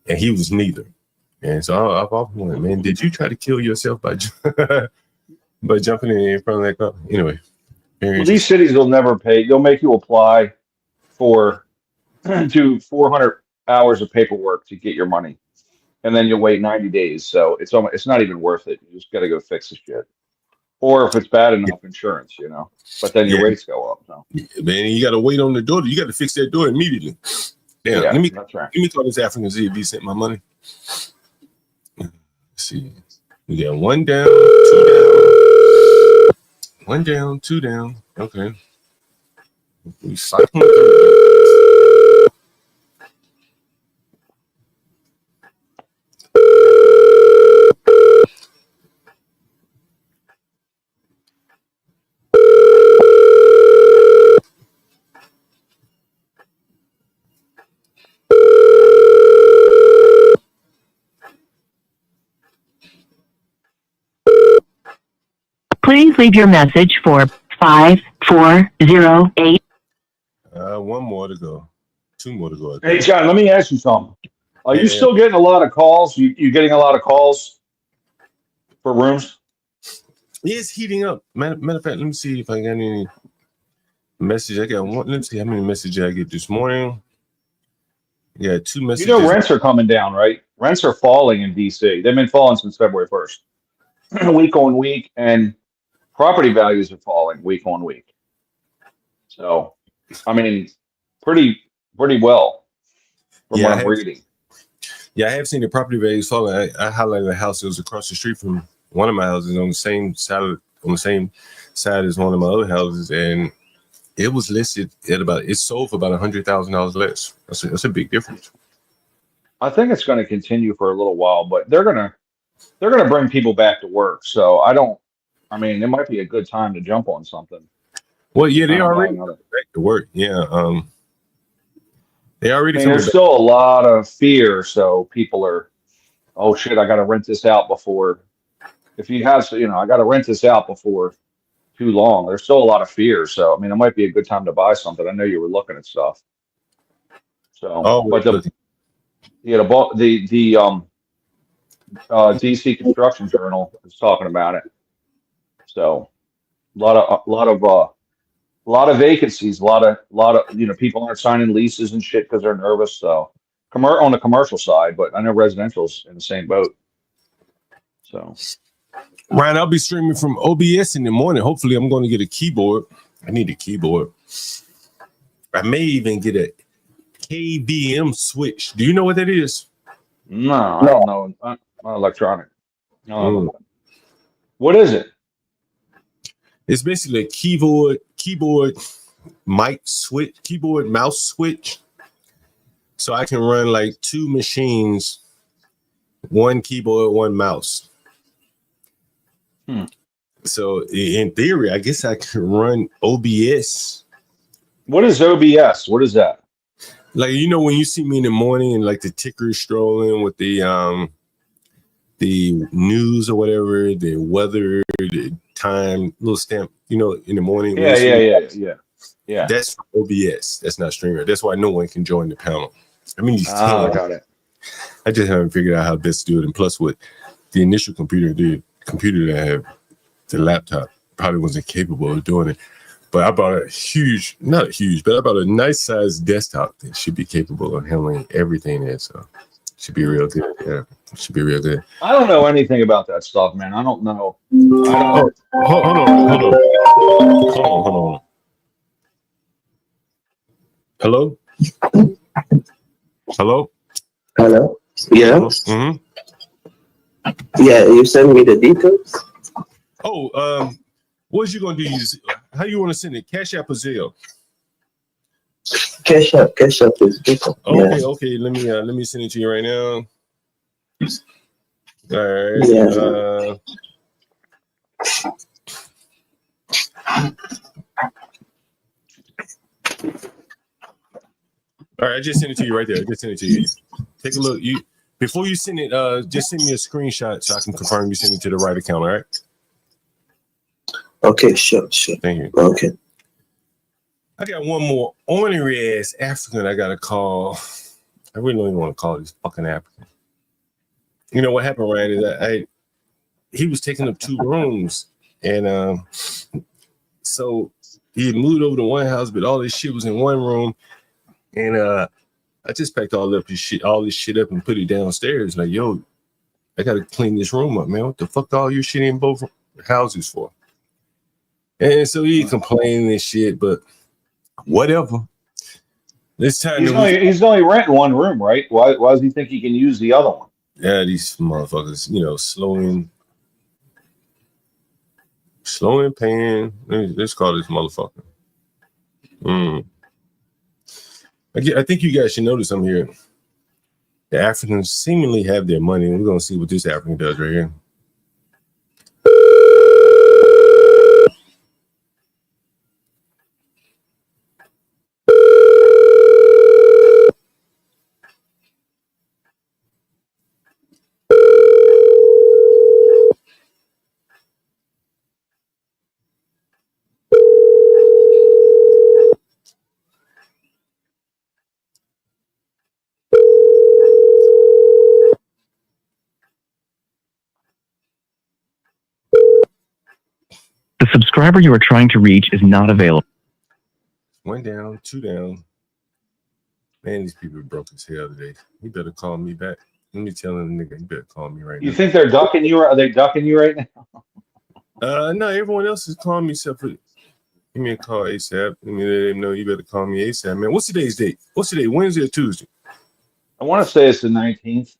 And he was neither. And so I've often wondered, man, did you try to kill yourself by jumping in front of that car? Anyway. Well, these cities will never pay. They'll make you apply for do 400 hours of paperwork to get your money, and then you'll wait 90 days. So it's not even worth it. You just got to go fix the shit. Or if it's bad enough, insurance, you know. But then your rates go up. So. Man, you got to wait on the door. You got to fix that door immediately. Damn, Yeah, let me call this African see if he sent my money. Let's see. We got 1 down, 2 down. 1 down, 2 down. Okay. We cycling through. Please leave your message for 5408. 1 more to go. 2 more to go. Hey, John, let me ask you something. Are you Yeah. still getting a lot of calls? You getting a lot of calls for rooms? Yeah, it's heating up. Matter of fact, let me see if I got any message. I got one. Let's see how many messages I get this morning. Yeah, 2 messages. You know, rents are coming down, right? Rents are falling in DC. They've been falling since February 1st, week on week, and property values are falling week on week. So, I mean, pretty well from what I'm reading. Yeah, I have seen the property values falling. I highlighted a house that was across the street from one of my houses on the same side as one of my other houses, and it was listed at it sold for about $100,000 less. That's a big difference. I think it's going to continue for a little while, but they're gonna bring people back to work. So I mean, it might be a good time to jump on something. Well, yeah, they already back to work. Yeah, they already. I mean, there's still a lot of fear, so people are, oh shit, I got to rent this out before. If you have, I got to rent this out before too long. There's still a lot of fear, so I mean, it might be a good time to buy something. I know you were looking at stuff. So, but the DC Construction Journal is talking about it. So, a lot of vacancies, a lot of people aren't signing leases and shit because they're nervous. So, on the commercial side, but I know residential's in the same boat. So, Ryan, I'll be streaming from OBS in the morning. Hopefully, I'm going to get a keyboard. I need a keyboard. I may even get a KVM switch. Do you know what that is? No, I don't know. Not electronic. No. What is it? It's basically a keyboard mouse switch. So I can run like two machines, one keyboard, one mouse. So in theory, I guess I can run OBS. What is OBS? What is that? Like, you know, when you see me in the morning and like the ticker is strolling with the news or whatever, the weather, the time, little stamp, you know, in the morning. Yeah. That's OBS. That's not Streamer. That's why no one can join the panel. I mean, you I can. got it. I just haven't figured out how best to do it. And plus, with the initial computer that I have, the laptop probably wasn't capable of doing it. But I bought I bought a nice sized desktop that should be capable of handling everything there. So it should be real good. Yeah, it should be real good. I don't know anything about that stuff, man. I don't know. Hold on. Hello? Hello. Yeah. Mm-hmm. Yeah, you send me the details. Oh, what you gonna do? How you want to send it? Cash App or Zelle? Cash App is different. Okay. Let me send it to you right now. All right. Yeah. All right, I just sent it to you right there. I just sent it to you. Take a look. Before you send it, just send me a screenshot so I can confirm you sent it to the right account. All right. Okay, sure. Thank you. Okay. I got one more ornery ass African I gotta call. I really don't even want to call these fucking African. You know what happened, Ryan, is that he was taking up 2 rooms, and so he had moved over to one house, but all his shit was in one room, and I just packed all this shit up and put it downstairs. Like, yo, I gotta clean this room up, man. What the fuck all your shit in both houses for? And so he complaining and shit, but whatever. This time he's only renting one room, right? Why does he think he can use the other one? Yeah, these motherfuckers, you know, slow in paying. Let's call this motherfucker. I think you guys should notice something here. The Africans seemingly have their money, and we're gonna see what this African does right here. The subscriber you are trying to reach is not available. 1 down, 2 down. Man, these people are broke as hell today. He better call me back. Let me tell him, nigga, he better call me right now. You think they're ducking you? Are they ducking you right now? No, everyone else is calling me except for give me a call ASAP. Let me let him know you better call me ASAP, man. What's today's date? What's today? Wednesday or Tuesday? I want to say it's the 19th.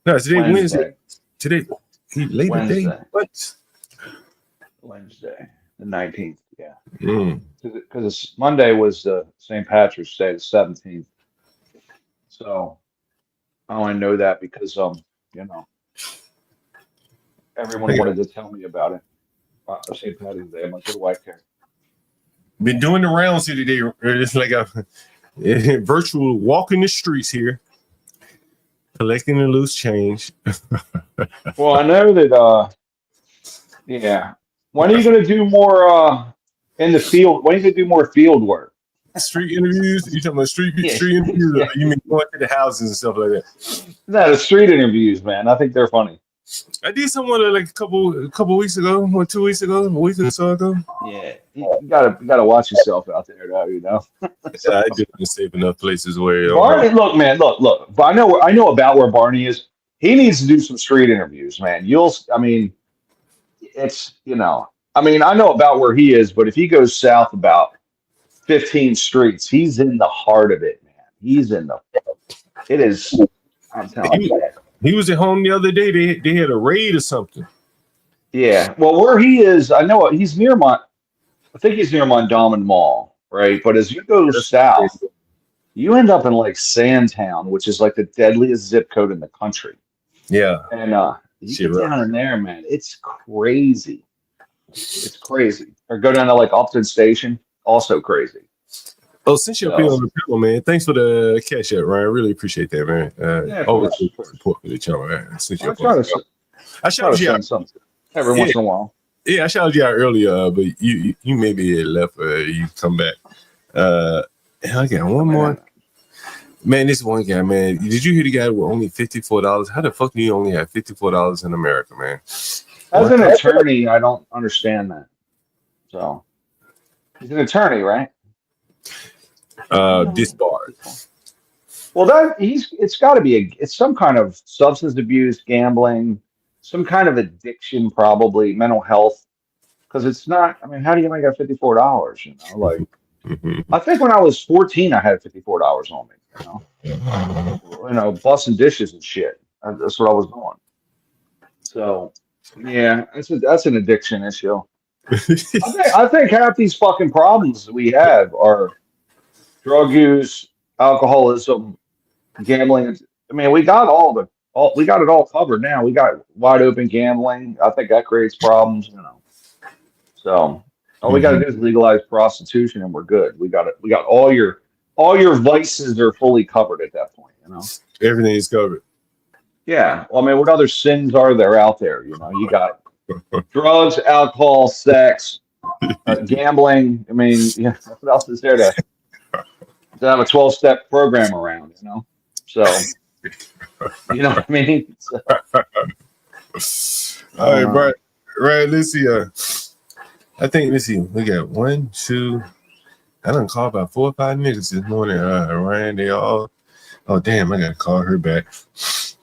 No, today Wednesday. Today, later Wednesday. day. What? Wednesday, the 19th. Yeah. Because Monday was the St. Patrick's Day, the 17th. So I only know that because you know, everyone wanted to tell me about it. St. Patrick's Day. I'm like, what do I care? Been doing the rounds here today. It's like a virtual walking the streets here, collecting the loose change. Well, I know that. Yeah. When are you going to do more in the field? When are you going to do more field work? Street interviews? You talking about street interviews? Yeah. You mean going to the houses and stuff like that? No, the street interviews, man. I think they're funny. I did someone like a couple weeks ago, or 2 weeks ago, a week or so ago. Yeah, you gotta watch yourself out there, though. You know. Yeah, I didn't save enough places where. Barney, look, man, look. But I know about where Barney is. He needs to do some street interviews, man. It's I know about where he is, but if he goes south about 15 streets, he's in the heart of it, man. It is. I'm telling you. He was at home the other day. They had a raid or something. Yeah. Well, where he is, I know he's near I think he's near Mondawmin Mall, right? But as you go That's south, you end up in like Sandtown, which is like the deadliest zip code in the country. yeah. And you Shit, get rough. down in there, man, it's crazy. It's crazy. Or go down to like Upton Station, also crazy. Oh, since you're up here So on the panel, man, thanks for the cash out, Ryan. Really appreciate that, man. yeah, of Always course, of good course. support for the channel, man. Since you're I up on try the to I shouted you out. send something every Yeah, once in a while. yeah, I shouted you out earlier, but you maybe had left. You come back. I got one more. Man, this one guy, man. Did you hear the guy with only $54? How the fuck do you only have $54 in America, man? As an attorney, I don't understand that. So he's an attorney, right? Disbarred. Well, it's got to be it's some kind of substance abuse, gambling, some kind of addiction, probably mental health. Because it's not. I mean, how do you make $54? You know, like I think when I was 14, I had $54 on me. You know, busting dishes and shit. That's what I was doing. So, yeah, that's an addiction issue. I think half these fucking problems that we have are drug use, alcoholism, gambling. I mean, we got we got it all covered now. We got wide open gambling. I think that creates problems, you know. So all we got to do is legalize prostitution, and we're good. We got it. We got all your vices are fully covered at that point. You know, everything is covered. Yeah. Well, I mean, what other sins are there out there? You know, you got drugs, alcohol, sex, gambling. I mean, yeah, what else is there to have a 12-step program around? You know, so you know what I mean. So, all right, Brian. Right. Let's see. I think let's see. We got 1, 2. I done called about 4 or 5 niggas this morning. Ryan, they all. Oh damn! I gotta call her back.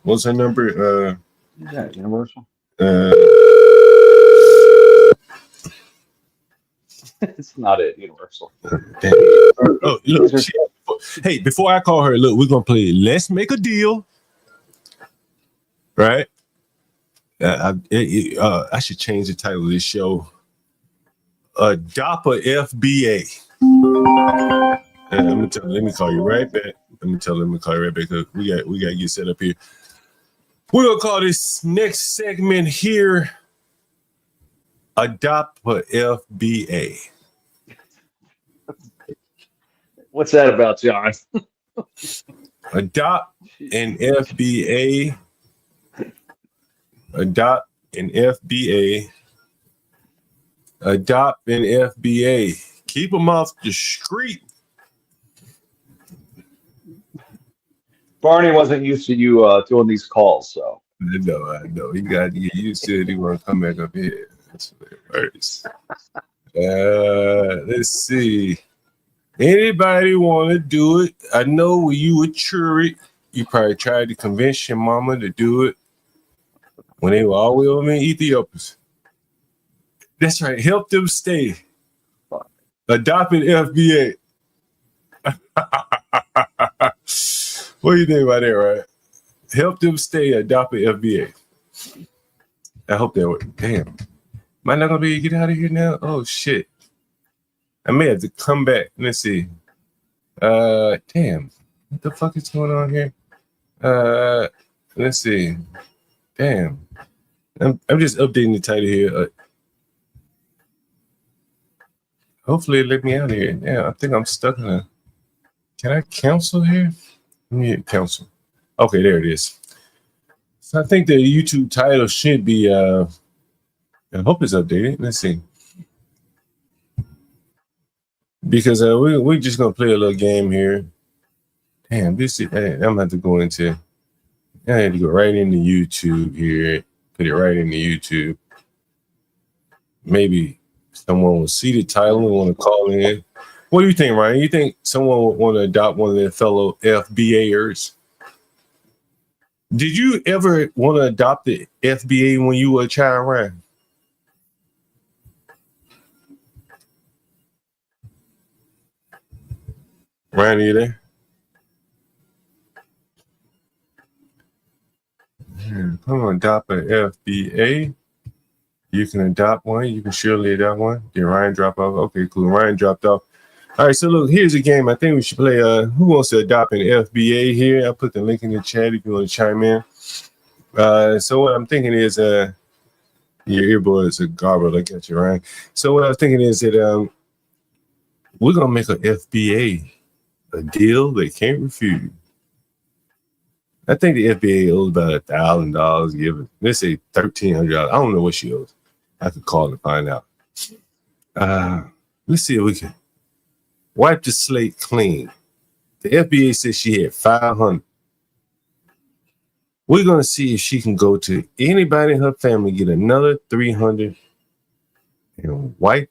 What's her number? Is that Universal? It's not it. Universal. Damn. Oh look. Hey, before I call her, look, we're gonna play Let's Make a Deal. Right? I should change the title of this show. DAPA FBA. Let me call you right back. Let me call you right back. We got to get set up here. We're gonna call this next segment here DAPA FBA. What's that about, John? Adopt an FBA. Adopt an FBA. Adopt an FBA. Keep them off the street. Barney wasn't used to you doing these calls, so. I know. He got to get used to it. He want to come back up here. That's hilarious. Let's see. Anybody want to do it? I know when you were children, you probably tried to convince your mama to do it when they were all the way over in Ethiopia. That's right. Help them stay. Adopt an FBA. What do you think about that, right? Help them stay. Adopt an FBA. I hope that would. Damn. Am I not going to be able to get out of here now? Oh, shit. I may have to come back. Let's see. Damn. What the fuck is going on here? Let's see. Damn. I'm just updating the title here. Hopefully it let me out of here. Yeah, I think I'm stuck in a. Can I cancel here? Let me hit cancel. Okay, there it is. So I think the YouTube title should be. I hope it's updated. Let's see. Because we're just gonna play a little game here. Damn, this is. I'm gonna have to go into. I had to go right into YouTube here. Put it right into YouTube. Maybe someone will see the title and want to call in. What do you think, Ryan? You think someone would want to adopt one of their fellow FBAers? Did you ever want to adopt the FBA when you were a child, Ryan? Ryan, are you there? I'm going to adopt an FBA. You can adopt one. You can surely adopt one. Did Ryan drop off? Okay, cool. Ryan dropped off. All right, so look, here's a game. I think we should play. Who wants to adopt an FBA here? I'll put the link in the chat if you want to chime in. So what I'm thinking is, your earbuds are garbled. I got you, Ryan. So what I was thinking is that we're gonna make an FBA, a deal they can't refuse. I think the FBA owes about $1,000 given. Let's say $1,300. I don't know what she owes. I could call and find out. Let's see if we can wipe the slate clean. The FBA says she had 500. We're gonna see if she can go to anybody in her family, get another 300, and wipe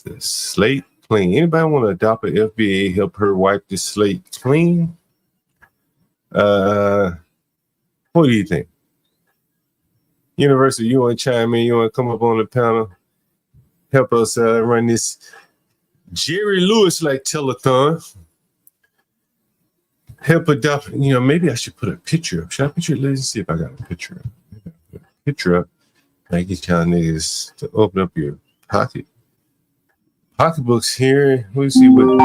the slate clean. Anybody want to adopt an FBA, help her wipe the slate clean? What do you think? University, you want to chime in? You want to come up on the panel? Help us run this Jerry Lewis-like telethon. Help adopt, maybe I should put a picture up. Should I picture it? Let's see if I got a picture up. Picture up. I get y'all niggas to open up your pocketbooks here. Let's see what.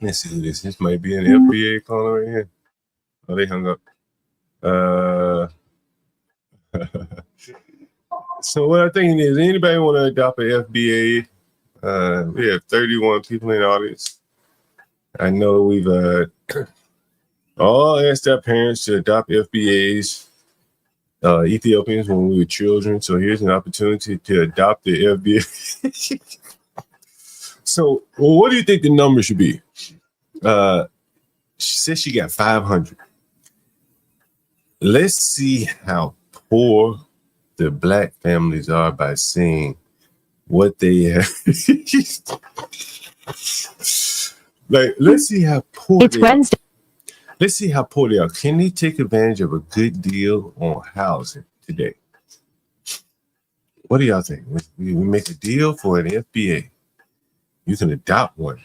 Let's see who this is. This might be an FBA caller right here. Oh, they hung up. So what I'm thinking is, anybody want to adopt an FBA? We have 31 people in the audience. I know we've all asked our parents to adopt FBAs, Ethiopians when we were children. So here's an opportunity to adopt the FBA. So, what do you think the number should be? She says she got 500. Let's see how poor the black families are by seeing what they have. Like, let's see how poor It's Wednesday. Let's see how poor they are. Can they take advantage of a good deal on housing today? What do y'all think? We make a deal for an FBA. You can adopt one.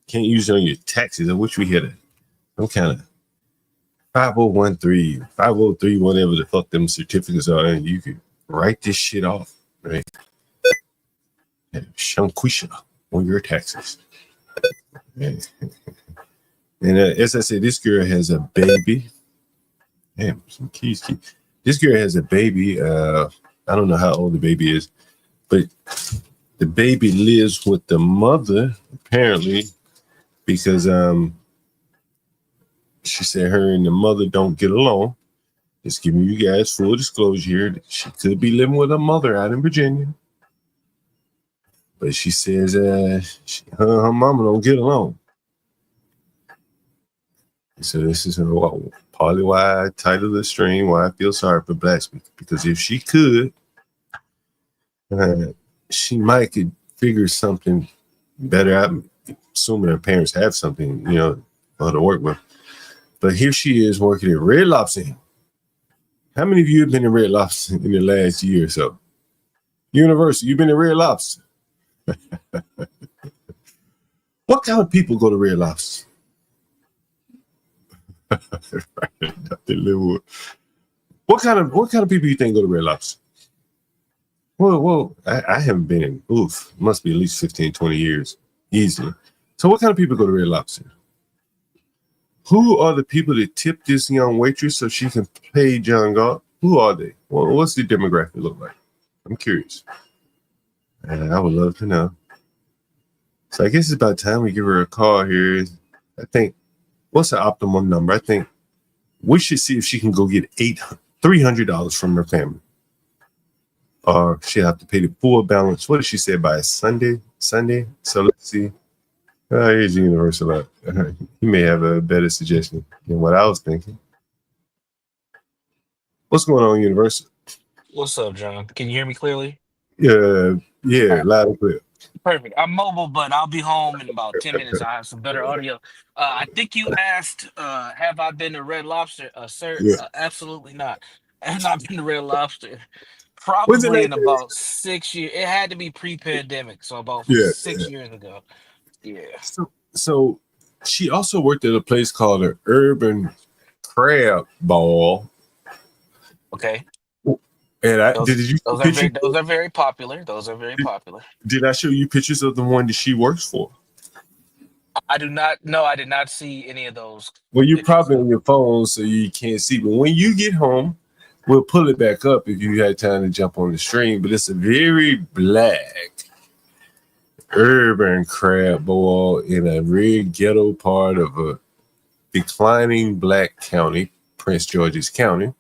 Can't use it on your taxes. I wish we had some kind of 5013, 503, whatever the fuck them certificates are, and you could write this shit off, right? Shanquisha on your taxes. And as I said, this girl has a baby. Damn, some keys. This girl has a baby. I don't know how old the baby is, but the baby lives with the mother, apparently, because she said her and the mother don't get along. Just giving you guys full disclosure here. She could be living with her mother out in Virginia. But she says her mama don't get along. So this is partly why I titled the stream, why I feel sorry for blacks, because if she could, she might could figure something better out. Assuming her parents have something, for her to work with. But here she is working at Red Lobster. How many of you have been in Red Lobster in the last year or so? University, you've been in Red Lobster. What kind of people go to Red Lobster? What kind of people you think go to Red Lobster? Well, I haven't been in, must be at least 15, 20 years, easily. So what kind of people go to Red Lobster? Who are the people that tip this young waitress so she can pay John Galt? Who are they? Well, what's the demographic look like? I'm curious. And I would love to know. So I guess it's about time we give her a call here. I think, what's the optimum number? I think we should see if she can go get $300 from her family. Or she'll have to pay the full balance. What did she say, by Sunday? So let's see. Here's the Universal. He may have a better suggestion than what I was thinking. What's going on, Universal? What's up, John? Can you hear me clearly? Yeah, loud and clear. Perfect. I'm mobile, but I'll be home in about 10 minutes. I have some better audio. I think you asked, have I been to Red Lobster? Sir, Yeah. absolutely not. Have not been to Red Lobster. When's it Probably like in about 6 years. It had to be pre-pandemic, so about Yeah, 6 years ago. Yeah. So she also worked at a place called the Urban Crab Ball. Okay. And Those did you those are picture? very popular. Those are very popular. Did I show you pictures of the one that she works for? I do not. No, I did not see any of those. Well, you're Pictures. probably on your phone, so you can't see. But when you get home, we'll pull it back up if you had time to jump on the stream. But it's a very black urban crab boil in a very ghetto part of a declining black county, Prince George's County.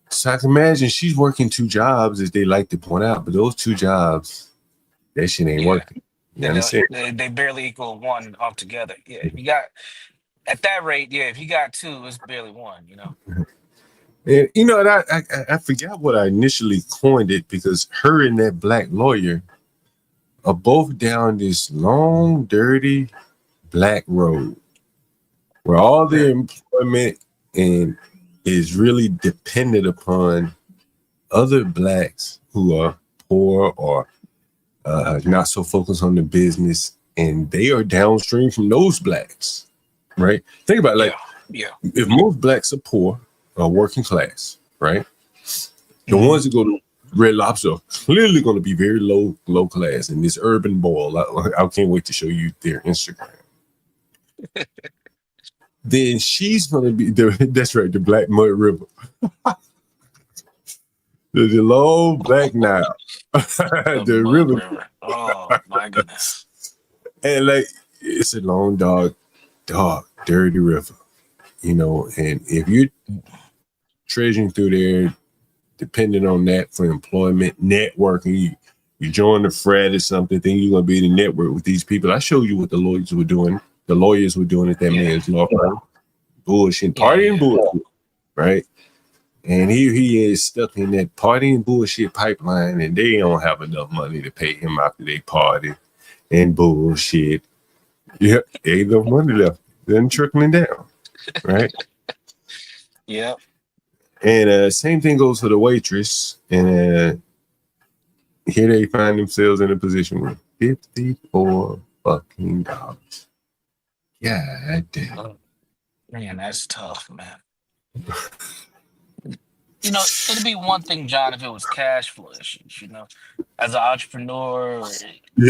So I can imagine she's working 2 jobs, as they like to point out, but those 2 jobs, that shit ain't working. You understand? They barely equal one altogether. Yeah, if you got at that rate, yeah, if you got 2, it's barely 1. You know. And you know, I forgot what I initially coined it, because her and that black lawyer are both down this long, dirty black road where all their employment and is really dependent upon other blacks who are poor or not so focused on the business, and they are downstream from those blacks, right? Think about it, like, if most blacks are poor or working class, right? The ones that go to Red Lobster are clearly going to be very low class in this urban boil. I can't wait to show you their Instagram. Then she's going to be that's right, the Black Mud River. the long Black Nile. the river. Oh my goodness. And like, it's a long, dark, dirty river, you know. And if you're treasuring through there, depending on that for employment, networking, you join the frat or something, then you're gonna be able to network with these people. I showed you what the lawyers were doing. The lawyers were doing at that man's law firm. Bullshit, partying bullshit, right? And he is stuck in that partying bullshit pipeline, and they don't have enough money to pay him after they party and bullshit. Yep, ain't no money left. Then trickling down, right? Yep. And same thing goes for the waitress. And here they find themselves in a position with $54 fucking. God damn. Man, that's tough, man. You know, it'd be one thing, John, if it was cash flow issues, you know, as an entrepreneur or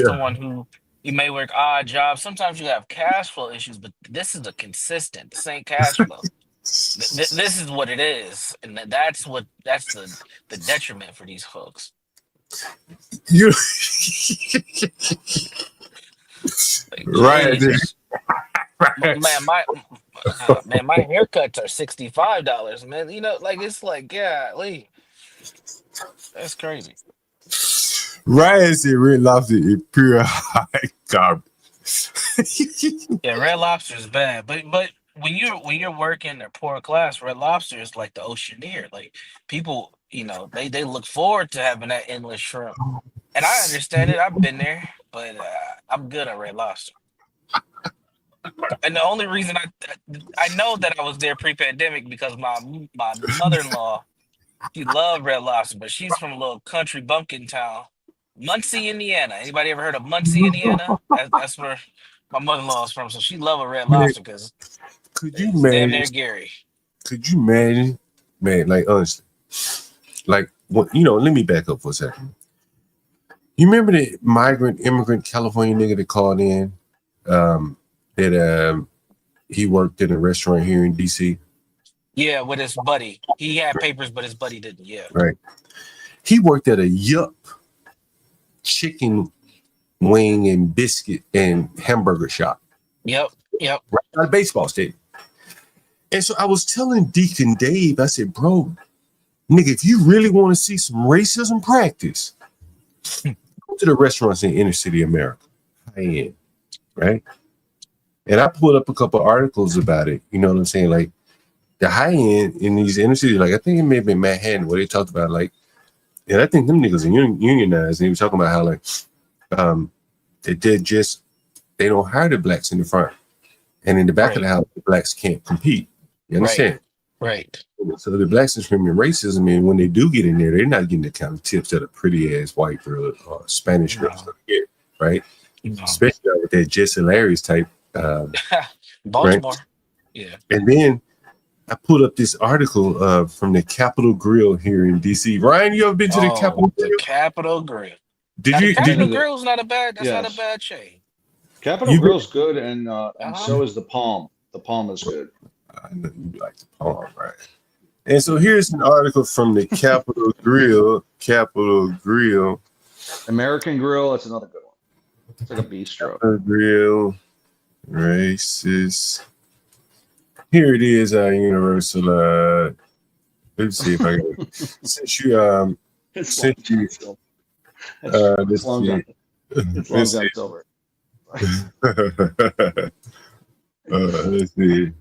someone who you may work odd jobs. Sometimes you have cash flow issues, but this is a consistent. This ain't cash flow. This is what it is, and that's the detriment for these folks. You like, right, man, my haircuts are $65, man. You know, like, it's like, golly, that's crazy. Ryan said Red Lobster is pure high carb. Yeah, Red Lobster is bad, but when you're working at poor class, Red Lobster is like the oceaneer. Like, people, you know, they look forward to having that endless shrimp, and I understand it. I've been there, but I'm good at Red Lobster. And the only reason I know that I was there pre-pandemic because my mother-in-law, she loved Red Lobster, but she's from a little country bumpkin town, Muncie, Indiana. Anybody ever heard of Muncie, Indiana? That's where my mother-in-law is from. So she loved a Red Lobster because it's damn near Gary. Could you imagine, man? Like, honestly, like, what, you know? Let me back up for a second. You remember the immigrant California nigga that called in? That he worked in a restaurant here in DC. Yeah, with his buddy. He had papers, but his buddy didn't. Yeah. Right. He worked at a Yup chicken wing and biscuit and hamburger shop. Yep. Right at a baseball stadium. And so I was telling Deacon Dave, I said, bro, nigga, if you really want to see some racism practice, go to the restaurants in inner city America. High end. Right? And I pulled up a couple articles about it. You know what I'm saying? Like, the high end in these inner cities, like, I think it may have been Manhattan where they talked about, like, and I think them niggas are unionized. And he was talking about how, like, they don't hire the blacks in the front. And in the back of the house, the blacks can't compete. You understand? Right. So the blacks are screaming racism, and when they do get in there, they're not getting the kind of tips that a pretty ass white girl or Spanish girl is going to get, right? Especially with that Jess Hilarious type. Baltimore. Right? Yeah. And then I pulled up this article from the Capitol Grill here in DC. Ryan, you ever been to the Capitol Grill? The Capitol Grill. Did Now, you? the Did Capitol you? Grill's not a bad. That's not a Yes. bad chain. Capitol You been- Grill's good, and so is the Palm. The Palm is good. I know you like the Palm, right? And so here's an article from the Capitol Grill. Capitol Grill. American Grill. That's another good one. It's like a bistro. Grill. Racist. Here it is. Universal. Let's see if I can. Since you since you It's long John. It's long John Silver. Let's see.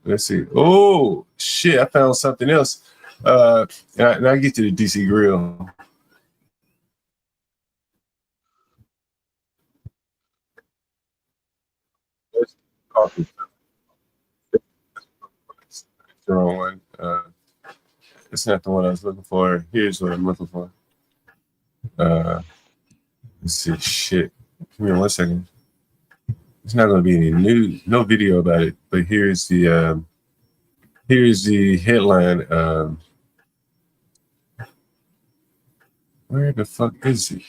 Let's see. Oh shit! I found something else. And I get to the DC Grill. It's the wrong one. It's not the one I was looking for. Here's what I'm looking for. Let's see. Shit. Give me 1 second. It's not going to be any no video about it. But here's the headline. Where the fuck is it?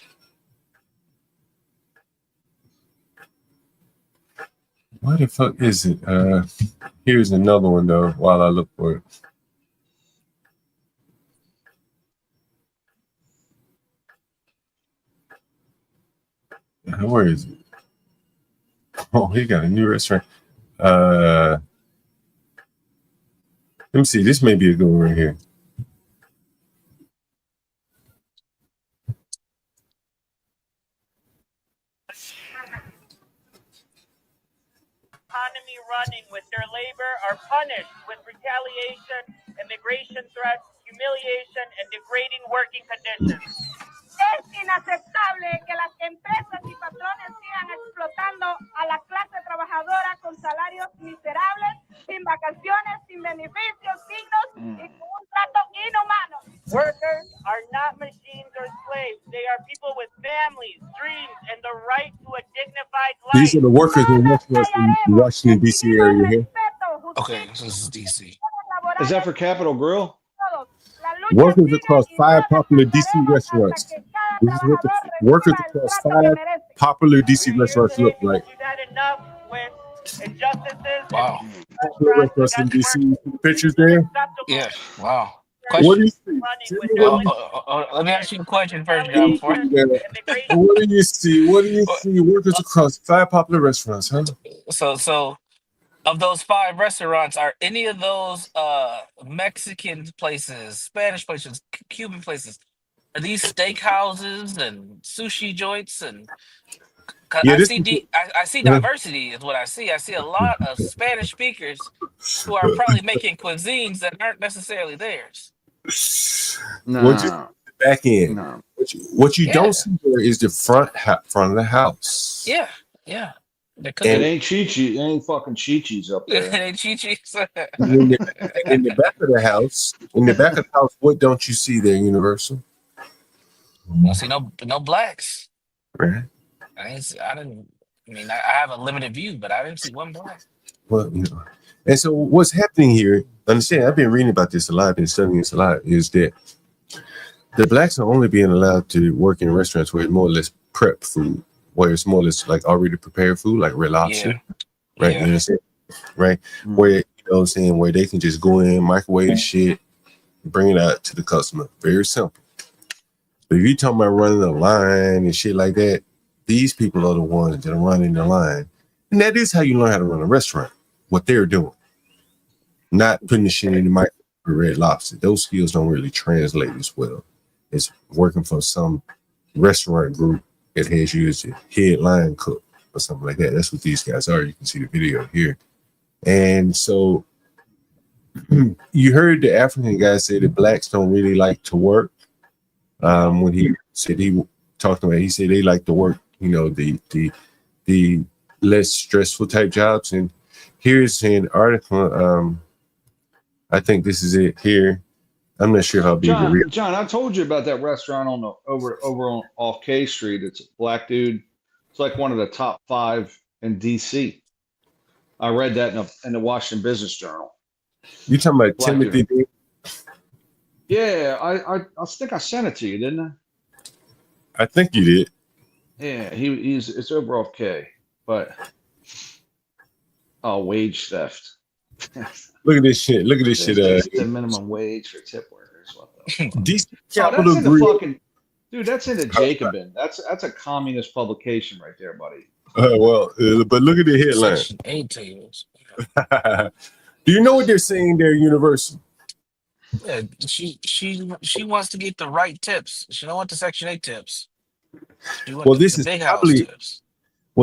Where the fuck is it? Here's another one though. While I look for it. Where is it? Oh, he got a new restaurant. Let me see. This may be a good one right here. Economy running with their labor are punished with retaliation, immigration threats, humiliation, and degrading working conditions. Es inaceptable que las empresas y patrones sigan explotando a la clase trabajadora con salarios miserables, sin vacaciones, sin beneficios dignos y con un trato inhumano. Workers are not machines or slaves. They are people with families, dreams, and the right to a dignified life. These are the workers in the Washington D.C. area here. Okay, so this is DC. Is that for Capitol Grill? Workers across 5 popular DC restaurants. This is what the workers across 5 popular DC restaurants look like. We've had enough with injustices. Wow. Popular restaurants in DC. See the pictures there? Yeah. Wow. What do you see? Let me ask you a question first, John. Before. What do you see? What do you see? Workers across 5 popular restaurants, huh? So of those 5 restaurants, are any of those Mexican places, Spanish places, Cuban places, are these steakhouses and sushi joints? And Yeah, I see diversity is what I see. I see a lot of Spanish speakers who are probably making cuisines that aren't necessarily theirs. What you back in? What you don't see there is the front of the house. Yeah. It ain't Chi-Chi. It ain't fucking Chi-Chi's up there. It ain't Chi-Chi's. in the back of the house, what don't you see there, Universal? I don't see no blacks. Right. I have a limited view, but I didn't see one black. Well, and so what's happening here? Understand? I've been reading about this a lot, been studying this a lot. Is that the blacks are only being allowed to work in restaurants where it's more or less prep food, where it's more or less like already prepared food, like Red Lobster, right? You understand? Right? Where where they can just go in, microwave the shit, bring it out to the customer. Very simple. But if you're talking about running a line and shit like that, these people are the ones that are running the line. And that is how you learn how to run a restaurant, what they're doing. Not putting the shit in the microwave for Red Lobster. Those skills don't really translate as well as working for some restaurant group that has you as a head line cook or something like that. That's what these guys are. You can see the video here. And so you heard the African guy say that blacks don't really like to work. When he said he said they like to work, the less stressful type jobs. And here's an article. I think this is it here. I'm not sure how big the real. John, I told you about that restaurant on the over on off K Street. It's a black dude. It's like one of the top 5 in DC. I read that in the Washington Business Journal. You talking about Black Timothy? dude. Yeah, I think I sent it to you, didn't I? I think you did. Yeah, it's over off K, but wage theft. Look at this shit. Look at this shit. The minimum wage for tip workers. What the fuck? DC Oh, that's Capital in the Grid. fucking dude. That's in the Jacobin. That's a communist publication right there, buddy. But look at the headline. Section 8 tables. Do you know what they're saying there, Universal? Yeah, she wants to get the right tips. She don't want the Section 8 tips. She wants This the is big probably house tips.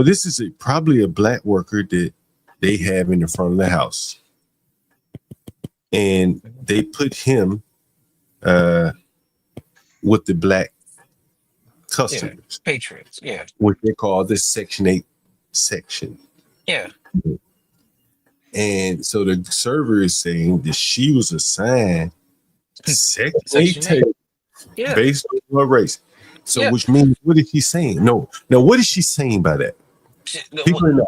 this is probably a black worker that they have in the front of the house, and they put him with the black customers, patriots, what they call the Section 8 section. Yeah. And so the server is saying that she was assigned Section 8 table based on her race. So which means, what is she saying? No, what is she saying by that? People in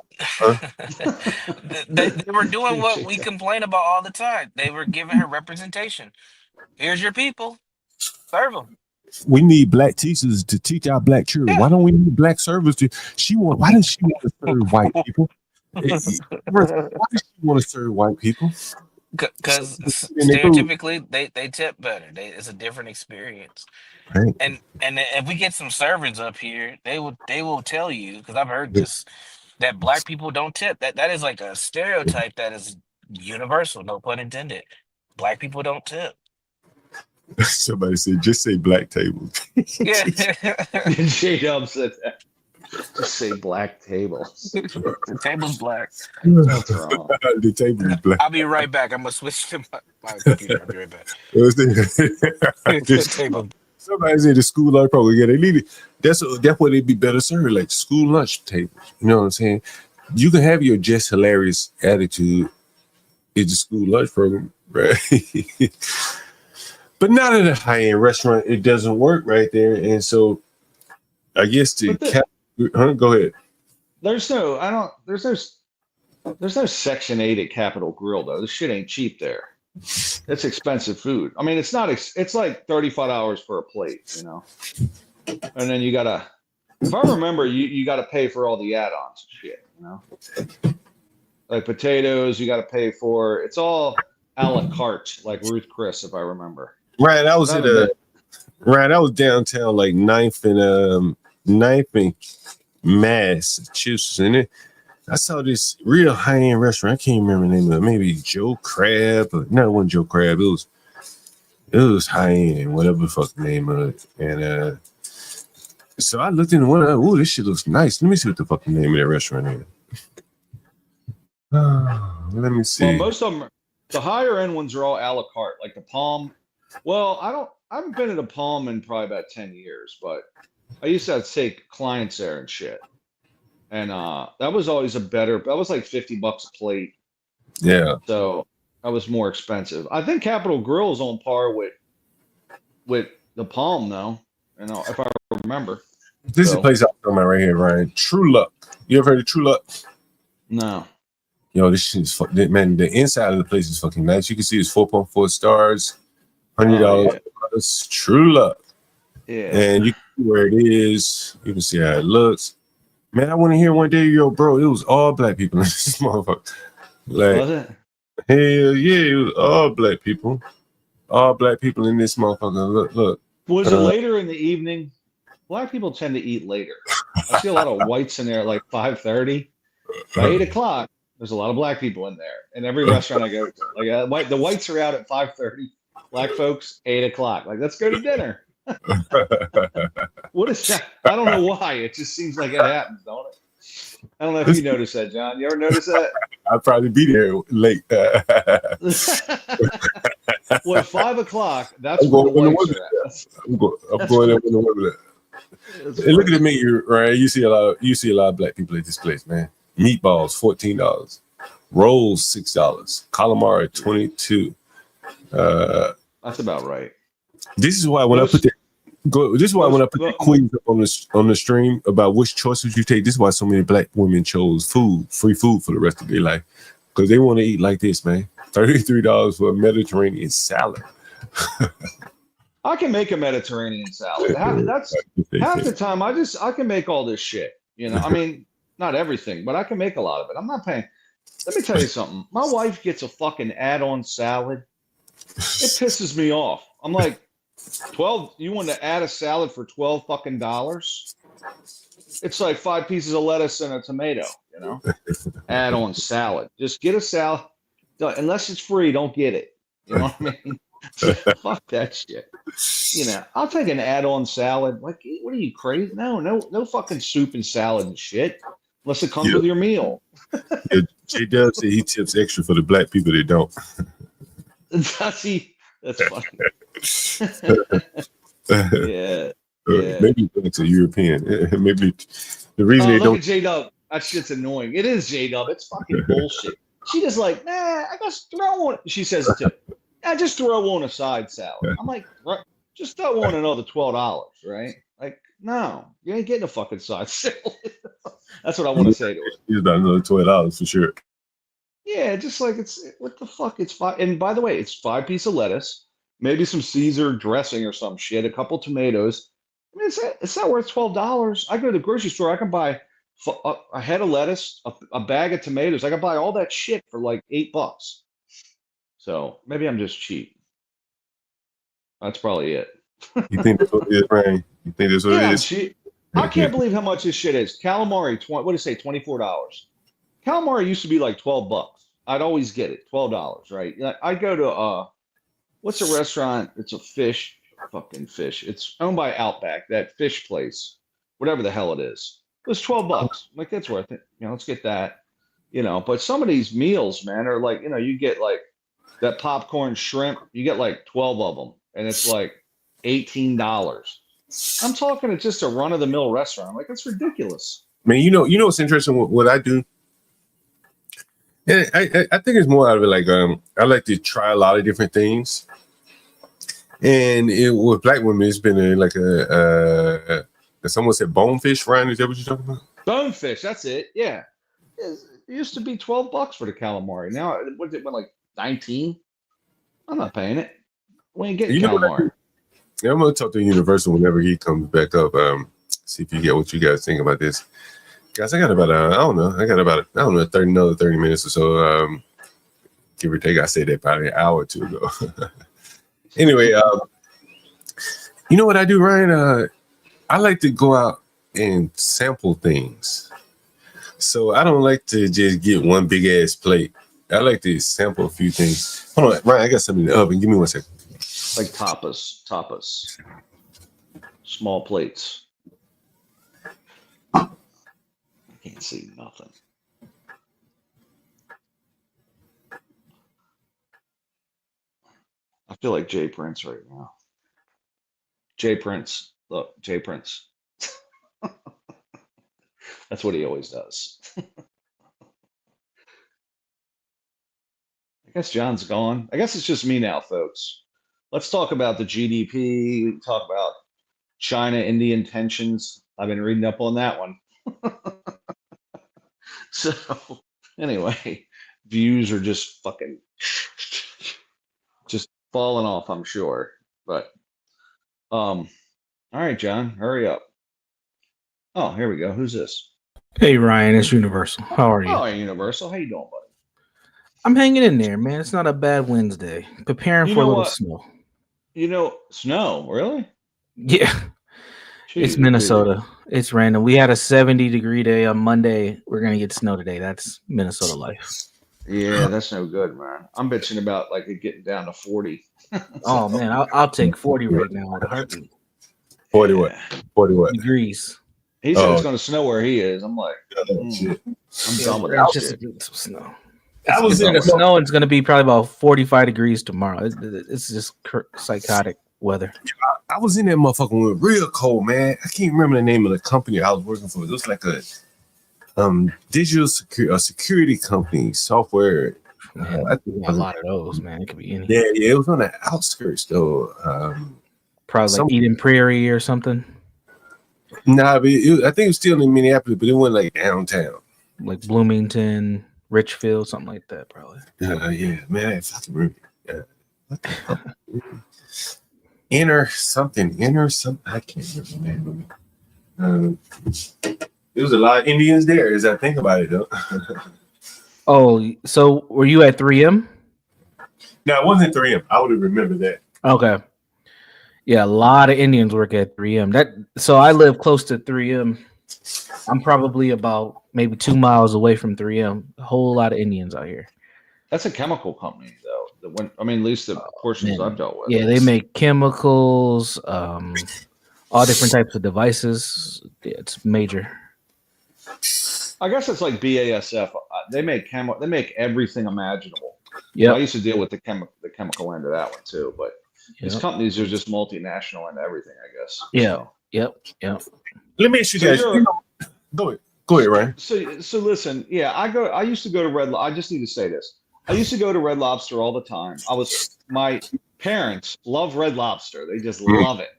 they were doing what we complain about all the time. They were giving her representation. Here's your people. Serve them. We need black teachers to teach our black children. Why don't we need black servers to? Why does she want to serve white people? Why does she want to serve white people? Because stereotypically, they tip better. It's a different experience. Right. And if we get some servants up here, they will tell you, because I've heard this, that black people don't tip. That is like a stereotype that is universal, no pun intended. Black people don't tip. Somebody said, just say black tables. Yeah. J-Dub said that. Just say black tables. The table's black. What's wrong? The table is black. I'll be right back. I'm gonna switch to my computer. I'll be right back. Somebody said the school lunch program. Yeah, they need it. That's where they'd be better served, like school lunch tables. You know what I'm saying? You can have your just hilarious attitude in the school lunch program, right? But not in a high-end restaurant. It doesn't work right there. And so I guess go ahead. There's no Section 8 at Capitol Grill though. This shit ain't cheap there. It's expensive food. I mean, it's not. It's like $35 for a plate, you know. And then you gotta, if I remember, you gotta pay for all the add-ons and shit, you know. Like potatoes, you gotta pay for. It's all a la carte, like Ruth Chris, if I remember. Right, I was I was downtown, like 9th and Massachusetts, and I saw this real high-end restaurant. I can't remember the name of it. Maybe Joe Crab, but no, it wasn't Joe Crab. It was high-end, whatever the fuck the name of it. And so I looked into one. Oh, this shit looks nice. Let me see what the fucking name of that restaurant is. Let me see. Well, most of them, the higher end ones are all a la carte, like the Palm. Well, I haven't been to the Palm in probably about 10 years, but I used to take clients there and shit. And that was always that was like $50 a plate. Yeah. So that was more expensive. I think Capitol Grill is on par with the Palm though, you know, if I remember. This is the place I'm talking about right here, Ryan. True Luck. You ever heard of True Luck? No. Yo, this shit is fucking, man, the inside of the place is fucking nice. You can see it's 4.4 stars, $100. It's True Luck. Yeah. And you can see where it is. You can see how it looks. Man, I went in here one day, yo, bro. It was all black people in this motherfucker. Like, was it? Hell yeah, it was all black people. All black people in this motherfucker. Look. Was it later in the evening? Black people tend to eat later. I see a lot of whites in there, like 5:30. By 8 o'clock, there's a lot of black people in there. In every restaurant I go to, like the whites are out at 5:30. Black folks, 8 o'clock. Like, let's go to dinner. What is that? I don't know why. It just seems like it happens, don't it? I don't know if you noticed that, John. You ever notice that? I'd probably be there late. Well, 5 o'clock, that's where the whites are at. I'm going there when the women are. And look at me, right? You see a lot of black people at this place, man. Meatballs, $14. Rolls, $6. Calamari, $22. That's about right. This is why when I put that, Go. This is why when I put the quiz up on the stream about which choices you take, this is why so many black women chose free food for the rest of their life, because they want to eat like this, man. $33 for a Mediterranean salad. I can make a Mediterranean salad. That's half the time. I can make all this shit. You know, I mean, not everything, but I can make a lot of it. I'm not paying. Let me tell you something. My wife gets a fucking add-on salad. It pisses me off. I'm like, 12. You want to add a salad for $12 fucking dollars? It's like 5 pieces of lettuce and a tomato. You know, add-on salad. Just get a salad. Unless it's free, don't get it. You know what I mean? Fuck that shit. You know, I'll take an add-on salad. Like, what are you crazy? No fucking soup and salad and shit. Unless it comes with your meal. Yeah, J-Dub said he tips extra for the black people that don't. Does he? That's funny. Yeah. Maybe it's a European. Maybe the reason they look don't. at J-Dub. That shit's annoying. It is J-Dub. It's fucking bullshit. She just like, nah, I just throw on. She says it too. I just throw on a side salad. I'm like, just throw on another $12, right? Like, no, you ain't getting a fucking side salad. That's what I want to say to her. He's about another $12 for sure. Yeah, just like what the fuck? It's 5. And by the way, it's 5 pieces of lettuce, maybe some Caesar dressing or some shit, a couple tomatoes. I mean, it's not worth $12. I go to the grocery store, I can buy a head of lettuce, a bag of tomatoes. I can buy all that shit for like $8. So maybe I'm just cheap. That's probably it. You think that's what it is, Ryan? You think that's what it is? Cheap. I can't believe how much this shit is. Calamari, what did it say? $24. Calamari used to be like $12. I'd always get it, $12, right? I go to what's a restaurant? It's a fucking fish. It's owned by Outback, that fish place, whatever the hell it is. It was $12. I'm like, that's worth it. You know, let's get that. You know, but some of these meals, man, are like, you know, you get like that popcorn shrimp, you get like 12 of them, and it's like $18. I'm talking it's just a run-of-the-mill restaurant. I'm like, that's ridiculous. Man, you know what's interesting? What I do, and I think it's more out of it. Like, I like to try a lot of different things, and with black women, it's been like someone said bonefish. Ryan, is that what you're talking about? Bonefish, that's it. Yeah, it used to be $12 for the calamari. Now it went like 19. I'm not paying it. We ain't getting calamari. Yeah, I'm gonna talk to Universal whenever he comes back up. See if you get what you guys think about this, guys. I got about another 30 minutes or so, give or take. I said that probably an hour or two ago. Anyway, you know what I do, Ryan? I like to go out and sample things. So I don't like to just get one big ass plate. I like to sample a few things. Hold on, Ryan, I got something in the oven. Give me 1 second. Like tapas, small plates. I can't see nothing. I feel like Jay Prince right now. Jay Prince, look, Jay Prince. That's what he always does. I guess John's gone. I guess it's just me now, folks. Let's talk about the GDP. Talk about China-Indian tensions. I've been reading up on that one. So, anyway, views are just fucking just falling off, I'm sure. But, all right, John, hurry up. Oh, here we go. Who's this? Hey, Ryan, it's Universal. How are you? Oh, Universal. How you doing, buddy? I'm hanging in there, man. It's not a bad Wednesday. Preparing for a little snow. You know, snow, really? Yeah. Jeez, it's Minnesota. It's random. We had a 70-degree day on Monday. We're going to get snow today. That's Minnesota life. Yeah, that's no good, man. I'm bitching about like it getting down to 40. Oh, man. I'll take 40 right now with a heartbeat. 40 what? 40 what? Degrees. He said it's going to snow where he is. I'm like, I'm done with that shit. Some snow. I was in the snow. It's going to be probably about 45 degrees tomorrow. It's just psychotic weather. I was in that motherfucker when it was real cold, man. I can't remember the name of the company I was working for. It was like a digital security company, software. Man, I think a lot of those, man. It could be any. Yeah, it was on the outskirts though. Probably like Eden Prairie or something. Nah, but I think it was still in Minneapolis, but it went like downtown. Like Bloomington, Richfield, something like that, probably. Yeah, man, I fucking remember. Yeah. What the fuck? Inner something. I can't remember. There was a lot of Indians there, as I think about it, though. Oh, so were you at 3M? No, it wasn't 3M. I would have remembered that. Okay. Yeah, a lot of Indians work at 3M. So I live close to 3M. I'm probably about maybe 2 miles away from 3M. A whole lot of Indians out here. That's a chemical company, though. At least the portions I've dealt with. Yeah, they make chemicals, all different types of devices. Yeah, it's major. I guess it's like BASF. They make everything imaginable. Yeah, I used to deal with the chemical end of that one too, but these companies are just multinational and everything, I guess. Yeah. Yep. Let me ask you guys. Go ahead, Ryan. So listen, yeah, I used to go to Red. I just need to say this. I used to go to Red Lobster all the time. My parents love Red Lobster. They just love it.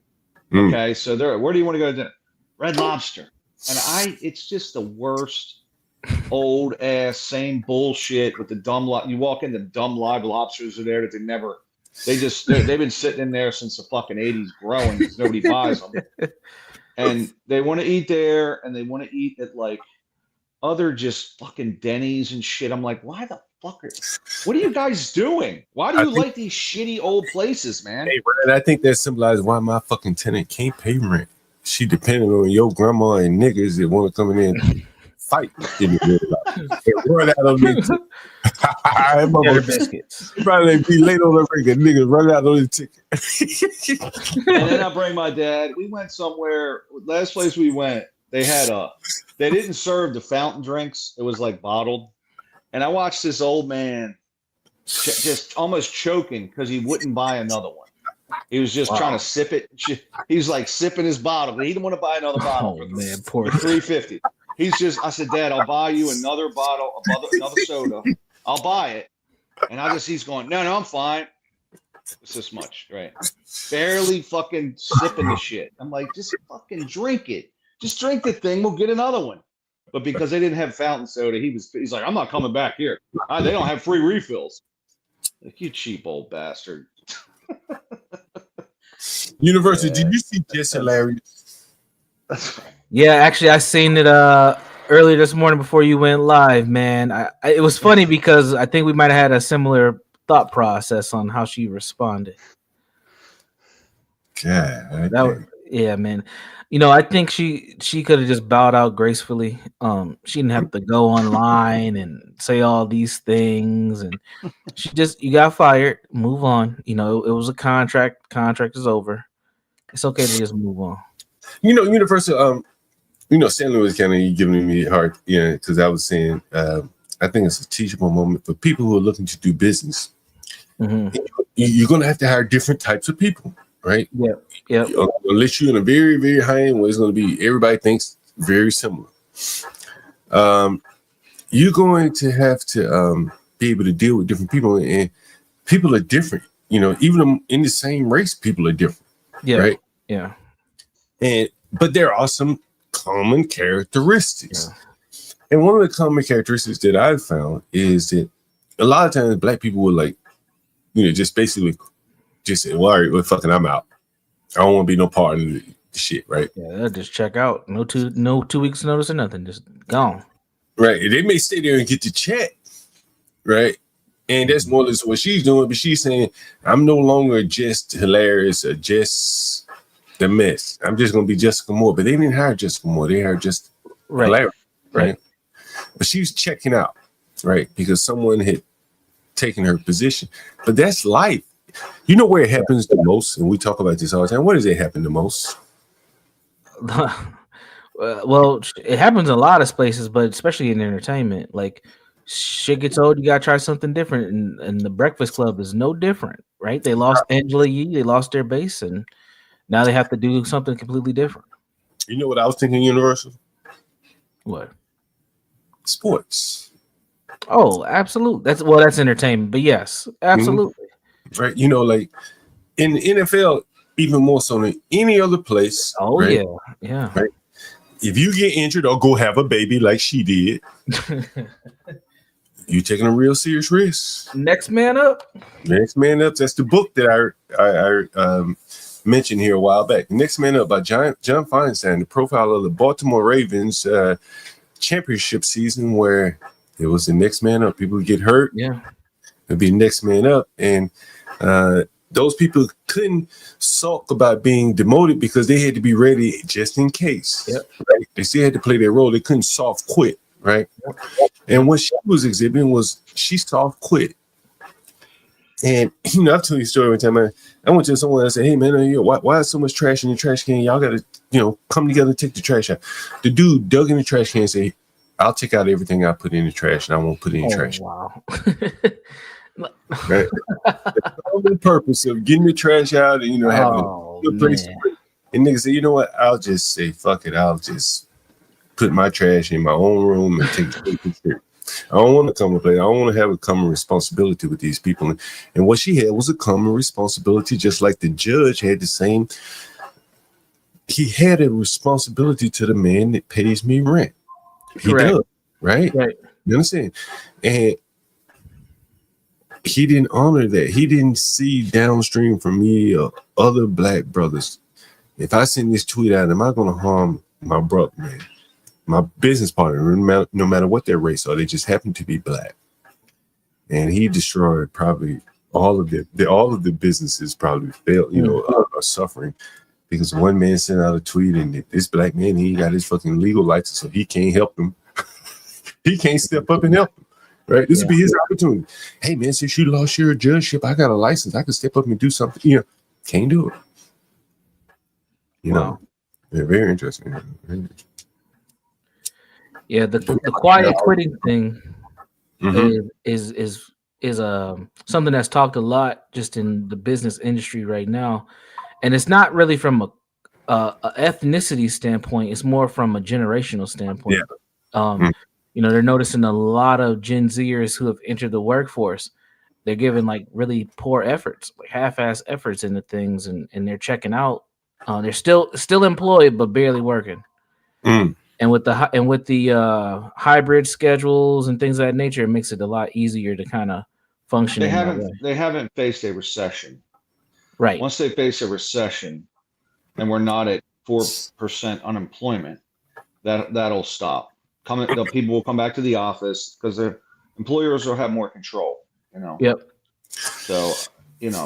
Okay, so where do you want to go to dinner? Red Lobster. And it's just the worst old ass same bullshit with the dumb. You walk in, the dumb live lobsters are there that they've been sitting in there since the fucking 80s growing because nobody buys them. And they want to eat there, and they want to eat at like other just fucking Denny's and shit. I'm like, why the fuck what are you guys doing? Why do you like these shitty old places, man? Hey, Ryan, I think that symbolizes why my fucking tenant can't pay rent. She depending on your grandma and niggas that want to come in and fight in the run out on me. Biscuits. Probably be late on the ring. Niggas run out on the ticket. And then I bring my dad. We went somewhere. Last place we went, they didn't serve the fountain drinks. It was like bottled. And I watched this old man just almost choking because he wouldn't buy another one. He was just trying to sip it. He was like sipping his bottle. He didn't want to buy another bottle for $3.50. I said, Dad, I'll buy you another bottle, another soda. I'll buy it. And he's going, no, I'm fine. It's this much, right? Barely fucking sipping the shit. I'm like, just fucking drink it. Just drink the thing. We'll get another one. But because they didn't have fountain soda, he's like, I'm not coming back here. They don't have free refills. Like, you cheap old bastard. Universal, did you see Jess hilarious? Yeah, actually, I seen it earlier this morning before you went live, man. It was funny because I think we might have had a similar thought process on how she responded. Yeah, man. I think she could have just bowed out gracefully. She didn't have to go online and say all these things, and you got fired. Move on. It was a contract. Contract is over. It's okay to just move on. Universal. St. Louis County giving me a hard, because I was saying, I think it's a teachable moment for people who are looking to do business. Mm-hmm. You're going to have to hire different types of people, right? Yeah. Unless you're in a very, very high end where it's going to be, everybody thinks very similar. You're going to have to be able to deal with different people, and people are different. Even in the same race, people are different. Yeah. Right. Yeah. But there are some common characteristics. Yeah. And one of the common characteristics that I've found is that a lot of times Black people will just basically just say, well, all right, fucking I'm out. I don't want to be no part of the shit, right? Yeah, they'll just check out. No 2 weeks notice or nothing. Just gone. Right. They may stay there and get the check, right? And that's more or less what she's doing, but she's saying, I'm no longer just hilarious or just the mess. I'm just going to be Jessica Moore. But they didn't hire Jessica Moore. They hired just hilarious, right? But she was checking out, right? Because someone had taken her position. But that's life. You know where it happens the most? And we talk about this all the time. Where does it happen the most? Well, it happens in a lot of places, but especially in entertainment. Like, shit gets old, you gotta try something different, and the Breakfast Club is no different, right? They lost Angela Yee, they lost their base, and now they have to do something completely different. You know what I was thinking, Universal? What? Sports. Oh, absolutely. That's entertainment, but yes, absolutely. Mm-hmm. Right? Like in the NFL, even more so than any other place. Oh right? yeah. Right. If you get injured or go have a baby like she did, you taking a real serious risk. Next man up. Next Man Up. That's the book that I mentioned here a while back. Next Man Up by John Feinstein, the profile of the Baltimore Ravens championship season, where it was the next man up. People get hurt. Yeah. It'd be next man up. And those people couldn't sulk about being demoted because they had to be ready just in case. Yep. Right? They still had to play their role. They couldn't soft quit. Right. And what she was exhibiting was she soft quit. And I've told you a story one time. I went to someone and I said, "Hey man, why is so much trash in the trash can? Y'all got to, come together and take the trash out." The dude dug in the trash can and said, "I'll take out everything I put in the trash, and I won't put any trash." Wow. Right? The only purpose of getting the trash out and having a good place to put it. And niggas say, "You know what? I'll just say fuck it. I'll just put my trash in my own room and take the shit. I don't want to come and play. I don't want to have a common responsibility with these people." And what she had was a common responsibility, just like the judge had the same. He had a responsibility to the man that pays me rent. He does, right? You understand? And he didn't honor that. He didn't see downstream from me or other black brothers. If I send this tweet out, am I going to harm my brother, man? My business partner, no matter what their race are, they just happen to be black. And he destroyed probably all of the businesses probably failed, are suffering because one man sent out a tweet and this black man, he got his fucking legal license, so he can't help them. He can't step up and help them. Right? This would be his opportunity. Hey man, since you lost your judgeship, I got a license. I can step up and do something. Can't do it. Yeah, very interesting. Yeah, the quiet quitting thing is something that's talked a lot just in the business industry right now, and it's not really from a ethnicity standpoint. It's more from a generational standpoint. They're noticing a lot of Gen Zers who have entered the workforce. They're giving like really poor efforts, like half-ass efforts into things, and they're checking out. They're still employed but barely working. And with the hybrid schedules and things of that nature, it makes it a lot easier to kind of function. They haven't faced a recession. Right. Once they face a recession, and we're not at 4% unemployment, that'll stop. The people will come back to the office because their employers will have more control. Yep. So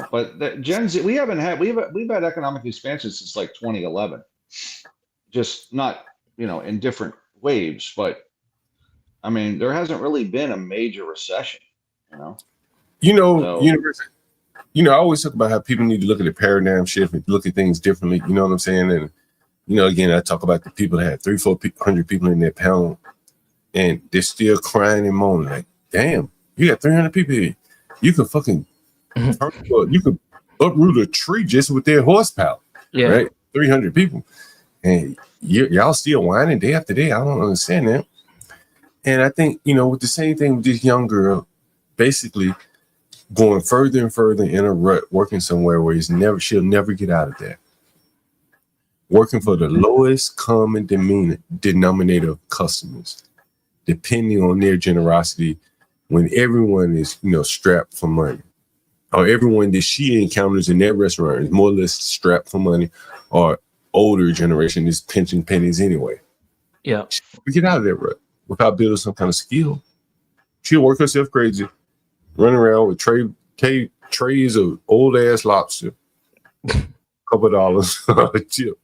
but the Gen Z, we've had economic expansion since like 2011, just not. In different waves, but I mean, there hasn't really been a major recession, I always talk about how people need to look at the paradigm shift and look at things differently. You know what I'm saying? And, again, I talk about the people that had 300-400 people in their panel and they're still crying and moaning like, damn, you got 300 people here. You can fucking, you can uproot a tree just with their horsepower, right? 300 people. And y'all still whining day after day. I don't understand that. And I think, with the same thing with this young girl, basically going further and further in a rut, working somewhere where she'll never get out of that. Working for the lowest common denominator of customers, depending on their generosity when everyone is, strapped for money. Or everyone that she encounters in that restaurant is more or less strapped for money, or older generation is pinching pennies anyway. Yeah. We get out of that rut without building some kind of skill. She'll work herself crazy, run around with trays of old ass lobster, couple dollars a chip.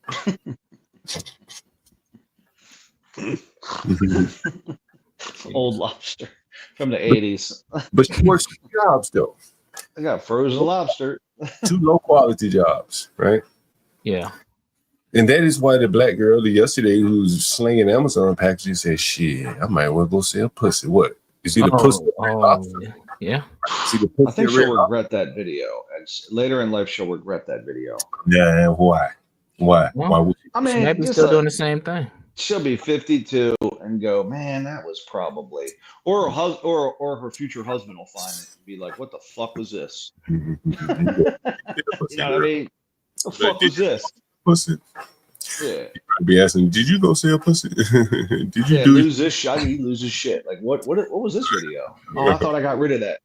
Old lobster from the 80s. But she works jobs though. I got frozen lobster. 2 low quality jobs, right? Yeah. And that is why the black girl yesterday who's slinging Amazon packages said, "Shit, I might well go sell pussy." What? Is it a pussy? Yeah. I think she'll regret that video. And later in life, she'll regret that video. Yeah. Why? Why would she? I mean, maybe still doing the same thing. She'll be 52 and go, man, that was probably, or her future husband will find it and be like, what the fuck was this? You know what I mean? The fuck was this? Pussy. Yeah. I'd be asking, did you go sell pussy? Did you Yeah, do lose this shit. I mean, he loses shit. Like what was this video? Oh, I thought I got rid of that.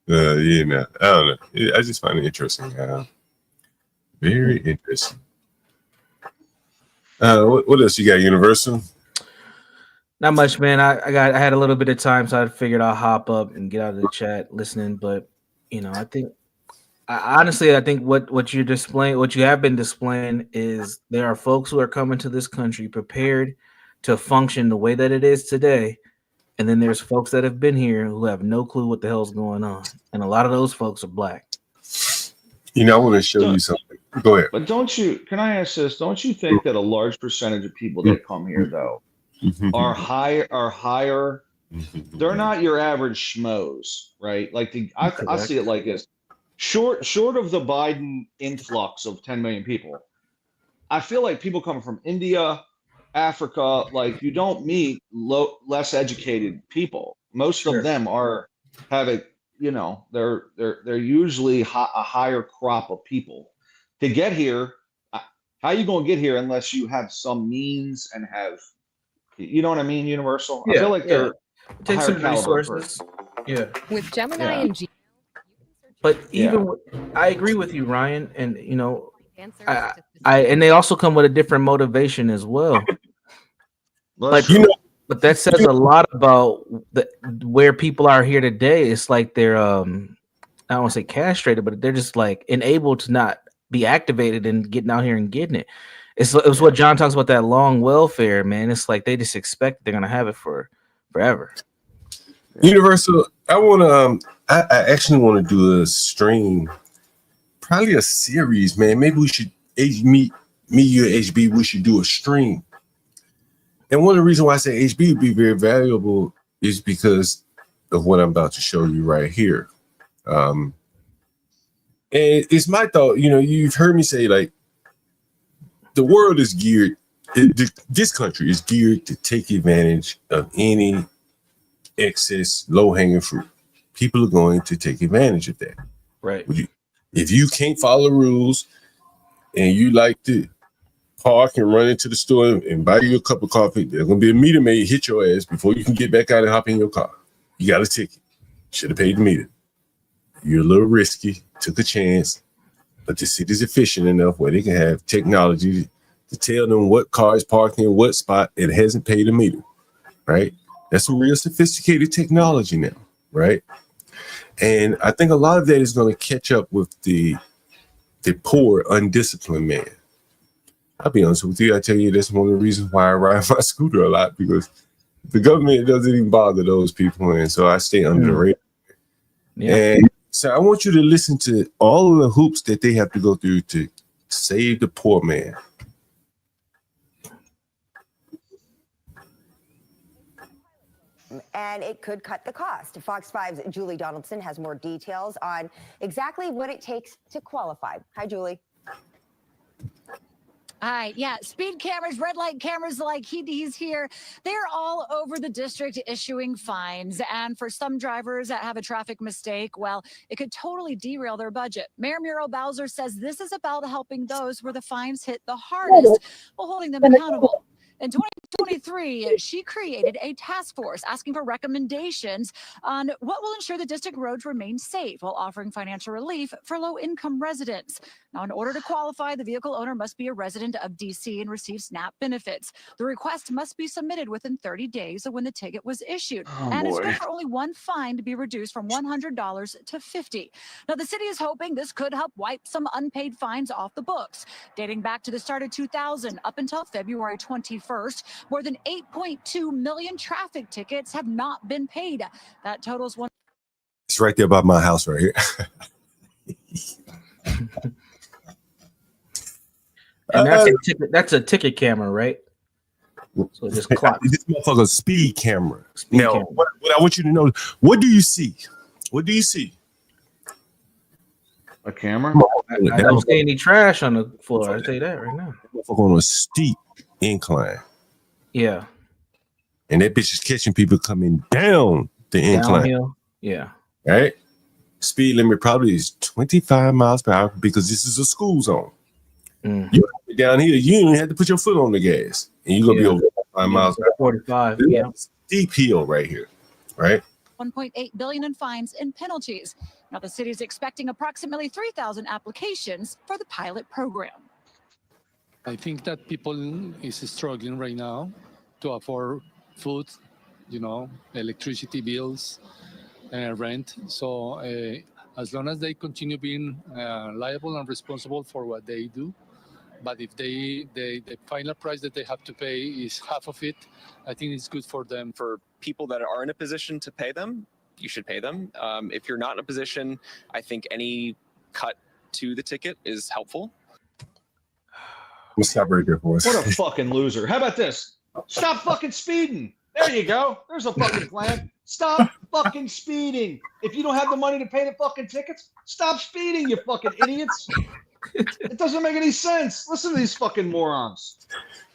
Yeah, no, I don't know. I just find it interesting. Very interesting. What else you got? Universal? Not much, man. I had a little bit of time, so I figured I'll hop up and get out of the chat listening. But I think honestly, I think what you're displaying, what you have been displaying, is there are folks who are coming to this country prepared to function the way that it is today, and then there's folks that have been here who have no clue what the hell's going on, and a lot of those folks are black. I want to show you something. Go ahead. But can I ask this? Don't you think that a large percentage of people that come here though are higher? They're not your average schmoes, right? Like I see it like this. Short of the Biden influx of 10 million people, I feel like people coming from India, Africa, like you don't meet less educated people. Most of them they're usually a higher crop of people. To get here, how are you going to get here unless you have some means and have, you know what I mean? Universal. I feel like they're take some resources. Person. Yeah. With Gemini and G. But even I agree with you, Ryan, and and they also come with a different motivation as well. But that says a lot about where people are here today. It's like they're I don't want to say castrated, but they're just like enabled to not be activated and getting out here and getting it. It's what John talks about, that long welfare, man. It's like they just expect they're gonna have it for forever. Universal. I actually want to do a stream, probably a series, man. Maybe we should me, you, and HB. We should do a stream. And one of the reasons why I say HB would be very valuable is because of what I'm about to show you right here. And it's my thought. You've heard me say, like, the world is geared. This country is geared to take advantage of any excess low-hanging fruit. People are going to take advantage of that. Right. If you can't follow rules and you like to park and run into the store and buy you a cup of coffee, there's going to be a meter maid hit your ass before you can get back out and hop in your car. You got a ticket. Should have paid the meter. You're a little risky, took a chance, but the city's efficient enough where they can have technology to tell them what car is parked in what spot and hasn't paid a meter, right? That's some real sophisticated technology now, right? And I think a lot of that is going to catch up with the poor, undisciplined man. I'll be honest with you. I tell you, that's one of the reasons why I ride my scooter a lot, because the government doesn't even bother those people, and so I stay under the radar. Yeah. And so I want you to listen to all of the hoops that they have to go through to save the poor man. And it could cut the cost. Fox 5's Julie Donaldson has more details on exactly what it takes to qualify. Hi, Julie. Hi. Yeah. Speed cameras, red light cameras like he's here. They're all over the district issuing fines. And for some drivers that have a traffic mistake, well, it could totally derail their budget. Mayor Muriel Bowser says this is about helping those where the fines hit the hardest while holding them accountable. In 2023, she created a task force asking for recommendations on what will ensure the district roads remain safe while offering financial relief for low-income residents. Now, in order to qualify, the vehicle owner must be a resident of D.C. and receive SNAP benefits. The request must be submitted within 30 days of when the ticket was issued. It's good for only one fine to be reduced from $100 to $50. Now, the city is hoping this could help wipe some unpaid fines off the books. Dating back to the start of 2000 up until February 21st, more than 8.2 million traffic tickets have not been paid. That totals one. It's right there by my house right here. And that's a ticket camera, right? So just clock. This motherfucker's speed camera. Now, what I want you to know, what do you see? What do you see? A camera? I don't see any trash on the floor. I'll tell you that right now. On a steep incline. Yeah. And that bitch is catching people coming down the incline. Downhill. Yeah. Right? speed limit probably is 25 miles per hour because this is a school zone. You down here, you don't even have to put your foot on the gas, and you're gonna be over 5 miles per hour. 45. Yeah. Steep hill right here, right? 1.8 billion in fines and penalties. Now the city is expecting approximately 3,000 applications for the pilot program. I think that people is struggling right now to afford food, electricity bills, rent. So as long as they continue being liable and responsible for what they do, but if the final price that they have to pay is half of it, I think it's good for them. For people that are in a position to pay them, you should pay them. If you're not in a position, I think any cut to the ticket is helpful. We'll stop right there for us. What a fucking loser. How about this? Stop fucking speeding. There you go. There's a fucking plan. Stop fucking speeding. If you don't have the money to pay the fucking tickets, stop speeding, you fucking idiots. It doesn't make any sense. Listen to these fucking morons.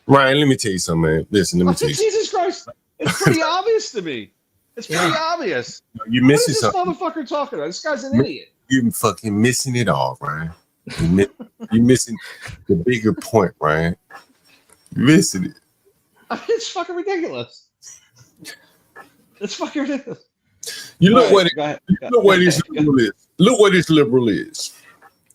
Ryan, let me tell you something, man. Listen, let me tell you something. Jesus Christ. It's pretty obvious to me. It's pretty obvious. You're missing what is this something. motherfucker talking about? This guy's an idiot. You're fucking missing it all, Ryan. You're missing the bigger point, Ryan. You're missing it. It's fucking ridiculous. It's fucking ridiculous. You look Right, look what this liberal is. Look what this liberal is.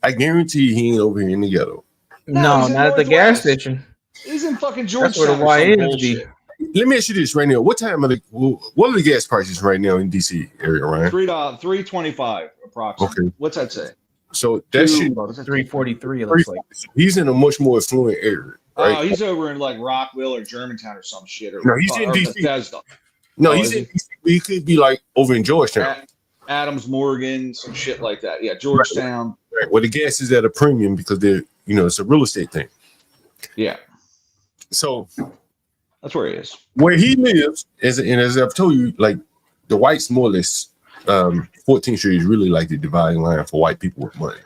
I guarantee he ain't over here in the ghetto. No, he's in not at the gas Northwest. station. He's in fucking That's where Georgetown. the or some YNs be. bullshit. Let me ask you this right now. What are the gas prices right now in DC area, Ryan? $3.25 approximately. Okay. What's that say? So that shit, 343. It looks like. he's in a much more affluent area, right? Oh, he's over in like Rockville or Germantown or some shit. Or, No, he's in or DC. Bethesda. No, Oh, he's is in DC. He could be like over in Georgetown. Adams Morgan, some shit like that. Yeah, Georgetown. Right. Well, the gas is at a premium because they're, it's a real estate thing. Yeah. So that's where he is. Where he lives, as I've told you, like the whites more or less, 14th Street is really like the dividing line for white people with money.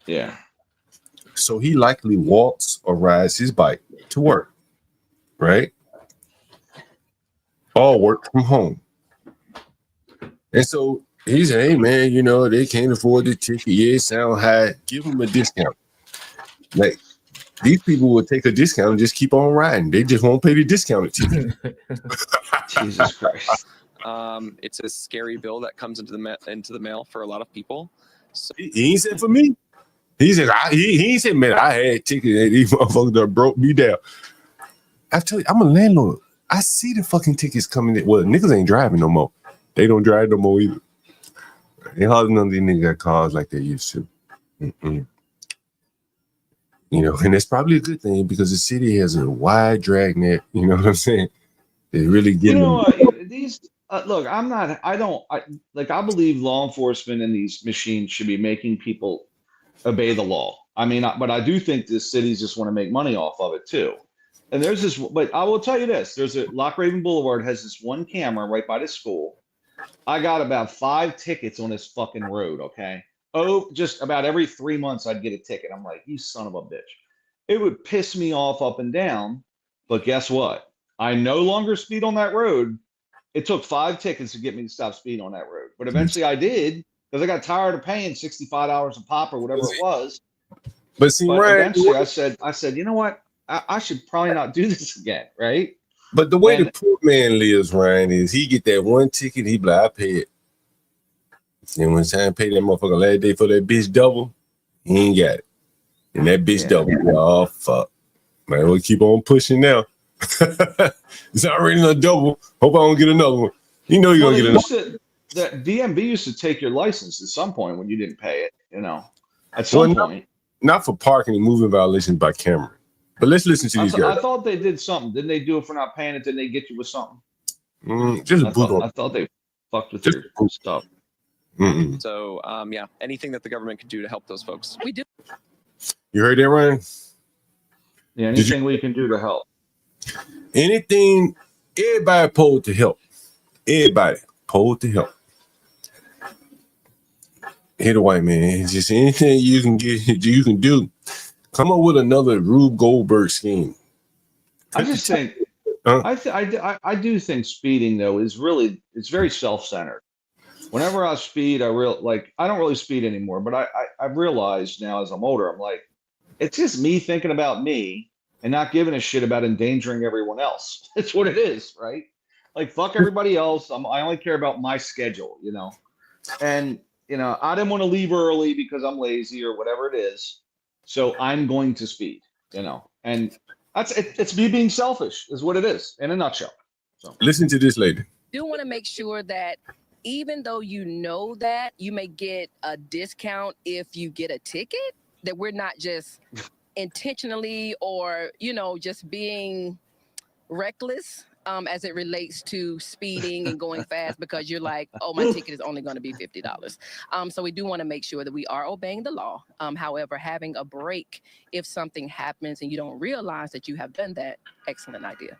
Yeah. So he likely walks or rides his bike to work, right? Or work from home. And so he said, hey, man, they can't afford the ticket. Yeah, it sound high. Give them a discount. Like, these people will take a discount and just keep on riding. They just won't pay the discounted ticket. Jesus Christ. It's a scary bill that comes into the mail for a lot of people. So He ain't said for me. He said, he ain't said, man, I had a ticket and these motherfuckers that broke me down. I tell you, I'm a landlord. I see the fucking tickets coming in. Well, niggas ain't driving no more. They don't drive no more either. They hardly none of these niggas got cars like they used to. Mm-mm. And it's probably a good thing because the city has a wide dragnet. You know what I'm saying? They really get these. Look, I believe law enforcement and these machines should be making people obey the law. I mean, but I do think the cities just want to make money off of it too. And there's this, but I will tell you this: there's Lock Raven Boulevard has this one camera right by the school. I got about 5 tickets on this fucking road. Okay. Oh, just about every 3 months I'd get a ticket. I'm like, you son of a bitch. It would piss me off up and down. But guess what? I no longer speed on that road. It took 5 tickets to get me to stop speeding on that road. But eventually I did because I got tired of paying $65 a pop or whatever it was. But see, Ryan, eventually I said, you know what? I should probably not do this again, right? But the way the poor man lives, Ryan, is he get that one ticket, he be like, I pay it. And when it's time to pay that motherfucker last day for that bitch double, he ain't got it. And that bitch double, oh fuck. Man, we'll keep on pushing now. It's already a double. Hope I don't get another one. You're gonna get another. That DMV used to take your license at some point when you didn't pay it, at some point. Not for parking and moving violations by camera. But let's listen to these guys. I thought they did something. Didn't they do it for not paying it? Didn't they get you with something? I thought they fucked with your stuff. Mm-mm. So, anything that the government can do to help those folks. We do. You heard that, Ryan? Yeah, anything we can do to help. Anything, everybody pulled to help. Everybody pulled to help. Here the white man. It's just anything you can do. Come up with another Rube Goldberg scheme. I just think, I do think speeding though it's very self-centered. whenever I speed, I don't really speed anymore, but I've realized now as I'm older, I'm like, it's just me thinking about me and not giving a shit about endangering everyone else. It's what it is, right? Like fuck everybody else. I only care about my schedule, you know. And you know, I didn't want to leave early because I'm lazy or whatever it is. So I'm going to speed, you know. And it's me being selfish is what it is in a nutshell. So listen to this lady. Do want to make sure that even though you know that you may get a discount if you get a ticket, that we're not just intentionally or, you know, just being reckless as it relates to speeding and going fast because you're like, oh, my ticket is only going to be $50. So we do want to make sure that we are obeying the law. However, having a break if something happens and you don't realize that you have done that, excellent idea.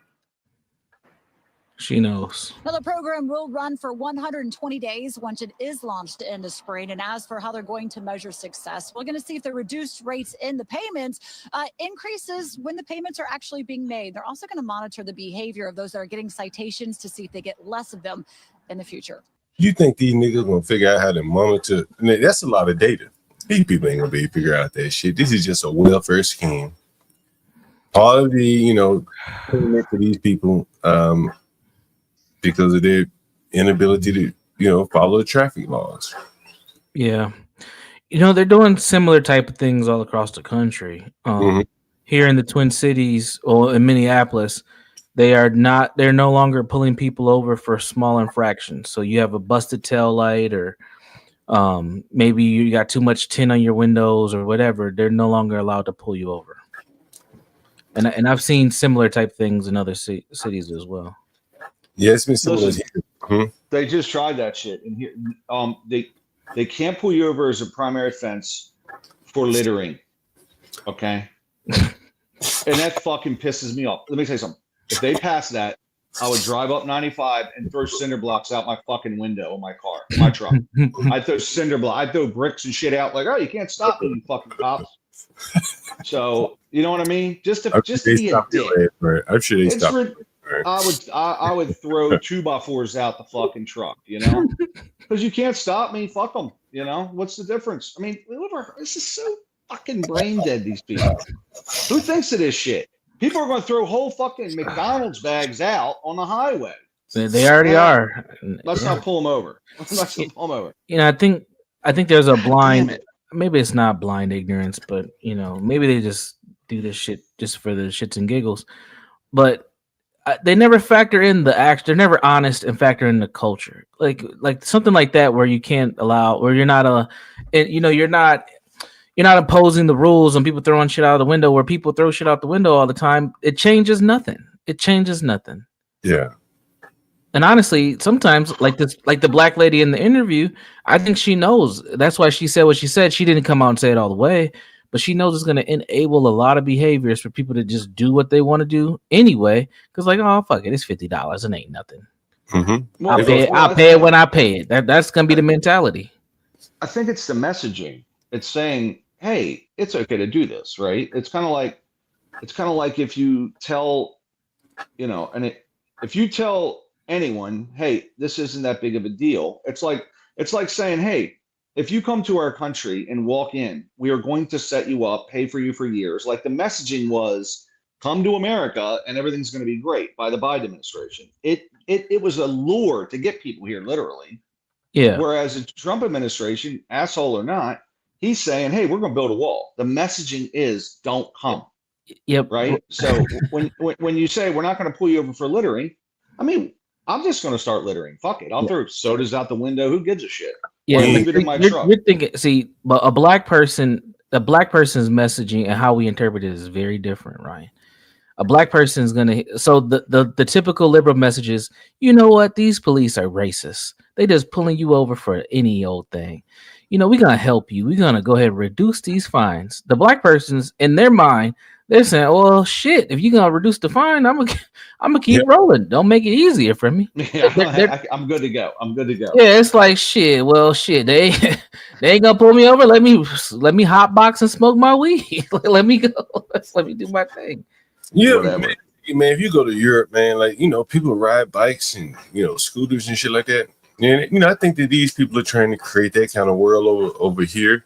She knows. Now, the program will run for 120 days once it is launched in the spring. And as for how they're going to measure success, we're going to see if the reduced rates in the payments increases when the payments are actually being made. They're also going to monitor the behavior of those that are getting citations to see if they get less of them in the future. You think these niggas gonna figure out how to monitor? I mean, that's a lot of data. These people ain't gonna be able to figure out that shit. This is just a welfare scheme. All of the, you know, payment to these people, because of their inability to, you know, follow the traffic laws. Yeah. You know, they're doing similar type of things all across the country. Here in the Twin Cities or in Minneapolis, they're no longer pulling people over for small infractions. So you have a busted tail light or maybe you got too much tint on your windows or whatever. They're no longer allowed to pull you over. And I've seen similar type things in other cities as well. Yeah, it's been similar. They just tried that shit, and here, they can't pull you over as a primary offense for littering. Okay, and that fucking pisses me off. Let me tell you something. If they pass that, I would drive up 95 and throw cinder blocks out my fucking window of my car, my truck. I'd throw cinder blocks, I'd throw bricks and shit out. Like, oh, you can't stop me, you fucking cops. So you know what I mean? Just to be a dick. I'm sure they stopped. I would throw 2x4s out the fucking truck, you know, because you can't stop me. Fuck them. You know, what's the difference? I mean, this is so fucking brain dead. These people. Who thinks of this shit? People are going to throw whole fucking McDonald's bags out on the highway. They already are. Let's not pull them over. Let's not pull them over. You know, I think there's a blind. Maybe it's not blind ignorance, but you know, maybe they just do this shit just for the shits and giggles. But they never factor in the act. They're never honest and factor in the culture, like something like that, where you can't allow, where you're not you're not opposing the rules on people throwing shit out of the window. Where people throw shit out the window all the time, it changes nothing. It changes nothing. Yeah. And honestly, sometimes like the black lady in the interview, I think she knows. That's why she said what she said. She didn't come out and say it all the way, but she knows it's going to enable a lot of behaviors for people to just do what they want to do anyway. Because like, oh fuck it, it's $50 and ain't nothing. Mm-hmm. I'll pay it when I pay it. That's going to be the mentality. I think it's the messaging. It's saying, hey, it's okay to do this, right? It's kind of like if you tell, you know, if you tell anyone, hey, this isn't that big of a deal. It's like saying, hey, if you come to our country and walk in, we are going to set you up, pay for you for years. Like the messaging was, come to America and everything's going to be great by the Biden administration. It was a lure to get people here, literally. Yeah. Whereas the Trump administration, asshole or not, he's saying, hey, we're going to build a wall. The messaging is, don't come. Yep. Right. So when you say we're not going to pull you over for littering, I mean, I'm just going to start littering. Fuck it. I'll throw sodas out the window. Who gives a shit? Yeah, leave it in my truck. You're thinking. See, but a black person's messaging and how we interpret it is very different, Ryan. A black person is gonna. So the typical liberal message is, you know what? These police are racist. They just pulling you over for any old thing. You know, we're gonna help you. We're gonna go ahead and reduce these fines. The black person's in their mind, they're saying, well, shit, if you're gonna reduce the fine, I'm gonna keep rolling. Don't make it easier for me. Yeah, I'm good to go. Yeah, it's like shit. Well, shit, they ain't gonna pull me over. Let me hot box and smoke my weed. Let me go. Let me do my thing. Yeah, man, if you go to Europe, man, like, you know, people ride bikes and, you know, scooters and shit like that. And you know, I think that these people are trying to create that kind of world over here.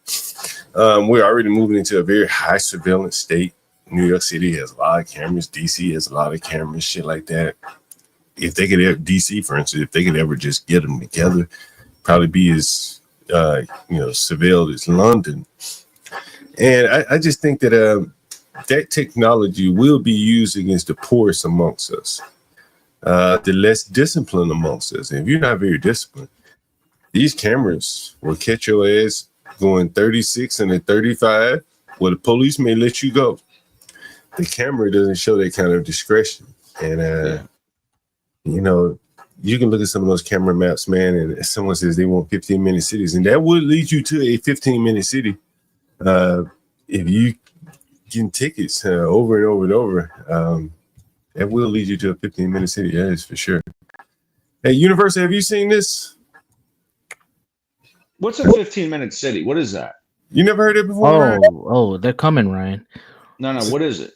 We're already moving into a very high surveillance state. New York City has a lot of cameras. DC has a lot of cameras, shit like that. If they could, DC, for instance, if they could ever just get them together, probably be as surveilled as London. And I just think that that technology will be used against the poorest amongst us, the less disciplined amongst us. And if you're not very disciplined, these cameras will catch your ass going 36 and a 35, where the police may let you go. The camera doesn't show that kind of discretion. And, you know, you can look at some of those camera maps, man, and someone says they want 15-minute cities, and that would lead you to a 15-minute city if you get tickets over and over and over. That will lead you to a 15-minute city, that is for sure. Hey, Universal, have you seen this? What's a 15-minute city? What is that? You never heard it before? Oh, they're coming, Ryan. No, what is it?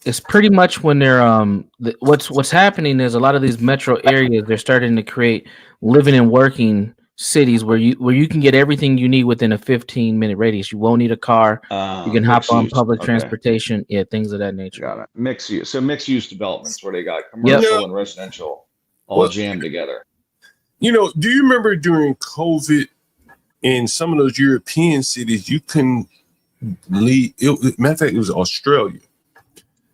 It's pretty much when they're what's happening is a lot of these metro areas, they're starting to create living and working cities where you can get everything you need within a 15-minute radius. You won't need a car. You can hop on public transportation. Yeah, things of that nature. Got it. Mixed use. So mixed use developments where they got commercial and residential all jammed together. You know, do you remember during COVID in some of those European cities, you couldn't leave? Matter of fact, it was Australia.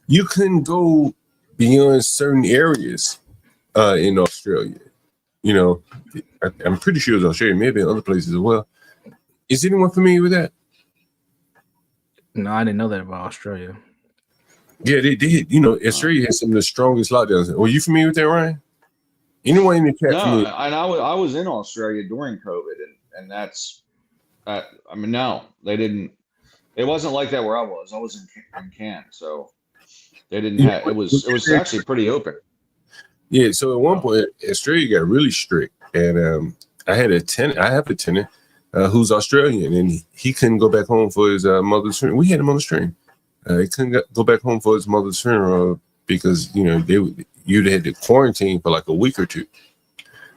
You couldn't go beyond certain areas in Australia. You know, I'm pretty sure it was Australia, maybe in other places as well. Is anyone familiar with that? No, I didn't know that about Australia. Yeah, they did. You know, Australia has some of the strongest lockdowns. Were you familiar with that, Ryan? Anyone in the chat? No, and I was in Australia during COVID, and that's, I mean, no, they didn't. It wasn't like that where I was. I was in Cannes, so they didn't have. It was actually pretty open. Yeah, so at one point, Australia got really strict, and I have a tenant who's Australian, and he couldn't go back home for his mother's funeral. We had him on the stream. He couldn't go back home for his mother's funeral because you'd had to quarantine for like a week or two.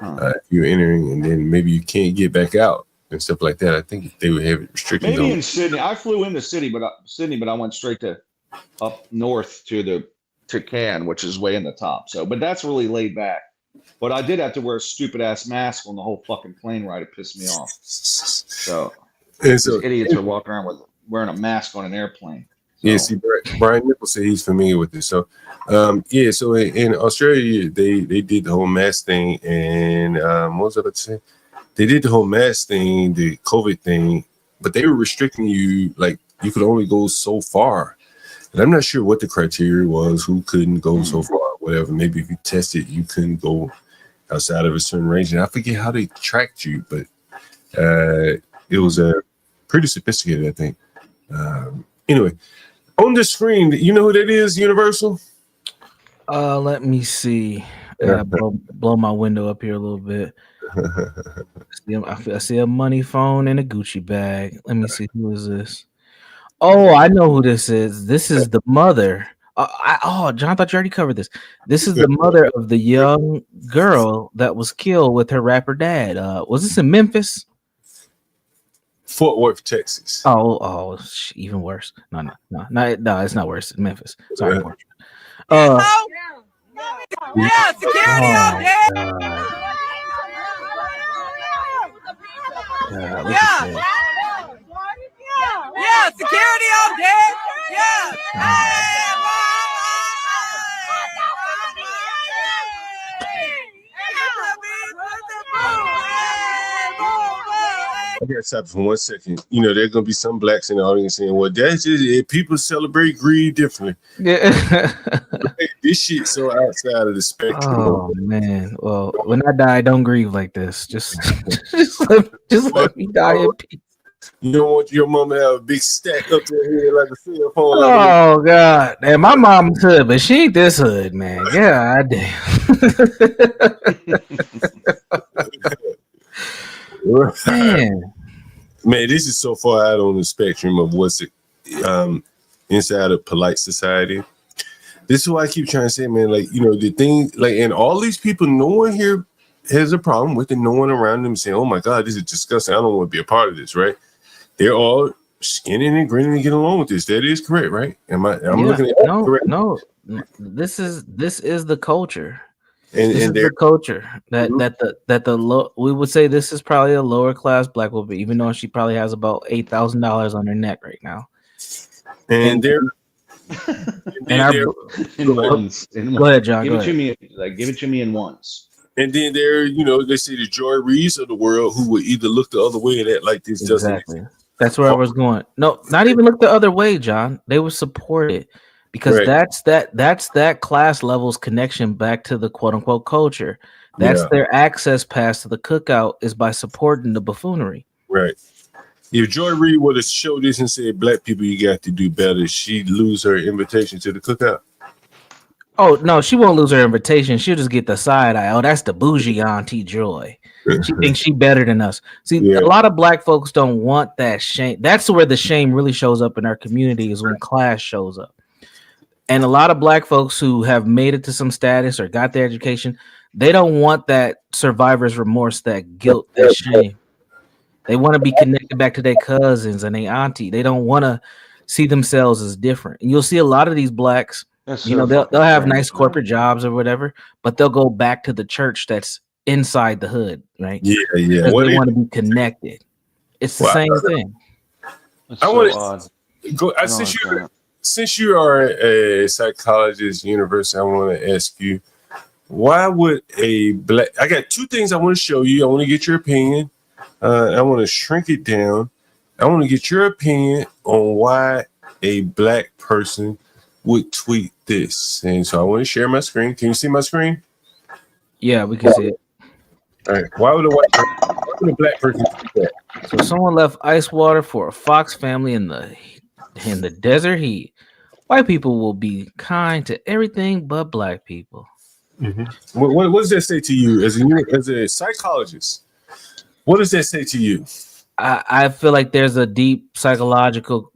If you're entering, and then maybe you can't get back out and stuff like that. I think they would have restrictions. Maybe in Sydney. I flew into Sydney, but I went straight to up north to Cannes, which is way in the top. So, but that's really laid back. But I did have to wear a stupid ass mask on the whole fucking plane ride. It pissed me off. So these idiots are walking around wearing a mask on an airplane. So. Yeah, see, Brian Nichols said he's familiar with this. So, so in Australia, they did the whole mask thing, and what was I about to say? They did the whole mask thing, the COVID thing, but they were restricting you, like you could only go so far. And I'm not sure what the criteria was, who couldn't go so far, whatever. Maybe if you tested, you couldn't go outside of a certain range. And I forget how they tracked you, but it was pretty sophisticated, I think. Anyway, on the screen, you know who that is, Universal? Let me see. Blow my window up here a little bit. I see a money phone and a Gucci bag. Let me see, who is this? Oh, I know who this is. This is the mother. John, I thought you already covered this. This is the mother of the young girl that was killed with her rapper dad. Was this in Memphis? Fort Worth, Texas. Oh, even worse. No, it's not worse. It's Memphis. Sorry. Yeah, security out there. Yeah, security out there. Yeah. I got to stop for 1 second. You know, there's gonna be some blacks in the audience saying, "Well, that's just it. People celebrate greed differently." Yeah, this shit's so outside of the spectrum. Oh man. Well, when I die, don't grieve like this. Just let me die in peace. You don't want your mom to have a big stack up to her head like a cell phone. Oh God, man, my mom's hood, but she ain't this hood, man. God damn. Man, this is so far out on the spectrum of what's inside of polite society. This is why I keep trying to say, man, like, you know, the thing, like, and all these people, no one here has a problem with, and no one around them saying, "Oh my God, this is disgusting. I don't want to be a part of this." Right? They're all skinning and grinning and getting along with this. That is correct, right? I'm looking at that correct? No. This is the culture. And This is the culture that the low. We would say this is probably a lower class black woman, even though she probably has about $8,000 on her neck right now. And they're in ones. Go ahead, John. Give Go it to ahead. me. Like, give it to me in ones. And then there, they say the Joy Reeds of the world who would either look the other way and act like this Exactly. doesn't. That's where I was going. No, not even look the other way, John. They would support it because that's that class level's connection back to the quote unquote culture. That's their access pass to the cookout is by supporting the buffoonery. Right. If Joy Reid would have showed this and said, "Black people, you got to do better," she'd lose her invitation to the cookout. Oh no, she won't lose her invitation. She'll just get the side eye. Oh, that's the bougie Auntie Joy. She thinks she better than us. See, a lot of black folks don't want that shame. That's where the shame really shows up in our community is when class shows up. And a lot of black folks who have made it to some status or got their education, they don't want that survivor's remorse, that guilt, that shame. They want to be connected back to their cousins and their auntie. They don't want to see themselves as different. And you'll see a lot of these blacks, they'll have nice corporate jobs or whatever, but they'll go back to the church that's inside the hood, right? Yeah. Because they want to be connected. It's the same thing. I want to go. Since you are a psychologist, university, I want to ask you, why would a black? I got two things I want to show you. I want to get your opinion. I want to shrink it down. I want to get your opinion on why a black person would tweet this. And so I want to share my screen. Can you see my screen? Yeah, we can see it. All right. Why would a black person tweet that? So someone left ice water for a fox family in the desert heat. White people will be kind to everything but black people. Mm-hmm. What does that say to you as a psychologist? What does that say to you? I feel like there's a deep psychological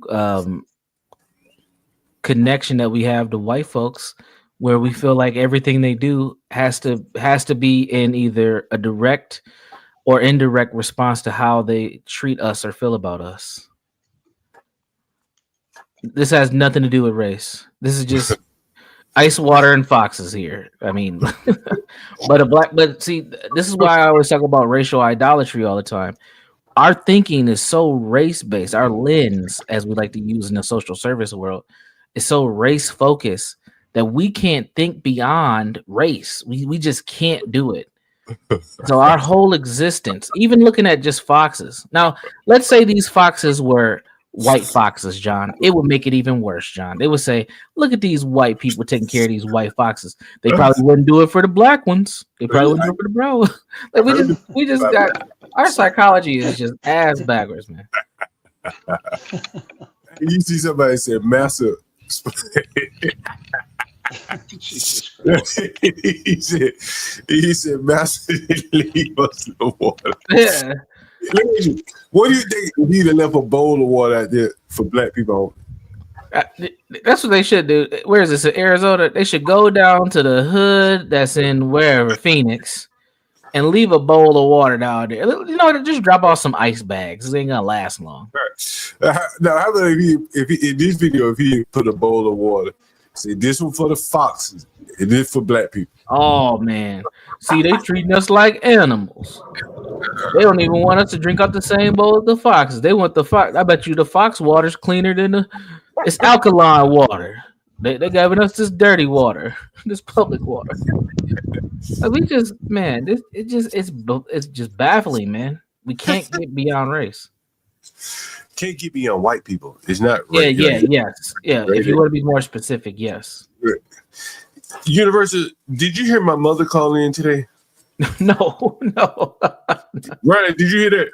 connection that we have to white folks where we feel like everything they do has to be in either a direct or indirect response to how they treat us or feel about us. This has nothing to do with race. This is just ice water and foxes here. I mean, but see, this is why I always talk about racial idolatry all the time. Our thinking is so race-based. Our lens, as we like to use in the social service world, is so race-focused that we can't think beyond race. We just can't do it. So our whole existence, even looking at just foxes. Now, let's say these foxes were white foxes, John. It would make it even worse, John. They would say, look at these white people taking care of these white foxes. They probably wouldn't do it for the black ones. They probably wouldn't do it for the brown ones. Like we just got our psychology is just ass backwards, man. You see somebody say massive. Jesus Christ. he said massive leave us the water. Yeah. What do you think if he'd have left a bowl of water out there for black people? That's what they should do. Where is this in Arizona? They should go down to the hood that's in wherever, Phoenix, and leave a bowl of water down there. You know, just drop off some ice bags. It ain't gonna last long. Now, how about if he in this video, if he put a bowl of water, say this one for the foxes and this for black people. Oh man, see, they treating us like animals. They don't even want us to drink out the same bowl as the foxes. They want the fox. I bet you the fox water's cleaner than it's alkaline water. They giving us this dirty water, this public water. We just, man, it's just baffling, man. We can't get beyond race. Can't get beyond white people. It's not right. Yes. Right. If you want to be more specific, yes. Right. University, did you hear my mother calling in today? No. Right, did you hear that?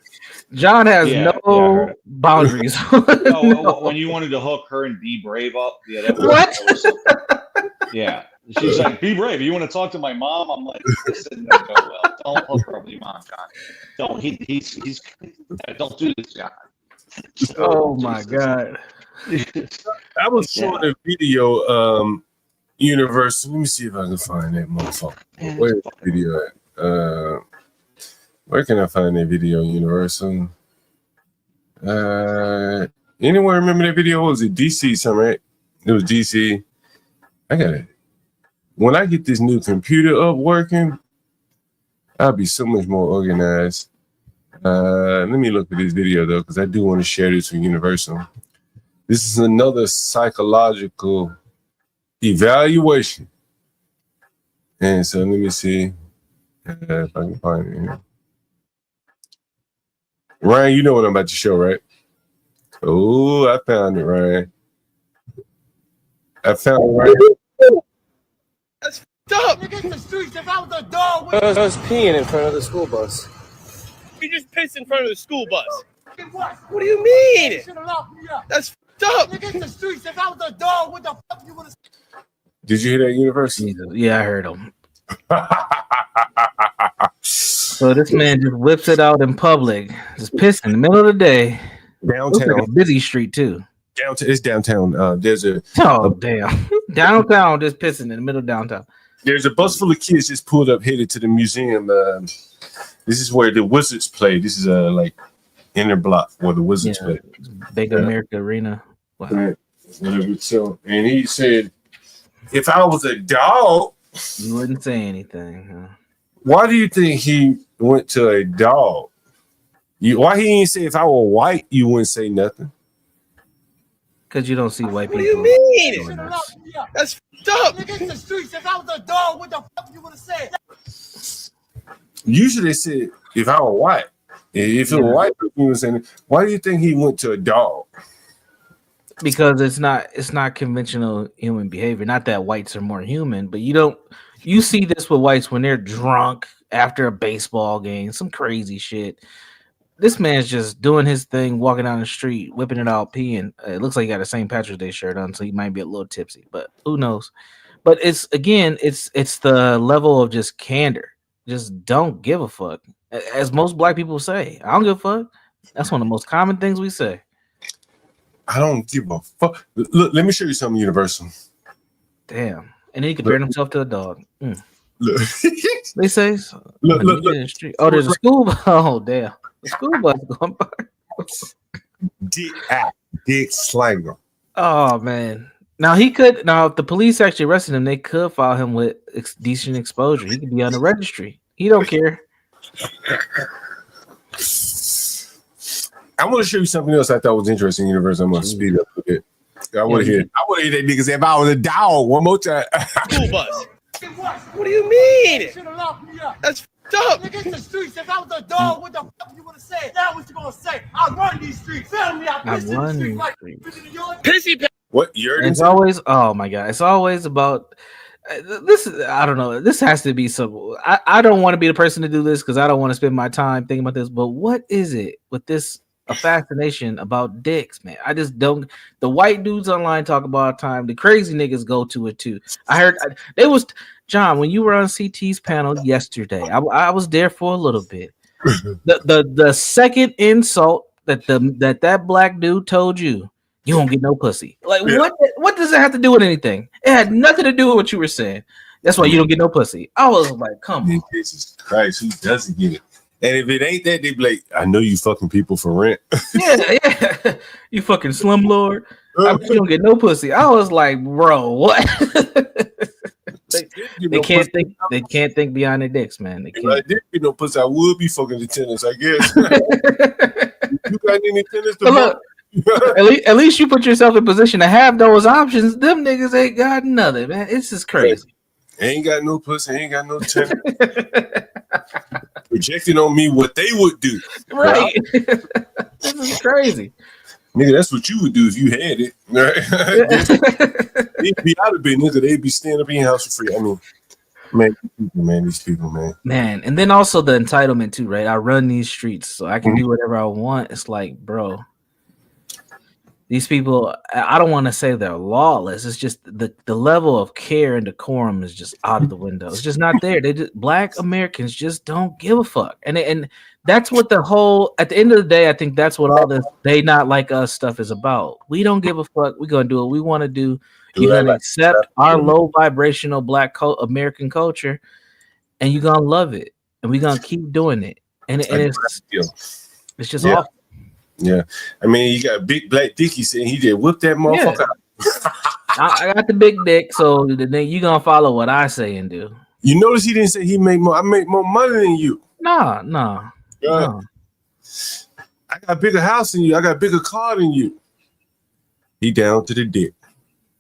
John has no boundaries. When you wanted to hook her and Be Brave up. Yeah. She's like, be brave. You want to talk to my mom? I'm like, this isn't going to go well. Don't hook her up with your mom, John. Don't do this, John. Oh my God. I was showing a video, Universal. Let me see if I can find that motherfucker. Where's the video at? Where can I find that video on Universal? Anyone remember that video? What was it? DC something, right? It was DC. I got it. When I get this new computer up working, I'll be so much more organized. Let me look at this video though, because I do want to share this with Universal. This is another psychological evaluation. And so let me see if I can find it here. Ryan, you know what I'm about to show, right? Oh, I found it, Ryan. I found it, Ryan. That's up. Nigga, the streets. If I was a dog, I was peeing in front of the school bus. you just pissed in front of the school bus. What do you mean? That's up. Nigga, the streets. If I was a dog, what the fuck you would have? Did you hear that, University? Yeah, I heard him. So this man just whips it out in public, just pissing in the middle of the day. Downtown. Looks like a busy street too. Downtown. It's downtown. There's a damn downtown, just pissing in the middle of downtown. There's a bus full of kids just pulled up, headed to the museum. This is where the Wizards play. This is like inner block where the Wizards play. Big America Arena. Wow. Right. Whatever. So, and he said, if I was a dog, you wouldn't say anything. Huh? Why do you think he went to a dog? Why he didn't say if I were white, you wouldn't say nothing? Because you don't see white people. What do you mean? That's up. Nigga, the streets. If I was a dog, what the fuck you would have said? Usually they said if I were white. If it were white people, you would say. Why do you think he went to a dog? Because it's not conventional human behavior. Not that whites are more human, but you see this with whites when they're drunk after a baseball game, some crazy shit. This man's just doing his thing, walking down the street, whipping it out, peeing. It looks like he got a St. Patrick's Day shirt on, so he might be a little tipsy, but who knows? But it's the level of just candor. Just don't give a fuck. As most black people say, I don't give a fuck. That's one of the most common things we say. I don't give a fuck. Look, let me show you something universal. Damn. And then he compared himself to a dog. Look. They say so. Look. Oh, there's a school bus. Oh, damn. The school bus going by. Dick Slanger. Oh, man. Now, if the police actually arrested him, they could file him with decent exposure. He could be on the registry. He don't care. I want to show you something else I thought was interesting, Universe. I'm going to speed up a bit. I want to hear that nigga say if I was a dog one more time. School bus. What do you mean? That's up. Nigga, the streets. If I was a dog, what the fuck you would have said? That's what you gonna say. I run these streets. Tell me I piss in the streets like pissy. What? It's always, oh my God. It's always about this. I don't know. This has to be some. I don't want to be the person to do this because I don't want to spend my time thinking about this. But what is it with this? A fascination about dicks, man. I just don't. The white dudes online talk about all the time. The crazy niggas go to it too. I heard it was John when you were on CT's panel yesterday. I was there for a little bit. The second insult that black dude told you won't get no pussy. Like what does it have to do with anything? It had nothing to do with what you were saying. That's why you don't get no pussy. I was like, come on, Jesus Christ, who doesn't get it? And if it ain't that, they be like, I know you fucking people for rent. Yeah. You fucking slumlord. I bet you don't get no pussy. I was like, bro, what? they can't think. They can't think beyond their dicks, man. They can't. If I did get no pussy, I would be fucking the tenants, I guess. You got any tenants to look, at least you put yourself in position to have those options. Them niggas ain't got nothing, man. It's just crazy. Ain't got no pussy, ain't got no tenants. Projecting on me what they would do. Right. This is crazy. Nigga, that's what you would do if you had it. Right? They'd be out of bed, nigga. They'd be staying up in your house for free. I mean, these people, man. Man, and then also the entitlement too, right? I run these streets, so I can do whatever I want. It's like, bro, these people, I don't want to say they're lawless. It's just the level of care and decorum is just out of the window. It's just not there. Black Americans just don't give a fuck. And that's what at the end of the day, I think that's what all this they not like us stuff is about. We don't give a fuck. We're going to do what we want to do. You're going to accept our low vibrational Black American culture and you're going to love it. and we're gonna keep doing it. And it's just Yeah. awful. Yeah. I mean, you got Big Black Dicky saying he did whip that motherfucker out. I got the big dick, so then you gonna follow what I say and do. You notice he didn't say he made more. I make more money than you. No. I got a bigger house than you. I got a bigger car than you. He down to the dick.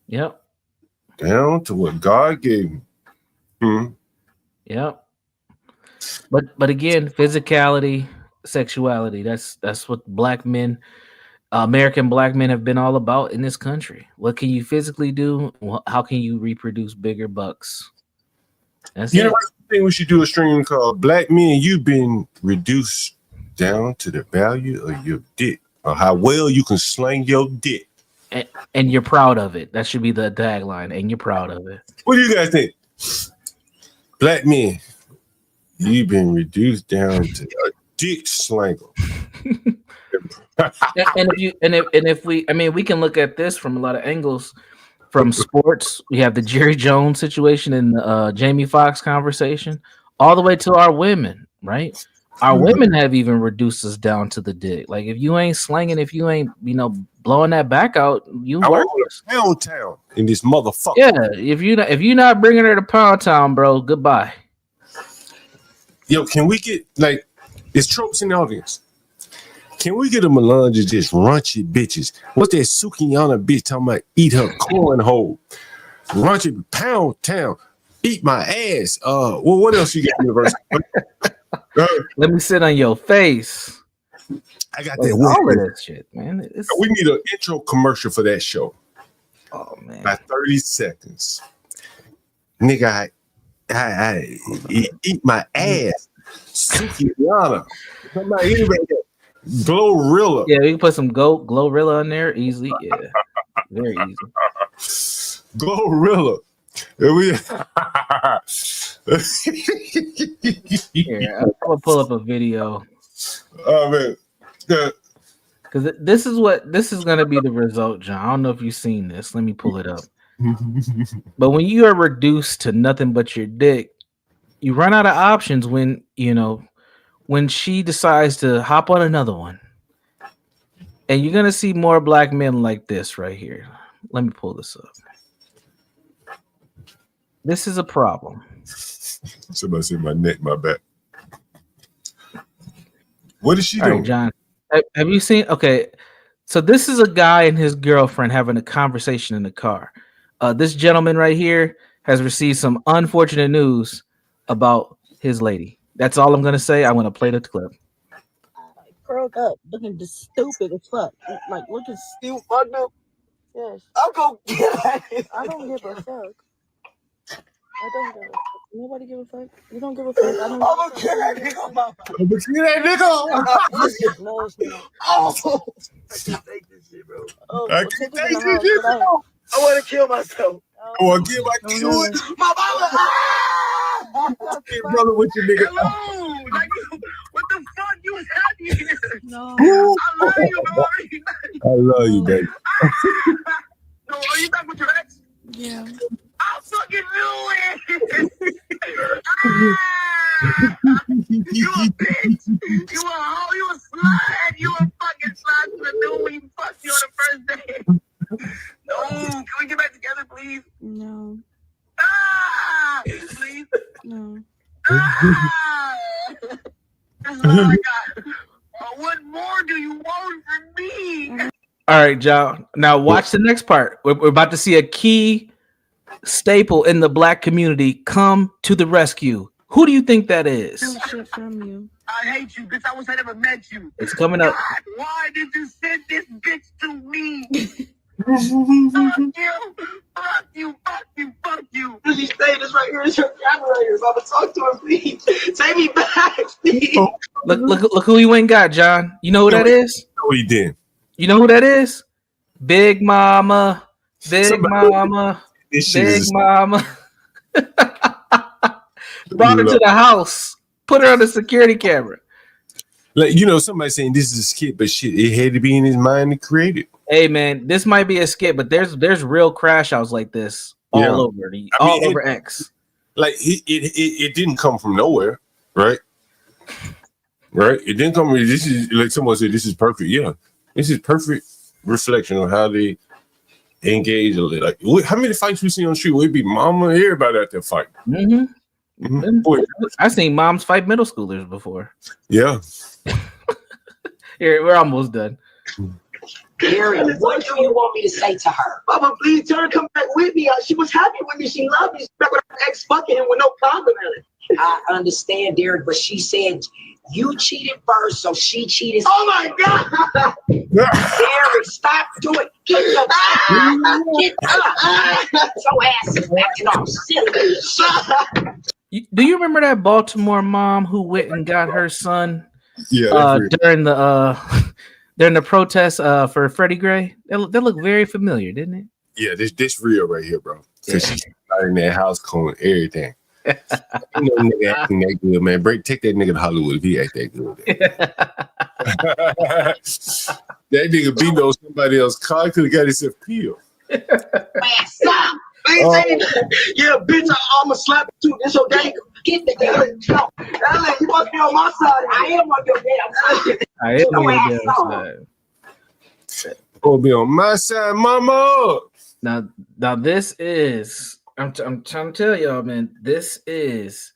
Yep. Down to what God gave him. Yep. But again, physicality, sexuality. That's what black men, American black men, have been all about in this country. What can you physically do? How can you reproduce bigger bucks? That's You know it. what I think we should do a stream called Black Men, You've Been Reduced Down to the Value of Your Dick, or how well you can sling your dick. And you're proud of it. That should be the tagline. And you're proud of it. What do you guys think? Black men, you've been reduced down to a dick slanger. If we can look at this from a lot of angles. From sports, we have the Jerry Jones situation and the Jamie Foxx conversation, all the way to our women, right? Our women have even reduced us down to the dick. Like, if you ain't slinging, if you ain't, blowing that back out, you work. Pound Town in this motherfucker. Yeah, if you're not bringing her to Pound Town, bro, goodbye. Yo, can we get, like, it's tropes in the audience. Can we get a melange of just raunchy bitches? What's that Sukiyana bitch talking about? Eat her cornhole. Raunchy Pound Town. Eat my ass. Well, what else you got, Universal? Let me sit on your face. I got All of that shit, man. We need an intro commercial for that show. Oh man, about 30 seconds. Nigga, I eat my ass. Sukiyana. Somebody, anybody, Glorilla. Yeah, we can put some Glorilla in there easily. Yeah, very easy. Glorilla. Here, I'm gonna pull up a video. Oh man, because this is gonna be the result, John. I don't know if you've seen this. Let me pull it up. But when you are reduced to nothing but your dick, you run out of options when she decides to hop on another one. And you're gonna see more black men like this right here. Let me pull this up. This is a problem. Somebody said my neck, my back. What is she All doing? right, John, have you seen? Okay, so this is a guy and his girlfriend having a conversation in the car. This gentleman right here has received some unfortunate news about his lady. That's all I'm gonna say. I'm gonna play the clip. Curled up, looking just stupid as fuck. Like looking stupid, fucked up. Yes. I'll go get it. I don't give a fuck. I don't give a fuck. Nobody give a fuck. You don't give a fuck. I don't. I'm gonna kill that nigga. I'm gonna kill that nigga. No, it's not. Oh, I can't take this shit, bro. Oh, I well, can't take it in take the this house. shit, bro. I want to kill myself. I want to get my kid. My mama. Brother, with your nigga. Hello. Like, what the fuck? You was happy here. No. Ooh. I love you, Maury. I love you, baby. No, are you back with your ex? Yeah. I fucking knew it. You a bitch. You a hoe. You a slut. You a fucking slut. You knew when you fucked you on the first day. No. Can we get back together, please? No. Please? No. That's all I got. What more do you want from me? All right, John. Now watch the next part. We're about to see a key staple in the black community come to the rescue. Who do you think that is? Shit from you. I hate you, bitch. I wish I never met you. It's coming up. God, why did you send this bitch to me? Fuck you. Fuck you. Fuck you. Fuck you. You stay this right here. It's your camera right here. So I'm gonna talk to her, please. Take me back, please. Look who he went and got, John. You know who that is? No, he did. You know who that is? Big Mama. Big Mama. Big Mama. Brought her to the house. Put her on the security camera. Like, somebody saying this is a skit, but shit, it had to be in his mind to create it. Hey man, this might be a skit, but there's real crash outs like this all over X. Like it didn't come from nowhere, right? Right? It didn't come. This is like someone said. This is perfect. Yeah, this is perfect reflection on how they engage. Like, how many fights we see on the street? We'd be mama, everybody out there fighting. Boy, I've seen moms fight middle schoolers before. yeah. Here, we're almost done. Gary, what do you want me to say to her? Mama, please tell her to come back with me. She was happy with me. She loved me. She's back with her ex fucking him with no condom in it. I understand, Derek, but she said you cheated first, so she cheated. Oh my God! Derek, stop doing. Get your ass is acting all silly. Do you remember that Baltimore mom who went and got her son? Yeah, during the protest for Freddie Gray. That looked very familiar, didn't it? Yeah, this real right here, bro. Because she's out in that house calling everything. Nigga acting that good, man. Take that nigga to Hollywood if he act that good. That nigga beat on somebody else's car, could have got himself killed. Man, stop! Yeah, bitch, I'ma slap you too. It's okay. Get the hell. Ellen, you must be on my side. I am on your damn side. I am on your damn side. Oh, be on my side, mama. Now this is. I'm trying to tell y'all, man. This is,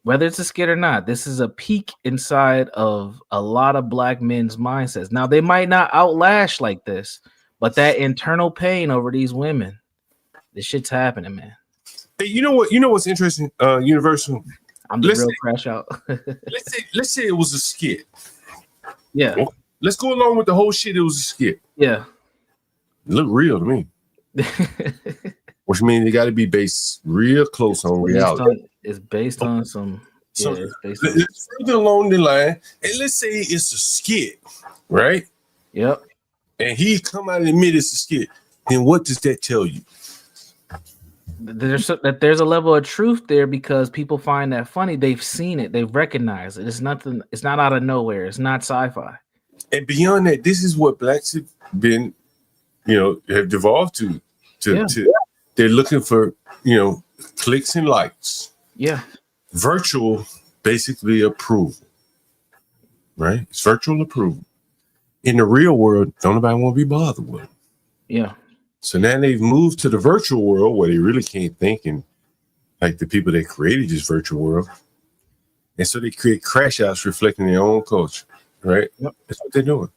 whether it's a skit or not, this is a peek inside of a lot of black men's mindsets. Now they might not outlash like this, but that internal pain over these women, this shit's happening, man. Hey, you know what? You know what's interesting? Universal. I'm the real crash out. let's say it was a skit. Yeah. Well, let's go along with the whole shit. It was a skit. Yeah. It looked real to me. Which means it got to be based real close on reality. It's based on some. So yeah, it's based on let's further along the line, and let's say it's a skit, right? Yep. And he come out and admit it's a skit. Then what does that tell you? There's a level of truth there because people find that funny. They've seen it. They've recognized it. It's nothing. It's not out of nowhere. It's not sci-fi. And beyond that, this is what blacks have been, have devolved to. They're looking for, clicks and likes. Yeah. Virtual, basically approval. Right? It's virtual approval. In the real world, don't nobody want to be bothered with. Yeah. So now they've moved to the virtual world where they really can't think, and like the people that created this virtual world. And so they create crash outs reflecting their own culture, right? Yep. That's what they're doing.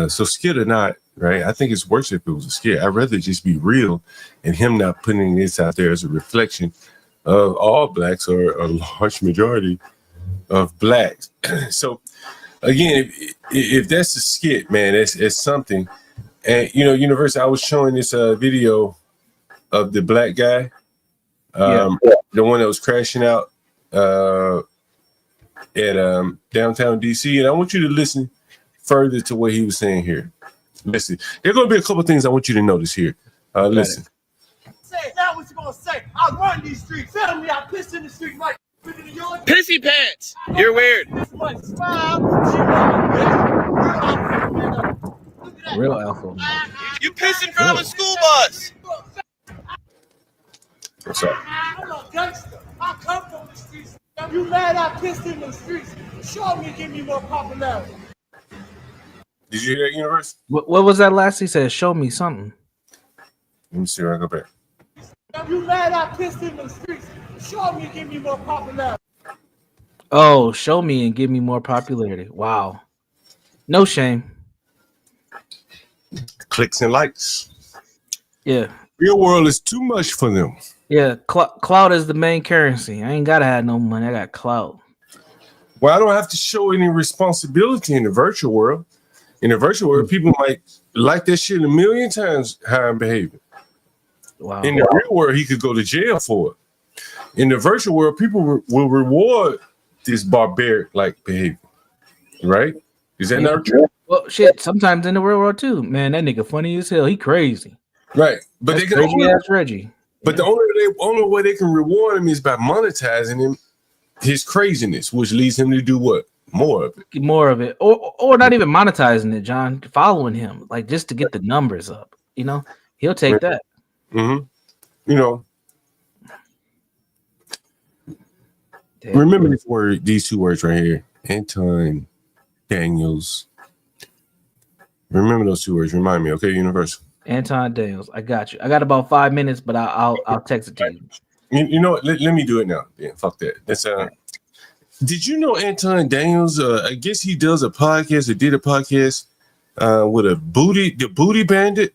So skit or not, right? I think it's worse if it was a skit. I'd rather just be real and him not putting this out there as a reflection of all blacks or a large majority of blacks. So again, if that's a skit, man, it's something. And Universal, I was showing this video of the black guy, the one that was crashing out at downtown DC, and I want you to listen further to what he was saying here. Listen, there are going to be a couple of things I want you to notice here. Listen. Say now what you gonna say? I run these streets. Tell me I piss in the streets like pissy pants. You're weird. Real alpha. You piss in front of a school bus. What's up? I'm a gangster. I come from the streets. You mad I pissed in the streets? Show me, give me more popularity. Did you hear that, Universe? What was that last he said? Show me something. Let me see where I go back. You mad I pissed in the streets? Show me, give me more popularity. Oh, show me and give me more popularity. Wow. No shame. Clicks and likes. Yeah. Real world is too much for them. Yeah. Clout is the main currency. I ain't gotta have no money. I got clout. Well, I don't have to show any responsibility in the virtual world. In the virtual world, people might like that shit a million times how I'm behaving. Wow. In the real world, he could go to jail for it. In the virtual world, people will reward this barbaric-like behavior. Right? Is that not true? Well, shit. Sometimes in the real world too, man. That nigga funny as hell. He crazy. Right, but That's they can crazy ass Reggie. But the only way they can reward him is by monetizing him, his craziness, which leads him to do what? More of it. More of it, or not even monetizing it, John. Following him, like just to get the numbers up. He'll take that. Mm-hmm. Remember this word, these two words right here. Anton Daniels. Remember those 2 words. Remind me, okay, Universal. Anton Daniels. I got you. I got about 5 minutes, but I'll text it to you. You know what? Let me do it now. Yeah, fuck that. That's Did you know Anton Daniels? I guess he does a podcast. Or did a podcast with the Booty Bandit.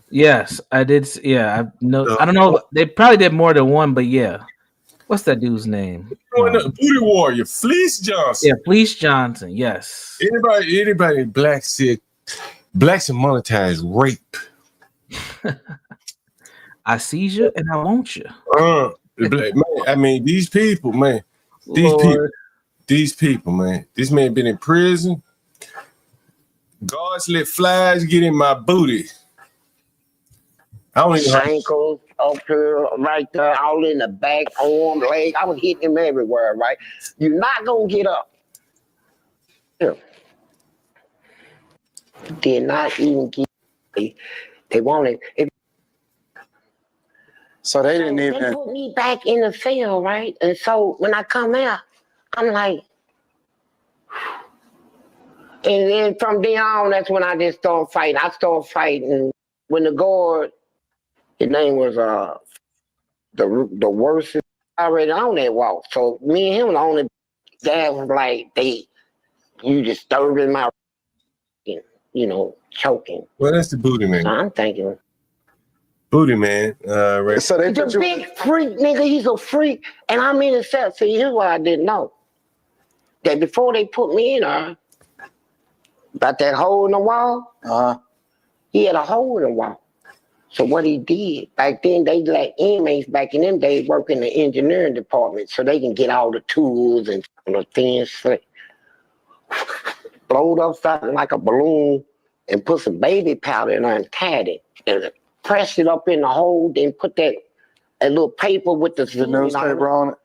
Yes, I did. Yeah, I know. I don't know. They probably did more than one, but yeah. What's that dude's name? Booty Warrior, Fleece Johnson. Yeah, Fleece Johnson. Yes. Anybody black said blacks and monetize rape. I see you and I want you. Man, I mean, these people, man. These people, man. This man been in prison. Guards let flies get in my booty. I don't even ankles up here, right there, all in the back, arm, leg. I was hitting him everywhere, right? You're not gonna get up. Here. Did not even get. They wanted. So they didn't even. They put me back in the cell, right? And so when I come out, I'm like, and then from then on, that's when I just started fighting. I started fighting when the guard, his name was the worst already on that walk. So me and him the only guy was like, you disturbing my, choking. Well, that's the Booty Man. So I'm thinking. Booty Man, right? So he's a big freak, nigga. He's a freak, and I'm in the cell. See, here's what I didn't know: that before they put me in there, about that hole in the wall, he had a hole in the wall. So what he did back then, they let inmates back in them days work in the engineering department, so they can get all the tools and the thin slick, blowed up something like a balloon, and put some baby powder in there and tied it and pressed it up in the hole, then put that little paper with the newspaper on it,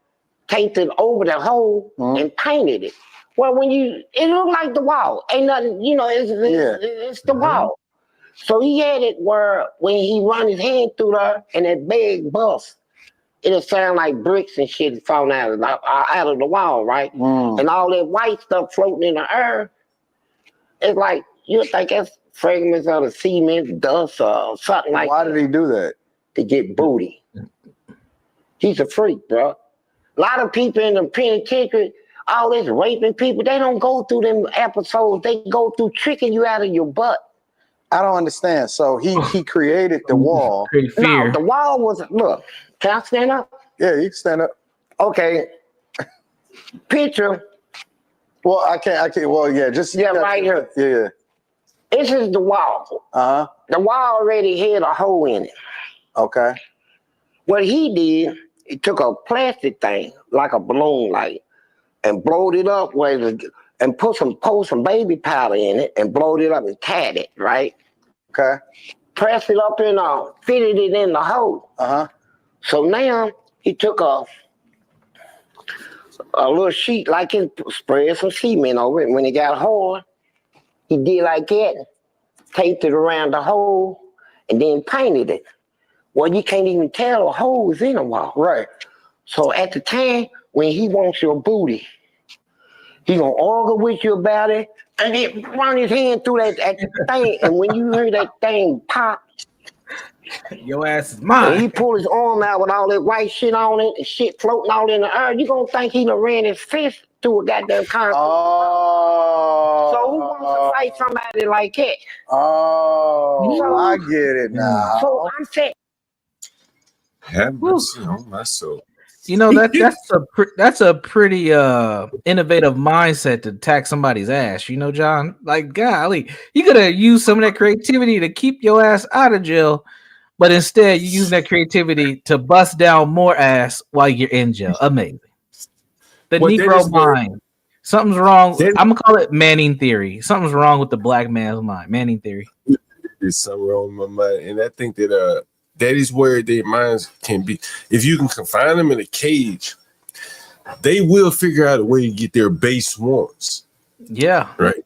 taped it over the hole and painted it. Well, it looked like the wall. Ain't nothing, it's the wall. So he had it where when he run his hand through there and that big bust, it'll sound like bricks and shit falling out of the wall, right? And all that white stuff floating in the air, it's like, you think that's fragments of the cement, dust, or something like that. Why did he do that? To get booty. He's a freak, bro. A lot of people in the penitentiary, all this raping people, they don't go through them episodes. They go through tricking you out of your butt. I don't understand. So he created the wall. No, the wall was, look, can I stand up? Yeah, you can stand up. Okay. Picture. Well, I can't, well, yeah, just. Yeah, right here. Yeah. This is the wall. The wall already had a hole in it. Okay. What he did, he took a plastic thing, like a balloon light, and blowed it up and put some baby powder in it and blowed it up and tied it, right? Okay. Pressed it up and fitted it in the hole. So now he took a little sheet like it, spread some cement over it. When it got hard, he did like that, taped it around the hole, and then painted it. Well, you can't even tell a hole is in a wall. Right. So at the time, when he wants your booty, he gonna argue with you about it, and then run his hand through that thing, and when you hear that thing pop, your ass is mine. And he pull his arm out with all that white shit on it and shit floating all in the air. You gonna think he done ran his fist through a goddamn concrete. So who wants to fight somebody like that? I get it now. So I'm saying, have mercy on my soul. You know that's a pretty innovative mindset to attack somebody's ass. You know, John. Like, golly, you could have used some of that creativity to keep your ass out of jail, but instead you use that creativity to bust down more ass while you're in jail. Amazing. The Negro mind. Something's wrong. I'm gonna call it Manning theory. Something's wrong with the black man's mind. Manning theory. There's something wrong with my mind, and I think that that is where their minds can be. If you can confine them in a cage, they will figure out a way to get their base wants. Yeah. Right.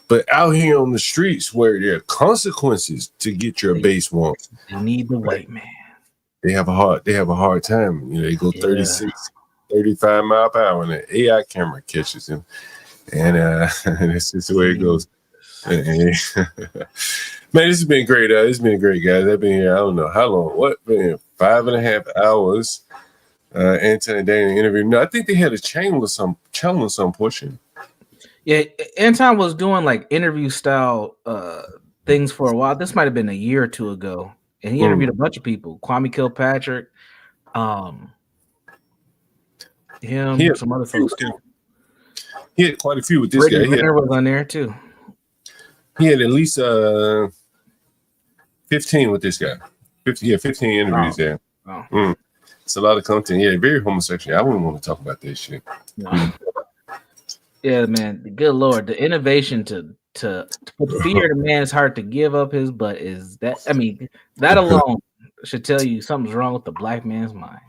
But out here on the streets where there are consequences to get your base wants, you need the white man. They have a hard time. You know, they go 36, 35 miles per hour and an AI camera catches them. and that's just the way it goes. Man, this has been great. It's been great, guys. I've been here, I don't know how long. What, been 5.5 hours. Anton and Daniel interview. No, I think they had a channel or some portion. Yeah, Anton was doing like interview style things for a while. This might have been a year or two ago, and he interviewed a bunch of people. Kwame Kilpatrick, some other folks too. He had quite a few with this guy. Renner was on there too. He had at least 15 with this guy. 15 interviews there. Wow. It's a lot of content. Yeah, very homosexual. I wouldn't want to talk about that shit. No. Yeah, man. Good Lord, the innovation to put fear in a man's heart to give up his butt is that. I mean, that alone should tell you something's wrong with the black man's mind.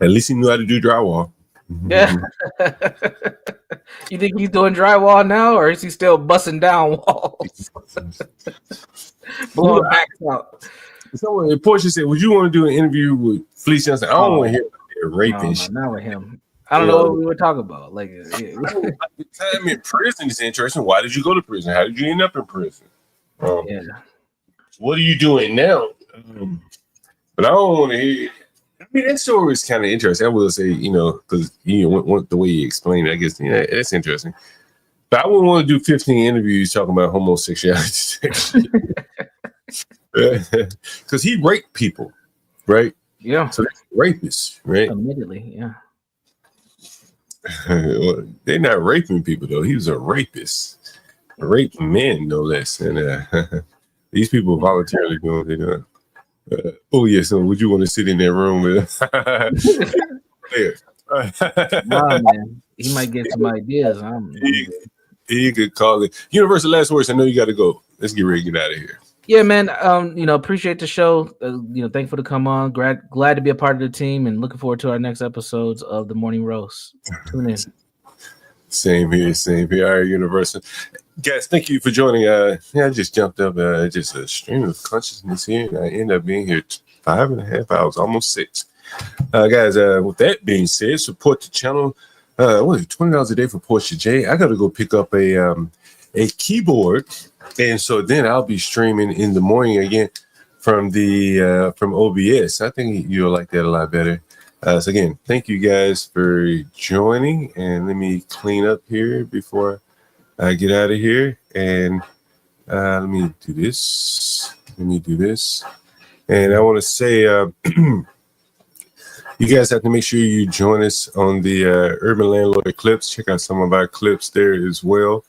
At least he knew how to do drywall. Yeah. You think he's doing drywall now, or is he still busting down walls? Blowing backs out. Someone, Portia said, "Would you want to do an interview with Felice Johnson?" I don't want to hear about raping. No, not with him. I don't know what we were talking about. Like, the time in prison is interesting. Why did you go to prison? How did you end up in prison? What are you doing now? But I don't want to hear. I mean, that story is kind of interesting. I will say, because the way you explained it, I guess, that's interesting. But I wouldn't want to do 15 interviews talking about homosexuality. Because he raped people, right? Yeah. So that's rapist, right? Admittedly, yeah. They're not raping people, though. He was a rapist. Raping men, no less. And these people voluntarily doing what they're doing. Oh, yeah, so would you want to sit in that room with Nah, man. He might get some ideas. He could call it Universal Last Words. I know you got to go. Let's get ready to get out of here. Yeah, man. Appreciate the show. Thankful to come on. Glad to be a part of the team, and looking forward to our next episodes of the Morning Roast. Tune in. Same here. All right, Universal. Guys, thank you for joining. I just jumped up. Just a stream of consciousness here, and I end up being here 5.5 hours, almost 6. Guys, with that being said, support the channel. What is it, $20 a day for Portia J? I got to go pick up a keyboard, and so then I'll be streaming in the morning again from OBS. I think you'll like that a lot better. So again, thank you guys for joining, and let me clean up here before I get out of here. And let me do this. And I want to say, you guys have to make sure you join us on the Urban Landlord clips. Check out some of our clips there as well.